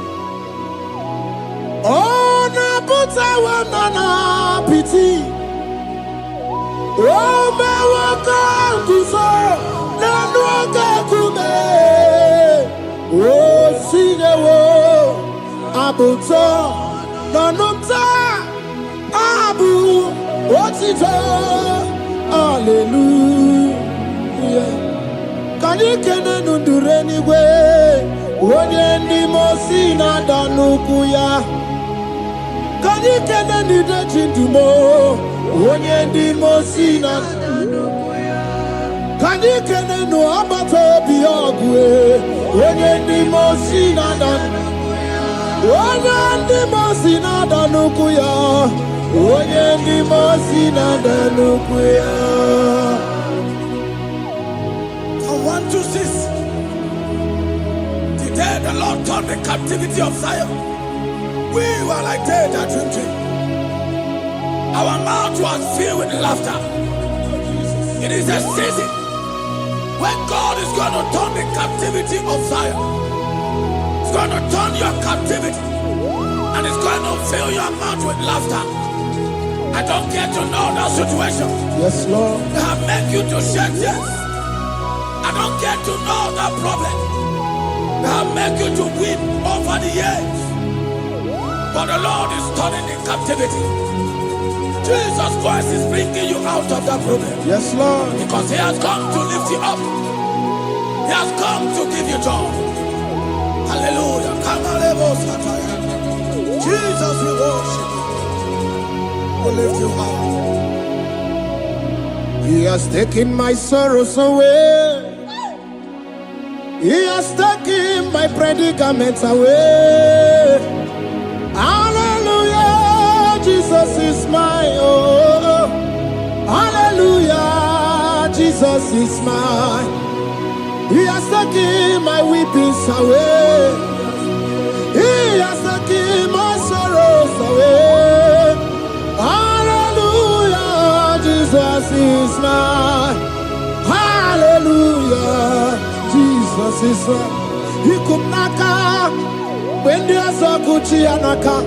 Ona puta wana piti. Ome waka kuso, nanu waka kume. O sine wo, abuto, nanumta, abu, otito, hallelujah. Kani kene nundureni we, onye ndi mosi na danukuya. Kani kene nide chindumo, onye ndi mosi na danukuya. Kani kene no abato biyogwe, onye ndi mosi na danukuya. Onye ndi mosi na danukuya, onye ndi mosi na danukuya. 1, 2, 6. Today the Lord turned the captivity of Zion. We were like they that dream. Our mouth was filled with laughter. It is a season when God is going to turn the captivity of Zion. He's going to turn your captivity, and He's going to fill your mouth with laughter. I don't get to know that situation. Yes, Lord. That make you to shed tears. I don't get to know that problem that make you to weep over the years. But the Lord is turning in captivity. Jesus Christ is bringing you out of that problem. Yes, Lord. Because He has come to lift you up. He has come to give you joy. Hallelujah. Jesus, we worship you. will lift you high. He has taken my sorrows away. He has taken my predicaments away. Hallelujah, Jesus is mine. Oh, hallelujah, Jesus is mine. He has taken my weepings away. He has taken my sorrows away. Hallelujah, Jesus is mine. Hallelujah, Jesus is mine. He could naka when there's a Gucci anaka.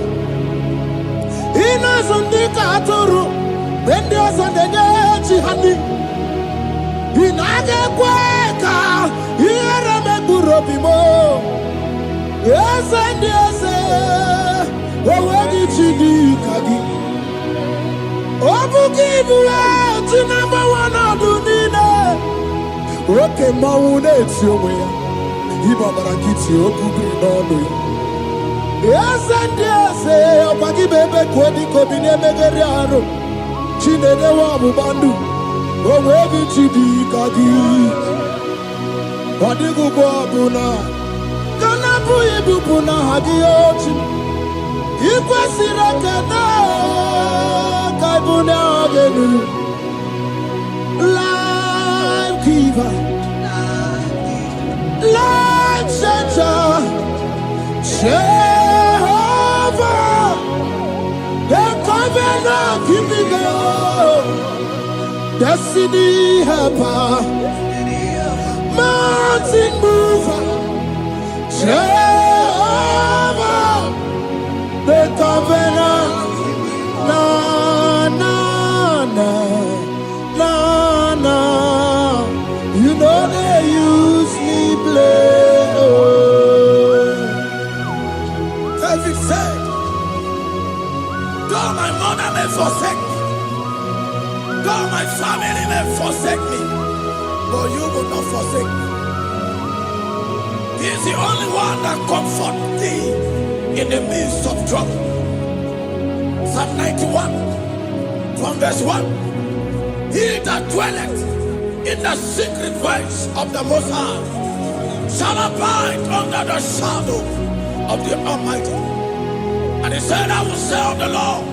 He knows on the Katuru when there's a Nechi honey. He naga kweka. He rame burobimo. Yes and yes, where did you do Kagi? Oh, give you out to number one of the dinner. Okay, Maune, it's your way. He Baba Kitty, Oku, yes and yes, Pagi Bebe, Kwadi, Kobine, Megariano, Chine, the Wabu Bandu. Oh, where did you do Kagi? What did you go Abuna? Kanabu Ibupuna Hagiochi. Ikwasirakana Kaibuna Agenu. Life giver, life changer, Jehovah, the covenant keeping God, destiny helper, mountain mover, Jehovah, the covenant, na na na na na. You know they use me play. Oh. David said, though my mother may forsake me, though my family may forsake me, but you will not forsake me. He is the only one that comforts thee in the midst of trouble. Psalm 91, from verse 1. He that dwelleth in the secret place of the Most High shall abide under the shadow of the Almighty. And he said, I will say of the Lord,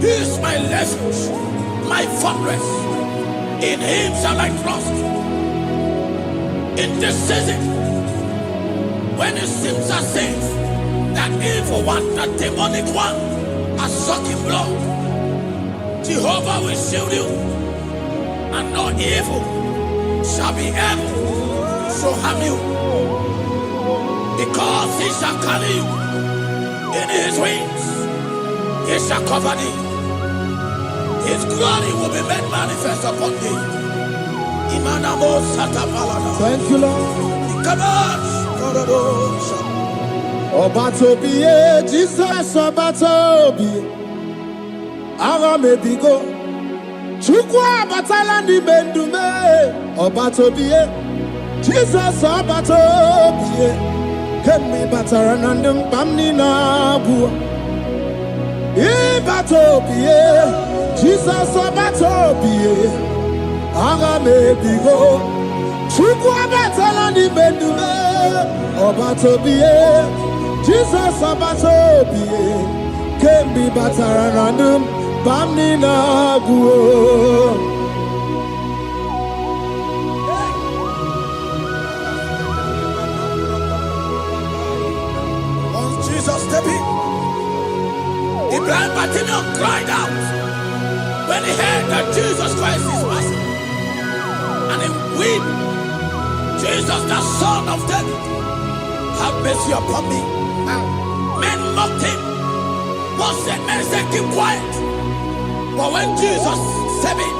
He is my refuge, my fortress. In Him shall I trust. In this season, when it seems as if that evil one, that demonic one, are sucking blood, Jehovah will shield you, and no evil shall be able to harm you, because He shall carry you in His wings. He shall cover thee. His glory will be made manifest upon thee. Thank you, Lord. Obatobiye, Jesus Obatobiye. Aramebigo. Chukwa batala ni mendume. Obatobiye, Jesus Obatobiye. Kemi bataranandum bamni nabu. Ibatobiye, Jesus Obatobiye. Aramebigo. Chukwa batala ni mendume. Obatobiye, Jesus Obatobiye, Kembi Bataranandum, Bamni Naguo. Once Jesus stepped in, the blind Bartimaeus cried out when he heard that Jesus Christ is passing, and he wept. Jesus, the Son of David, have mercy upon me. Men mocked him. One said, men said, keep quiet. But when Jesus said it,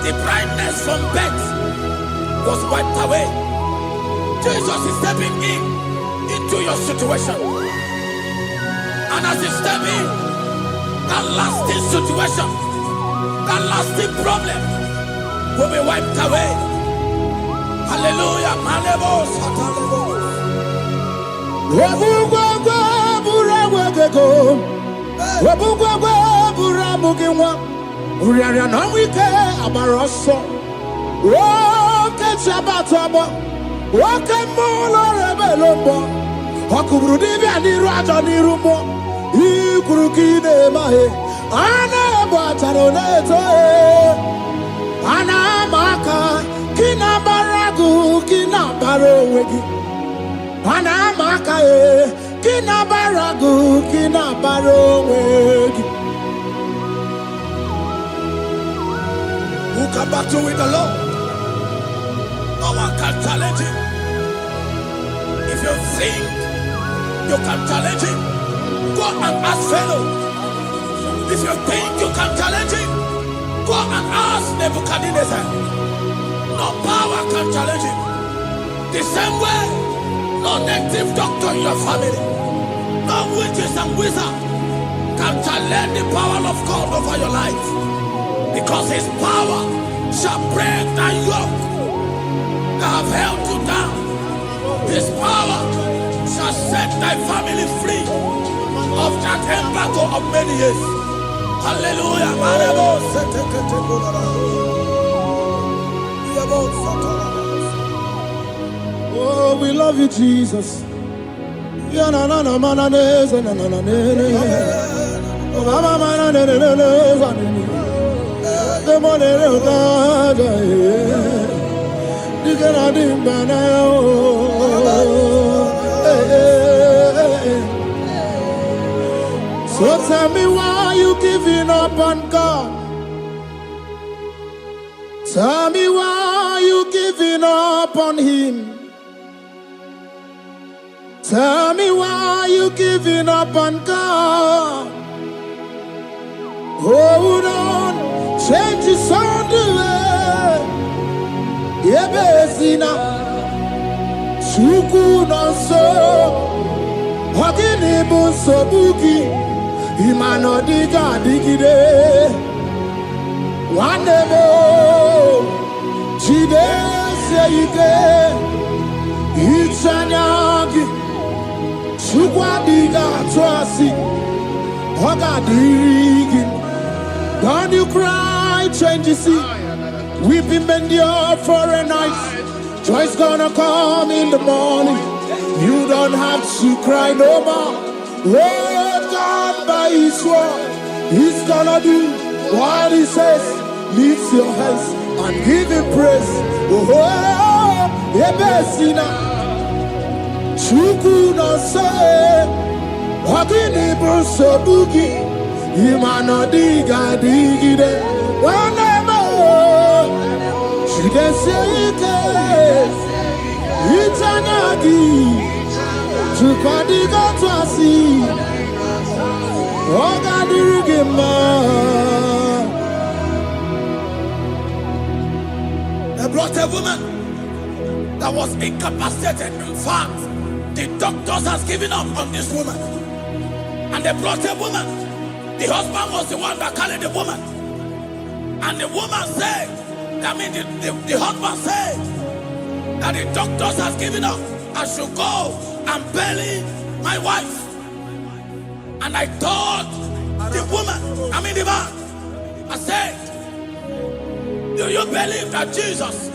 the brightness from birth was wiped away. Jesus is stepping into your situation. And as he steps in, that lasting situation, that lasting problem will be wiped away. Hallelujah. Wabugwa burawe gego. Wabugwa burawe amụghị nwa nrịarịa na ọnwụ ike agbara ọsọ oke chi abatụ agbọ oke mmụọ ụlọ rebelo mbọ ọ kụgburu dibịa n'iru ajọ n'iru mmụọ ikwuru ka ị na-emeghe a na-ebu achara na-eto a na-ama aka gị na-agbara gị gị na-agbara onwe gị a na-ama aka gị na-agbara gị gị na-agbara onwe gị. Who can battle with the Lord? No one can challenge him. If you think you can challenge him, go and ask Pharaoh. If you think you can challenge him, go and ask Nebuchadnezzar. No power can challenge him. The same way, no native doctor in your family, no witches and wizards can challenge the power of God over your life. Because his power shall break the yoke that have held you down. His power shall set thy family free of that embargo of many years. Hallelujah. Oh, we love you, Jesus. So tell me why you giving up on God. Tell me why you giving up on him. Tell me why you giving up on God. Hold on, change is on the way. Yebezina, Chuku no so, Hogini bunso buki, Imano diga digide. One demo, Chide seike, Ichanyagi, Chukwa diga twasi, Hoga digi. Don't you cry, change you see. Weeping endure for a night. Joy's gonna come in the morning. You don't have to cry no more. Lord God by his word, he's gonna do what he says. Lift your hands and give him praise. Oh, Ebesina, Chuku no say, Hogini Bruso Bugi. Imano diga digide wanemo Chide seike Itanyagi Chukwa diga twasi Oga dirigima. They brought a woman that was incapacitated. In fact, the doctors has given up on this woman. And they brought a woman. The husband was the one that carried the woman. And the woman said, the husband said that the doctors has given up. I should go and bury my wife. And I told the woman, the man, I said, do you believe that Jesus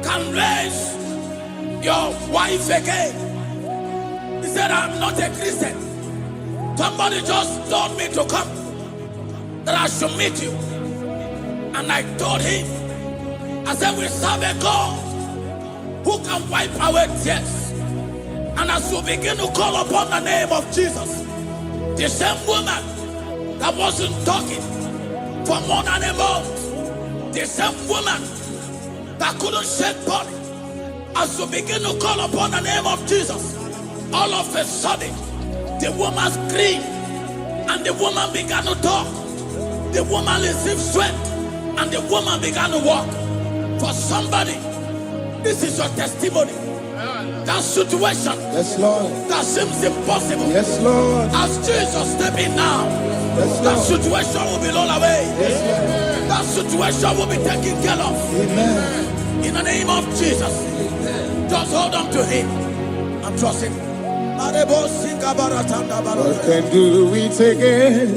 can raise your wife again? He said, I'm not a Christian. Somebody just told me to come, that I should meet you. And I told him, I said, we serve a God who can wipe away tears. And as we begin to call upon the name of Jesus, the same woman that wasn't talking for more than a month, the same woman that couldn't shed body, as we begin to call upon the name of Jesus, all of a sudden, the woman screamed, and the woman began to talk. The woman received strength, and the woman began to walk. For somebody, this is your testimony. That situation, yes, Lord, that seems impossible, yes, Lord, as Jesus step in now, yes, that situation will be rolled away. Yes, that situation will be taken care of. Amen. In the name of Jesus, just hold on to him and trust him. God can do it again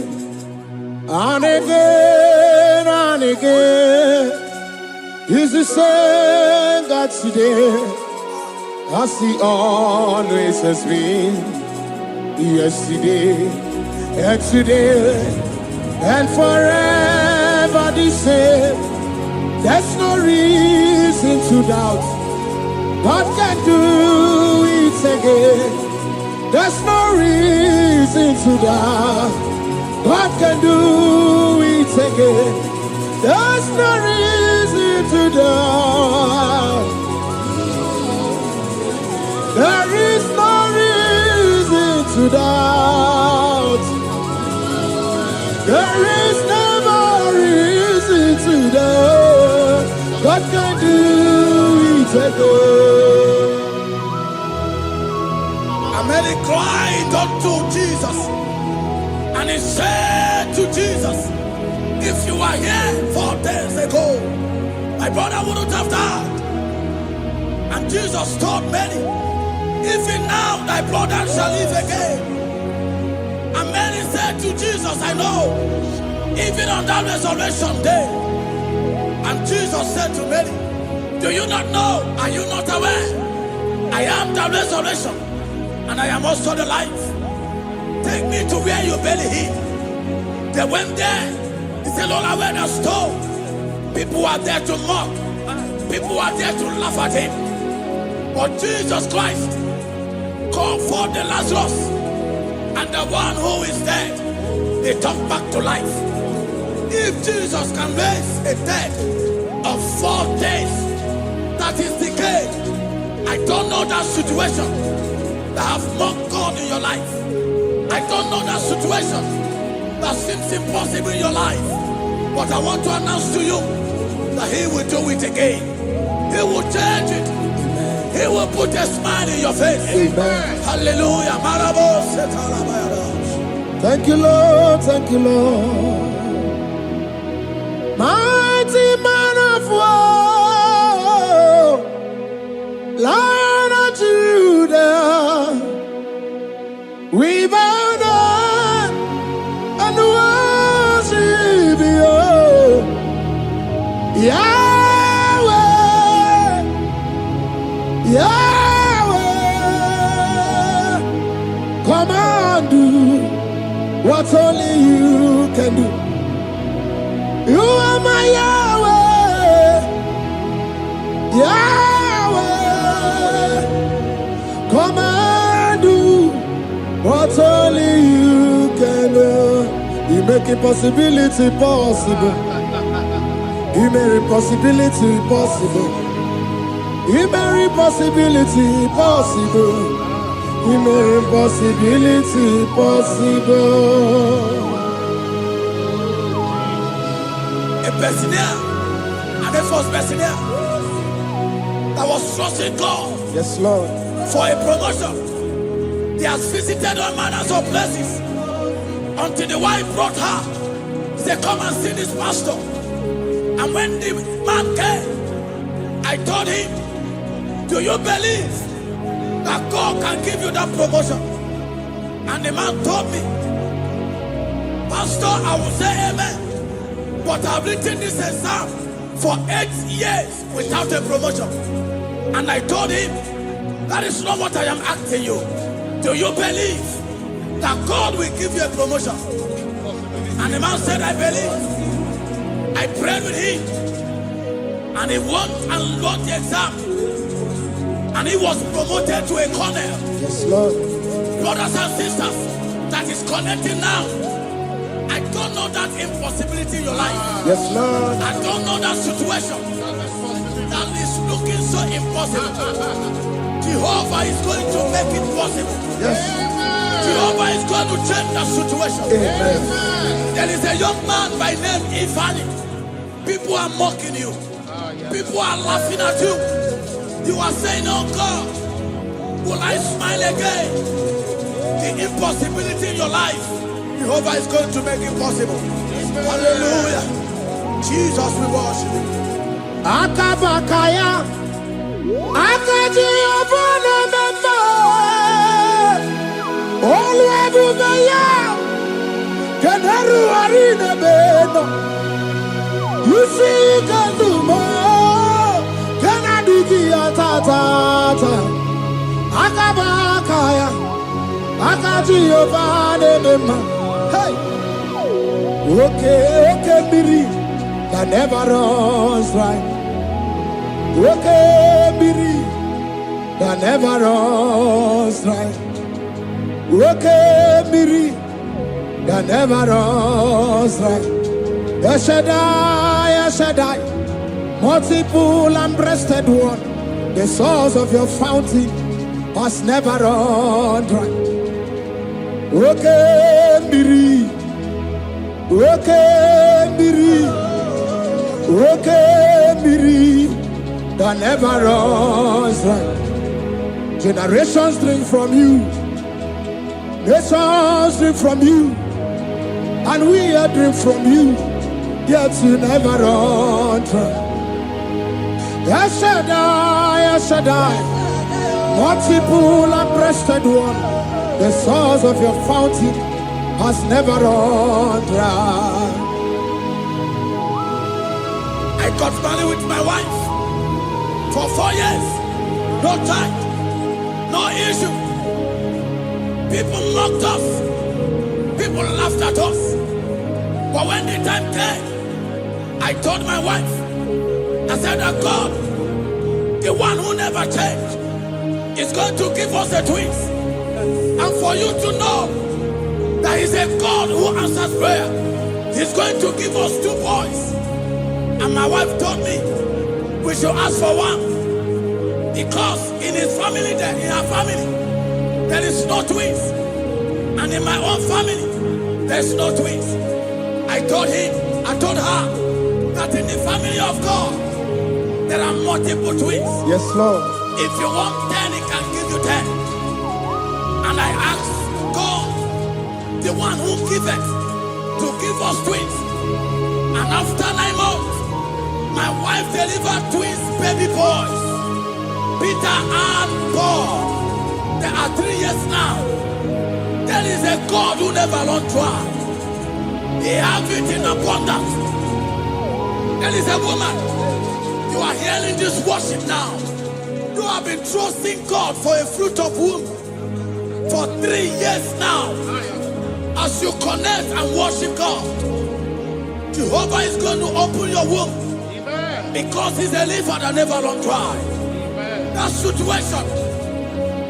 And again, He's the same God today, as He always has been, yesterday and today and forever the same. There's no reason to doubt God can do it again. There's no reason to doubt God can do it again. There's no reason to doubt. There is no reason to doubt. There is never reason to doubt. God can do it again. And Mary cried unto Jesus, and he said to Jesus, if you were here 4 days ago, my brother wouldn't have died. And Jesus told Mary, even now thy brother shall live again. And Mary said to Jesus, I know, even on that resurrection day. And Jesus said to Mary, do you not know? Are you not aware? I am the resurrection, and I am also the life. Take me to where you bury him. They went there. He said, Lord, I went a stone. People are there to mock. People are there to laugh at him. But Jesus Christ called forth the Lazarus, and the one who is dead, they come back to life. If Jesus can raise a dead of 4 days that is decayed, I don't know that situation that have mocked God in your life. I don't know that situation that seems impossible in your life. But I want to announce to you that He will do it again. He will change it. He will put a smile in your face. Amen. Hallelujah. Thank you, Lord. Thank you, Lord. Mighty man of war, Lion of Judah, we bow down and worship you, Yahweh, Yahweh. Come and do what only you can do. You are my Yahweh, Yahweh. Come and do what only you can do. You make impossibility possible. You make impossibility possible. You make impossibility possible. You make impossibility possible. A Bethania, and the first Bethania that was trusting God Yes, Lord. for a promotion. He has visited all manners of places until the wife brought her. He said, come and see this pastor. And when the man came, I told him, do you believe that God can give you that promotion? And the man told me, Pastor, I will say amen. But I've written this exam for 8 years without a promotion. And I told him, that is not what I am asking you. Do you believe that God will give you a promotion? And the man said, I believe. I prayed with him. And he won and wrote the exam. And he was promoted to a colonel. Yes, Lord. Brothers and sisters, that is connecting now. I don't know that impossibility in your life. Yes, Lord. I don't know that situation that is looking so impossible. Jehovah is going to make it possible. Yes. Jehovah is going to change that situation. Amen. There is a young man by name Ifani. People are mocking you. People are laughing at you. You are saying, oh God, will I smile again? The impossibility in your life, Jehovah is going to make it possible. Hallelujah. Jesus, we worship you. Akabakaya, Akaji Obana Memba, Oluwabumeya, Keneru Arina more. You see, you can do more. Can I do the ta? Akabakaya, Akaji Yovane. Hey, okay, believe that never runs dry. Okay, believe that never runs dry. Okay, believe that never runs dry. Yes, Shaddai, multiple and breasted one, the source of your fountain has never run dry. Okay, believe. Okay, believe that never runs dry. Generations drink from you, nations drink from you, and we are drink from you, yet you never run dry. Yes, Shaddai, multiple and breasted one, the source of your fountain has never run dry. I got married with my wife for 4 years. No time, no issue. People mocked us. People laughed at us. But when the time came, I told my wife, I said that God, the one who never changed, is going to give us the twins. And for you to know that He's a God who answers prayer, He's going to give us 2 boys. And my wife told me we should ask for one, because in her family, there is no twins, and in my own family, there's no twins. I told her that in the family of God, there are multiple twins. Yes, Lord. If you want 10, He can give you 10. And I asked God, the one who giveth, to give us twins. And after 9 months, my wife delivered twins, baby boys, Peter and Paul. They are 3 years now. There is a God who never runs dry. He has it in abundance. There is a woman. You are hearing this worship now. You have been trusting God for a fruit of womb for 3 years now. As you connect and worship God, Jehovah is going to open your womb, because He's a river that never runs dry. That situation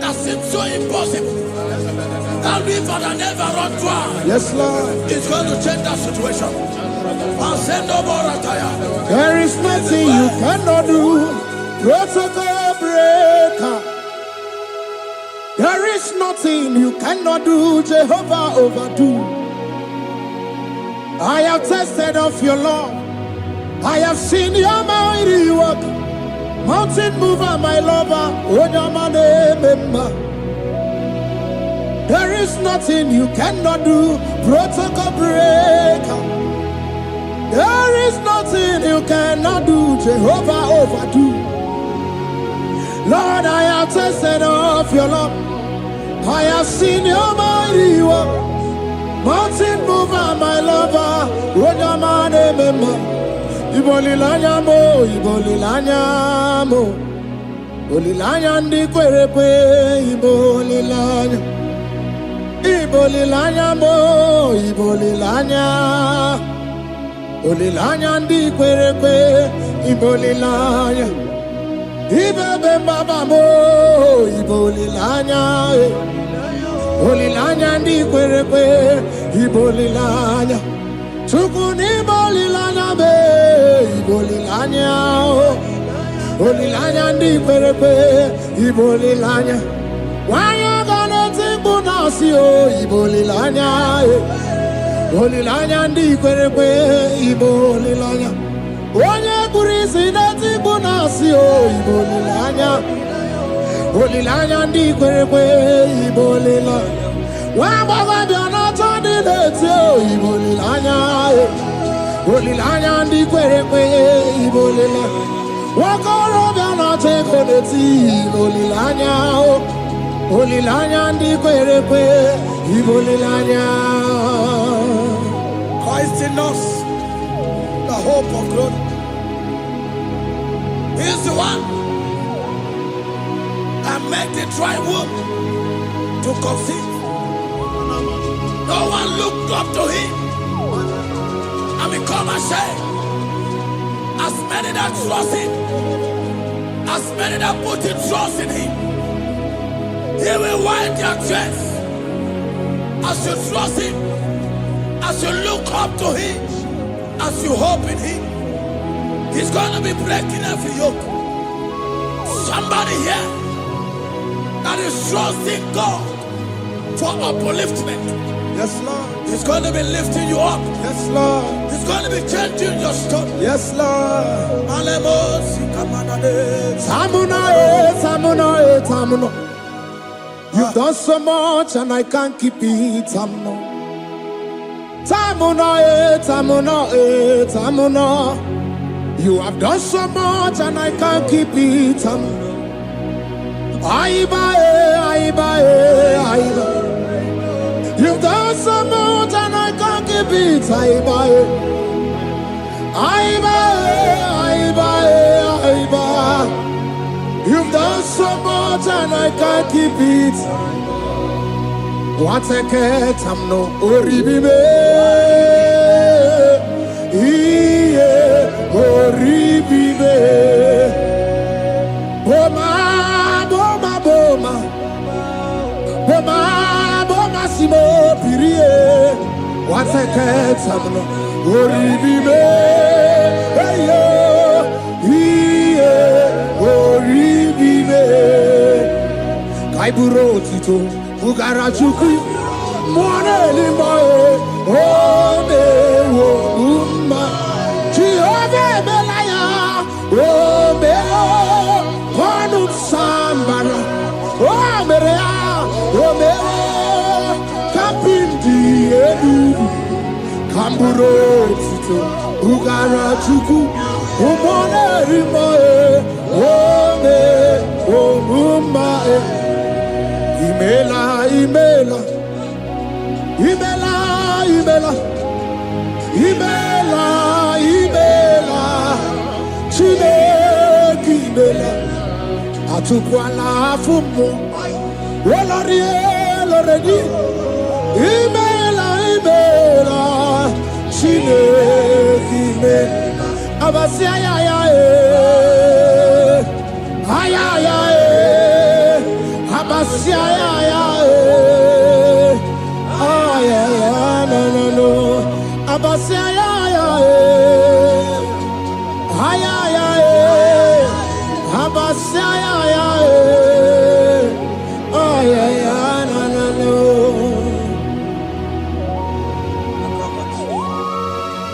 that seems so impossible, that river that never runs dry, Yes, Lord. is going to change that situation. And send no more attire. There is nothing you cannot do. Protocol breaker. There is nothing you cannot do. Jehovah overdo. I have tasted of your love. I have seen your mighty work. Mountain mover, my lover. Onyamane. There is nothing you cannot do. Protocol breaker. There is nothing you cannot do. Jehovah overdo. Lord, I have tasted of your love. I have seen your mighty work. Mountain mover, my lover. Onyamane member. Ibolilanya mo, ibolilanya mo. Ibolilanya ndi kwerepe, ibolilanya. Ibolilanya mo, ibolilanya. Ibolilanya ndi kwerepe, ibolilanya. Ibebe baba mo, ibolilanya. Ibolilanya ndi kwerepe, ibolilanya. Tukuni ibolilanya be, ibolilanya. Ibolilanya ndi kwerepe, ibolilanya. Wanya gana tibu nasi o, ibolilanya. Ibolilanya ndi kwerepe, ibolilanya. Wanya kurisi na tibu nasi o, ibolilanya. Ibolilanya ndi kwerepe, ibolilanya. Wabaga biana tandi leti o, ibolilanya. Ibolilanya ndi kwerepe, ibolilanya. Wakoro biana teko leti, ibolilanya. Ibolilanya ndi kwerepe, ibolilanya. Christ in us, the hope of glory. He is the one that made the dry womb to conceive. No one looked up to him and become ashamed. As many that trust him, as many that put their trust in him, he will wipe their tears. As you trust him, as you look up to him, as you hope in him, he's going to be breaking every yoke. Somebody here that is trusting God for upliftment. Yes, Lord. He's going to be lifting you up. Yes, Lord. He's going to be changing your story. Yes, Lord. Tamuno. You've done so much and I can't keep it. Tamuno. You have done so much and I can't keep it. Aiba. You've done so much and I can't keep it. Aiba. You've done so much and I can't keep it. What a cat, I'm no oribibe. Oribibe. Boma, simo pirie. What a cat, I'm no oribibe. Kaiburo tito ugarachuku moneli moe ome wo umma Jehova belaya ome konu sambara ome kapindi edu kamburo tito ugarachuku moneli moe ome umma Imela Chineke imela Atukwala fumo Oloredi Imela Chineke imela Abasia ya Abasia no. Abasia Abasia no.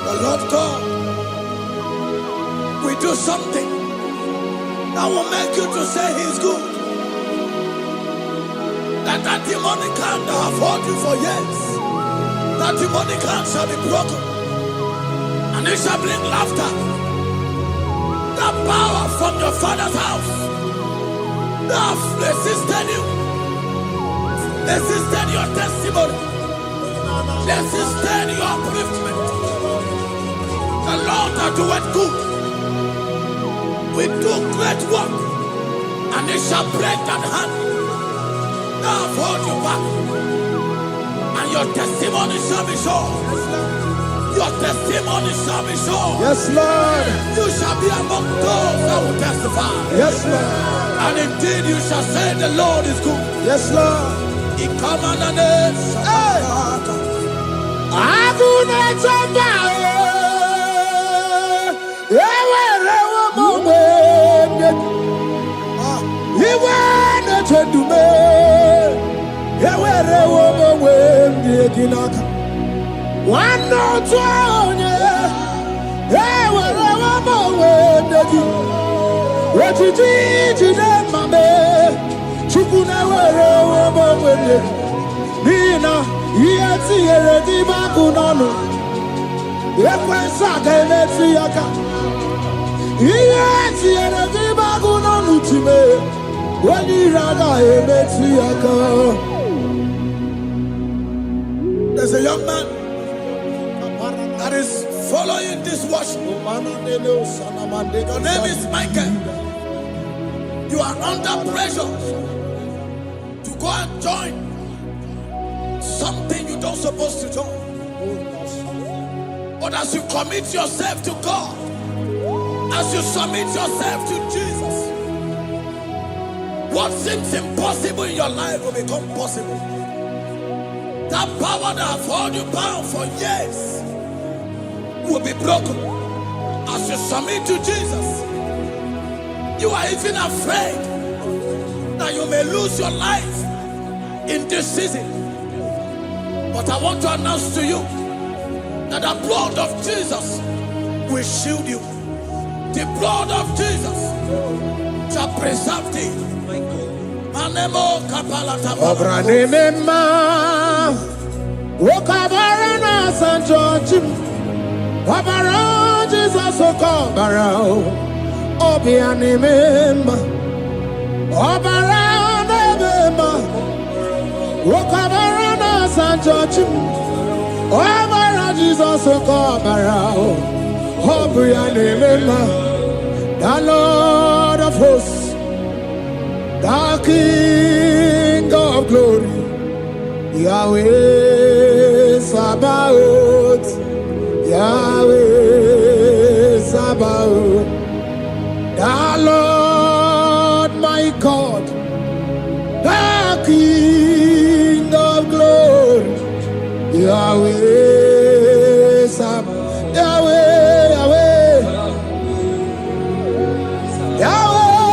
The Lord God will do something that will make you to say He's good. That demonic hand that have held you for years, that demonic hand shall be broken, and it shall bring laughter. That power from your father's house that have resisted you, resisted your testimony, resisted your upliftment. The Lord that doeth good will do great work, and it shall break that hand. I've hold you back, and your testimony shall be sure. Your testimony shall be sure. Yes, Lord. You shall be among those that will testify. Yes, Lord. And indeed you shall say the Lord is good. Yes, Lord. He come on the name. There's a young man that is following this worship. Your name is Michael. You are under pressure to go and join something you don't supposed to join. But as you commit yourself to God, as you submit yourself to Jesus, what seems impossible in your life will become possible. That power that have held you bound for years will be broken. As you submit to Jesus, you are even afraid that you may lose your life in this season. But I want to announce to you that the blood of Jesus will shield you. The blood of Jesus shall preserve thee. Manemo kapalata. Obranema, Wokabarana Sanchochim, Obara Jesus Okobarao, Obianimema, Obara Nebema, Wokabarana Sanchochim, Obara Jesus Okobarao, Obianimema, the Lord of hosts, the King of glory, Yahweh Sabaoth, Yahweh Sabaoth, the Lord my God, the King of glory, Yahweh Sabaoth, Yahweh, Yahweh, Yahweh.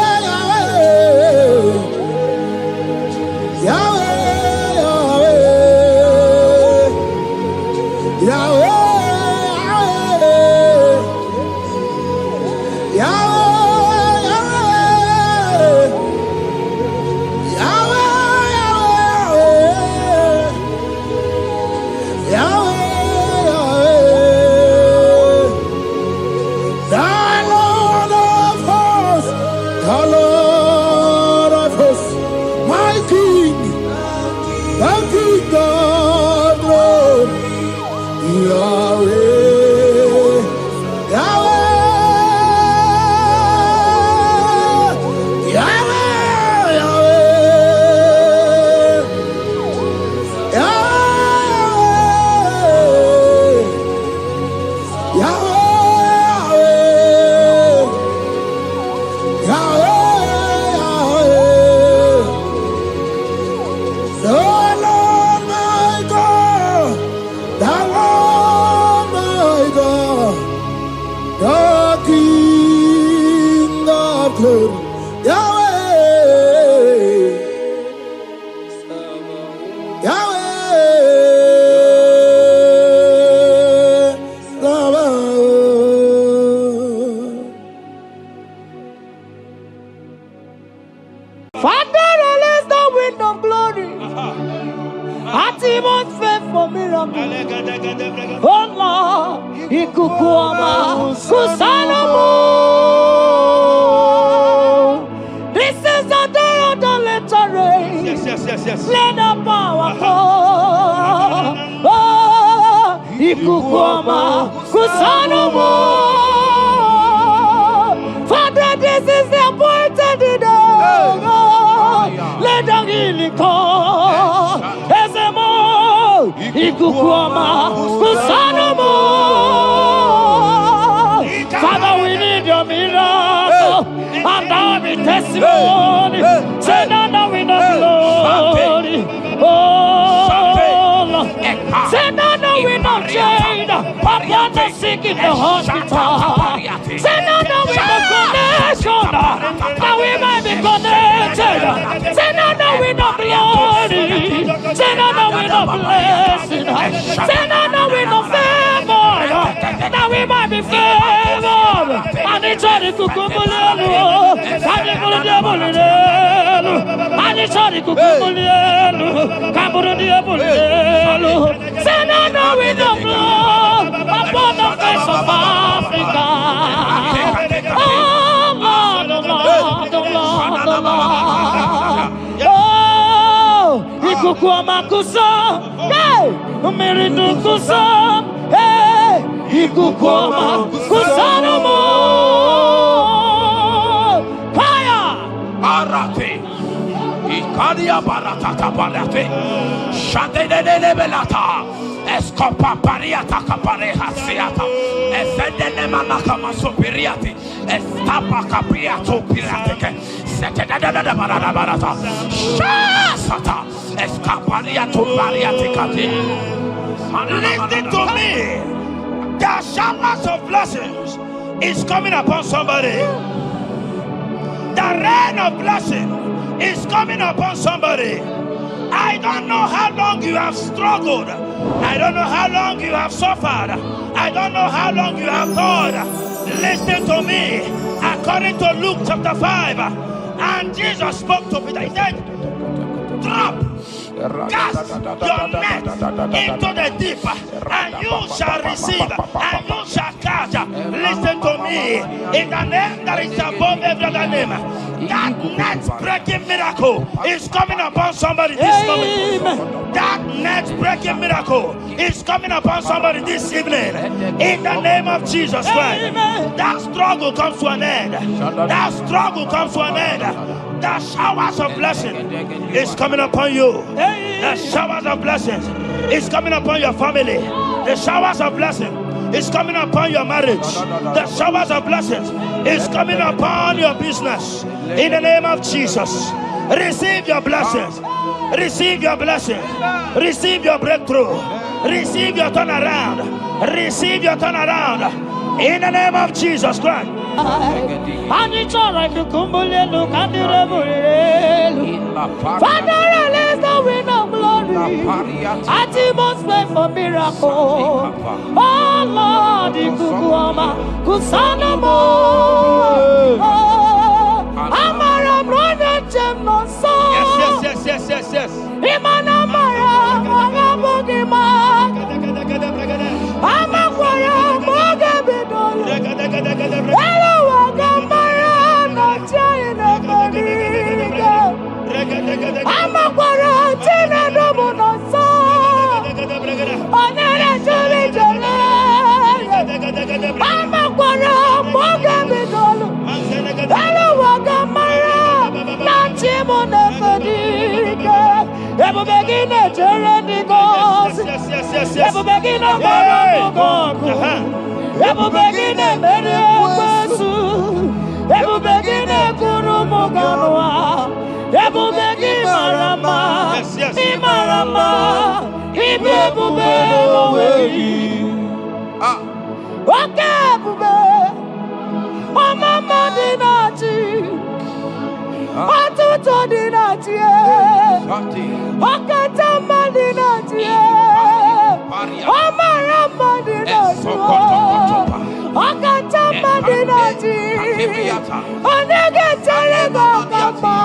This is the day of the letter rain. Yes. Let the power come. Oh, Ikukwama Kusanomo. Father, this is the appointed day. Let the healing come. Ezemo Ikukwama Kusanomo. Father, we need your miracle. And our testimony. Say no, we no glory. Oh, say no, we no chain. Upon the sick in the hospital. Say no, we no connection. That we might be connected. Say no, we no glory. Say no, we no blessing. Say no, we no favor. That we might be favored. And it's all the kukumulelu. And it's all the diabolelu. And it's all the kukumulelu. Kaburu diabolelu. Say no, we no blood upon the face of Africa. Oh, Lord. Oh, Ikukwama Kusa. Hey, Miridu Kusa. Hey. Ikukoma Kusanomo Kaya Arate Ikadia Baratata Barate Shadene Belata Escopa Pariata Capareha Siata Efendene Manakama Superiati Estapa Capriato Pirateke Setedada Barata Shasata Escapariato Bariaticati. Listen to me. The showers of blessings is coming upon somebody. The rain of blessing is coming upon somebody. I don't know how long you have struggled. I don't know how long you have suffered. I don't know how long you have thought. Listen to me. According to Luke chapter 5, and Jesus spoke to Peter. He said, drop, cast your net into the deep, and you shall receive, and you shall catch. Listen to me. In the name that is above every other name, that net breaking miracle is coming upon somebody this moment. That net breaking miracle is coming upon somebody this evening. In the name of Jesus Christ, that struggle comes to an end. That struggle comes to an end. The showers of blessing is coming upon you. The showers of blessings is coming upon your family. The showers of blessing is coming upon your marriage. The showers of blessings is coming upon your business. In the name of Jesus, receive your blessings. Receive your blessings. Receive your breakthrough. Receive your turnaround. Receive your turnaround. In the name of Jesus Christ. And it's alright to kumbulelu kandiremurelu. Father, release the wind of glory. Atmosphere for miracle. Oh Lord, ikukuoma kusanamo. Amara brother Jemno so. Yes. Imana mara magabogima. Amakwara mogabidolo. Hello, Wagamara, not China, Bodiga. Amakwara, Tina, Domono, Onera, Jolly, Amakwara, mogabidolo. Hello, Wagamara, not Chimona, Bodiga. Ever begin a journey goes. Ever begin a go. Ebu begine mere kwesu, ebu begine kurumu ganwa, ebu begine marama, imarama, ibebube oweyi. Oke bube, omama dinati, atuto dinati, okatama dinati, omarama dinati. Okatama dinati, onegetere gokama,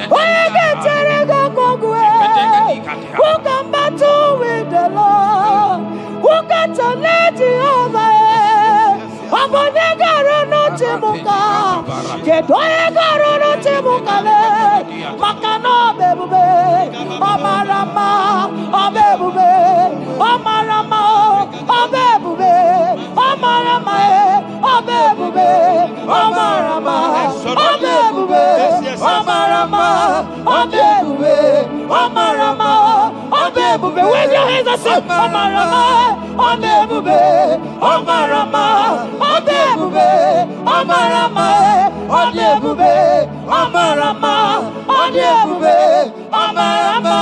onegetere gokogwe. Who can battle with the Lord? Who can challenge Jehovah? Abonegaro no timuka, kedoegaro no timukale. Makano bebube, amarama, abebube, amarama, abebube. Amarama, abebube, amarama, abebube, amarama, abebube, amarama, abebube. With your hands, I say, amarama, abebube, amarama, abebube, amarama, abebube, amarama, abebube, amarama,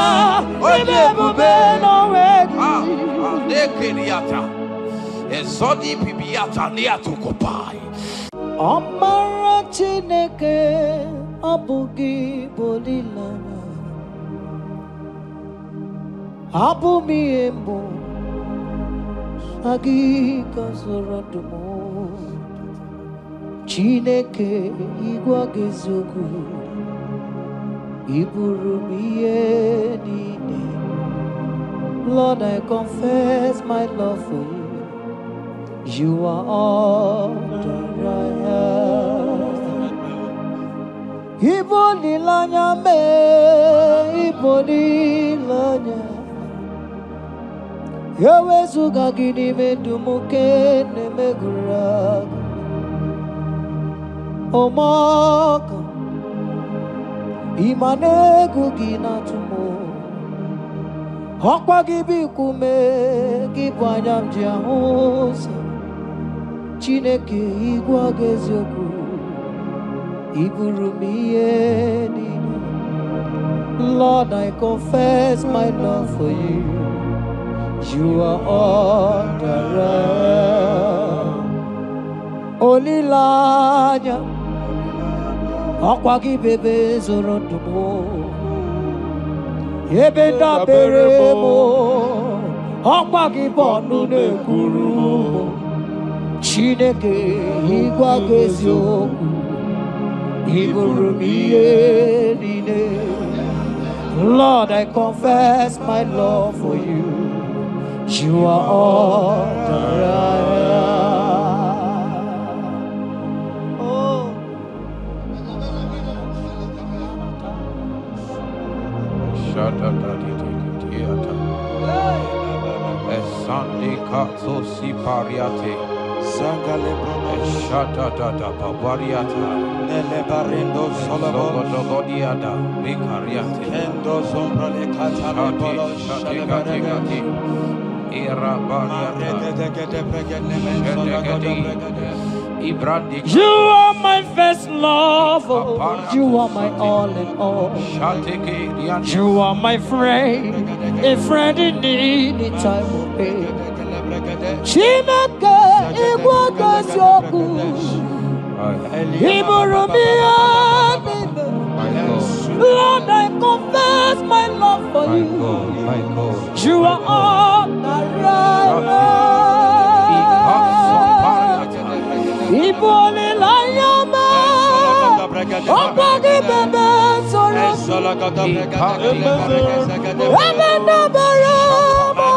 abebube. No way. Ezodi pibiata niatukopai. Amara Chineke abugi bolilana. Abumi embo sagi kasaradumo. Chineke igwa gezogu iburumiye nine. Lord, I confess my love for you. You are all that I have. Iboli lanya me, iboli lanya. Ewezuga gị n'ime ndụ m nke na-emeguru agụ. Ọmọgọ ịma na-egwu gị na-atụ m. Ọkwa gị bụ ikume gị bụ anya m ji ahụ ụzọ. Chineke ịgwa gị eziokwu iburu m ihe niile. Lord, I confess my love for you. You are all that I am. Olilanya, ọkwa gị bebe zoro ndụ m. Ebe ndabere m, ọkwa gị bụ ọnụ na-ekwuru m. Chineke ịgwa gị eziokwu iburu m ihe niile. Lord, I confess my love for you. You are all that I am. Oh. Sunday Katso Sipariate Sangale Shata Papariata Nele Barendo Sologodiada Vicariate Endo Sombra Le Catapolo Shatagarati Era You are my first love, you are my all in all. You are my friend, a friend in need in time of pain. Chineke igwa gosioku iburu mi amine. Lord, I confess my love for you. You are all that I am. Ibole la yama, okwagi bebe soro. Emena barama,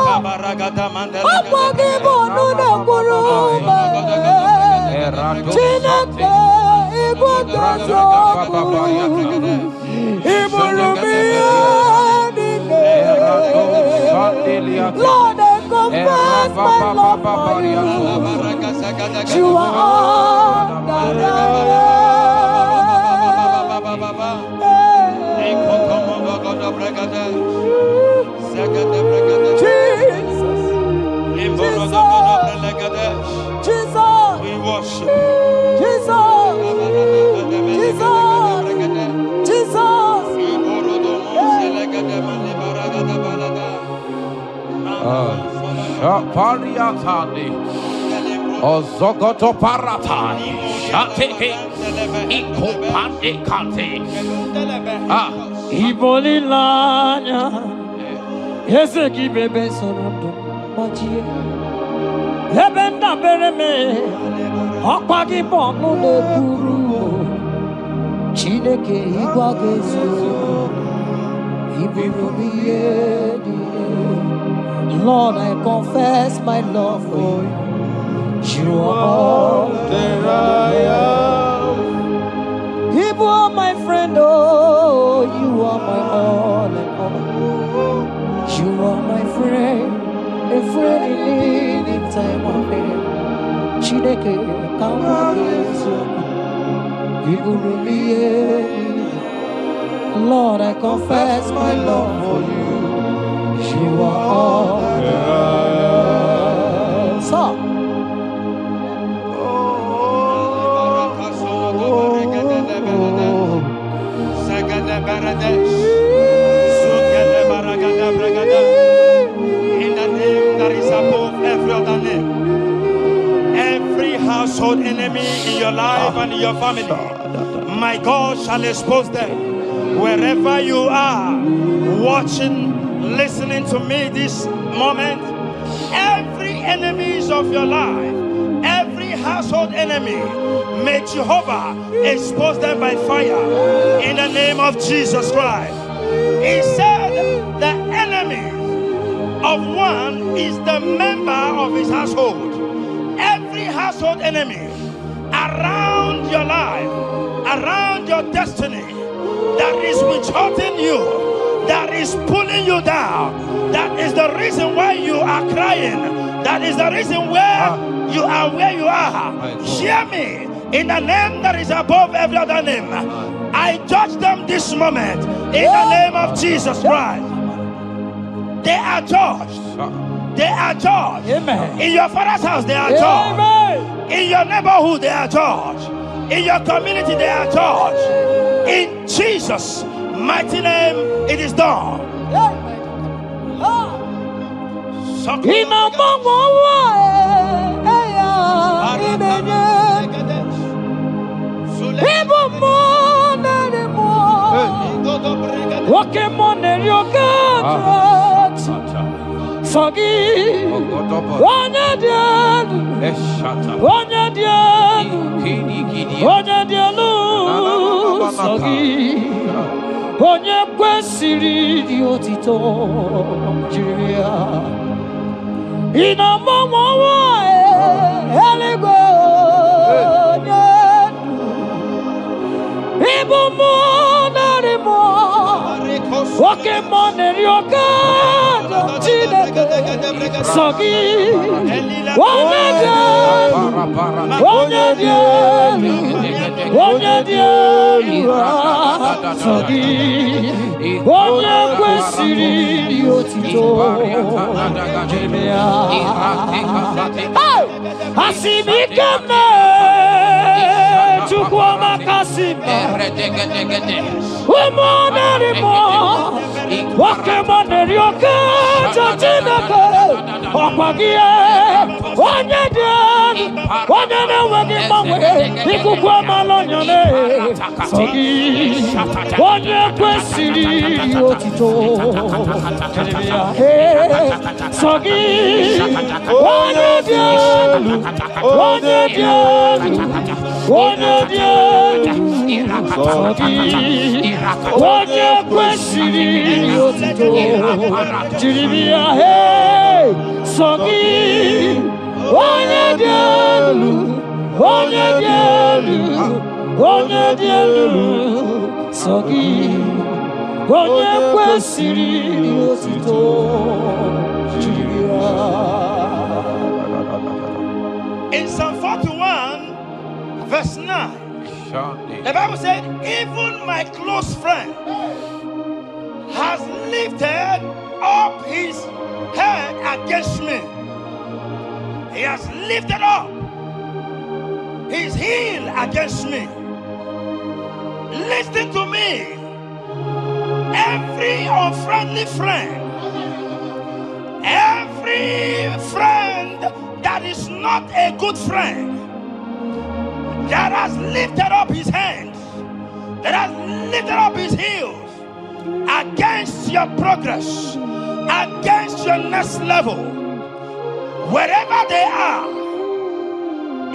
okwagi bonu na kuruma. Chineke igwa gosioku iburu mi amine. Lord, I confess my love for you. You are all that I Jesus, we worship Jesus, Jesus, Pariatani Ozogoto Paratai Shateke Ikopande Kante Iboli lanya Yeseki bebe sorondo Majie Ebenda bereme Okwagi bonu ne kuru Chineke igwa gezu Iburu biyedi. Lord, I confess my love for you. You are all that I am. You are my friend, oh, you are my all in all. You are my friend, a friend in need in time of pain. Chineke, come against you. Lord, I confess my love for you. You are all that I am. So, in the name that is above every other name, every household enemy in your life and in your family, my God shall expose them. Wherever you are, watching, listening to me this moment, every enemies of your life, every household enemy, may Jehovah expose them by fire in the name of Jesus Christ. He said the enemy of one is the member of his household. Every household enemy around your life, around your destiny, that is withholding you, that is pulling you down, that is the reason why you are crying. That is the reason where you are where you are. Hear me. In the name that is above every other name, I judge them this moment in the name of Jesus Christ. They are judged. They are judged. Amen. In your father's house, they are judged. In your neighborhood, they are judged. In your community, they are judged. In Jesus' mighty name, it is done. Onye kwesịrị dị otito jiri ya ina mmanwa eluigwe onye ibu mmụọ narị mmụọ oke mmụọ na-eri oke Chineke sọ gị onye dị elu onye dị elu onye dị elu sọ gị onye kwesịrị dị otito jiri ya asị m ike nne Chukwu amaka sị m ụmụ narị mmụọ nwoke mmụọ na-eri oke Chineke ọkwa gị onye dị elu onye na-enweghị mgbanwe ikuku amala onyone sọ gị onye kwesịrị otito sọ gị onye dị elu onye dị elu onye dị elu sọ gị onye kwesịrị otito jiri bịa sọ gị onye dị elu onye dị elu onye dị elu sọ gị onye kwesịrị otito jiri bịa. In Psalm 41, verse 9, the Bible said, even my close friend has lifted up his head against me. He has lifted up his heel against me. Listen to me. Every unfriendly friend, every friend that is not a good friend, that has lifted up his hands, that has lifted up his heels against your progress, against your next level, wherever they are,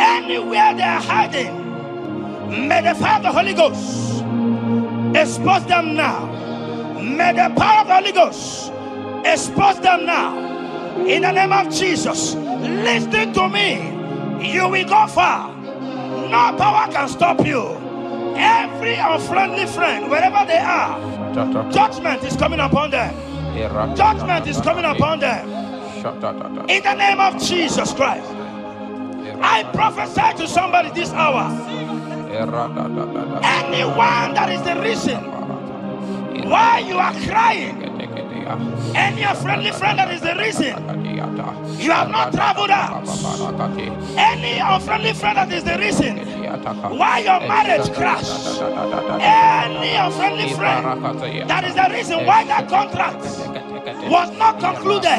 anywhere they are hiding, may the fire of the Holy Ghost expose them now. May the power of the Holy Ghost expose them now. In the name of Jesus, listen to me. You will go far. No power can stop you. Every unfriendly friend, wherever they are, judgment is coming upon them. Judgment is coming upon them. In the name of Jesus Christ, I prophesy to somebody this hour. Anyone that is the reason why you are crying, any unfriendly friend that is the reason you have not traveled out, any unfriendly friend that is the reason why your marriage crashed, any unfriendly friend that is the reason why that contract was not concluded,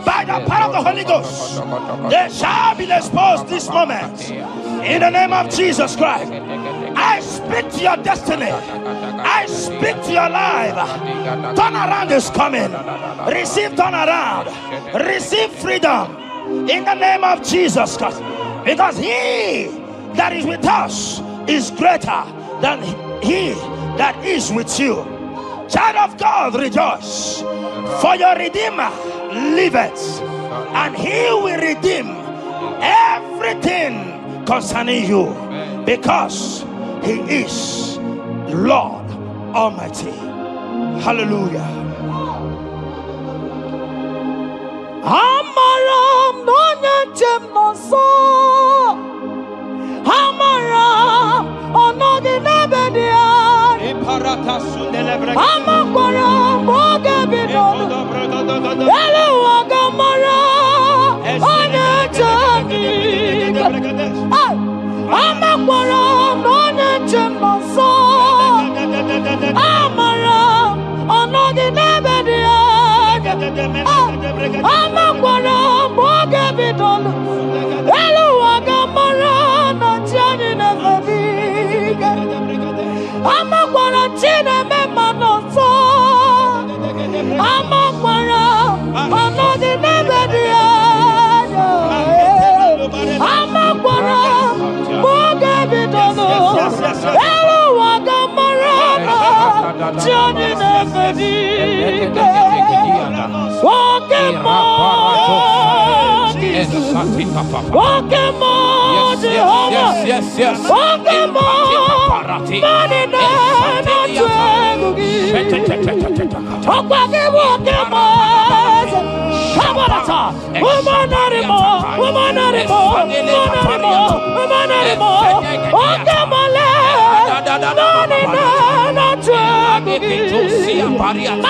by the power of the Holy Ghost, they shall be exposed this moment. In the name of Jesus Christ, I speak to your destiny. I speak to your life. Turnaround is coming. Receive turnaround. Receive freedom. In the name of Jesus Christ. Because he that is with us is greater than he that is with you. Child of God, rejoice. For your Redeemer liveth, and he will redeem everything concerning you, because he is Lord Almighty. Hallelujah. Amaram no njem no so. Amaram onogi nebedia. Imparata sundelebre. Amaram boga bidono. Hello agamara. Onya chagi. Amaram no njem no so. Amaram onogi nebedia. Amaram boga bidono. Hello agamara na chani nebedia. Amakwara chine mema no so. Amakwara anodi nebedia. Amakwara boga bidono. Elo wagamara chani nebedia. Pokemon, Jehovah. Pokemon, Manina,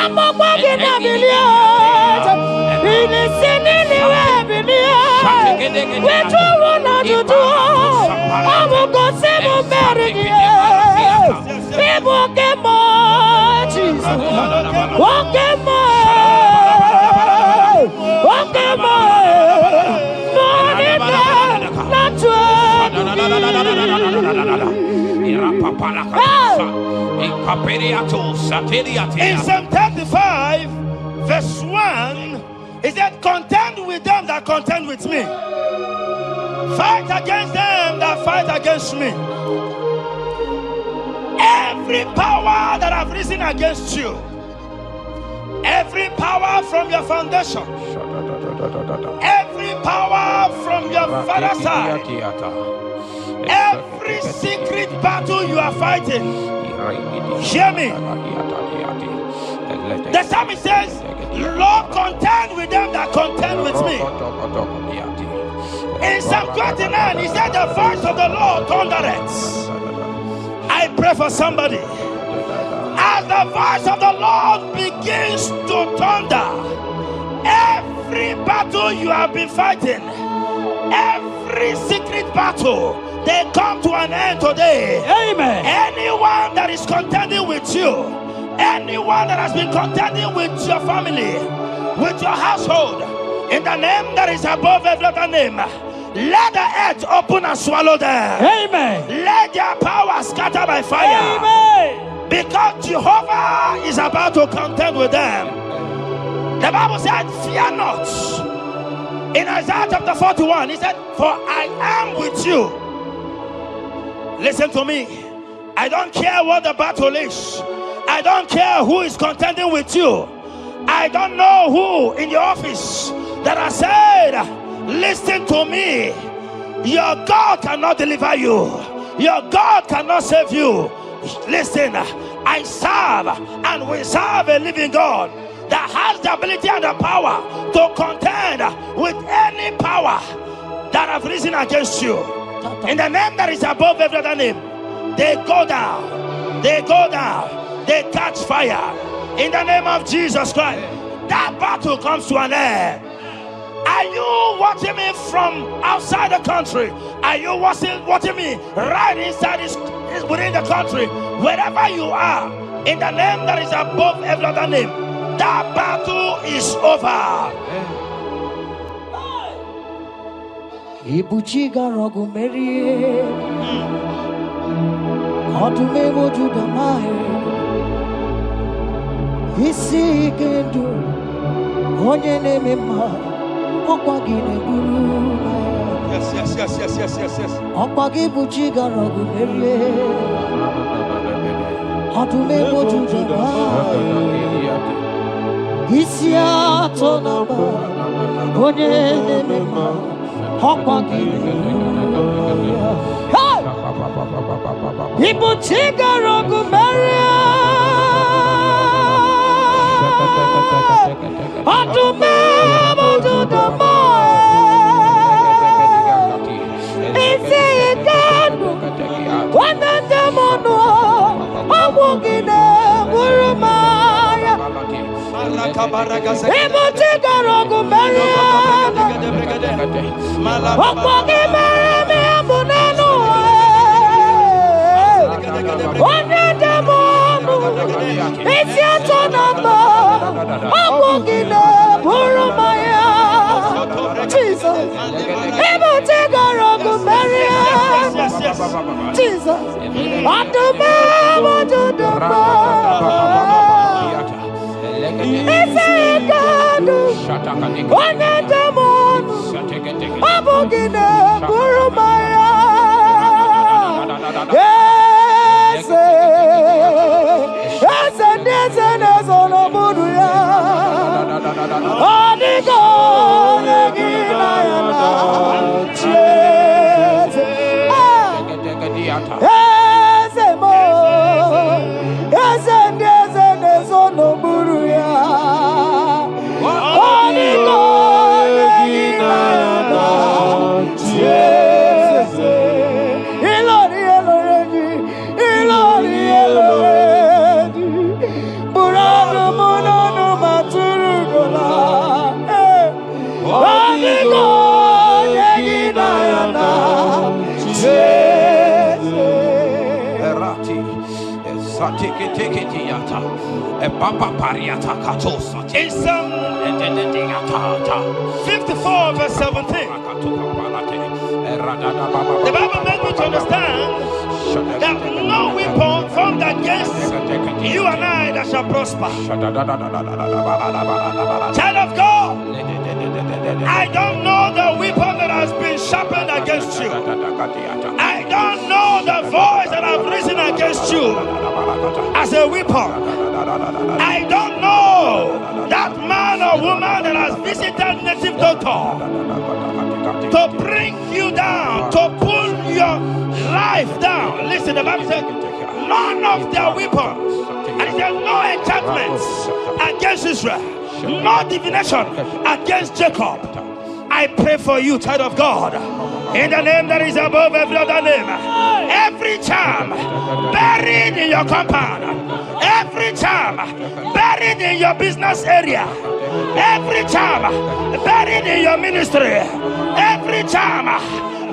In Psalm 35, verse 1, it said, contend with them that contend with me. Fight against them that fight against me. Every power that have risen against you, every power from your foundation, every power from your father's side, every secret battle you are fighting, hear me. The psalmist says, Lord, contend with them that contend with me. In Psalm 29, he said, the voice of the Lord thundereth. I pray for somebody. As the voice of the Lord begins to thunder, every battle you have been fighting, every secret battle, they come to an end today. Amen. Anyone that is contending with you, anyone that has been contending with your family, with your household, in the name that is above every other name, let the earth open and swallow them. Amen. Let their power scatter by fire. Amen. Because Jehovah is about to contend with them. The Bible said, fear not. In Isaiah chapter 41, he said, for I am with you. Listen to me. I don't care what the battle is. I don't care who is contending with you. I don't know who in your office that has said, listen to me. Your God cannot deliver you. Your God cannot save you. Listen, I serve and we serve a living God that has the ability and the power to contend with any power that have risen against you. In the name that is above every other name, they go down. They go down. They catch fire. In the name of Jesus Christ, that battle comes to an end. Are you watching me from outside the country? Are you watching me right inside within the country? Wherever you are, in the name that is above every other name, that battle is over. Ibuchiga rogu merie, odume woju damae, isi kendu, onye neme ma. Yes. Okpagi buchiga rogu merie, odume woju damae, isi ato naba, onye neme ma. Hey! Ibuchiga rogu merie, odume woju Ibutigorogu Mariana. Okwagi Mariana Abunanu. Onye demonu. Isiato namba. Okwagi ne Burumaya. Jesus. Ibutigorogu Mariana. Jesus. Aduma Waduduma. Isayekadu, onye demonu, abugine burumaya. Ese nezo budu ya. Onigo negina yana. Ese mo, ese nezo budu ya. In Psalm 54 verse 17, the Bible makes me to understand that no weapon formed against you and I that shall prosper. Child of God, I don't know the weapon that has been sharpened against you. I don't know the voice that has risen against you as a weapon. I don't know that man or woman that has visited native doctor to bring you down, to pull your life down. Listen, the Bible said, none of their weapons, and it said no enchantments against Israel, no divination against Jacob. I pray for you, child of God, in the name that is above every other name. Every charm buried in your compound, every charm buried in your business area, every charm buried in your ministry, every charm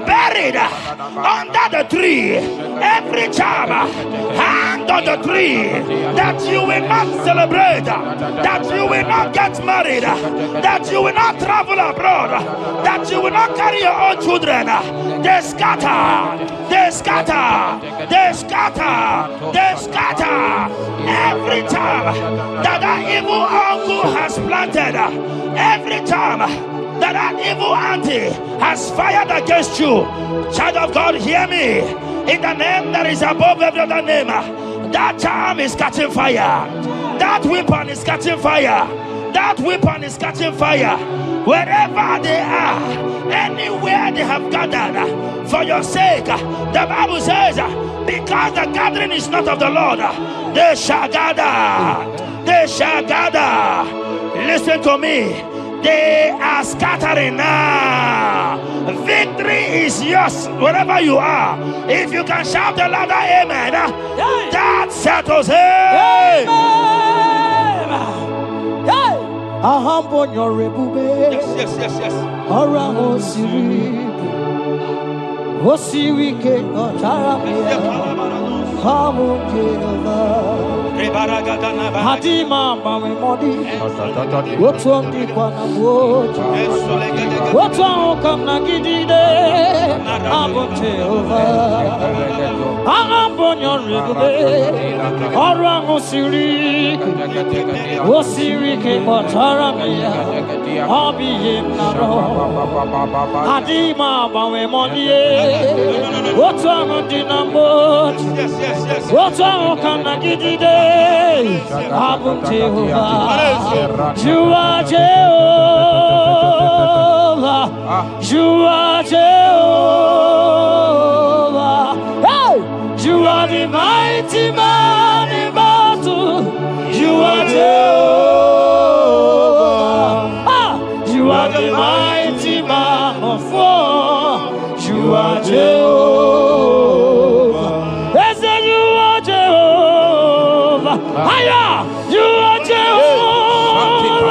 buried under the tree, every charm hanged on the tree, that you will not celebrate, that you will not get married, that you will not travel abroad, that you will not carry your own children. They scatter, they scatter, they scatter, they scatter. Every time that evil uncle has planted, every time that evil auntie has fired against you, child of God, hear me. In the name that is above every other name, that charm is catching fire. That weapon is catching fire. That weapon is catching fire. Wherever they are, anywhere they have gathered for your sake, the Bible says, because the gathering is not of the Lord, they shall gather. They shall gather. Listen to me. They are scattering now. Victory is yours wherever you are. If you can shout the louder amen, that settles it. Yes. Hadima mami modi, wotwa mdikwa na moja, wotwa okam na gidide, abonte ova, ahambonyo rigube, orango siri, osiri ke botara miya, obiye naro, hadima mami modi, wotwa mdina moja, wotwa okam na gidide. Abum Jehovah, you are Jehovah, you are Jehovah. Hey, you are the mighty man in battle. You are Jehovah. You are the mighty man of war. You are Jehovah. They say you are Jehovah. Higher, you are Jehovah.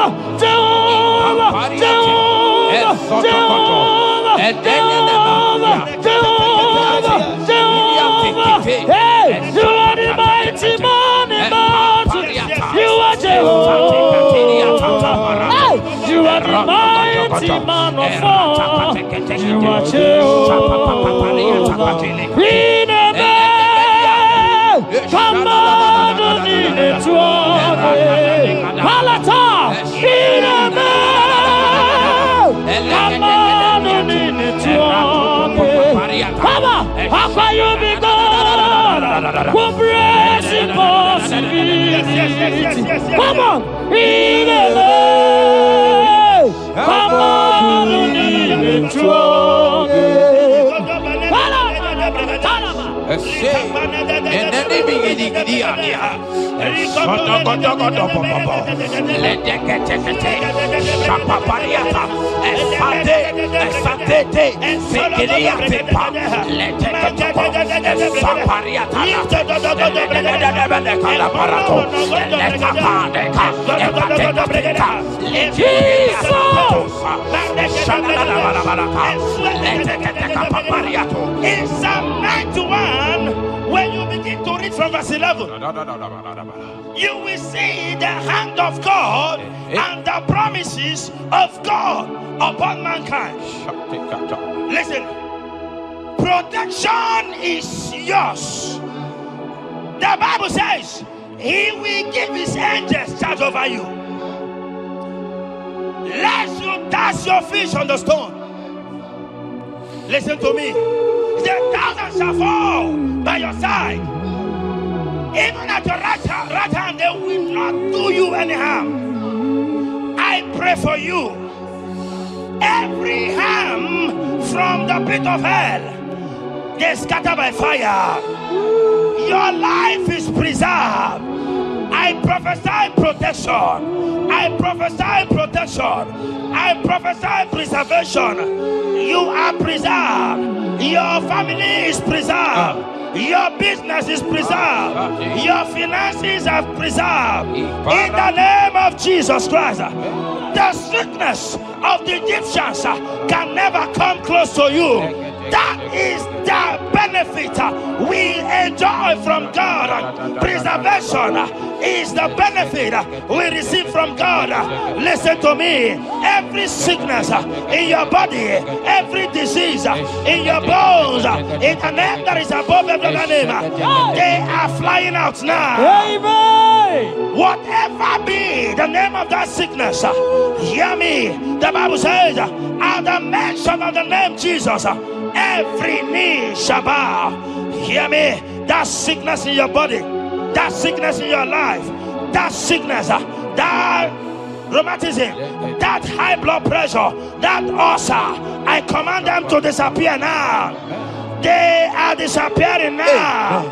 Hey, you are the mighty man in battles. You are Jehovah. Hey, you are the mighty man of war. You are Jehovah. In a man, come on, in a twelve. Palata, in a man, come on, in a twelve. Papa, Papa, you be God. Who breaks impossibility. Come on, in a man, come on, in a twelve. In Psalm 91, when you begin to read from verse 11, you will see the hand of God and the promises of God upon mankind. Listen, protection is yours. The Bible says He will give His angels charge over you, lest you dash your feet on the stone. Listen to me. The thousand shall fall by your side, even at your right hand, they will not do you any harm. I pray for you. Every harm from the pit of hell, they scatter by fire. Your life is preserved. I prophesy protection. I prophesy protection. I prophesy preservation. You are preserved. Your family is preserved. Your business is preserved. Your finances are preserved. In the name of Jesus Christ. The sickness of the Egyptians can never come close to you. That is the benefit we enjoy from God. Preservation is the benefit we receive from God. Listen to me. Every sickness in your body, every disease in your bones, in the name that is above every other name, they are flying out now. Amen. Whatever be the name of that sickness, hear me. The Bible says, at the mention of the name Jesus, every knee shall bow. Hear me. That sickness in your body, that sickness in your life, that sickness, that rheumatism, that high blood pressure, that ulcer, I command them to disappear now. They are disappearing now.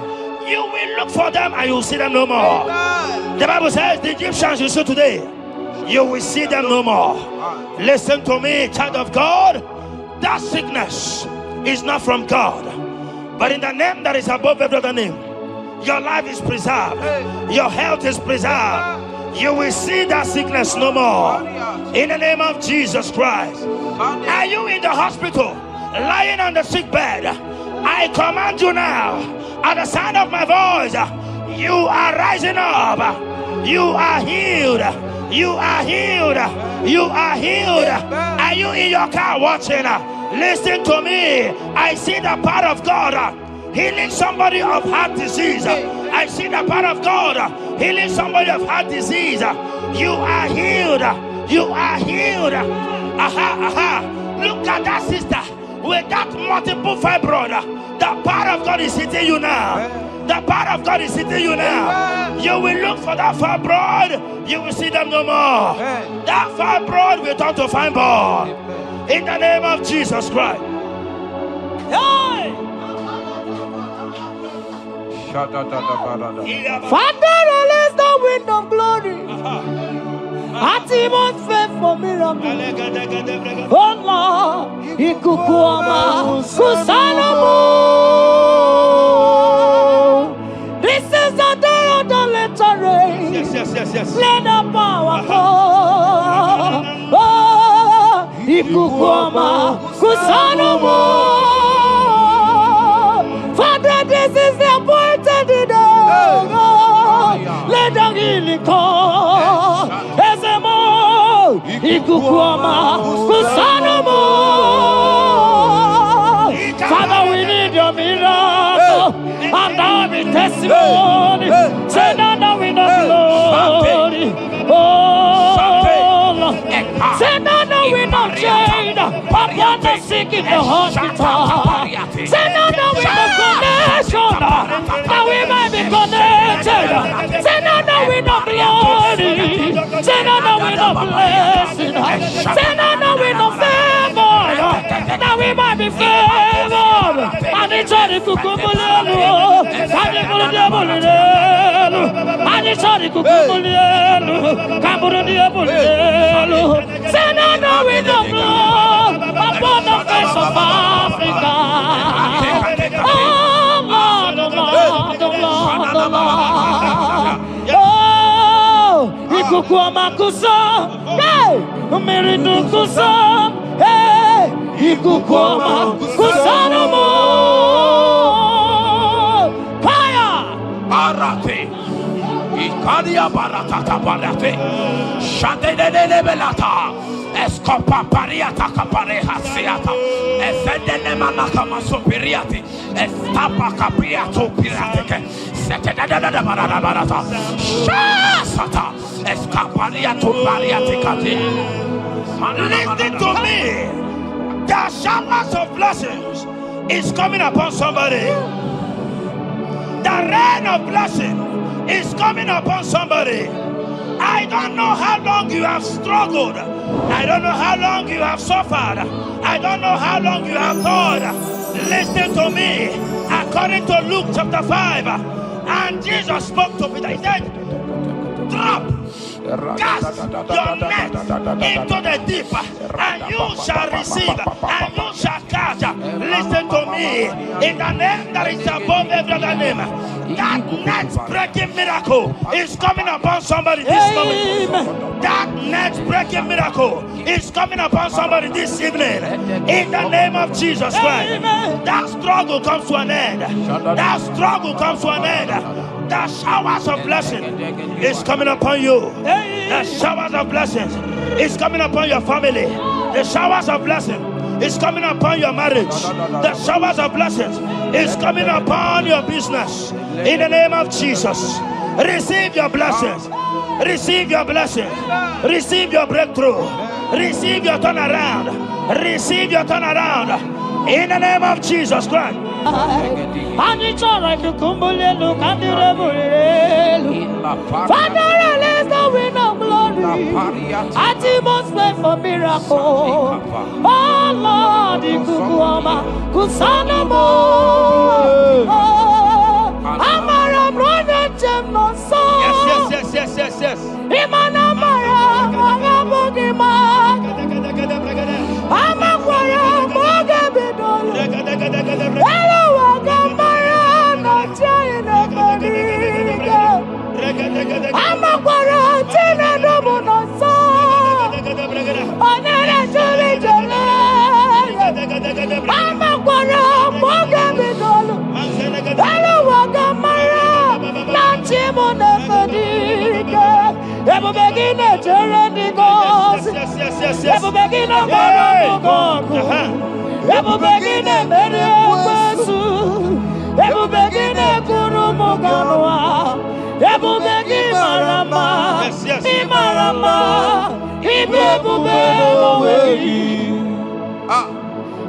You will look for them and you will see them no more. The Bible says the Egyptians you see today, you will see them no more. Listen to me, child of God. That sickness is not from God, but in the name that is above every other name, your life is preserved. Your health is preserved. You will see that sickness no more. In the name of Jesus Christ. Are you in the hospital, lying on the sick bed? I command you now, at the sound of my voice, you are rising up. You are healed. You are healed. You are healed. Are you in your car watching? Listen to me. I see the power of God healing somebody of heart disease. I see the power of God healing somebody of heart disease. You are healed. You are healed. Look at that sister with that multiple fibroid. The power of God is hitting you now. The power of God is hitting you now. You will look for that fibroid. You will see them no more. That fibroid will turn to fibroid. In the name of Jesus Christ. Hey! Father, release the wind of glory. Atmosphere for miracle. Oh Lord, Ikukuama, Kusanomo. This is the day of the letter rain. Yes. Let the power fall. Ikukwama Kusanomo. Father, this is the appointed day. Let the healing come. Ezemo Ikukwama Kusanomo. Father, we need your miracle. And now be testimony. Say now we know glory. Oh, Lord. Say now we know change. Upon the sick in the hospital. Say now we know connection. Now we might be connected. Say now we know glory. Say now we know blessing. Say now we know favor. Now we might be favored. And it's all the kukumulelu. And it's all the diabolelu. And it's all the kukumulelu. Kaburu diabolelu. Say now we know blood upon the face of Africa. Oh Lord, oh Lord, oh Lord, oh Lord. Oh, Ikukwama Kusa. Hey, Miridu Kusa. Hey, Ikukwama Kusa no more. Fire. Arate. Ikadia baratata barate. Shadene belata. Escopa pariata capareha seata. Efendene manaka masopiriati. Estapa capriato pirate. Setedada barata. Shasata. Escapariato pariate cati. Listen to me. The showers of blessings is coming upon somebody. The rain of blessing is coming upon somebody. I don't know how long you have struggled. I don't know how long you have suffered. I don't know how long you have thought. Listen to me. According to Luke chapter 5, and Jesus spoke to Peter. He said, drop, cast your net into the deep, and you shall receive, and you shall catch. Listen to me. In the name that is above every other name, that net breaking miracle is coming upon somebody this moment. That net breaking miracle is coming upon somebody this evening. In the name of Jesus Christ. That struggle comes to an end. That struggle comes to an end. The showers of blessing is coming upon you. The showers of blessings is coming upon your family. The showers of blessing is coming upon your marriage. The showers of blessings is coming upon your business. In the name of Jesus, receive your blessings. Receive your blessings. Receive your breakthrough. Receive your turnaround. Receive your turnaround. In the name of Jesus Christ. And it's all right to kumbulelu kandirebulelu. Father, release the wind of glory. Atmosphere for miracle. Oh Lord, Ikukwama Kusanomo. Amara brother Jem no so. Yes. Imana mara magabugima. Amakwara mogabidolo. Hello, wagamara no chaina bariga. Amakwara tina dobo no so. Onere juli jole. Amakwara mogabidolo. Hello, wagamara no chimona bariga. Ebu begine jere goes. Ebu begine goes. Ebu begine mere kwesu. Ebu begine kurumu ganwa. Ebu begine marama. Imarama. Ibu be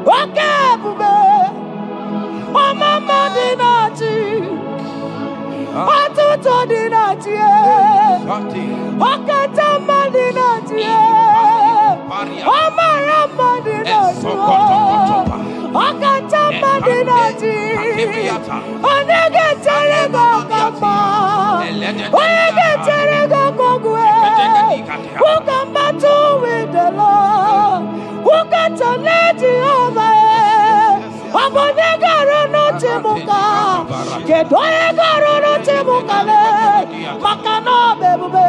okay, bube. Mama dinati. Atuto dinati. Okatama dinati. Omarama dinati. Okatama dinati. Onegetere gokama. Onegetere gokogwe. Who can battle with the Lord? Who can challenge Jehovah? Abonegaro no temuka. Kedoegaro no temuka le. Makano bebube.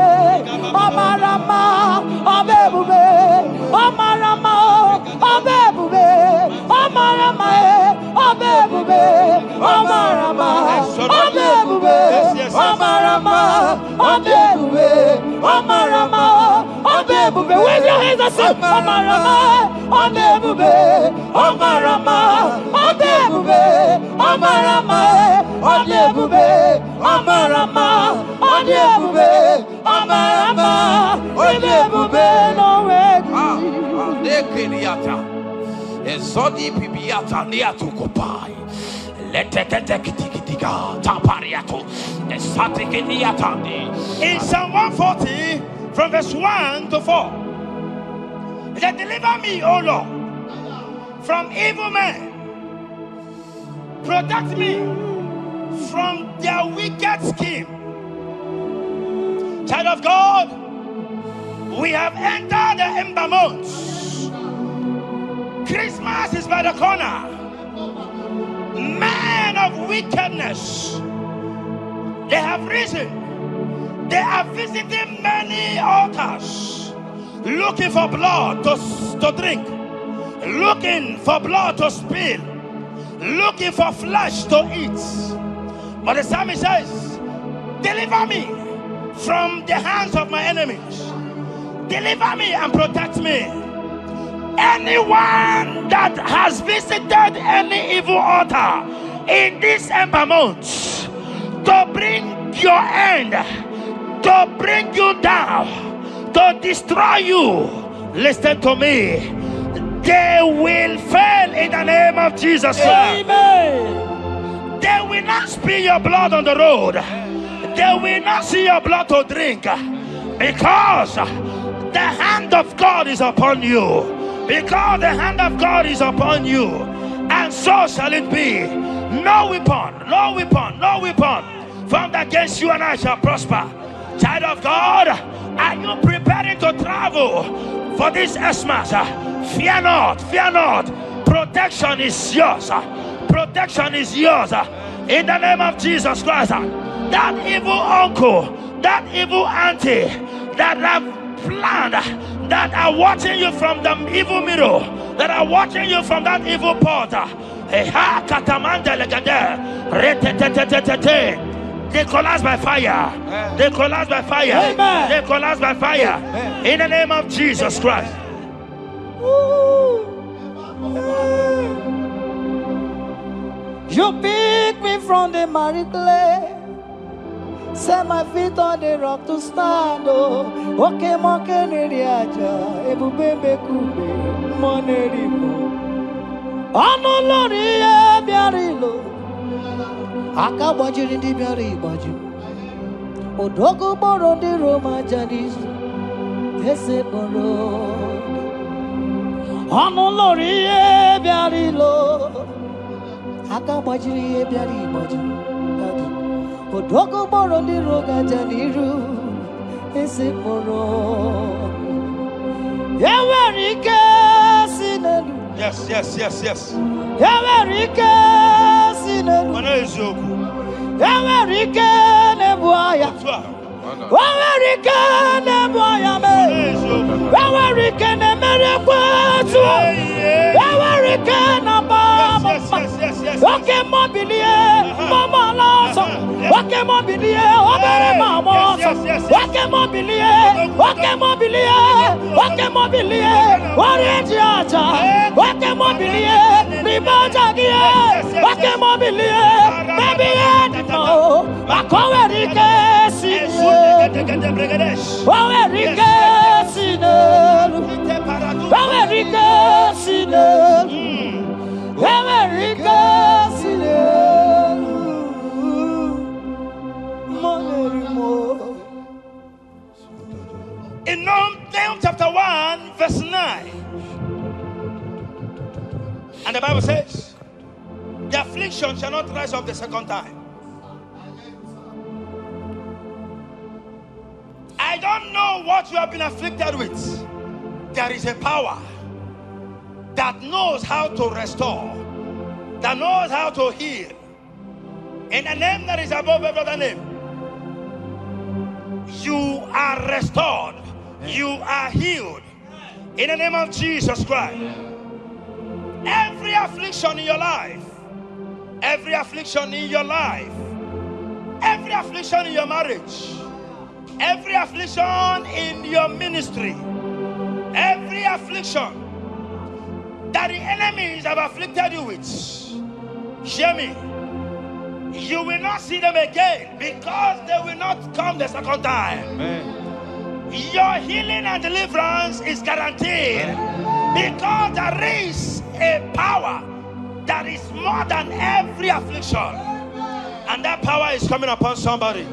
Omarama. Obebube. Omarama. Omarama, Odebube. Where's your hands and say, Omarama, Odebube, Omarama, Odebube, Omarama, Odebube, Omarama, Odebube, Omarama, Odebube, no way. Ezodi pibiata niatu kopai. Leteketekitikitika tapariato. Esatikiniatandi. In Psalm 140, from verse 1 to 4, it said, deliver me, O Lord, from evil men. Protect me from their wicked scheme. Child of God, we have entered the ember months. Christmas is by the corner. Men of wickedness, they have risen. They are visiting many altars, looking for blood to drink, looking for blood to spill, looking for flesh to eat. But the psalmist says, deliver me from the hands of my enemies. Deliver me and protect me. Anyone that has visited any evil altar in this ember month to bring your end, to bring you down, to destroy you, listen to me, they will fail in the name of Jesus Christ. Amen. They will not spill your blood on the road. They will not see your blood to drink, because the hand of God is upon you. Because the hand of God is upon you, and so shall it be. No weapon formed against you and I shall prosper. Child of God, are you preparing to travel for this Xmas? Fear not. Protection is yours. Protection is yours. In the name of Jesus Christ. That evil uncle, that evil auntie that have planned, that are watching you from the evil mirror, that are watching you from that evil portal, they collapse by fire. They collapse by fire. Amen. They collapse by fire. In the name of Jesus Christ. You pick me from the miry clay, set my feet on the rock to stand. Oh, okay, monkey, neriaja, ebubebe kube, monerimo. Ano lori e biarilo, akabajiri di biari baju. Odogo boro di Roma janis, ese boro. Ano lori e biarilo, akabajiri e biari baju. Odogo boro di roga janiru, ese boro. Yawarike sinelu. Yes. Yawarike sinelu. Yawarike nebuaya. Yawarike nebuaya me. Yawarike nemerekwetu. Yawarike nabama. Oke mobilie, mama laso. Oke mobilie, obere mama. Oke mobilie, orange acha. Oke mobilie, ribajagie. Oke mobilie, baby edimo. Akowerike sine. Owerike sine. Owerike sine. America, in Nahum chapter 1, verse 9, and the Bible says, the affliction shall not rise up the second time. I don't know what you have been afflicted with. There is a power that knows how to restore, that knows how to heal. In the name that is above every other name, you are restored, you are healed. In the name of Jesus Christ. Every affliction in your life, every affliction in your life, every affliction in your marriage, Every affliction in your ministry, every affliction that the enemies have afflicted you with, hear me, you will not see them again because they will not come the second time. Amen. Your healing and deliverance is guaranteed because there is a power that is more than every affliction, and that power is coming upon somebody.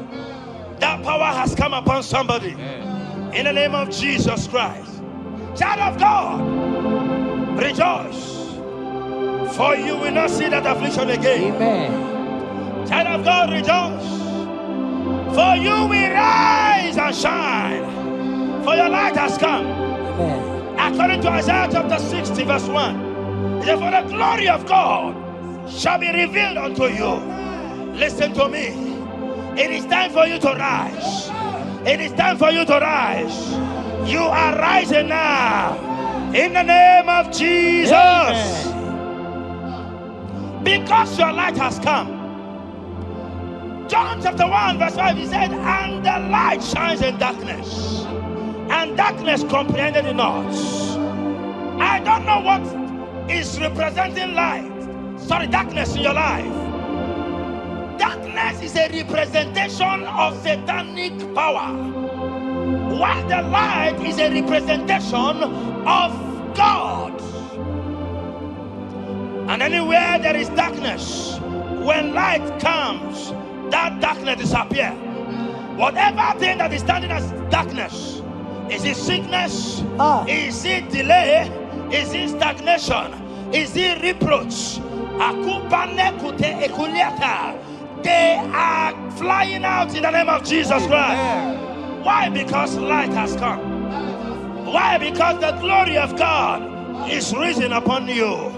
That power has come upon somebody. In the name of Jesus Christ. Child of God, rejoice, for you will not see that affliction again. Amen. Child of God, rejoice, for you will rise and shine, for your light has come. Amen. According to Isaiah chapter 60 verse 1, it says, for the glory of God shall be revealed unto you. Listen to me. It is time for you to rise. It is time for you to rise. You are rising now. In the name of Jesus. Amen. Because your light has come. John chapter 1 verse 5, he said, and the light shines in darkness, and darkness comprehended it not. I don't know what is representing darkness in your life. Darkness is a representation of satanic power, while the light is a representation of God. And anywhere there is darkness, when light comes, that darkness disappears. Whatever thing that is standing as darkness, is it sickness? Is it delay? Is it stagnation? Is it reproach? They are flying out in the name of Jesus Christ. Why? Because light has come. Why? Because the glory of God is risen upon you.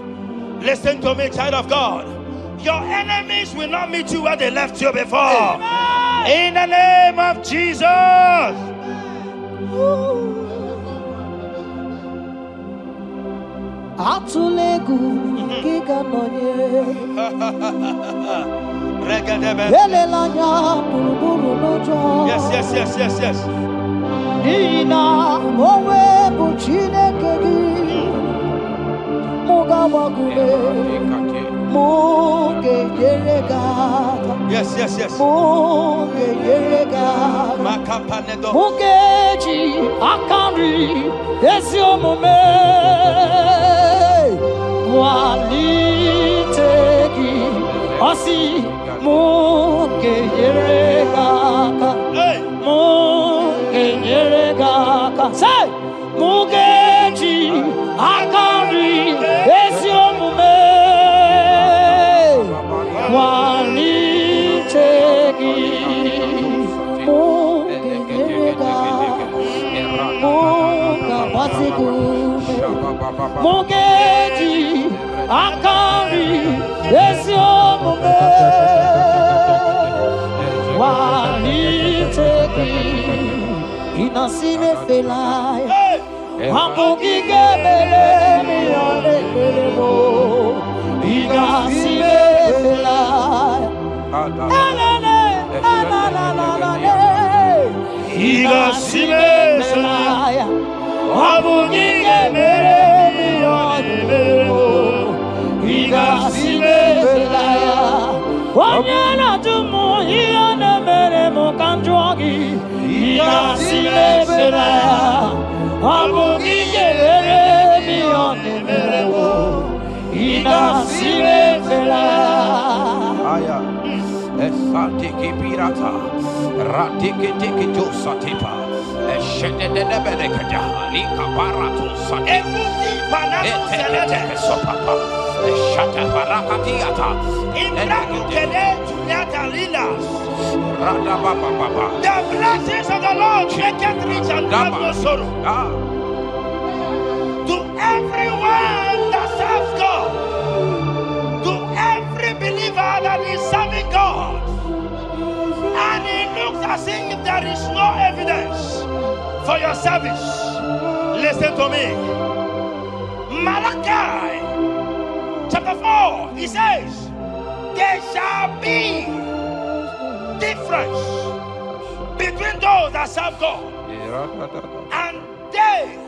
Listen to me, child of God. Your enemies will not meet you where they left you before. In the name of Jesus. Atulegu giga nonye Yes. Nina mowe buchineke gi Mugawagume Muge yerega. Yes. Muge yerega. Mugeji akari esiomume walitegi osi muge yerega. Muge yerega. Say mugeji akari esiomume walitegi mugerega muga basigume mugeji akari esiomume walitegi inasime felaya Hamugige bele mi ole belemo Igasime felaya Igasime felaya Hamugige bele mi ole belemo Igasime felaya Wanyana tumu iyane mere mo kanjwagi Igasime felaya Hamugige bele mi ole belemo Igasime felaya Esatiki pirata, ratiki tiki tu satipa, eshende de berekada, lika paratu satipa, ete sopapa, eshata barakatiata, Imbraku kede tunyata lilas. rada baba. The blessings of the Lord make it rich and have no sorrow. To everyone that serves God, to every believer that is serving God, and it looks as if there is no evidence for your service, listen to me. Malachi chapter 4, he says, there shall be difference between those that serve God and they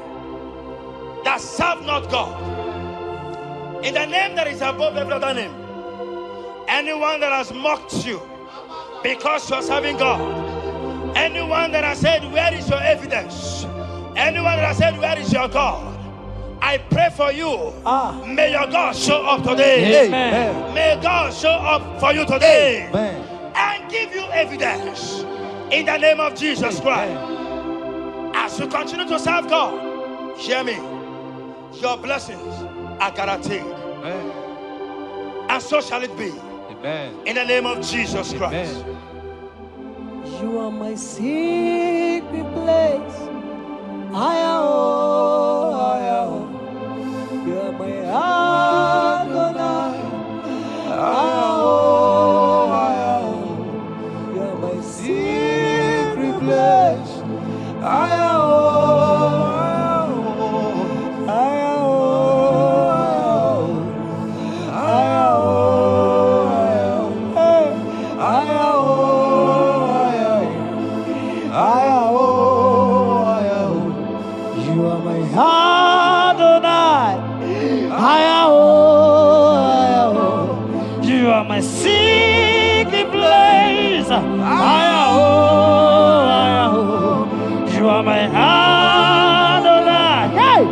that serve not God. In the name that is above every other name, anyone that has mocked you because you are serving God, anyone that has said, where is your evidence? Anyone that has said, where is your God? I pray for you. May your God show up today. Amen. May God show up for you today. Amen. And give you evidence in the name of Jesus Christ. As you continue to serve God, hear me, your blessings are guaranteed. Amen. And so shall it be. Amen. In the name of Jesus Christ. Amen. You are my secret place. You are my Adonai. You are my secret place. You are my Adonai. You are my secret place. You are my Adonai. Hey!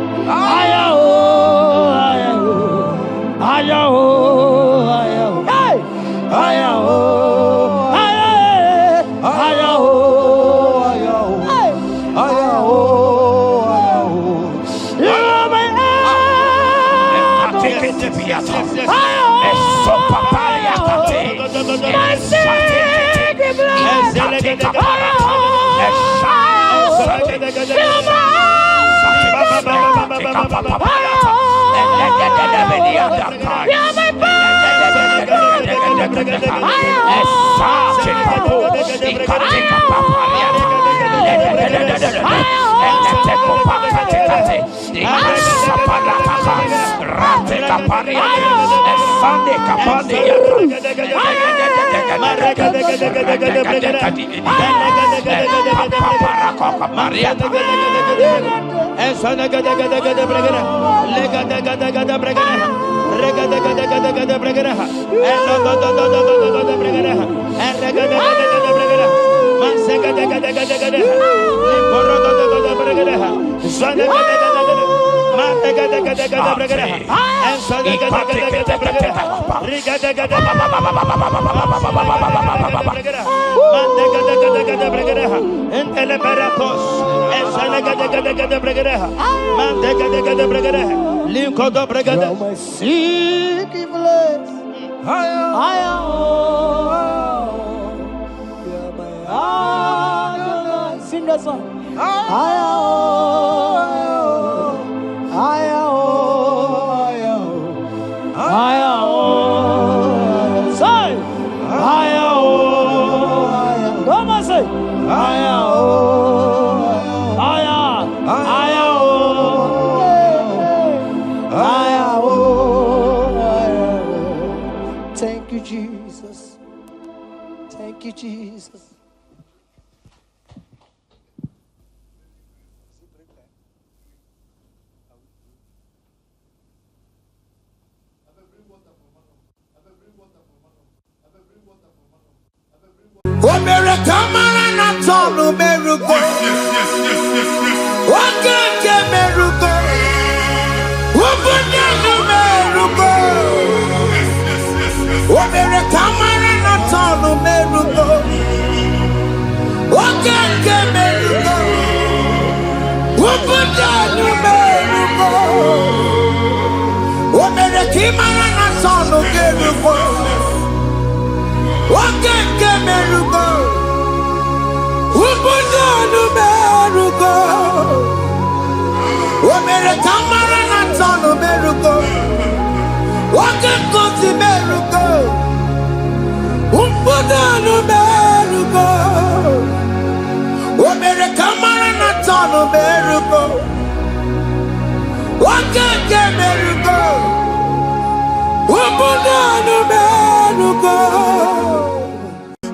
My secret place. You're my Adonai. Sing that song. Say, come on, say, thank you, Jesus. Thank you, Jesus.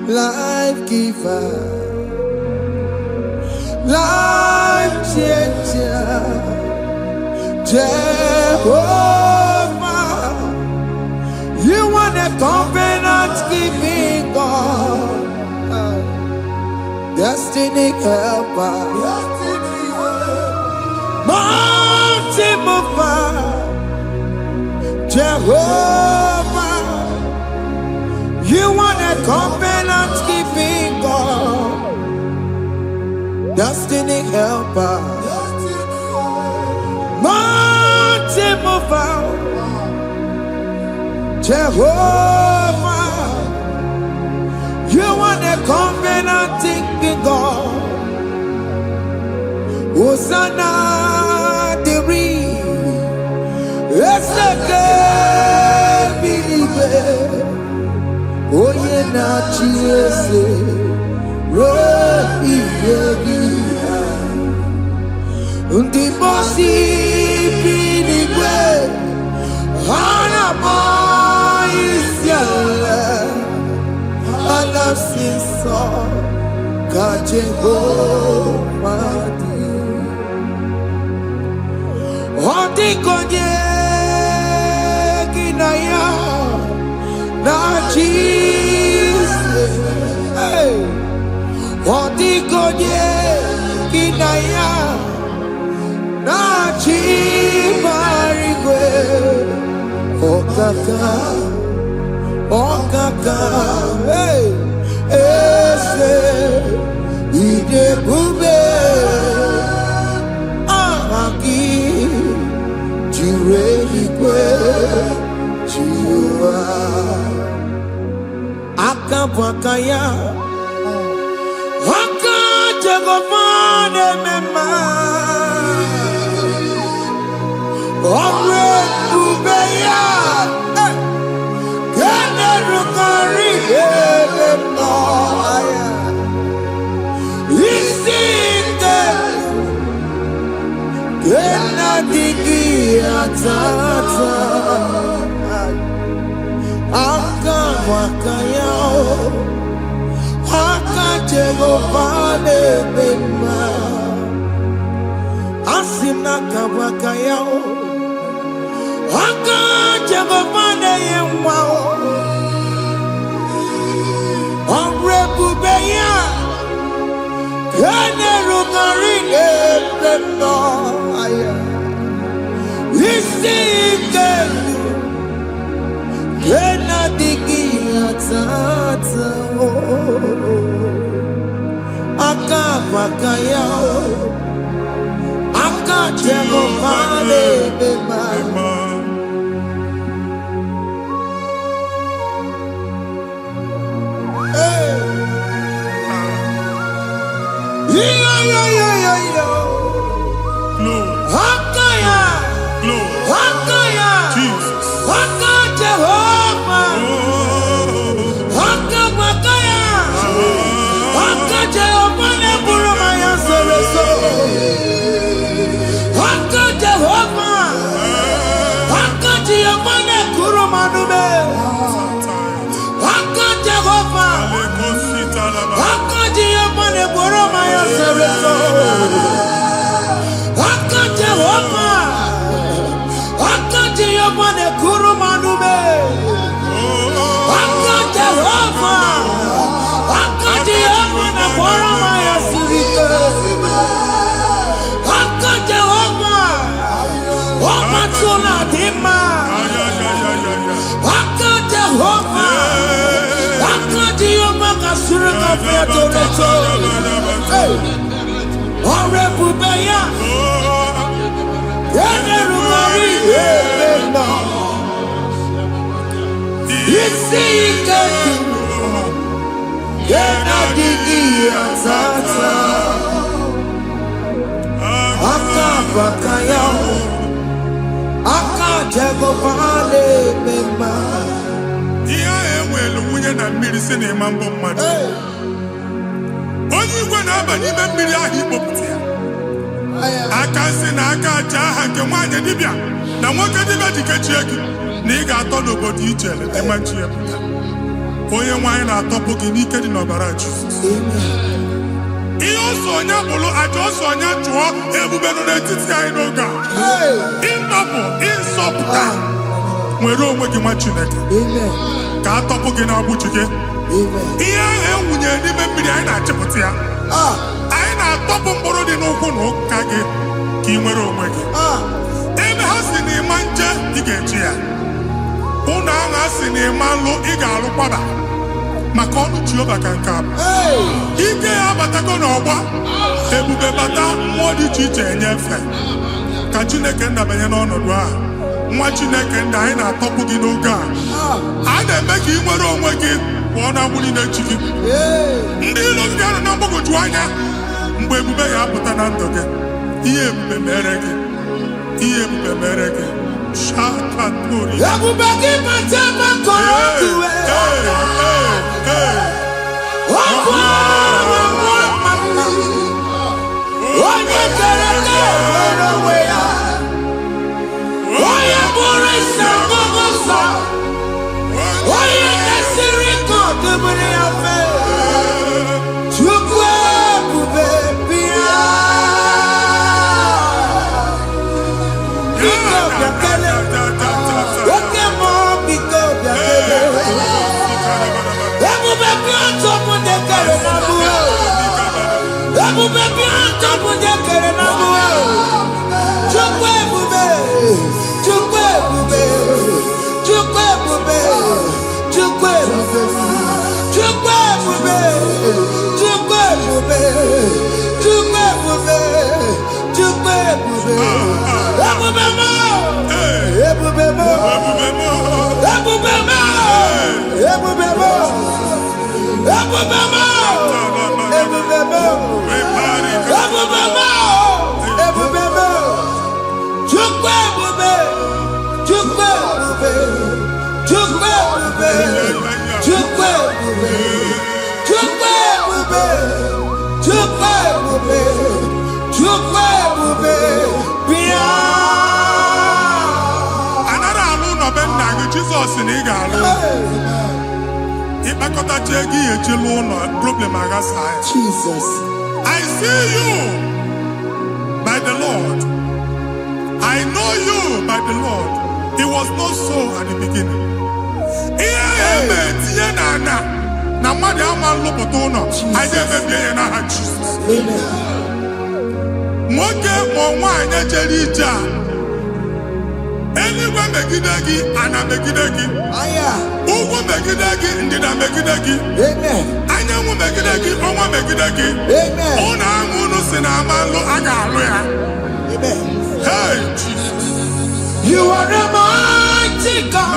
Life giver, life changer, Jehovah. You want a covenant keeping God, destiny helper, mountain mover, Jehovah. You want a covenant keeping God, destiny helper, mountain mover, Jehovah. You want a covenant keeping God. Hosanna diri, eseke bilibe, oye na chiese, ro iyebi, undi bosi bilibe, hana mo isiale, alasiso kajego. Odikonye kinaya na Jesus. Odikonye kinaya na chibarigwe. Okaka, okaka, ese idebube ahaki. Akabwakaya Akajagopane mema Omre kubeya Kene rukari Emaya Isinde Kena digi atata Akabwakaya Akajagopane mema Asina kabwakaya Akajagopane yemwa Omrebubeya Kene rukari Emaya Isinde Kena digi atata Akabwakaya Akajagopane mema Akabwakaya Akajagopane mema Iya enwelu nwunye na mmiri si na ịma mbọ mmadụ. Onye igwe na-aba n'ime mmiri ahụ ikpopụta ya. Aka nsị na aka aja aha nke nwaanyị dibịa na nwoke dibịa jikechie gị na ị ga-atọ n'obodo ijele ịma chi ya pụta. Onye nwaanyị na-atọpụ gị n'ike dị n'ọbara Jizọs. Ihe Sonya bulu, ajo sonya chua, ebube no n'etiti anyị n'oge a. Ịtọpụ, ịsọpụta, nwere onwe gị nwa Chineke. Ka atọpụ gị n'agbụchi gị. Ihe ahụ ewunye n'ime mmiri anyị na-achịpụta ya. Anyị na-atọpụ mkpụrụ dị n'ụkwụ na ụka gị ka ị nwere onwe gị. Ebe ha si n'ịma nje, ị ga-eji ya. Ụnụ ahụ ha si n'ịma nlụ, ị ga-alụkwaba. Maka ọnụ Jehova ka nke a bụ. Ike ya abatago n'ọgba, ebube bata, mmụọ dị iche iche enyefe. Ka Chineke ndabanye n'ọnọdụ a. Nwa Chineke ndị anyị na-atọpụ gị n'oge a. A na-eme ka ị nwere onwe gị pụọ na agbụ niile chi gị. Ndị ilo gị ga-anọ na mgbagwoju anya mgbe ebube ya apụta na ndụ gị. Ihe ebube mere gị. Ihe ebube mere gị. Shakatori. Ebube gị bata makọrọ iwe. Onye kere nwere onwe ya. Onye bụrụ isi ọgụgụ nsọ. Onye kesịrị ka ọ dịbụrụ ya mfe. Chukwu ebube bịa. Biko bịakele. Oke mmụọ biko bịakele. Ebube bịa ntọpụ ndị kere na mbụ. Ebube bịa ntọpụ ndị kere na mbụ. Chukwu ebube. Chukwu ebube. Chukwu ebube. Chukwu ebube. Chukwu ebube. Chukwu ebube. Chukwu ebube. Chukwu ebube. Ebube mo. Ebube mo. Ebube mo. Ebube mo. Ebube mo. Ebube mo. Ebube mo. Ebube mo. Chukwu ebube. Chukwu ebube. Chukwu ebube. Chukwu ebube. Chukwu ebube. Chukwu ebube. Chukwu ebube. Bịa. Anara alụ nọ be nna gị Jizọs na ị ga-alụ. Ịkpakọtacha ego ihe eji lụọ ụlọ problem aghasa ya. Jesus. I see you by the Lord. I know you by the Lord. It was not so at the beginning. Ihe eme tinye na mmadụ ama nlụpụta ụlọ. Anyị emebie ya n'aha Jizọs. Nwoke ma nwaanyị jere ije a. Eluigwe megide gị, ana megide gị. Ugwu megide gị, ndịda megide gị. Anyanwụ megide gị, ọnwa megide gị. Ụnụ ahụ unu si na ama nlụ, a ga-alụ ya. Hey, Jesus. You are the mighty God.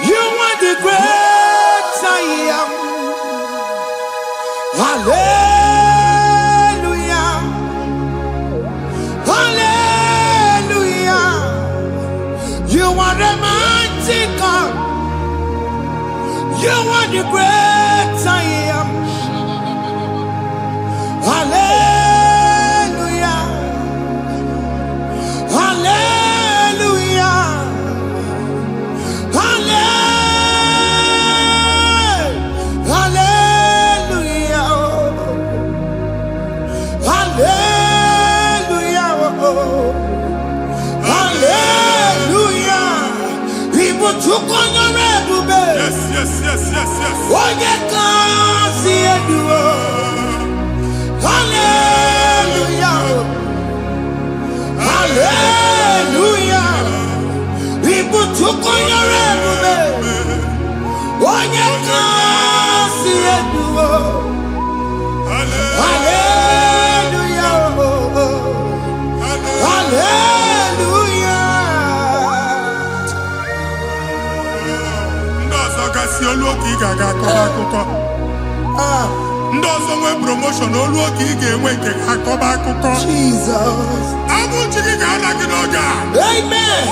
You are the great I am. Hallelujah. Hallelujah. You are the mighty God. You are the great I am. Hallelujah. Hallelujah. Hallelujah. Hallelujah. Hallelujah. People took on your ebube. Yes, yes, yes, yes, yes. Onye ka si eduo. Hallelujah. Hallelujah. People took on your ebube. Onye ka si eduo. Hallelujah. Hallelujah. Ndị ọzọ gasị olu oge ị ga-aga akọba akụkọ. Ndị ọzọ nwee promotion olu oge ị ga-enwe nke akọba akụkọ. Jesus. Abụchi gị ga-ada gị n'oge a. Amen.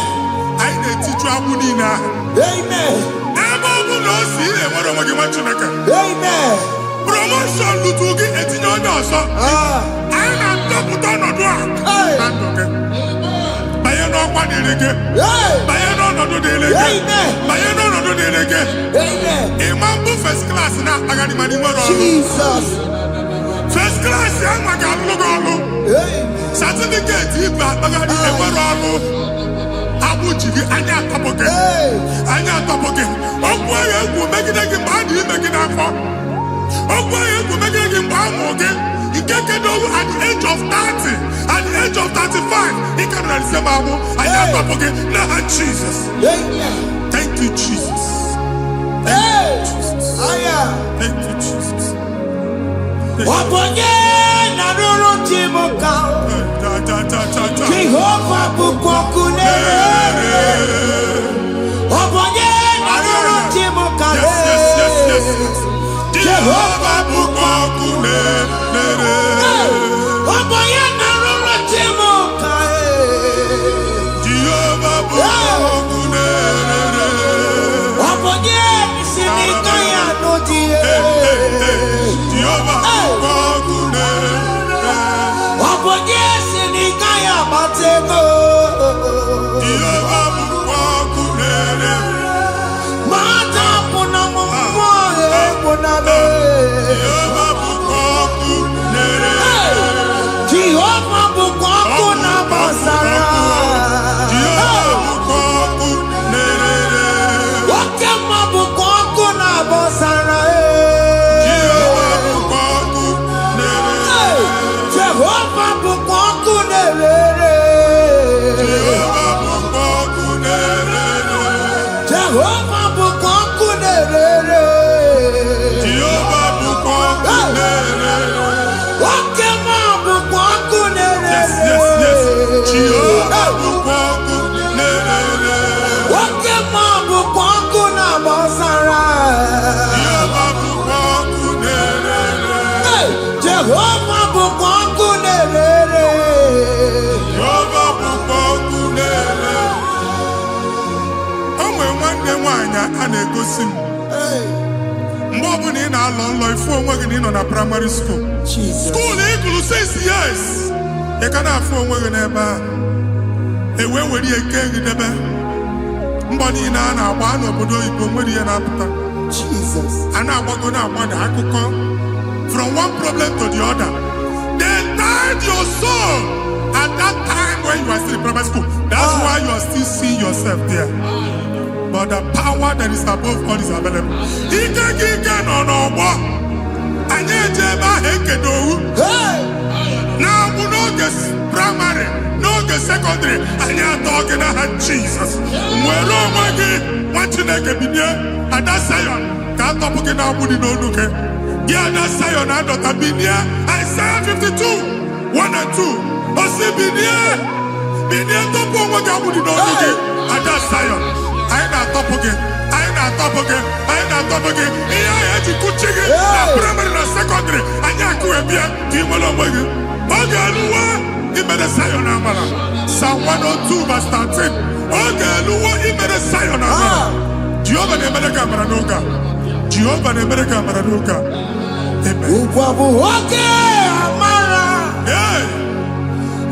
Anyị na-etiju agbụ niile ahụ. Amen. Ebe ọ bụ na o si enwere onwe gị nwa Chineke. Amen. Promotion lutu gị etinye onye ọzọ. Anyị na-atọpụta ọnọdụ a na ndụ gị. Banye n'ọkwa dịrị gị. Banye n'ọnọdụ dịrị gị. Banye n'ọnọdụ dịrị gị. Amen. Ịma mbụ first class na-akpagharị ma n'ime ọrụ. Jesus. class young man got look on. Certificate you got bagadi emeralo. Abuji anya topoke. Anya topoke. Ogboye go make it again bad you make it up. Ogboye go make it again bad again. You can't get over at the age of 30, at the age of 35. He can run the Bible. Anya topoke. Now Jesus. Thank you, Jesus. Thank you, Jesus. Thank you, Jesus. Wabonye na ruru chimuka. Jehovah bukokune. Wabonye na ruru chimuka. Yes. Jehovah bukokune. Wabonye na ruru chimuka. Jehovah bukokune. Wabonye sinika ya nodie. Jehovah bukokune. Wabonye sinika ya matego. Jehovah bukokune. Mata puna mumwe puna me. Jehovah bukokune. Jehovah bukokuna basara. Jehovah bukokune. Wakema bukokuna basara. Jehovah bukokune. Jehovah bukokune. Jehovah bukokune. Jehovah bukokune. Jehovah bukokune. Wakema bukokune. Yes. Jehovah bukokune. Wakema bukokuna basara. Jehovah bukokune. Jehovah bukokune. Jehovah bukokune. O nwere nwanne nwaanyị a na-egosi m mgbe ọbụla ị na-alọ nlọ ifu onwe gị na ị nọ na praịmarị skuul skuul ị gụrụ 6 years ị ka na-afụ onwe gị n'ebe a ewe were ihe nke gị debe mbọ niile a na-agba n'obodo oyibo nwere ihe na-apụta a na-agbago na-agbada akụkọ from one problem to the other. They tied your soul at that time when you are still in primary school. That's why you are still seeing yourself there. But the power that is above all is available. Ike no more. Anye jeba hekedowu. Now we n'oge primary, n'oge secondary, anya talking about Jesus. Nwere onwe gị nwa Chineke binye ada Zion ka atọpụ gị na-agbụ dị n'onu gị. Gị ada Zion adọta binye Isaiah 52, 1 and 2. Osi binye tọpụ onwe gị agbụ dị n'onu gị ada Zion. Anyị na-atọpụ gị. Ihe anyị eji kuchi gị na primary na secondary anyị akụwebie ka ị nwere onwe gị. Oge eluwa imere Zion amara. Psalm 102 verse 13. Oge eluwa imere Zion amara. Jehova na-emere gị amara n'oge a. Jehova na-emere gị amara n'oge a. Amen. Ugwa bụ oge amara.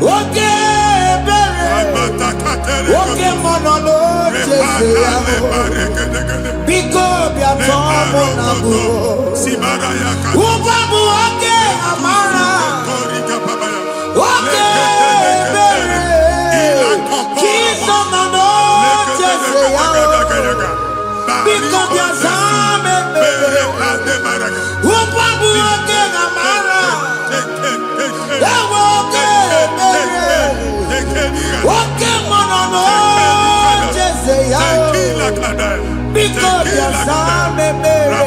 Oge ebere. Oge mọnọ n'oche ya. Biko bịa tọọ mụ na bụ. Ugwa bụ oge amara. Oge ebere. Jizọs nọ n'oche ya. Biko bịa zaa m ekpere. Ugwa bụ oge amara. Ewe oge ebere. Oge mọnọ n'oche ya. Biko bịa zaa m ekpere.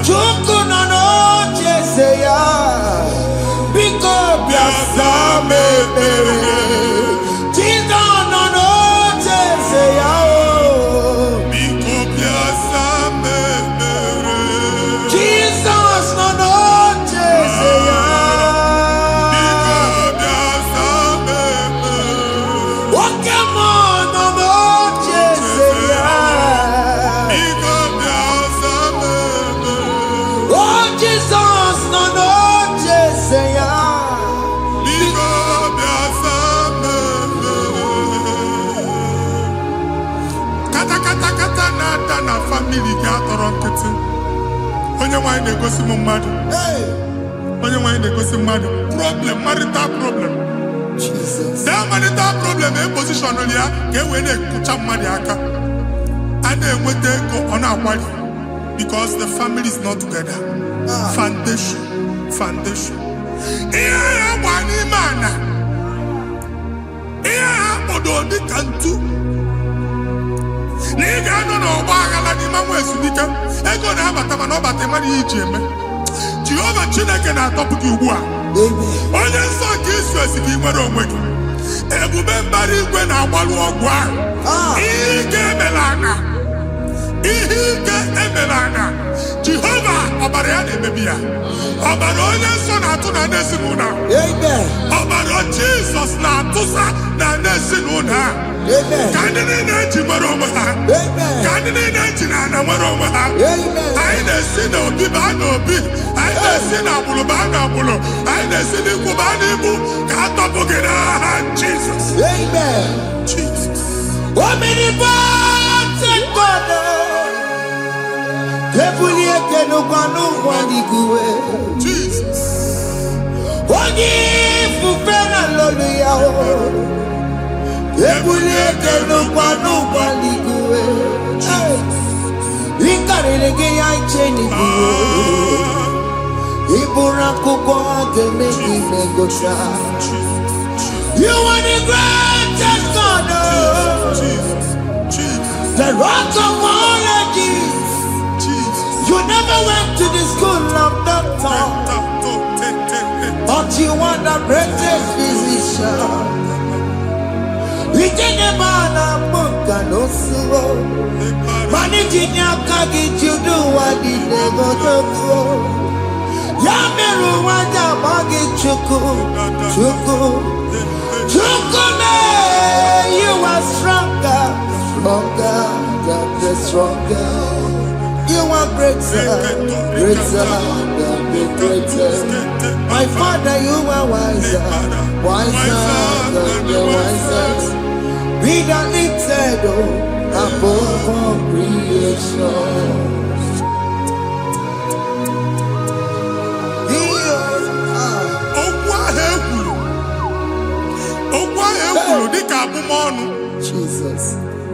Chukwu nọ n'oche ya. Biko bịa zaa m ekpere. Jizọs nọ n'oche ya. Jesus nọ n'oche ya. Oke mmụọ nọ n'oche ya. Oh, Jesus nọ n'oche ya. Kata na-ada na famili gị atọrọ nkịtị. Onye nwanyị na-egosi m mmadụ onye nwanyị na-egosi mmadụ problem, marital problem. Jesus. That marital problem in position ya ka e wee na-ekụcha mmadụ aka. A na-enweta ego ọ na-akwali because the family is not together. Foundation. Ihe ya gba n'ime ana. Ihe ha kpọdo dịka ntu. Na ị ga-anọ n'ọgba aghara n'ime nwa ezumike. Ego na-abata mana ọ bata mmadụ ihe iji eme. Jehova Chineke na-atọpụ gị ugbu a. Onye nsọ nke isu esi gị nwere onwe gị. Ebube mbara igwe na-agbalụ ọgwụ ahụ. Ihe ike emela aka. Jehova ọbara ya na-emebi ya. Ọbara onye nsọ na-atụ na ndị ezinụlọ. Ọbara Jizọs na-atụsa na ndị ezinụlọ ha. Ka ndị niile eji nwere onwe ha. Ka ndị niile eji na ana nwere onwe ha. Anyị na-esi n'obi baa n'obi. Anyị na-esi n'agbụrụ baa n'agbụrụ. Anyị na-esi n'ikwu baa n'ikwu. Ka a tọpụ gị n'aha Jizọs. Jesus. Jesus. You are the greatest God, the rock of all ages. You never went to the school of doctor, but you are the greatest physician. We didn't man a book and also managing your kagi to do what the never do. Yameru wanda bagi chuku. Chukune, you are stronger than the stronger. You are greater than the greatest. My Father, you are wiser than the wisest. Be the lifted above all creation. Jesus.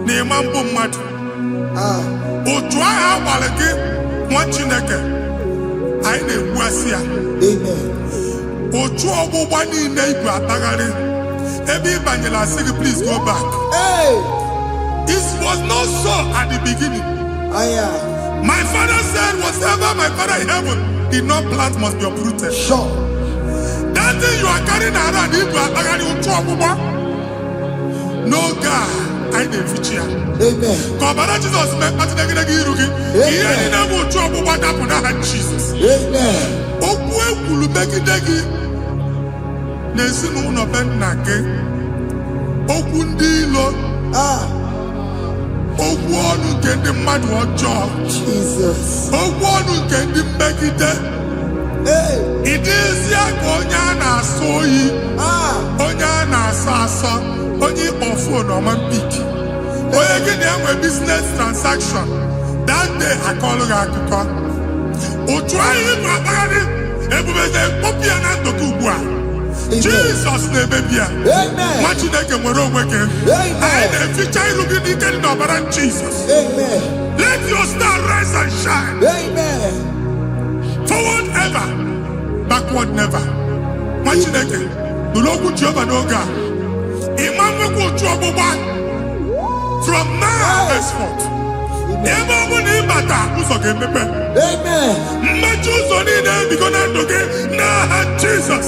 Na-ema mbụ mmadụ. Otu ahụ agbalị gị nwa Chineke anyị na-egbuasị ya. Otu ọgbụgba niile igwe atagharị ebe ị banyere asị gị please go back. It was not so at the beginning. My father said whatever my father in heaven did not plant must be uprooted. Sure. That thing you are carrying around igwe atagharị otu ọgbụgba. No God, I didn't feature. Amen. Kọbara Jesus mee kpatụ negidegi iru gị. Ihe niile bụ otu ọgbụgba dapụ n'aha Jesus. Amen. Okwu ekwuru megide gị n'ezinụlọ be nna gị. Okwu ndị ilo. Okwu ọnụ nke ndị mmadụ ọjọọ. Jesus. Okwu ọnụ nke ndị mmegide. Ịdịzie ka onye a na-asọ oyi. Onye a na-asọ asọ. Onye ịkpọ phone ọma mpiki. Onye gị na-enwe business transaction. That day akọlụ gị akụkọ. Otu anyị bụ akpagharị ebube na-ekpọpụ ya na ndụkọ ugbu a. Jizọs na-emebi ya. Nwa Chineke nwere onwe gị. Anyị na-eficha iru gị n'ike dị n'ọbara Jizọs. Let your star rise and shine. Forward ever, backward never. Nwa Chineke nụrụ okwu Jehova n'oge a. From now henceforth, ebe ọ bụ na ịbata ụzọ ga-emepe. Mmechi ụzọ niile ebigo na ndụ gị n'aha Jizọs.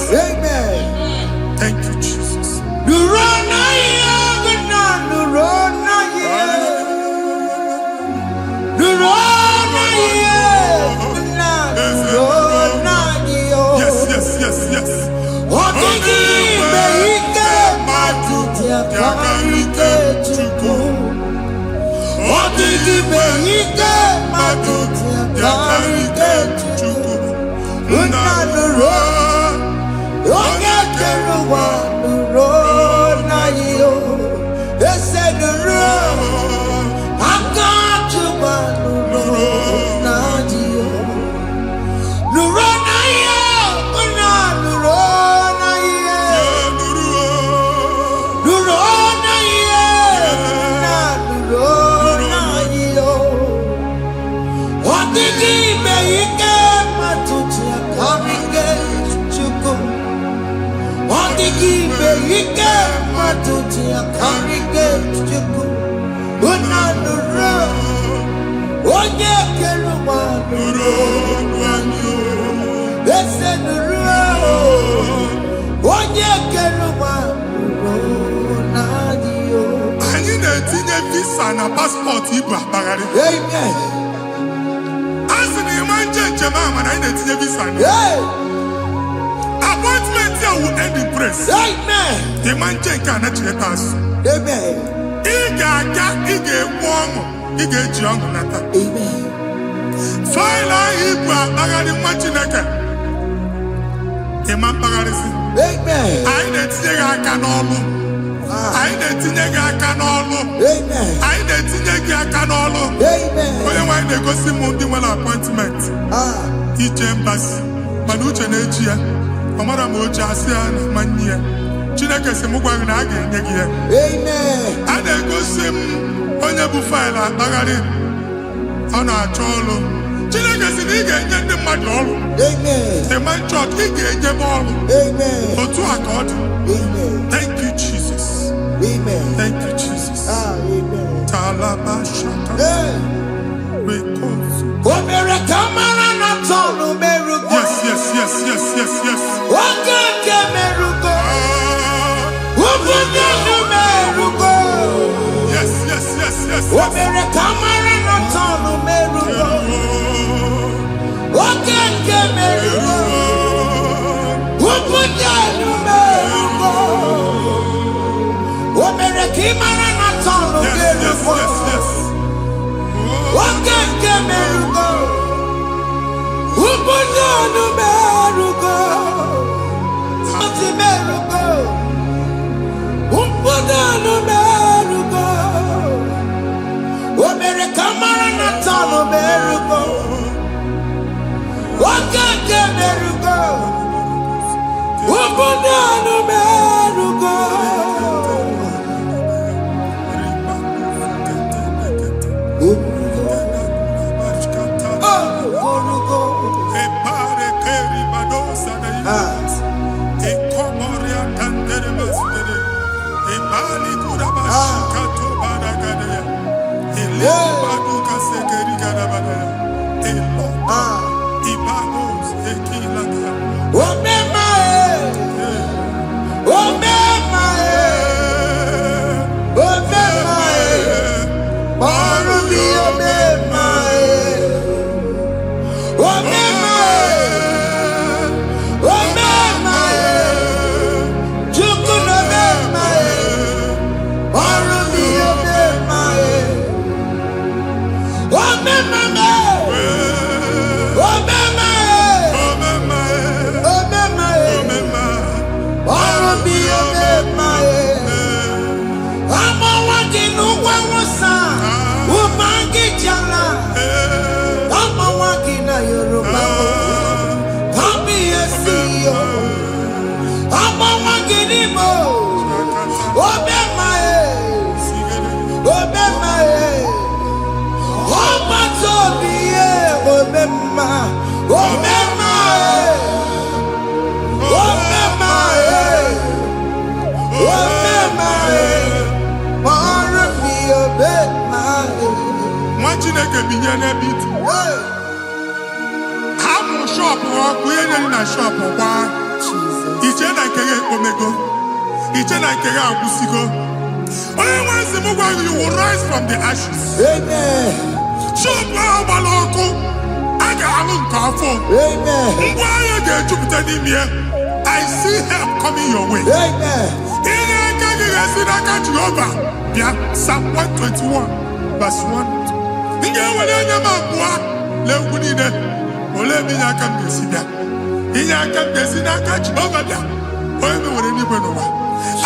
Thank you, Jesus. Yes. Adigi Beike Matuti Akarike Chuku Unanuro Onye Keruwa Nuro Ese Nuro Onye Keruwa Nuro Nadio. Anyị na-etinye visa na paspọtụ Igbo akpagharị. Amen. Asị na ịma njem ama na anyị na-etinye visa na. Appointment here will end in praise. Amen. Ịma nke a na-echeta azụ. Amen. Ị ga-aga, ị ga-enwe ọṅụ, ị ga-eji ọṅụ nata. Amen. Faịlụ ahụ Igbo akpagharị nwa Chineke. Ịma mkpagharịsị. Amen. Anyị na-etinye gị aka n'ọlụ. Anyị na-etinye gị aka n'ọlụ. Amen. Anyị na-etinye gị aka n'ọlụ. Amen. Onye nwaanyị na-egosi m ndị nwere appointment ije mbasi mana uche na-eji ya ọ mara ma oche asị ya na manye ya. Chineke sị m gwa gị na a ga-enye gị ya. Amen. A na-egosi m onye bụ faịlụ akpagharị ọ na-achọ ọrụ. Chineke sị na ị ga-enye ndị mmadụ ọrụ. Amen. Ịma chọọchị ị ga-enye m ọrụ. Amen. Otu a ka ọ dị. Amen. Thank you Jesus. Amen. Thank you Jesus. Amen. Talabashata. Rekosu. Omere kamara na tonu merugo. Yes. Okeke merugo. Ubunenu merugo. Yes. Omere kamara na tonu merugo. Okeke merugo. Ubunenu merugo. Omere kimara na tonu merugo. Okeke merugo. Ubunenu merugo. Oti merugo. Ubunenu merugo. Omere kamara na tonu merugo. Okeke merugo. Ubunenu merugo. Chineke binye n'ebe itu. Hapụ shọpụ ọkụ ihe nyere na shọpụ gbaa. Iche na nke ya ekpomego. Iche na nke ya agwụsigo. Onye nwe nsị m gwa gị, you will rise from the ashes. Amen. Shọpụ ahụ gbara ọkụ. A ga-alụ nke afọ. Amen. Ngwa ahịa ga-ejupụta n'ime ya. I see help coming your way. Amen. Ihe aka gị ga-esi n'aka Jehova bịa. Psalm 121 verse 1. Ndị enwere anya m abụọ na-egwu niile, olee ebe inye aka m ga-esi bịa? Inye aka m ga-esi n'aka Jehova bịa, onye mewere n'igwe n'ụwa.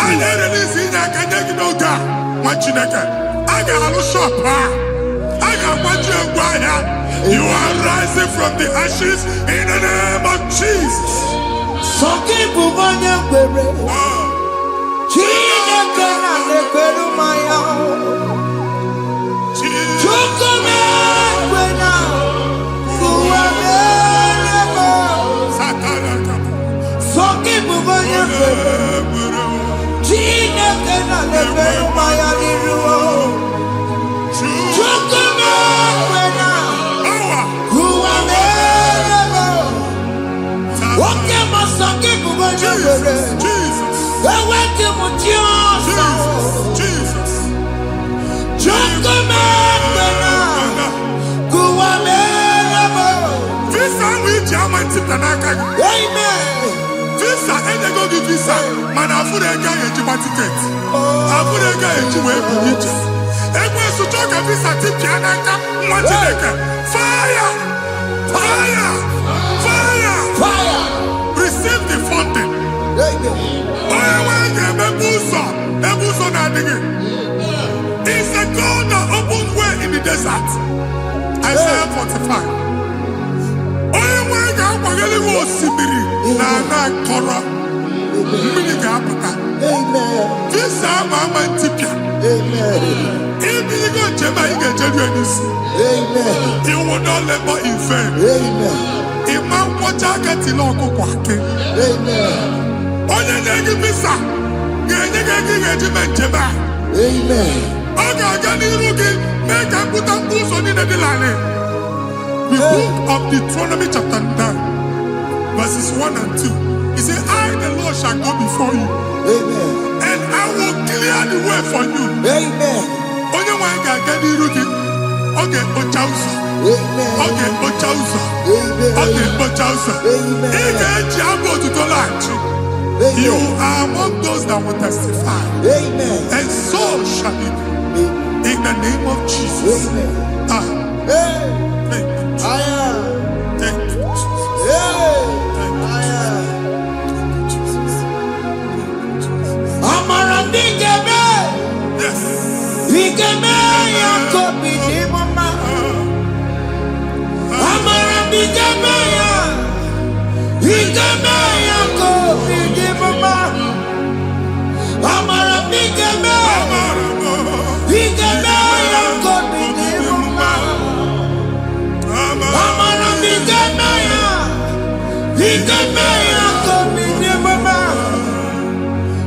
A na-erele isi inye aka nye gị n'oge a, nwa Chineke. A ga-alụ shọpụ a, a ga-agbaji egwu ahịa. You are rising from the ashes in the name of Jesus. Sọgị bụ onye kwere, Chineke na-ekwere mmanya. Visa, and they go give visa. Man, I put a guy in my ticket. I put a guy in my ticket. And when you talk a visa, ticket, and I come, what you like? Fire! Fire! Fire! Fire! Receive the funding. It's a God that opens way in the desert. Isaiah 45. This is my tipia. If you go to you will not labor in vain. Imam Pochaka Tiloko Kwake. Onye negi visa, Amen. The book of Deuteronomy chapter 9, verses 1 and 2. He said, I, the Lord, shall go before you. Amen. And I will clear the way for you. Amen. Onye nwa ga agadi rugi. Oge ochausa. Amen. Oge ochausa. Amen. Oge ochausa. Amen. Ige eji abo tuto lachi. You are among those that will testify. Amen. And so shall it be. In the name of Jesus. Amen. Thank you, Jesus. Thank you, Jesus. Thank you, Jesus.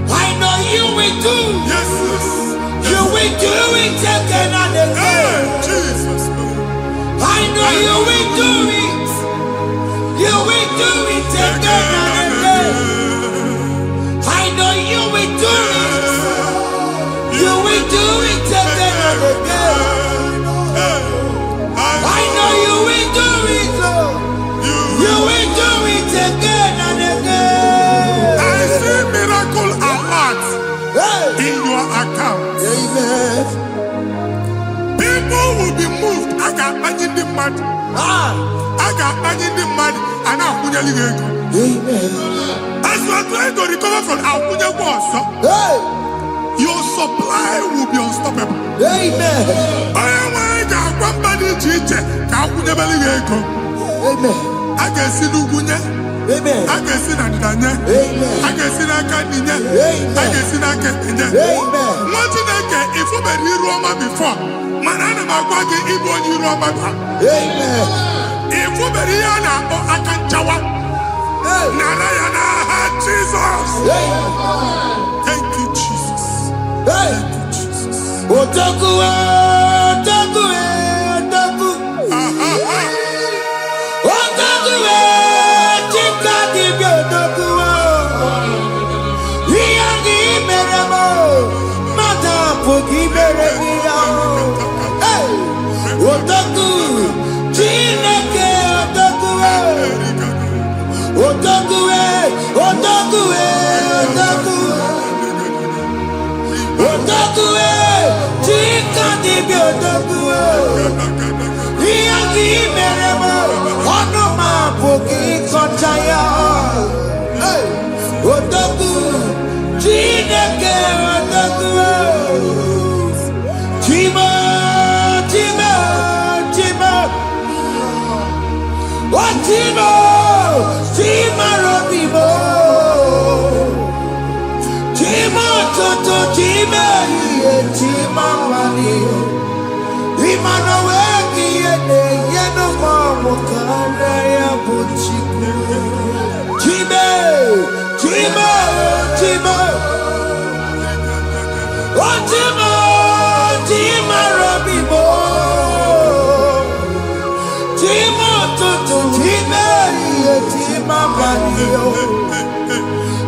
I know you will do. Yes, You will do it again and again. Jesus. I know you will do it. You will do it again and again. I know you will do it. You will do it again and again. I know you will do it, Lord. You will do it again and again. I see miracle alert Hey. in your account. Amen. People will be moved. I got imagine the mad. I got imagine the mad. And I'm going to Amen. as you are trying to recover from Akunya Bosso, Hey. your supply will be unstoppable. Amen. I am going somebody teacher. Akunya Beliego. Amen. I can see Lugunya. Amen. I can see Nadanya. Amen. I can see Nakaninya. Amen. I can see Nakaninya. Amen. What did I get if you were in Roma before? Manana Magwagi Ibo in Roma. Amen. If you were here or Akanchawa. Narayana, Jesus. Thank you, Jesus. Thank you, Jesus. Otaku, otaku, otaku. Otaku, chika dibi otaku. Iyagi meremo, mata pogi meremia. Otaku, chineke otaku. Otaku, otaku, otaku. Otaku, chika dibi otaku. Iyagi meremo, onoma pogi kontaya. Otaku, chineke otaku. Chima, chima, chima. Chima, chima robimo. Chima toto, chima iye, chima mani. Imanowe kiyene, yeno mamo kana ya buchiku. Chima, chima, chima. Imabanio.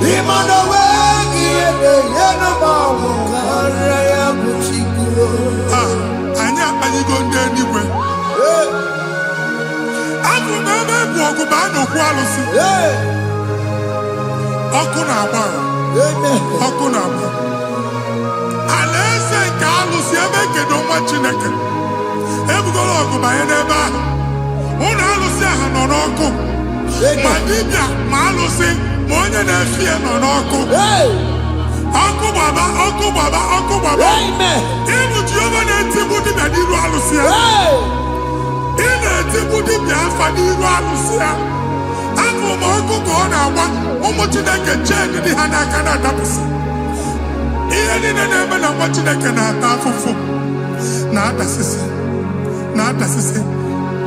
Imanawegi ene yena mawu karaya buchikuo. Anya ayigo ndị eluigwe. Abụ m ebe bụ ọgụ ba n'okwu alụsị. Ọkụ na-agba. Ọkụ na-agba. Alaeze nke alụsị ebe kedu nwa Chineke. Ebugoro ọgụ banye n'ebe ahụ. Ụlọ alụsị ahụ nọ n'ọkụ. Ma dibịa ma alụsị ma onye na-efi ya nọ n'ọkụ. Ọkụ gbaba, ọkụ gbaba, ọkụ gbaba. Ịbụ Jehova na-etigbu dibịa n'iru alụsị ya. Ị na-etigbu dibịa afa n'iru alụsị ya. Afọ ma ọkụ ka ọ na-agba ụmụ Chineke chee dị ha n'aka na-adapụsị. Ihe niile na-eme na nwa Chineke na-ata afụfụ na-adasịsị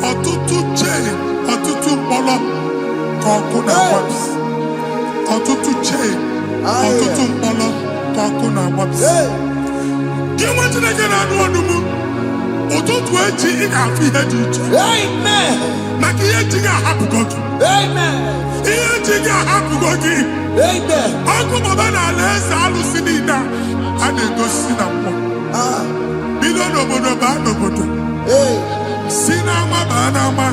ọtụtụ chee ọtụtụ mkpọrọ ka ọkụ na-agbapụsị. Ọtụtụ chee ọtụtụ mkpọrọ ka ọkụ na-agbapụsị. Gị nwa Chineke na-anụ ọdụm ụtụtụ echi ị ga-afụ ihe dị iche maka ihe echi ga-ahapụgo gị. Ihe echi ga-ahapụgo gị. Ọkụ baba na alaeze alụsị niile a na-egosi na mmụọ. Bido n'obodo baa n'obodo. Si n'ama baa n'ama.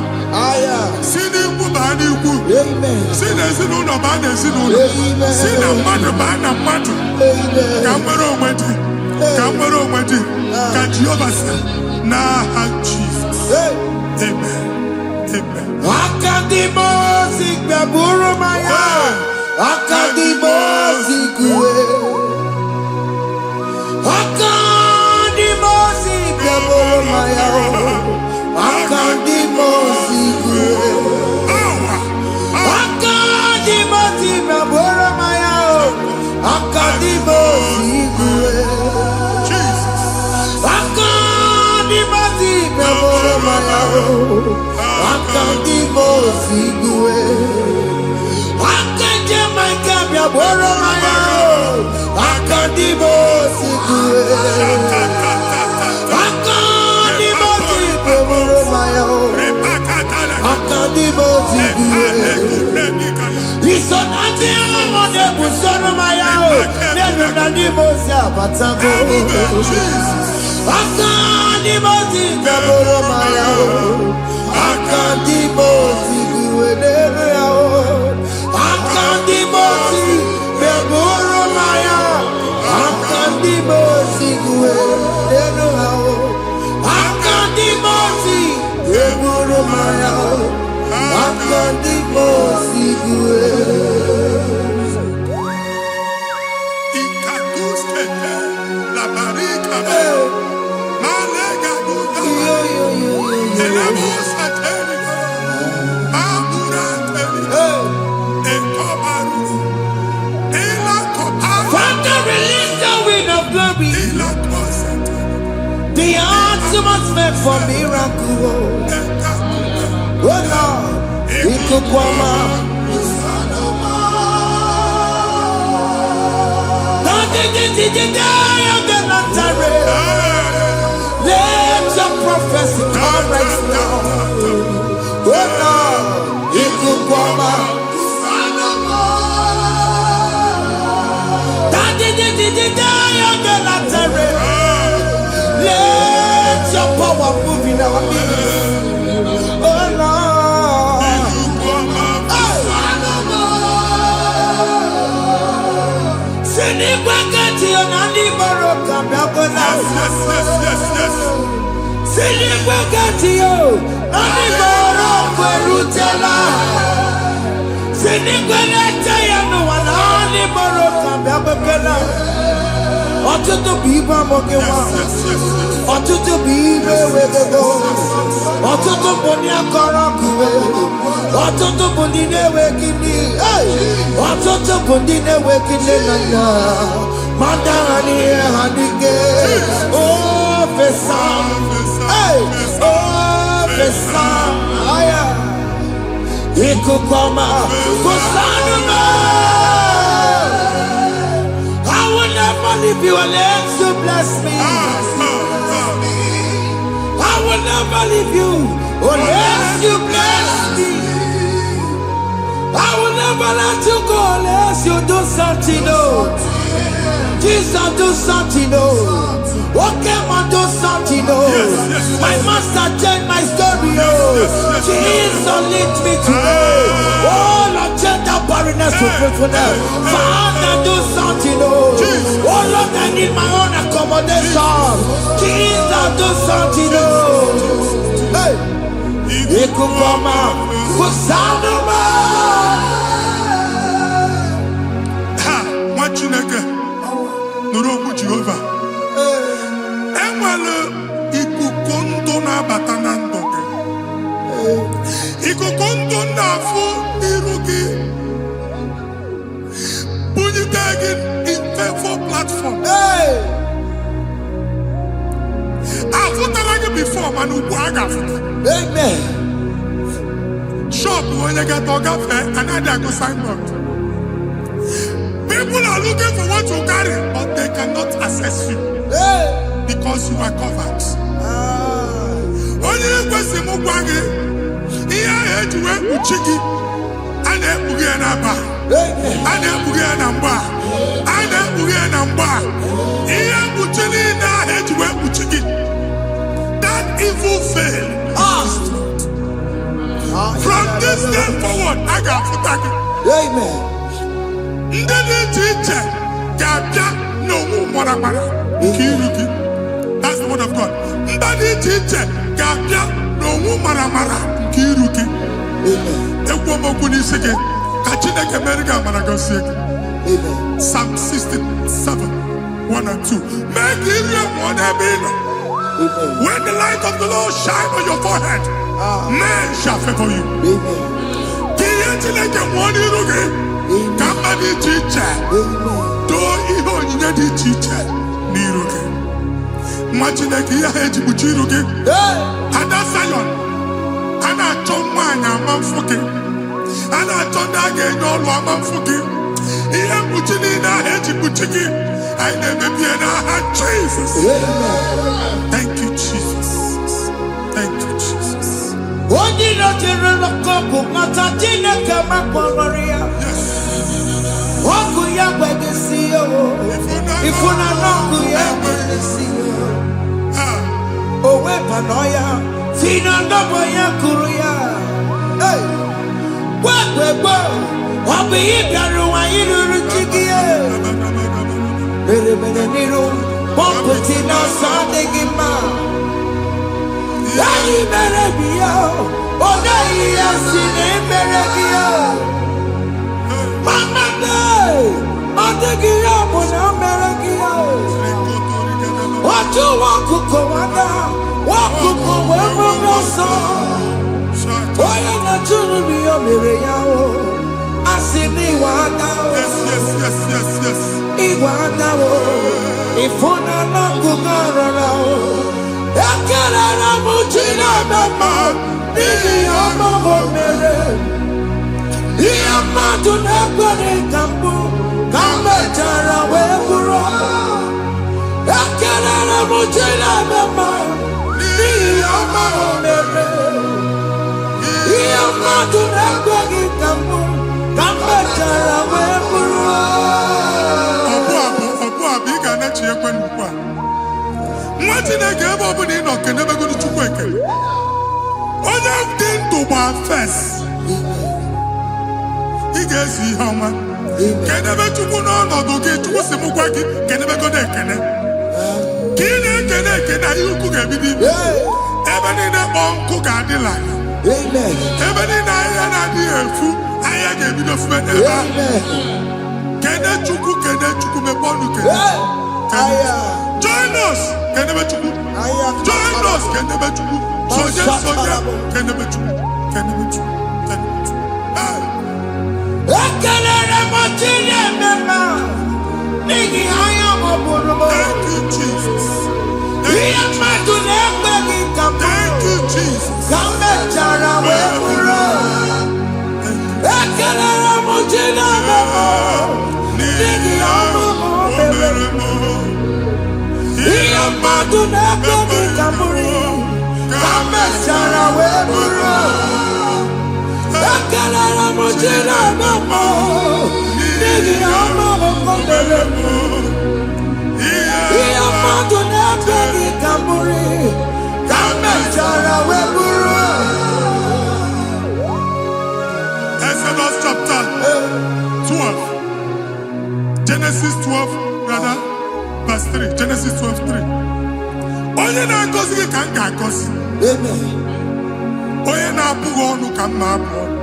Si n'ikwu baa n'ikwu. Si n'ezinụlọ baa n'ezinụlọ. Si na mmadụ baa na mmadụ. Ka nwere onwe dị. Ka nwere onwe dị. Ka Jehova sị n'aha Jizọs. Amen. Amen. Akadimosi gbaburu maya. Akadimosi kuwe. Akadimosi gbaburu maya. Akadimosi kuwe. Akadimosi gbaburu maya. Akadimosi kuwe. Akadimosi gbaburu maya. Akadimosi kuwe. Akadimosi gbaburu maya. Akadimosi kuwe. Akadimosi gbaburu maya. Akadimosi kuwe. Isonati amone busoro maya. Nenu nadimosi abatago. Akadimosi gbaburu maya. Akadimosi kuwe nenu yao. Akadimosi gbaburu maya. Akadimosi kuwe nenu yao. Akadimosi gbaburu maya. Akadimosi kuwe. Ikakuskete la barika. Malega duda. Elamusa terigo. Abura terigo. Ekobaru. Elakoparu. Father, release the wind of glory. Elakosete. The atmosphere for miracle. Oh Lord, Ikukwama. Let your prophecy come right now. Oh Lord, Ikukwama. Let your power move in our midst. Oh Lord. Sinigwagati onani baroka biakola. Yes. Sinigwagati yo nani baroka rutela. Sinigwagati yo nani baroka biakola. Ọtụtụ bụ ibe amụghị nwa. Ọtụtụ bụ ibe ewegego. Ọtụtụ bụ ndị akọrọ ọkụwe. Ọtụtụ bụ ndị na-enweghị nne. Ọtụtụ bụ ndị na-enweghị nne na nna. Ma ndị agha n'ihe ha n'ike. O fesa. O fesa. Ikuku ọma. Kusanụ m. If you unless you bless me, I will never leave you unless you bless me. I never let you go unless you do something, no. Jesus, do something, no. Okay, man, do something, no. My master changed my story, oh. Jesus, lead me today. Oh, Lord, change that barrenness to fruitfulness. Father, do something, oh. Oh, Lord, I need my own accommodation. Jesus, do something, oh. Hey. Ikukoma, kusanuma. Chineke nụrụ okwu Jehova enwere ikuku ndụ na-abata na ndụ gị ikuku ndụ na-afụ iru gị bunyite gị in favor platform afụtara gị before mana ugbu a ga-afụta shop onye gata ọ gafee anaghị agụ signboard. People are looking for what you carry, but they cannot access you because you are covered. Only person who wants it, he has to wear uchiki, and then we get a bar, and then we get a bar, and then we get a bar. He has uchili in the head to wear uchiki. That evil fail. From this day forward, I got to thank you. Amen. That's the word of God. Psalm 67, 1 and 2. When the light of the Lord shine on your forehead, men shall favor you. Kamba di chiche, do ihe onyinye di chiche n'iru gị. Nwa Chineke ihe ha eji kpuchi iru gị. Ada Zion, a na-achọ nwaanyị ama mfụ gị. A na-achọ ndị a ga-enye ọlụ ama mfụ gị. Ihe mkpuchi niile ahụ eji kpuchi gị, anyị na-emebie n'aha Jesus. Thank you, Jesus. Thank you, Jesus. Onye na-ejere n'ọkụ mata Chineke makpọrọ ya. Oku ya kwegesi yo, ifuna n'oku ya kwegesi yo. Owe panoya, fina ndobo ya kuru ya. Hey, kwekwe, obi ibiaru wa iruru chigiye. Mere niru, pomputi na sadegima. Yayi mere biyo, odayi ya sine mere biyo. Mama day, Adegiya muna meragiya. Oju wakuko wada, wakuko wewe moso. Oya na chunu biyo mireya o, asini wada o. Yes. Iwada o, ifuna na kugarara o. Ekele na mujina mema, nini amamo mere. Iyamadu nekwere kambu, kamejara weburo. Ekelele mujina mema, iyamadu mere. Iyamadu nekwere kambu, kamejara weburo. Ọbụ ị ga-anachi ekwe n'ukwu a. Nwa Chineke ebe ọ bụla ị nọ kenebegoro Chukwu ekele. Onye dị ndụ gba fes. Ị ga-ezi ihe ọma. Kenebe Chukwu n'ọnọdụ gị, Chukwu si m gwa gị kenebegodo ekene. Ka ị na-ekene ekene, ihe ukwu ga-ebido ibi. Ebe niile kpọ nkụ ga-adịla ya. Ebe niile ahịa na-adịghị efu, ahịa ga-ebido fume n'ebe ahụ. Kene Chukwu mepe ọnụ kene. Join us, kenebe Chukwu. Join us, kenebe Chukwu. Soja, kenebe Chukwu. Ekelele mochile mema, nigi haya moburu. Thank you, Jesus. Iyamadu nekwere kambu. Thank you, Jesus. Kamejara weburo. Ekelele mochile mema, nigi haya moburu. Iyamadu nekwere kambu. Kamejara weburo. Exodus chapter 12. Genesis 12, rather, verse 3. Genesis 12, 3. Onye na-agọzi gị ka m ga-agọzi. Onye na-abụghị ọnụ ka m na-abụ ọnụ.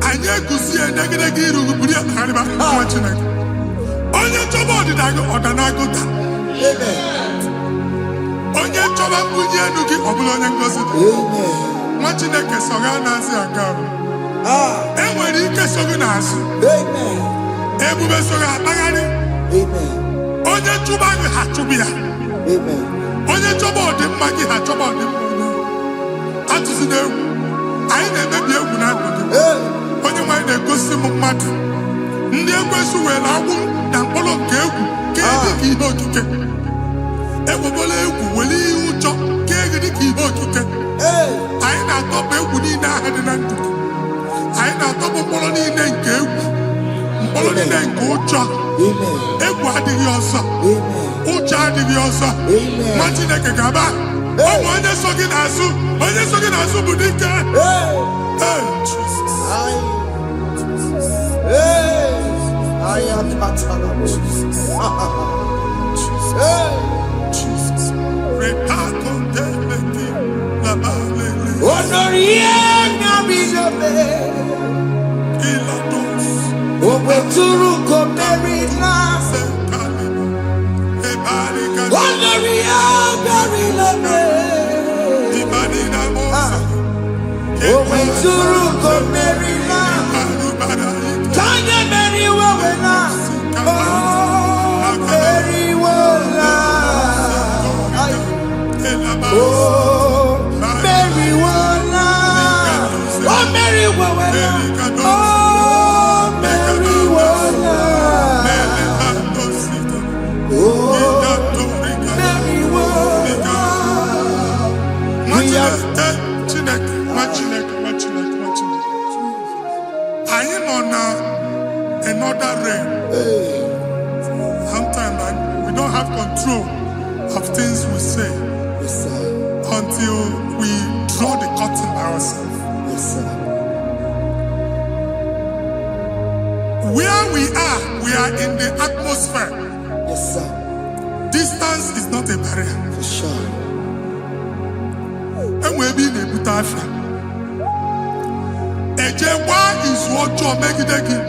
Anyị eguzie negedege iru buru ya harịba nwa Chineke. Onye chọba ọdịda gị ọdanagụta. Onye chọba mbunye elu gị ọ bụla onye ngọzi dị. Nwa Chineke so ga na-asị aga arụ. E nwere ike so gị n'azụ. Ebube so gị akpagharị. Onye chụba gị ha chụbụ ya. Onye chọba ọdịmma gị ha chọba ọdịmma onye. Atụzi n'egwu. Anyị na-emebi egwu na ndụ gị. Onye nwaanyị na-egosi m mmadụ. Ndị ekwensu were agwụ na mkpọrọ nke egwu kee dị ka ihe okike. Ekwebola egwu were ihe ụjọ kee gị dị ka ihe okike. Anyị na-atọpụ egwu niile ahụ dị na ndụ gị. Anyị na-atọpụ mkpọrọ niile nke egwu. Mkpọrọ niile nke ụjọ. Egwu adịghị ọzọ. Ụjọ adịghị ọzọ. Nwa Chineke gaba. Ụmụ onye so gị n'azụ. Onye so gị n'azụ bụ dike. I am Jesus. Jesus. Another rain. Sometimes we don't have control of things we say until we draw the curtain by ourselves. Where we are in the atmosphere. Distance is not a barrier. For sure. And we'll be in a butafia. Ejewa is what you make it again.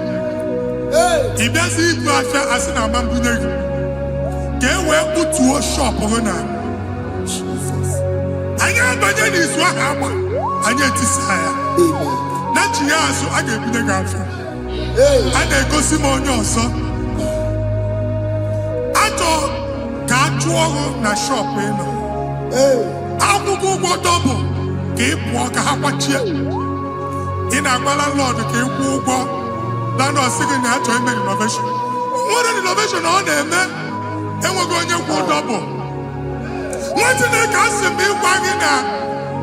If there's a butafia as in a man, get where put to a shop or not. I never did this one. I get this higher. Not you, so I get the gafia. And I go see more son. I thought, can't you na shop, you know. I will go double. Keep walk a half in a landlord, keep walk. Landlord singing that to make innovation. What an innovation on there, man. And we're going to go double. What did they cast me wagging a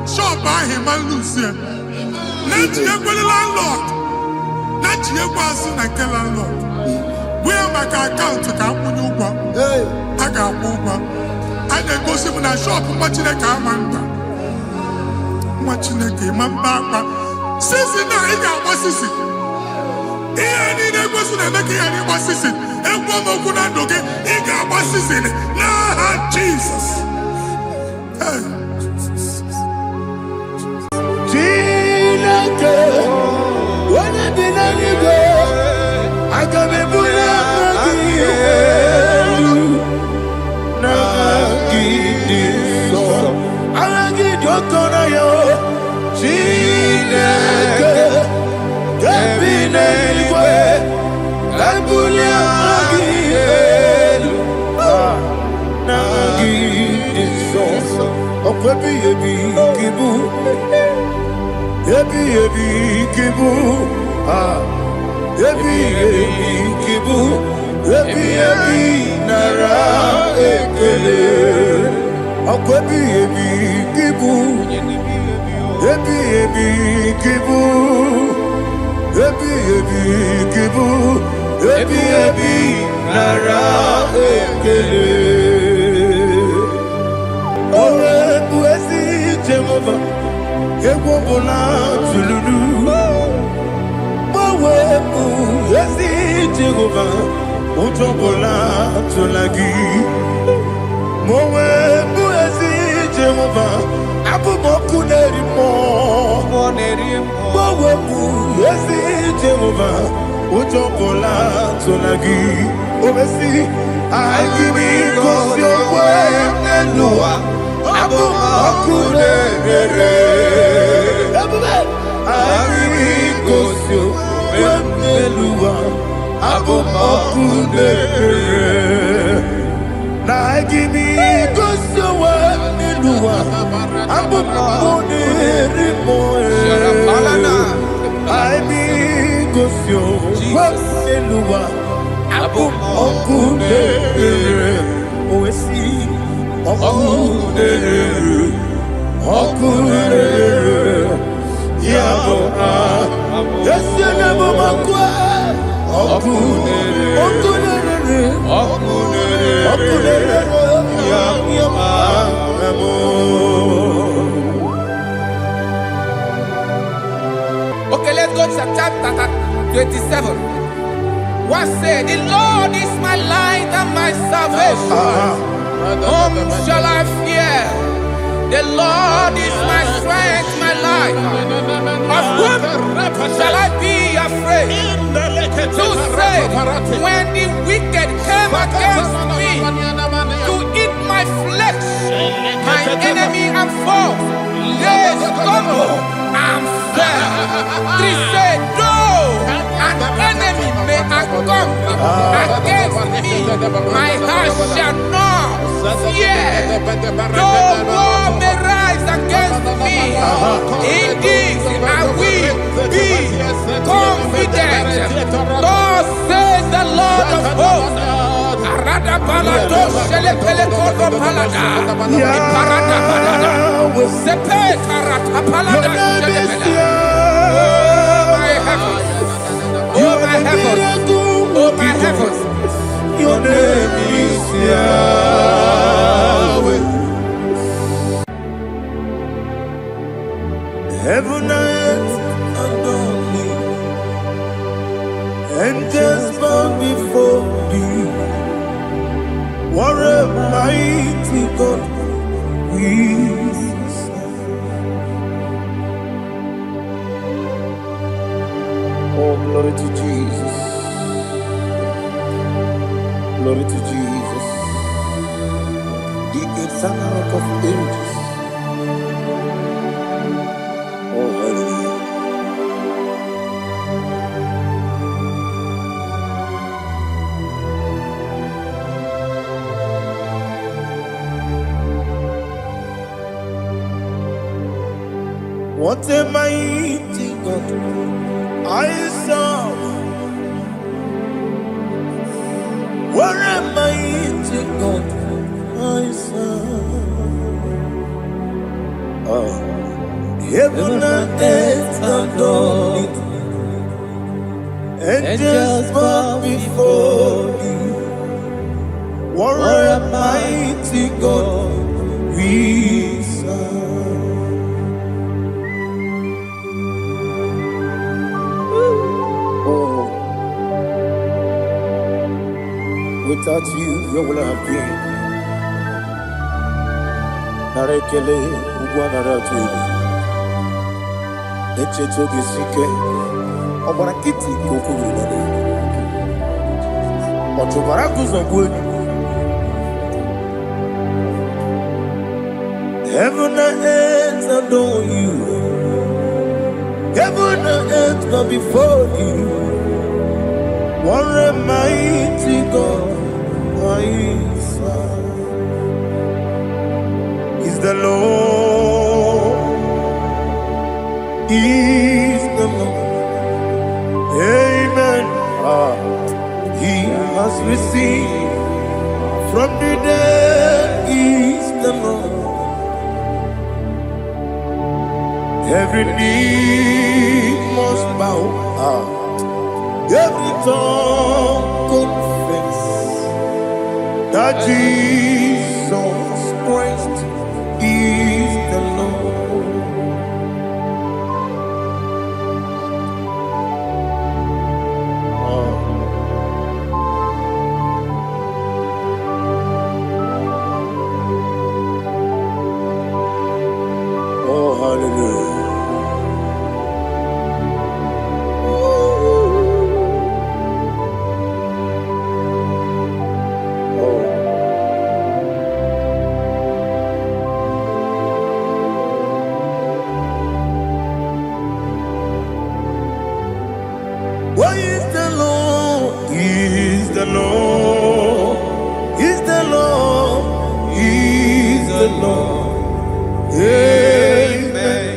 shop by him and Lucia? Not yet with the landlord. Not yet was in a landlord. Where my account to come when you go? I got over. And then go see when I shop, watching a car man. Watching a game, my papa. Sissy, now he got what sissy. Here, he never was making any what sissy. And one more good and okay, he got what sissy. Now, Jesus. When I didn't go, I got me put ebi ebi kibu, ebi ebi kibu, ebi ebi nara ekele. Owe buezi Jehova, egwobola tululu. Owe buezi Jehova, utobola tulagi. Mowe buezi Jehova, abumoku nerimo. Mowe buezi Jehova, utobola tulagi. Obesi, agimi kosyo wenelua. Abumoku nerere. Agimi kosyo wenelua. Abumoku nerere. Na agimi kosyo wenelua. Abumoku nerimo. Agimi kosyo wenelua. Abumoku nerere. Oesi. Okunere, okunere, yabo yesene bomakwe. Okunere, okunere, okunere, yabo. Okay, let's go to chapter 27. What said? The Lord is my light and my salvation. Whom shall I fear? The Lord is my strength, my life. Of whom shall I be afraid? You said, when the wicked came against me to eat my flesh, my enemy and foe, they stumble and fell. Three said, though an enemy may come against me, my heart shall not fear. Though war may rise against me, in this I will be confident. Thus says the Lord of hosts. Oh my heavens, oh my heavens, your name is Yahweh. Heaven and earth adore me, angels bow before thee. What a mighty God we serve. Oh, glory to Jesus. Glory to Jesus. The eternal rock of ages. Oh, hallelujah. What a mighty God I serve. What a mighty God I serve. Oh, heaven and earth adore it. Angels bow before thee. What a mighty God we serve. Without you, where will I have been? Narekele, Ugwanaratu. Echetoge Sike, Obarakiti Kokuru. Otobarakuzo. Heaven and earth adore you. Heaven and earth bow before you. What a mighty God I serve. Is the Lord, is the Lord. Amen. He has received from the dead. Is the Lord. Every knee must bow. Every tongue confess that Jesus Christ is the Lord. Oh, hallelujah. Why is the Lord? He is the Lord. He's the Lord. He's the Lord. Amen.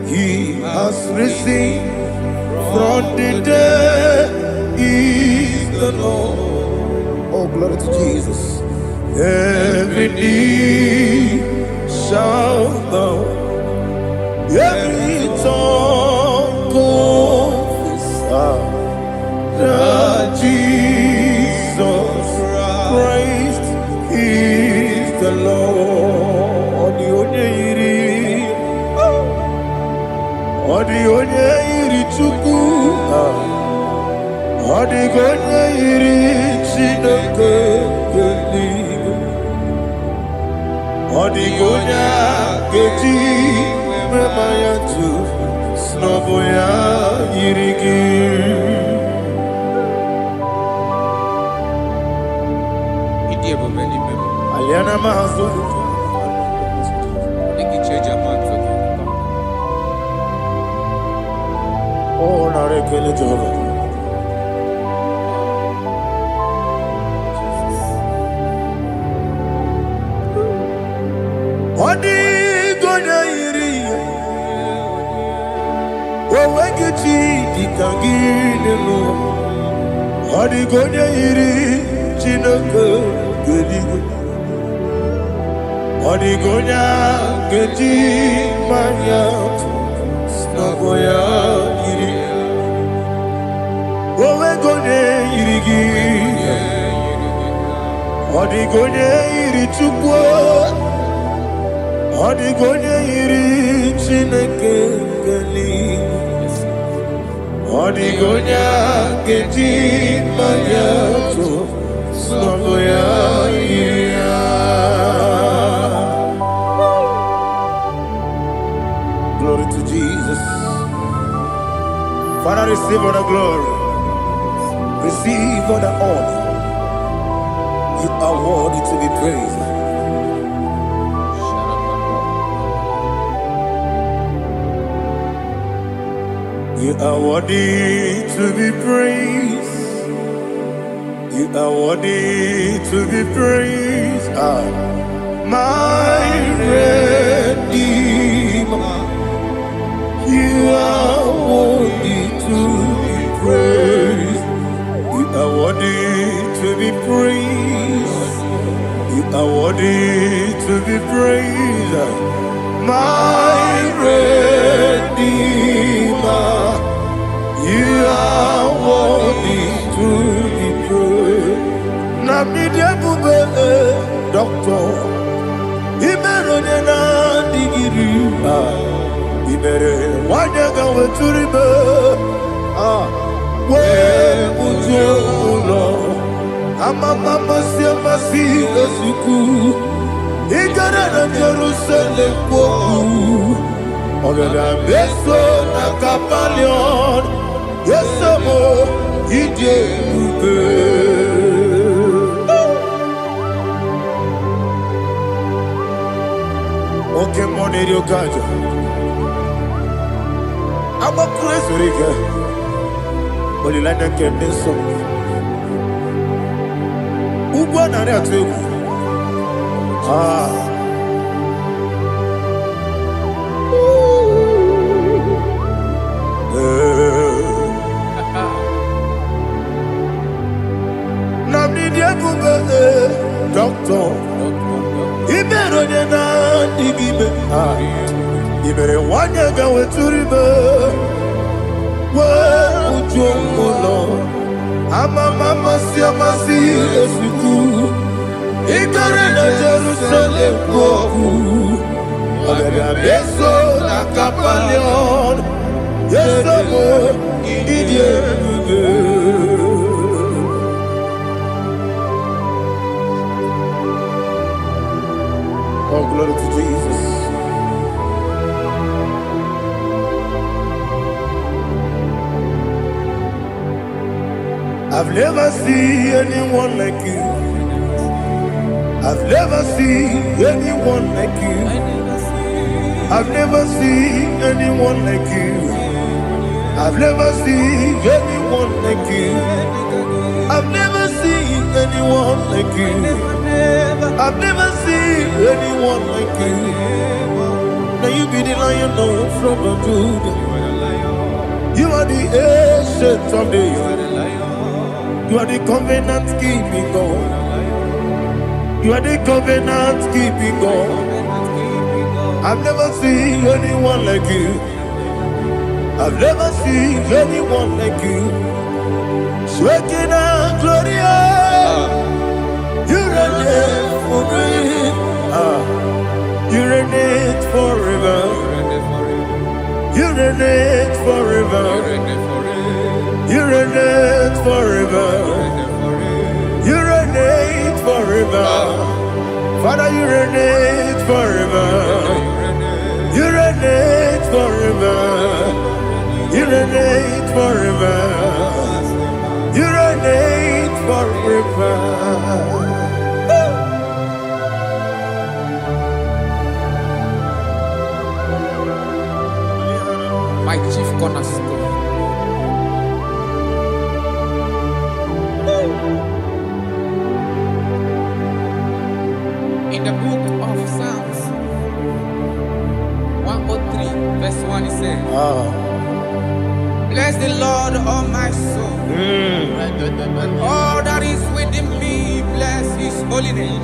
He has risen from the dead. He's the Lord. Oh, glory to Jesus. Every knee shall bow. Every tongue confess that Jesus Christ is the Lord. The only Chukwu, the only Chineke Geligo, the only Keji Memayatu, Snoboya Yirigi. Aliana Mahazo. Oh, Narekele Jehovah. Odi gonya iri. Owegiti dikangile no. Odi gonya iri Chineke Geligo. Odi gonya Keji Manya Snagoya iri. Owe gonya irigi. Odi gonya iri Chukwu. Odi gonya iri Chineke Geligo. Odi gonya Keji Manya Snagoya iri. Glory to Jesus. Father, receive all the glory. Receive all the honor. You are worthy to be praised. You are worthy to be praised. You are worthy to be praised. My Redeemer. You are worthy to be praised. You are worthy to be praised. You are worthy to be praised. My Redeemer. You are worthy to be praised. Namidia Bube, Doctor. Imeronena digiri. Ibere wanyaga weturibe we mutulo amama siama si esuku igara na Jerusalem kwoku ogada beso na kapalion yesemo ije ube oke moneri okaja I'm a crazy rigger. But you like that candy song. Who won on that too? Namidia Bube, Doctor. He better than I dig him. Ibere wanya ga weturibe. We ujomulo. Mama si esiku. Ikare na Jerusalem koku. Abebe abeso na kapalion. Yeso mo idie. Oh, glory to Jesus. I've never seen anyone like you. I've never seen anyone like you. I've never seen anyone like you. I've never seen anyone like you. I've never seen anyone like you. I've never seen anyone like you. Now you be the Lion from the Judah. You are the ancient of days. You are the covenant keeping God. You are the covenant keeping God. I've never seen anyone like you. I've never seen anyone like you. Shaking and glorious. You reign for me. You reign forever. You reign forever. You reign forever. You reign forever. Father, you reign forever. You reign forever. You reign forever. You reign forever. My chief cornerstone. In the book of Psalms 103, verse 1, it says, bless the Lord, all my soul, and all that is within me, bless his holy name.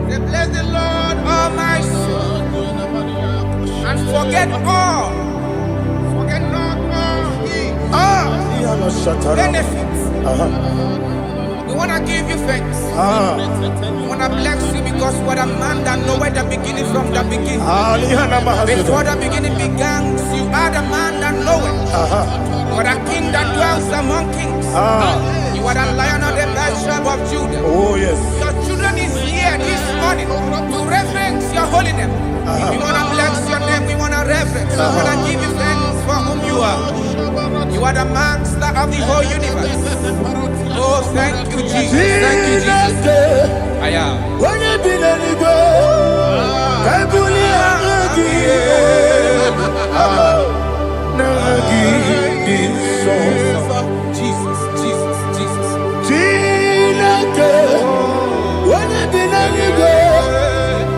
Say, bless the Lord, all my soul, and forget not all his benefits. We want to give you thanks. We want to bless you because what a man that knoweth the beginning from the beginning. Before the beginning began, you are the man that knoweth. You are the king that dwells among kings. You are the Lion of the tribe of Judah. Oh yes. Your children is here this morning to reverence your holy name. We want to bless your name. We want to reverence. We want to give you thanks for whom you are. You are the master of the whole universe. Oh, thank you, Jesus. Thank you, Jesus. I am. When you be the go, I Jesus, Jesus, Jesus. When you be the go,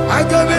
I can be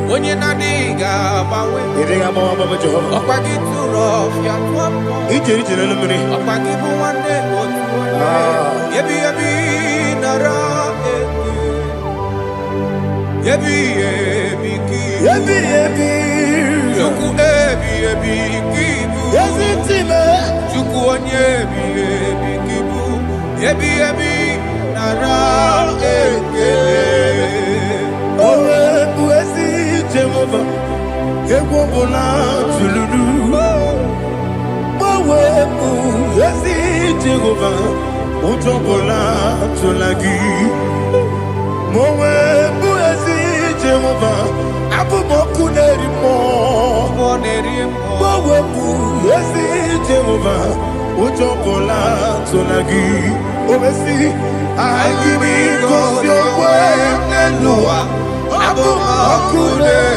Onye nadiga bawe. Okwagi turo fia tuapo. Okwagi buwane otuwane. Yebi nara eke. Yebi ki. Chuku kibu. Chuku onye kibu. Yebi nara eke. Jehovah, Ewobola Tuludu, Mawebu, Yesi Jehovah, Utobola Tulagi, Mawebu, Yesi Jehovah, Abumoku Nerimo, Mawebu, Yesi Jehovah, Utobola Tulagi, Obesi, I give you God your way, and Noah. Abumakunere,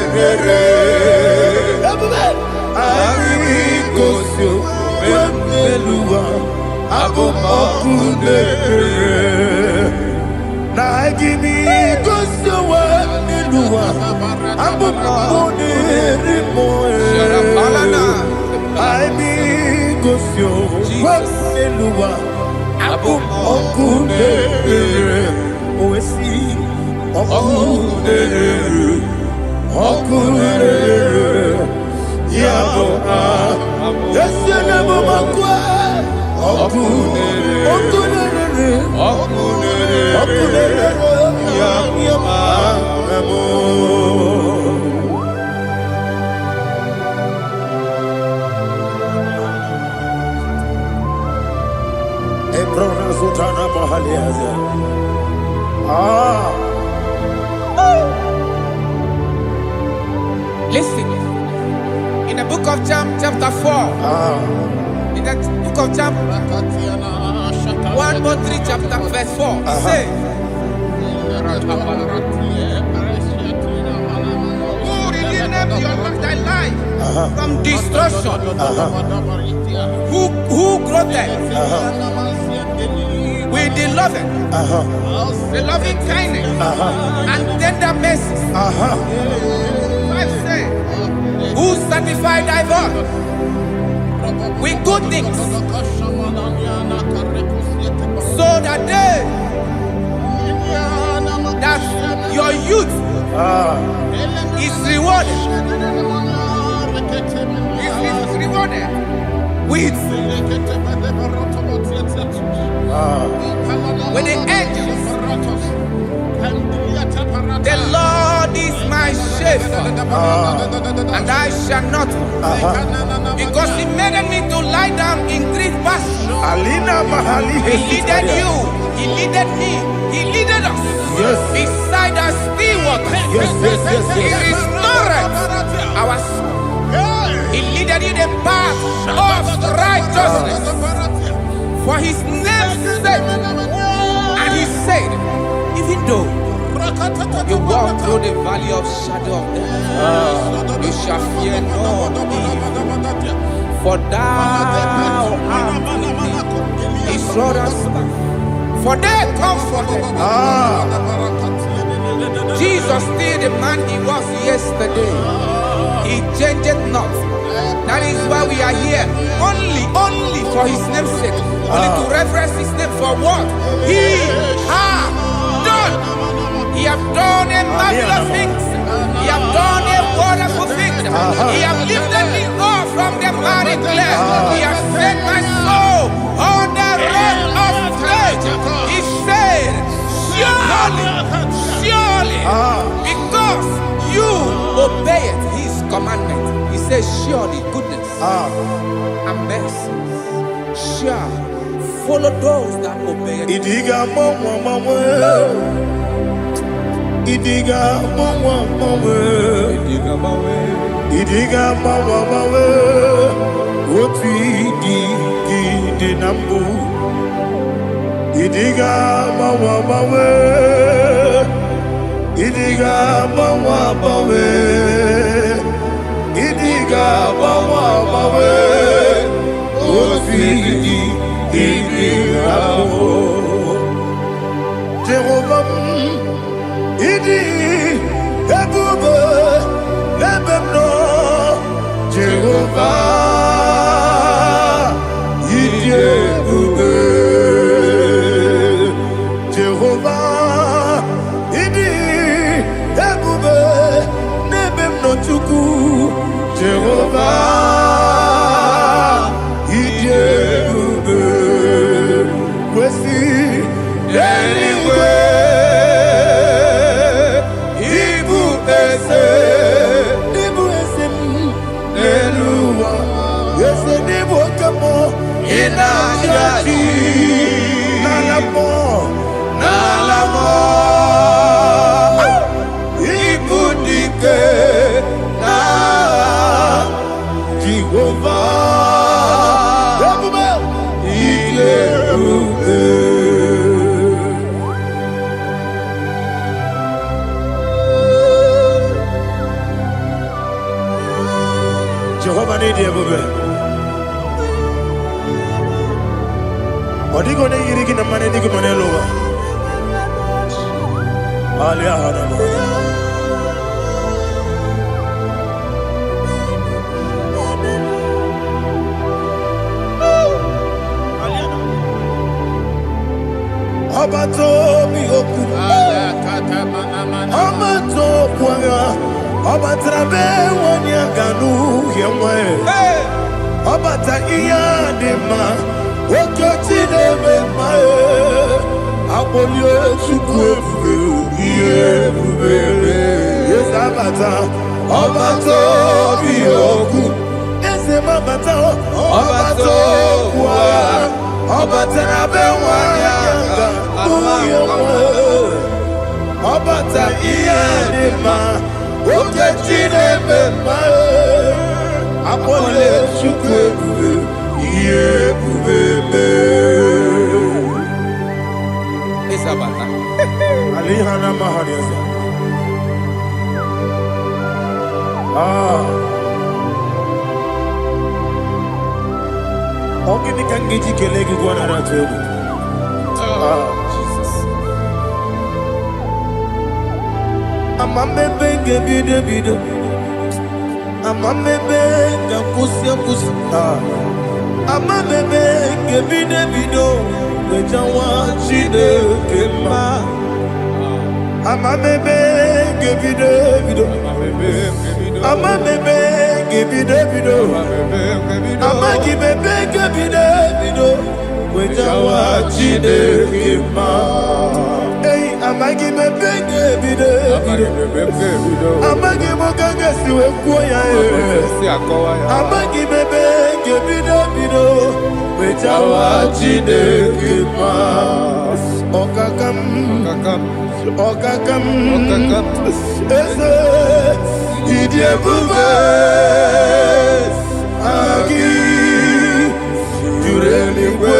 Arigosio, Bemelua, Abumakunere. Naigimi Gosio, Bemelua, Abumakunere, Arigosio, Bemelua, Abumakunere. Oesi. Okunere, Yabo, Yesenebo Makwa, Okunere, Yabo, Ebrona Sultana Bahaliaza. Listen, in the book of John, chapter 4, in the book of John, 1:3, chapter verse 4, it says, who redeemed thy life from destruction? Who groweth with the loving kindness and tender mercies? Who satisfied thy voice with good things, so that your youth is rewarded with the angels. The Lord is my shepherd, and I shall not want, because He made me to lie down in green pastures. He leaded you, He leaded me, He leaded us beside the still waters. He restored our soul. He leaded in the path of righteousness for His name's sake. And He said, even though you walk through the valley of shadow of death, you shall fear no evil, for thou art with me. His rod and staff, for they comforted. Jesus still the man He was yesterday. He changed not. That is why we are here, only for His name's sake, only to reverence His name for what He has done. He has done a marvelous things. He has done a wonderful thing. He has lifted me up from the miry clay. He has set my soul on the rock of faith. He said, surely, because you obeyed His commandment. He says, surely goodness and mercy shall follow those that obey it. Idiga mawe, oti di nambu. Idiga mawe, idiga mawe, idiga mawe, oti di nambu. Jehovah, idi Jehovah, Idebube, Wesi, anywhere, Ibu Ese, Eluwa, Ese Nibu Kamo, Inajaji, Nalamo, Ibu Dike, na Jehovah, Jehovah need you, what are you going to eat in the money? You can lower. Abato mi oku, Abato kwanga, Abatrabe wanya ganu yemwe, Abata iya dema, Okoti deme mae, Abolio chukwe iye bubebe, Yes Abata, Abato mi oku, Ese mabata, Abato kwanga, Abatrabe wanya Obata iyadima okechine bema apole chukwe iye bubebe Isabata. alihana mahariza ogini kangiji kelegi gwana ratuego Amamebe gebido, Amamebe gakusi, Amamebe gebido, Bejawa chide kema. Amamebe gebido, Amamebe gebido, Amagibebe gebido, Bejawa chide kema. Amagi mebenge bido, Amagi mokanga siwe kuya Amagi mebenge bido, Wejawa chide kima. Okakam, Ese, Idie bube, Agi, Juremigwe,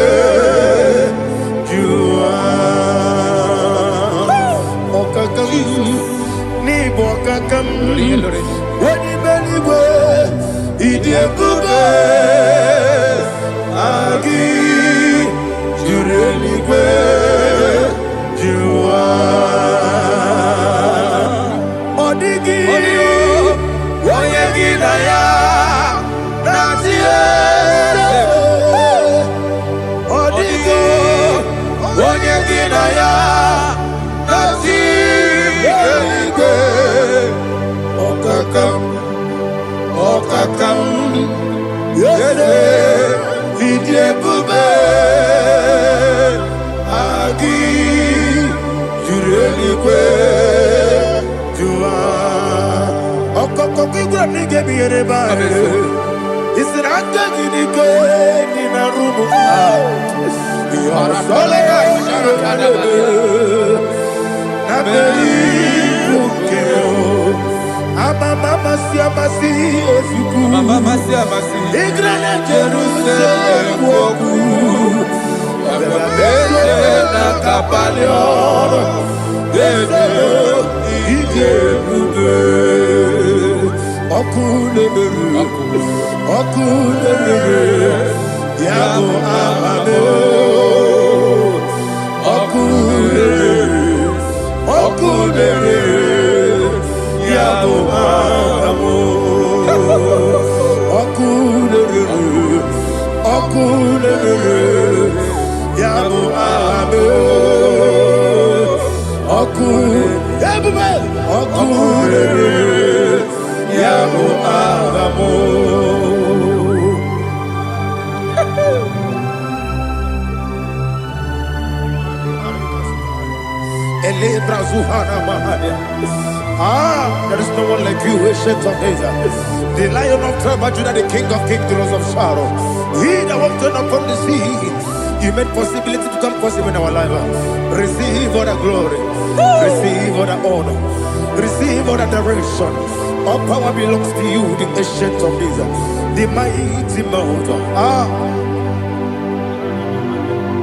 ni bokakam wani beligwe idiebube agi jureligwe juwa odigi oyegi na ya nazie odigi oyegi na ya Okakam, yede, idie bube, agi, jurelikwe, jua. Okokokigura nige biyere bae, isiraka ginike nina rumu. Yosole nabeli bukeo. Mama siamasi osuku Igrana Jerusalem woku Bebe na kapalion Dede ije bube Okulere Yabo amame Okulere Yabo amo Okulere Yabo amo Okulere Yabo There is no one like you, ancient of days. The Lion of tribe of Judah, the King of Kings, the Rose of Sharon. He that walked upon the sea. You made possibility to come possible in our life. Receive all the glory. Receive all the honor. Receive all the direction. All power belongs to you, the ancient of days, the mighty mountain.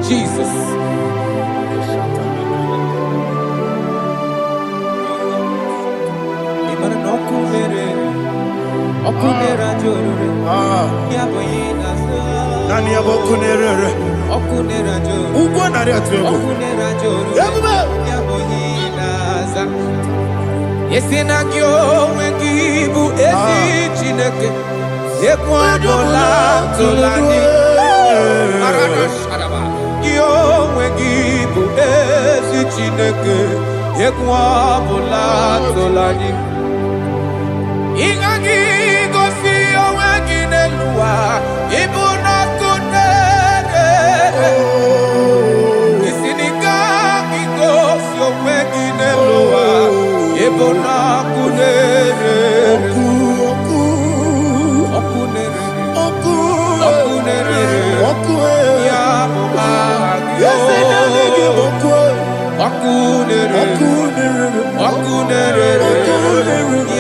Jesus. Nani abokunere. Ugo nari atuego. Yesina kyo wengibu esi chineke. Yekwa bola tolani. Arana sharaba. Kyo wengibu esi chineke. Yekwa bola tolani. Ingagi gosi owegine luwa. Ibuna kunere. Isinika gosi owegine luwa. Ibuna kunere. Okunere.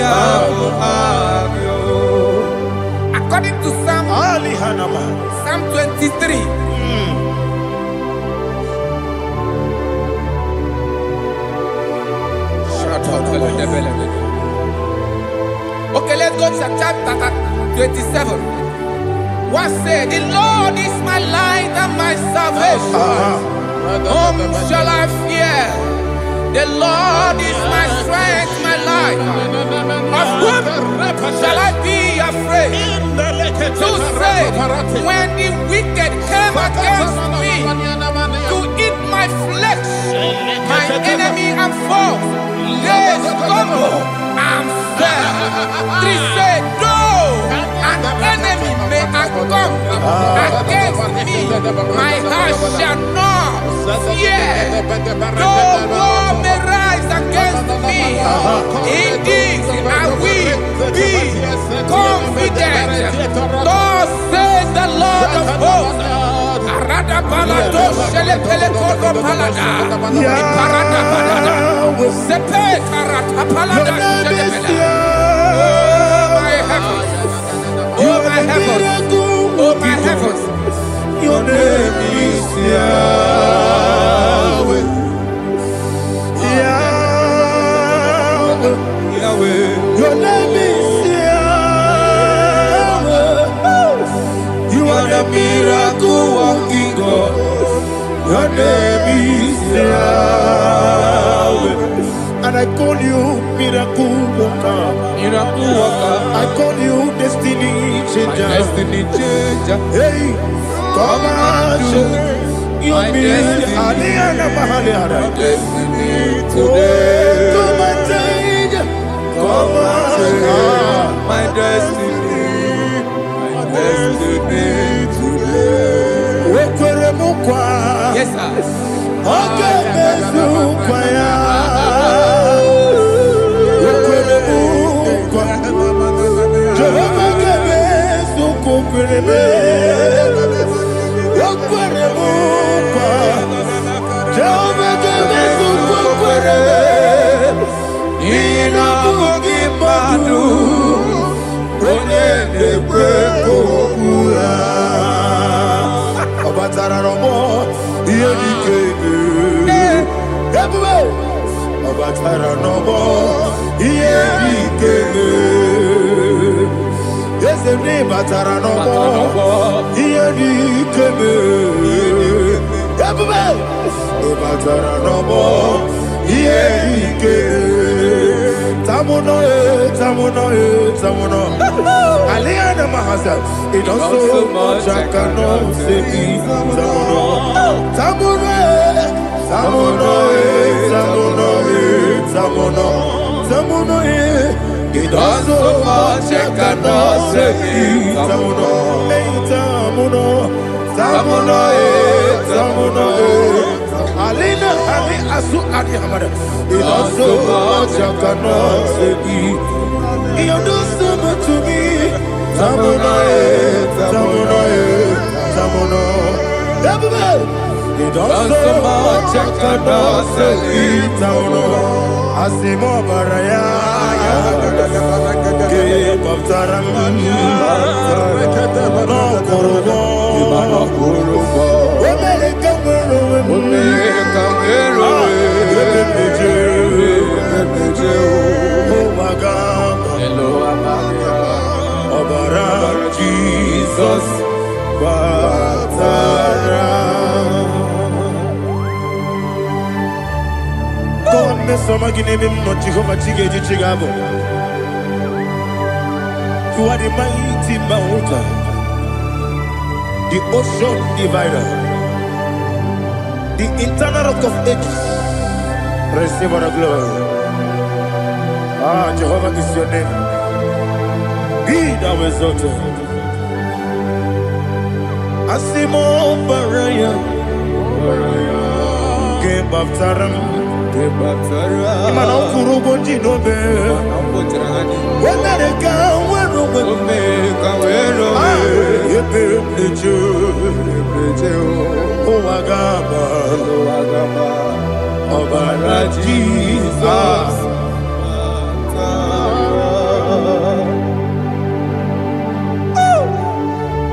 Ya Muhammad. According to Psalm 23. Okay, let's go to chapter 27. What said? The Lord is my light and my salvation. Whom shall I fear? The Lord is my strength, my life. Of whom shall I be afraid? Who said, when the wicked came against me to eat my flesh, my enemy and foe, they stumble and fell. Three said, though an enemy may come against me, my heart shall not fear. Though war may rise against me, in this I will be confident. Thus says the Lord of hosts. Arada balado shele pele kodo palada. Iparada balada. Sepe karata palada shele pele. Oh my heavens. Oh my heavens. Your name is Yahweh. Yahweh. Your name is Yahweh. You are the miracle working God. Your name is Yahweh. And I call you miracle worker. Miracle worker. I call you destiny changer. Destiny changer. Hey, come on, your destiny. Destiny today. Come and change. Come on, my destiny. My destiny today. Yes, sir. Okay, it does so much I cannot say it. It does so much I cannot say it. Alina, It does so much I cannot say. You do so much to me. It does so much I cannot say. Asimo baraya, give up taramani, no kurubo, Jesus, you are the mighty mountain, the ocean divider, the internal rock of ages. Receive our glory. Jehovah is your name. Be thou exalted. Asimo baraya, game of taram. Imana kurubo jinobe. When they come, Jesus.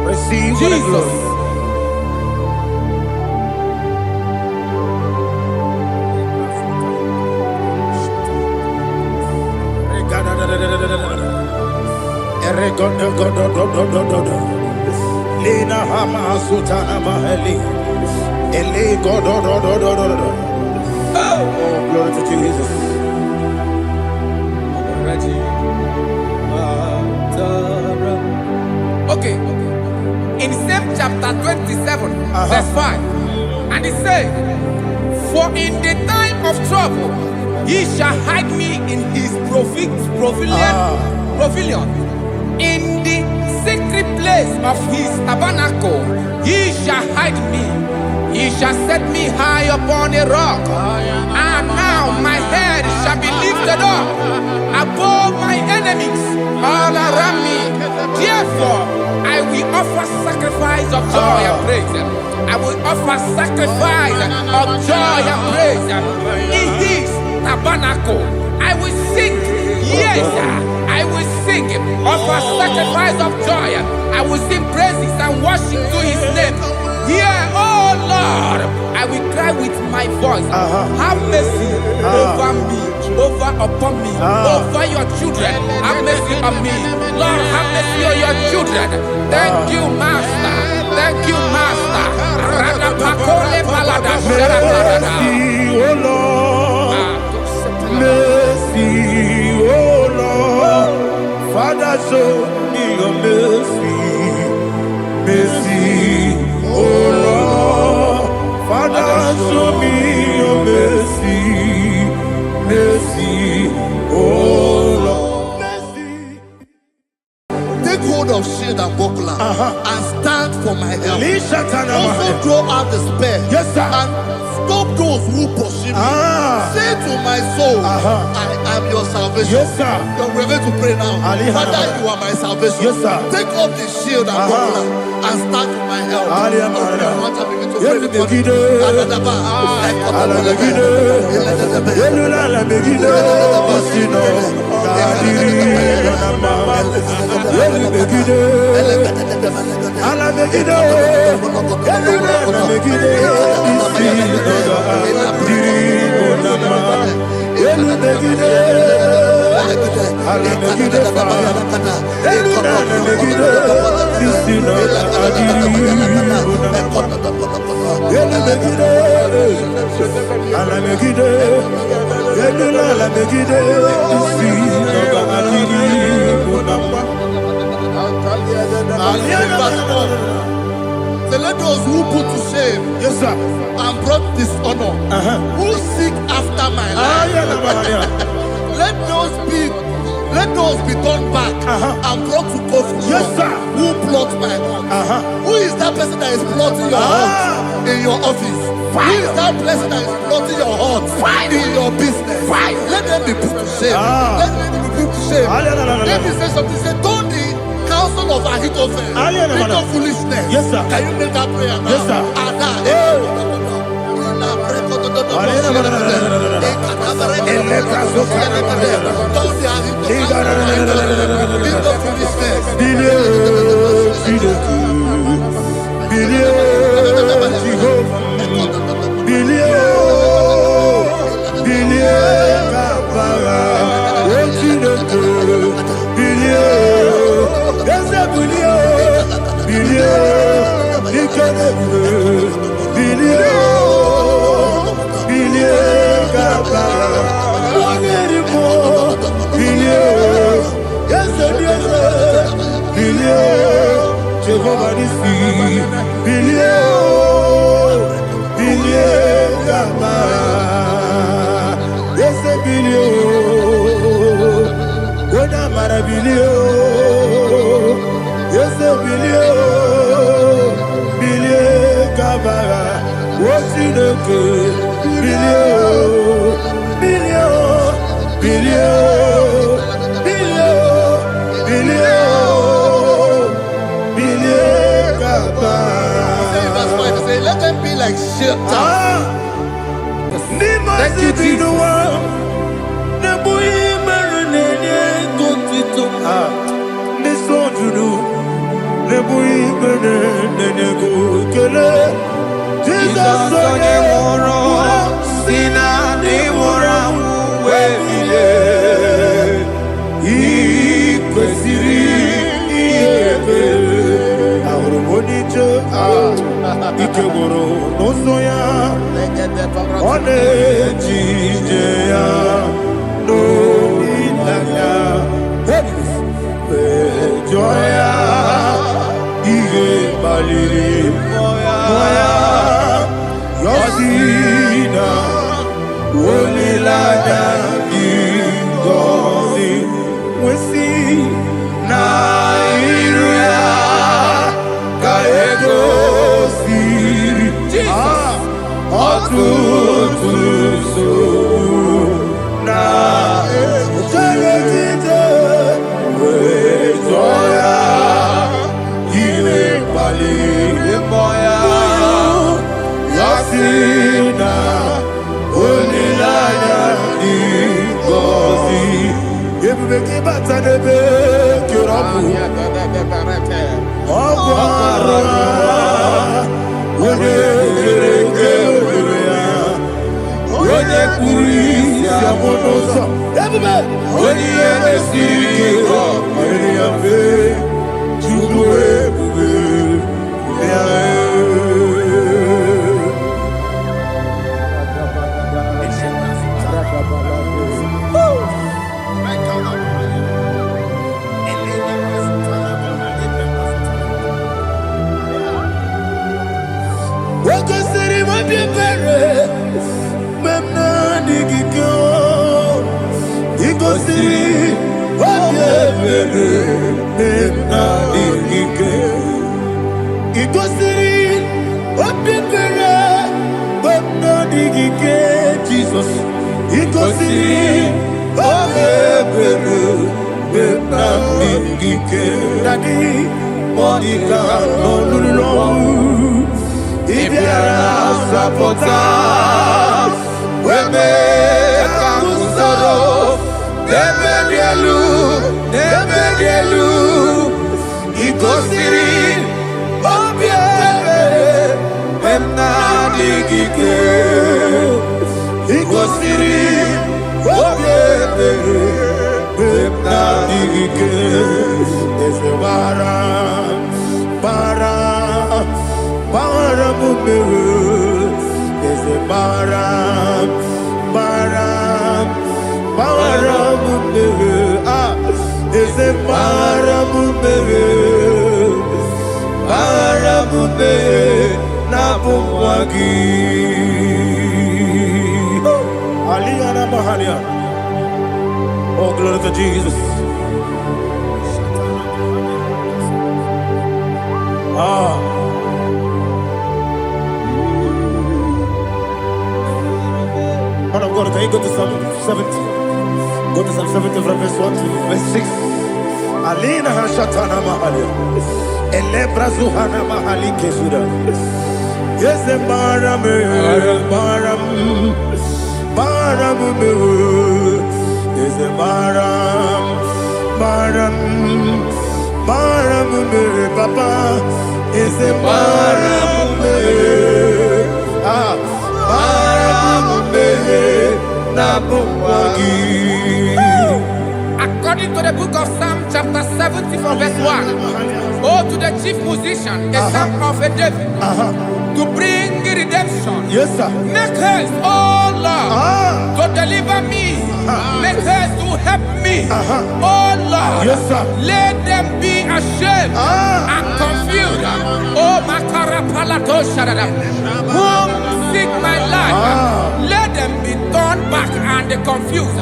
Receive Jesus. Lina hama sutana mahali. Ele godo. Oh, glory to Jesus. Okay. In same chapter 27, verse 5, and it says, "For in the time of trouble, he shall hide me in his pavilion. In the secret place of his tabernacle, he shall hide me. He shall set me high upon a rock. And now my head shall be lifted up above my enemies all around me. Therefore, I will offer sacrifice of joy and praise. I will offer sacrifice of joy and praise. In his tabernacle, I will sing. Yes, I will sing. Offer sacrifice of joy. I will sing praises and worship to his name. Here, oh Lord, I will cry with my voice. Have mercy over me, upon me, over your children. Have mercy on me. Lord, have mercy on your children. Thank you, Master. Thank you, Master. Radapakole balada sharatarada. Oh Lord, mercy, oh Lord, Father, show me your mercy, mercy, oh Lord, Father, show me your mercy, mercy, oh Lord, mercy. Take hold of shield and buckler and stand for my help. Also throw out despair. Yes, sir. And stop those who pursue me. Say to my soul, I am your salvation. Yes, sir. We're going to pray now. Father, you are my salvation. Yes, sir. Take off the shield and buckler and stand for my help. So let those who put to shame, Yes, sir. and brought dishonor, who seek after my life, let those be turned back and brought to confusion. Yes, sir. Who plot my heart? Who is that person that is plotting your heart in in your office? Who is that person that is plotting your heart in your business? Let them be put to shame. Let them be put to shame. Let me say something. Say, don't the counsel of Ahithophel bring no foolishness. Yes, sir. Can you make that prayer now? Yes, sir. Jehovah Nissi, yes, let them be like shelter. Thank you, Jesus. Oh, glory to Jesus. Can you go to Psalm 70? Go to Psalm 70 from verse 1 to verse 6. Alina Hashatana Mahalia. Elebra Zuhana Mahali Kesuda. Yes, the Baram, Baram, Baram, yes, the Baram, Baram, Baram, Papa, yes, the Baram, According to the book of Psalm chapter 70 from verse 1, oh, to the chief musician, a psalm of a David, to bring redemption. yes, sir. Make haste, oh Lord, to deliver me. Make haste to help me. Oh Lord, Yes, sir. let them be ashamed and confused. Oh Makarapalato Shadada, whom seek my life, let them be turned back and confused.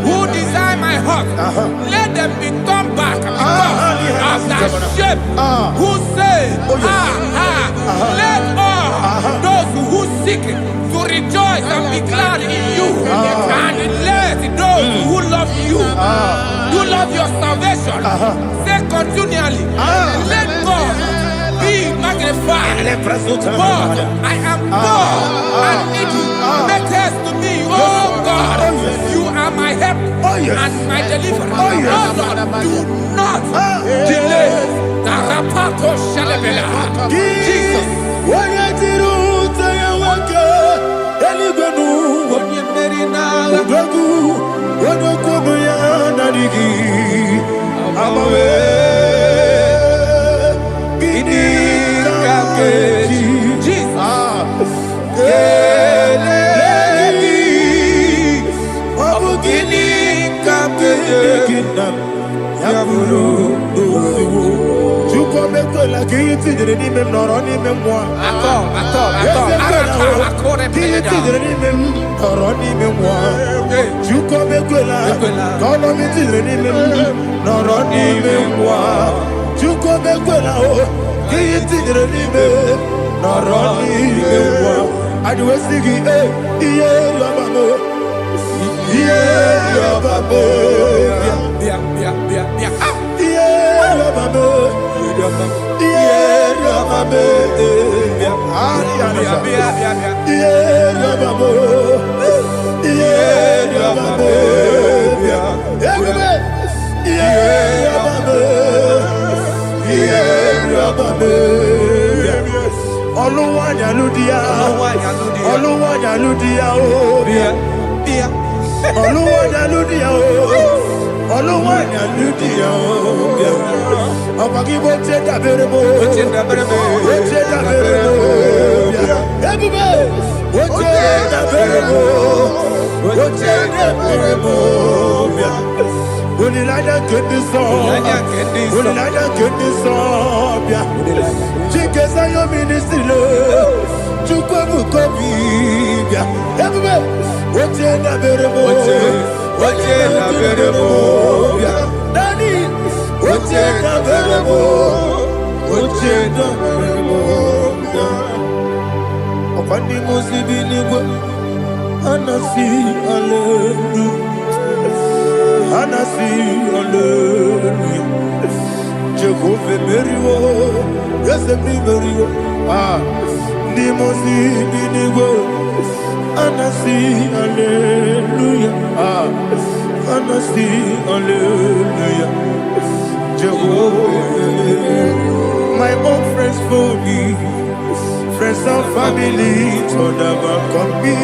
Who desire my heart, let them be turned back because of that shame. Who say, let all those who seek to rejoice and be glad in you, and let those who love you, who love your salvation, say continually, let God be magnified. God, I am poor and needy. Make haste to me, oh God. You are my help and my deliverer. Oh Lord, do not delay. Tarapato Shalabela. Jesus. My own friends for me, friends and family to never come me.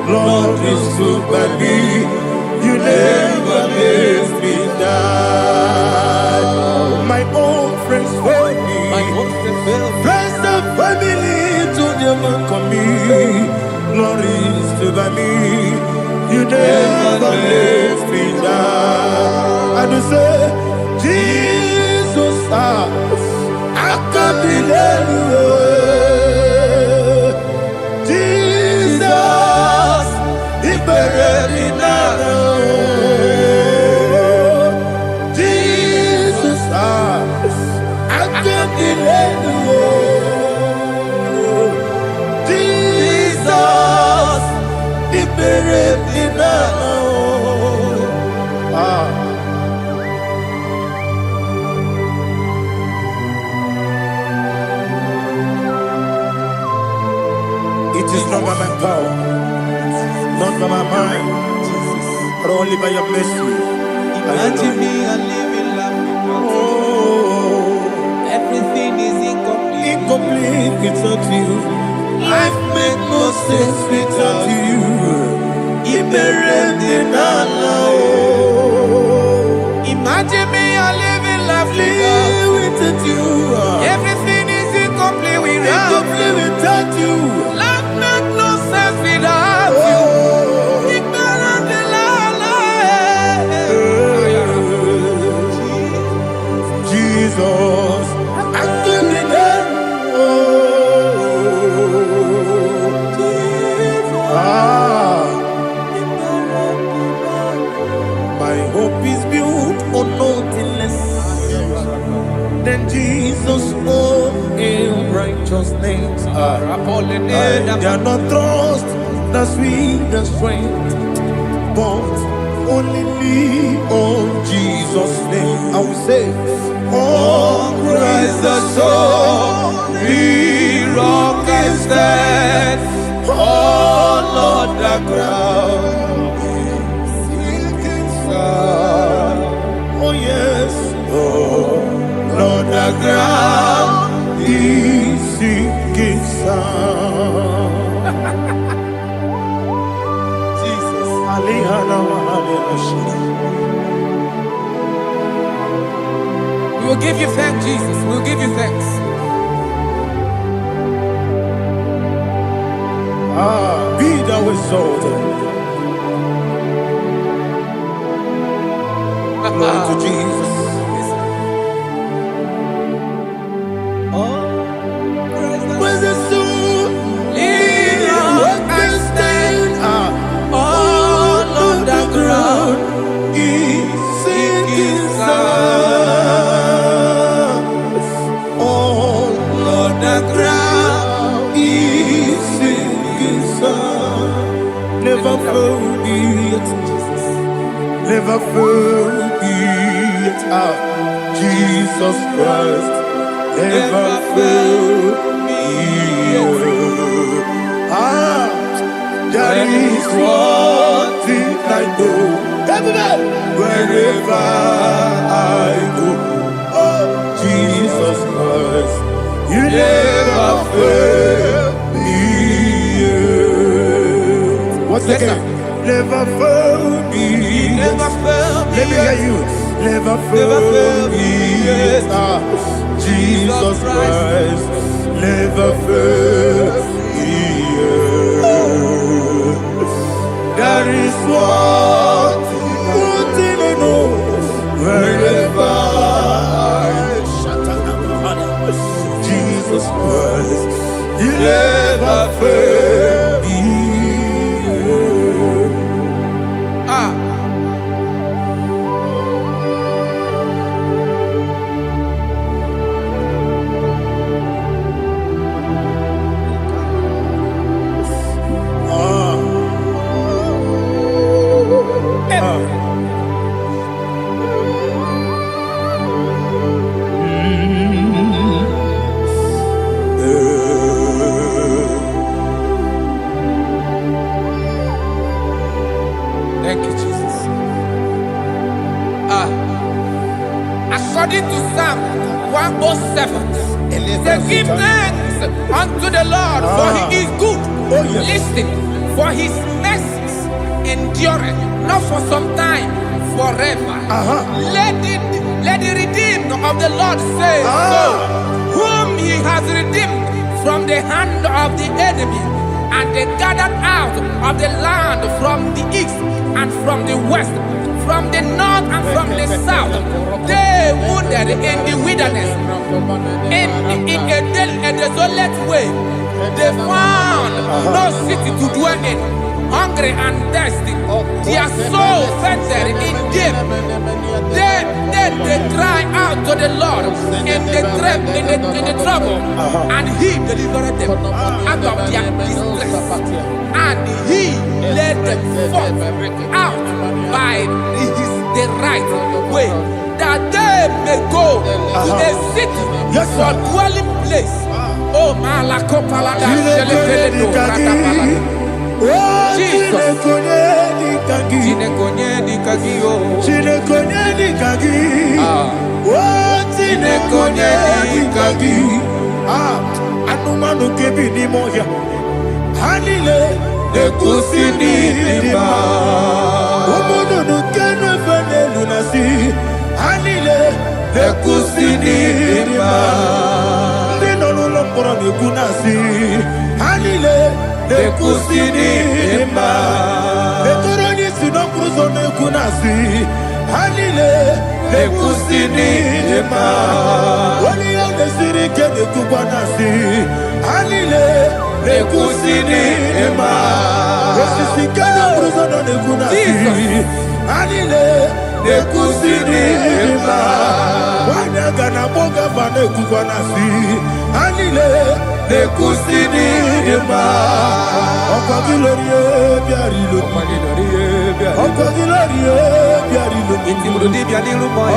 Lord is good by me, you never let me die. My own friends for me, friends and family to never come me. Lord is good by me, you never let me die. And you say, Jesus, I can't believe you. Jesus, He buried in Jesus, I can't believe you. Jesus, He buried. Only by your mercy. Imagine me and living life without you. Oh, Everything is incomplete. incomplete without you. Life make no sense without you. Imagine me and living life without you. Everything is incomplete without you. Life make no sense without you. Ignorant in Jesus, I'm doing it. My hope is built on nothing less than Jesus' own righteousness. They are not trust the sweetest strength, but only lean on Jesus' name. I will say, oh, Christ the solid rock and stand. Oh, Lord, the ground is sinking sun. Oh, yes. Oh, Lord, the ground is sinking sun. Jesus. We will give you thanks, Jesus. We will give you thanks. Be thou exalted. Glory to Jesus. Where's the soul? What can stand? All on the ground is sinking sun. All on the ground is sinking sun. Never forget, never forget, Jesus Christ. Never forget. There is one thing I know. Wherever I go, oh, Jesus Christ, you never fail me. What's the name? Never fail me. Never fail me. Let me hear you. Never fail me. Jesus Christ, never fail me. There is one thing I know. Wherever Jesus Christ, you never fail me. Thank you, Jesus. According to Psalm 107, they give thanks unto the Lord, for he is good. Listen, for his mercies endureth, not for some time, forever. Let the redeemed of the Lord say so, whom he has redeemed from the hand of the enemy, and they gathered out of the land from the east and from the west, from the north and from the south. They wandered in the wilderness, in a desolate way. They found no city to dwell in, hungry and thirsty. Their soul fainted in deep. Then they cry out to the Lord in the trouble, and he delivered them out of their distress, and he led them forth out by the right way, that they may go to a city for dwelling place. Oh, Malakopalada, Oh, Jesus. Chinekonye dikagi, oh. Chinekonye dikagi. Oh, Chinekonye dikagi. Anumanu kebi ni moya. Hanile ekusi ni lima. Omono no kene fene lunasi. Hanile ekusi ni lima. Lino lulo mpora ni kunasi. Hanile ekusi ni lima. Etoroni sino kruzo ni kunasi. Hanile ekusi ni lima. Wali ya nesiri kene kubanasi. Hanile ekusi ni lima. Esisi kene kruzo ni kunasi. Hanile ekusi ni lima. Wanyaga na boga vane kubanasi. Hanile ekusi ni lima. Ọkọ̀ gílóríé biarilo. Ọkọ̀ gílóríé biarilo.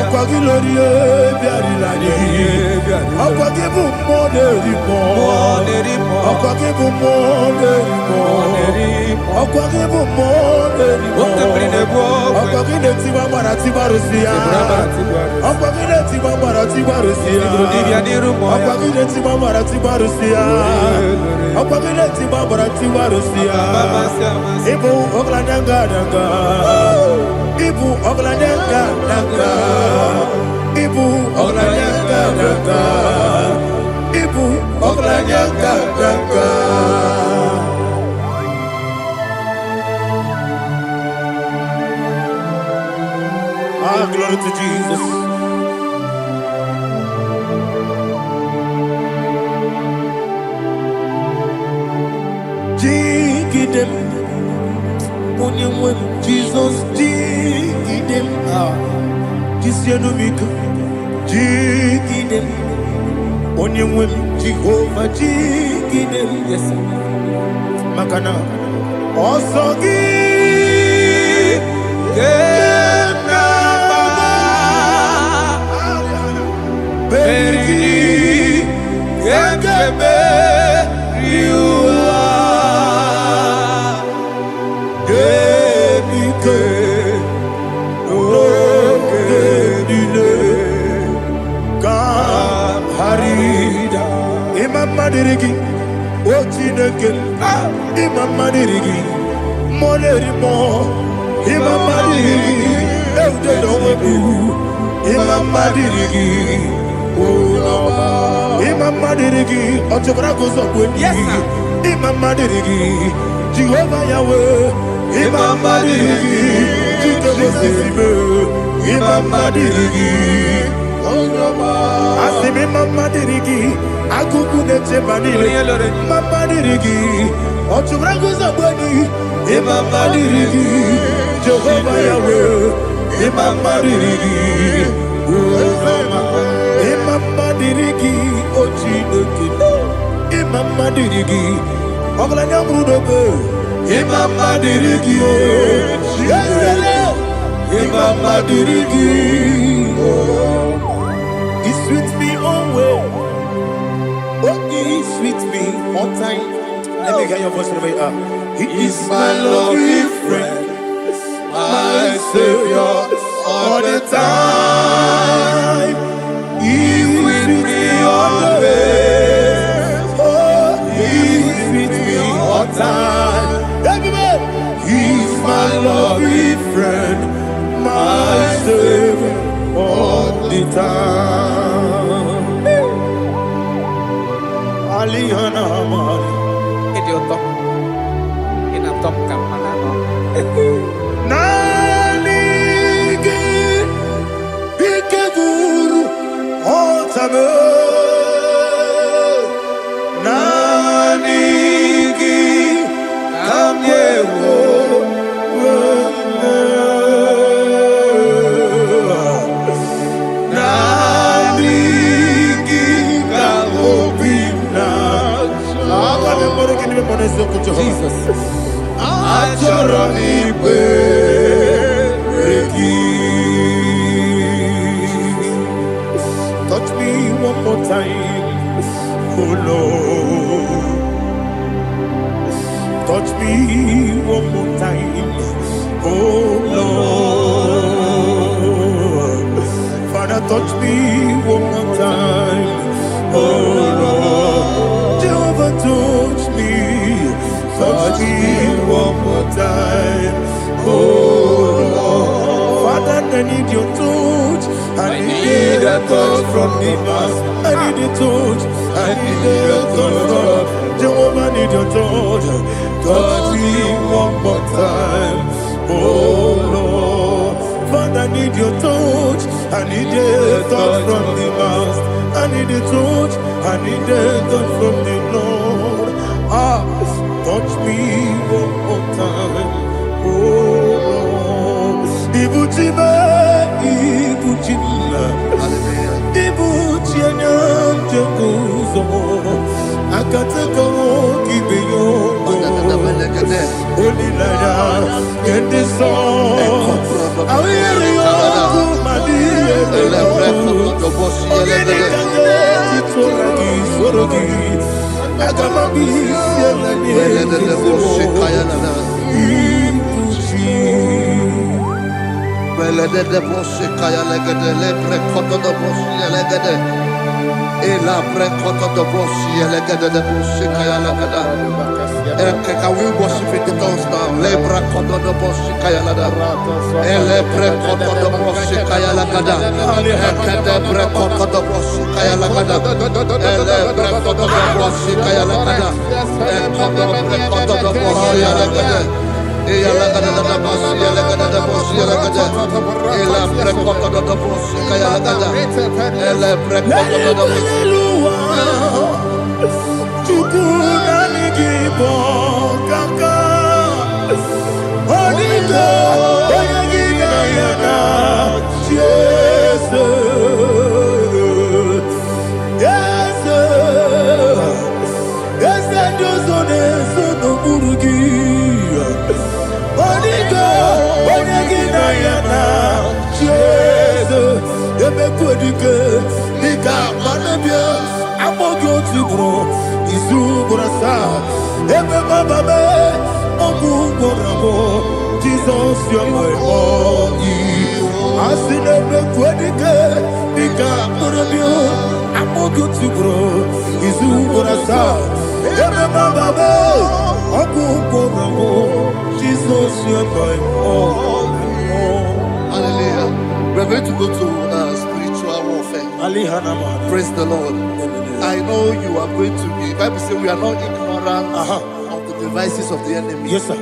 Ọkọ̀ gílóríé biarilani. Ọkọ̀ gíbù mọ́ lérí mọ́. Ọkọ̀ gíbù mọ́ lérí mọ́. Ọkọ̀ gíbù mọ́ lérí mọ́. Ọkọ̀ gílé tí wọ́n mọ̀ra tí wọ́n rò sí ya. Ọkọ̀ gílé tí wọ́n mọ̀ra tí wọ́n rò sí ya. Ọkọ̀ gílé tí wọ́n mọ̀ra tí wọ́n rò sí ya. Ọkọ̀ gílé tí wọ́n mọ̀ra tí wọ́n rò sí ya. Ibu oglanyanga danga. Ibu oglanyanga danga. Ibu oglanyanga danga. Ibu oglanyanga danga. Glory to Jesus. Jigidem, Onyemwem, Jesus, Jigidem, Jisianomika, Jigidem, Onyemwem, Jehovah, Jigidem, yes, Makana, Osogi, Berigi, Yakebe, Riua, Gebike, Ogedile, Harida, Imam Madirigi, Ochineke, Imam Madirigi, Molerimo, Imam Madirigi, Eudedowebu, Imam Madirigi. Imam Madirigi, Otobrago Zokweni. Yes, sir. Imam Madirigi, Jehovah Yahweh. Imam Madirigi, Jehovah Sisibe. Imam Madirigi, Asim Imam Madirigi, Akuku Neche Manile. Imam Madirigi, Otobrago Zokweni. Imam Madirigi, Jehovah Yahweh. Imam Madirigi, Imam Madirigi, Ochineke. Imam Madirigi, Oglanya Brudobe. Imam Madirigi, Yesele. Imam Madirigi, He sweet me always. Oh, He sweet me on time. Let me hear your voice from here. He is my lovely friend, my Savior all the time. He with me always. Oh, He with me all time. Everybody, He's my lovely friend, my Savior all the time. Aliyana Mari. Nanigi Ikeguru Otame Nanigi Kamyewo Nanigi Kamobina Jesus Achoronipe touch me one more time, oh Lord. touch me one more time. Oh Lord, Father, touch me one more time. Oh Lord, Jehovah, touch me one more time. Oh Lord, Father, I need your touch. I need a touch from the master. I need a touch. I need a touch from Jehovah. I need your touch. Touch me one more time. Oh Lord, Father, I need your touch. I need a touch from the master. I need a touch. I need a touch from the Lord. Touch me one more time. Oh Lord, Ibuchima, Ibuchima, Ibuchina, Jaguzo, Akatako, Kibeyo, Olilaya, get this song. I hear you, Madia, Can we worship in the tongues now? Lebra kodo do boshi kaya lada. Ele bre kodo do boshi kaya lada. Ekede bre kodo do boshi kaya lada. Ele bre kodo do boshi kaya lada. Ekodo bre kodo do boshi lada. Eya lada da boshi lada da boshi lada. Ele bre kodo do boshi kaya lada. Ele bre kodo do boshi. Jesus, you're my all. I see never quitting. I'm going to grow. Is who I saw. Jesus, you're my all. Hallelujah. We're going to go to spiritual warfare. Praise the Lord. I know you are going to be. Bible says we are not ignorant of the devices of the enemy. Yes, sir.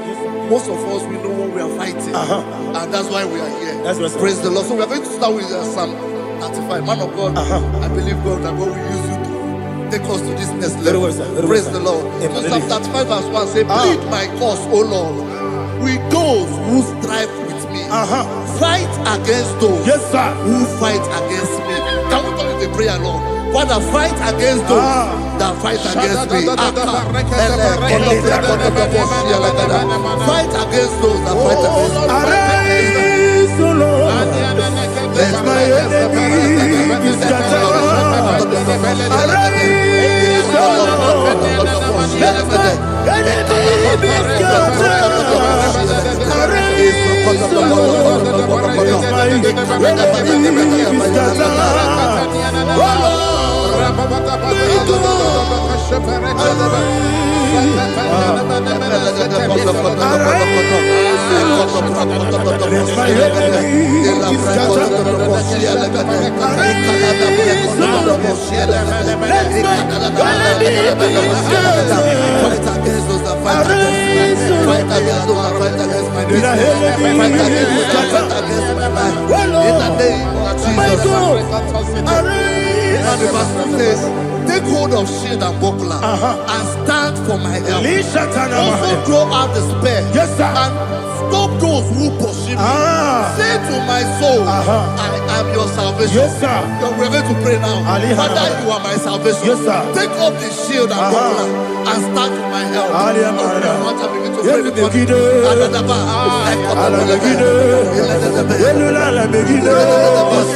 Most of us, we know what we are fighting. And that's why we are here. That's right, sir. Praise the Lord. So we are going to start with Psalm 35. Man of God, I believe God that God will use you to take us to this next level. Very well, sir. Very Praise well, the Lord. Amen. So Psalm 35 verse 1 say, plead my cause, O Lord, with those who strive with me. Fight against those who fight against me. Can we call it a prayer, Lord? Father, fight against those that fight against me. Fight against those that fight against me. Arise, O Lord, let my enemy be scattered. Arise, O Lord, let my enemy be scattered. Arise, O Lord, let my enemy be scattered. Oh Lord, take hold of shield and buckler and stand for my help. Also draw out the spear and stop those who pursue me. Say to my soul, I am your salvation. We're going to pray now. Father, you are my salvation. Take off the shield and buckler and stand for my help.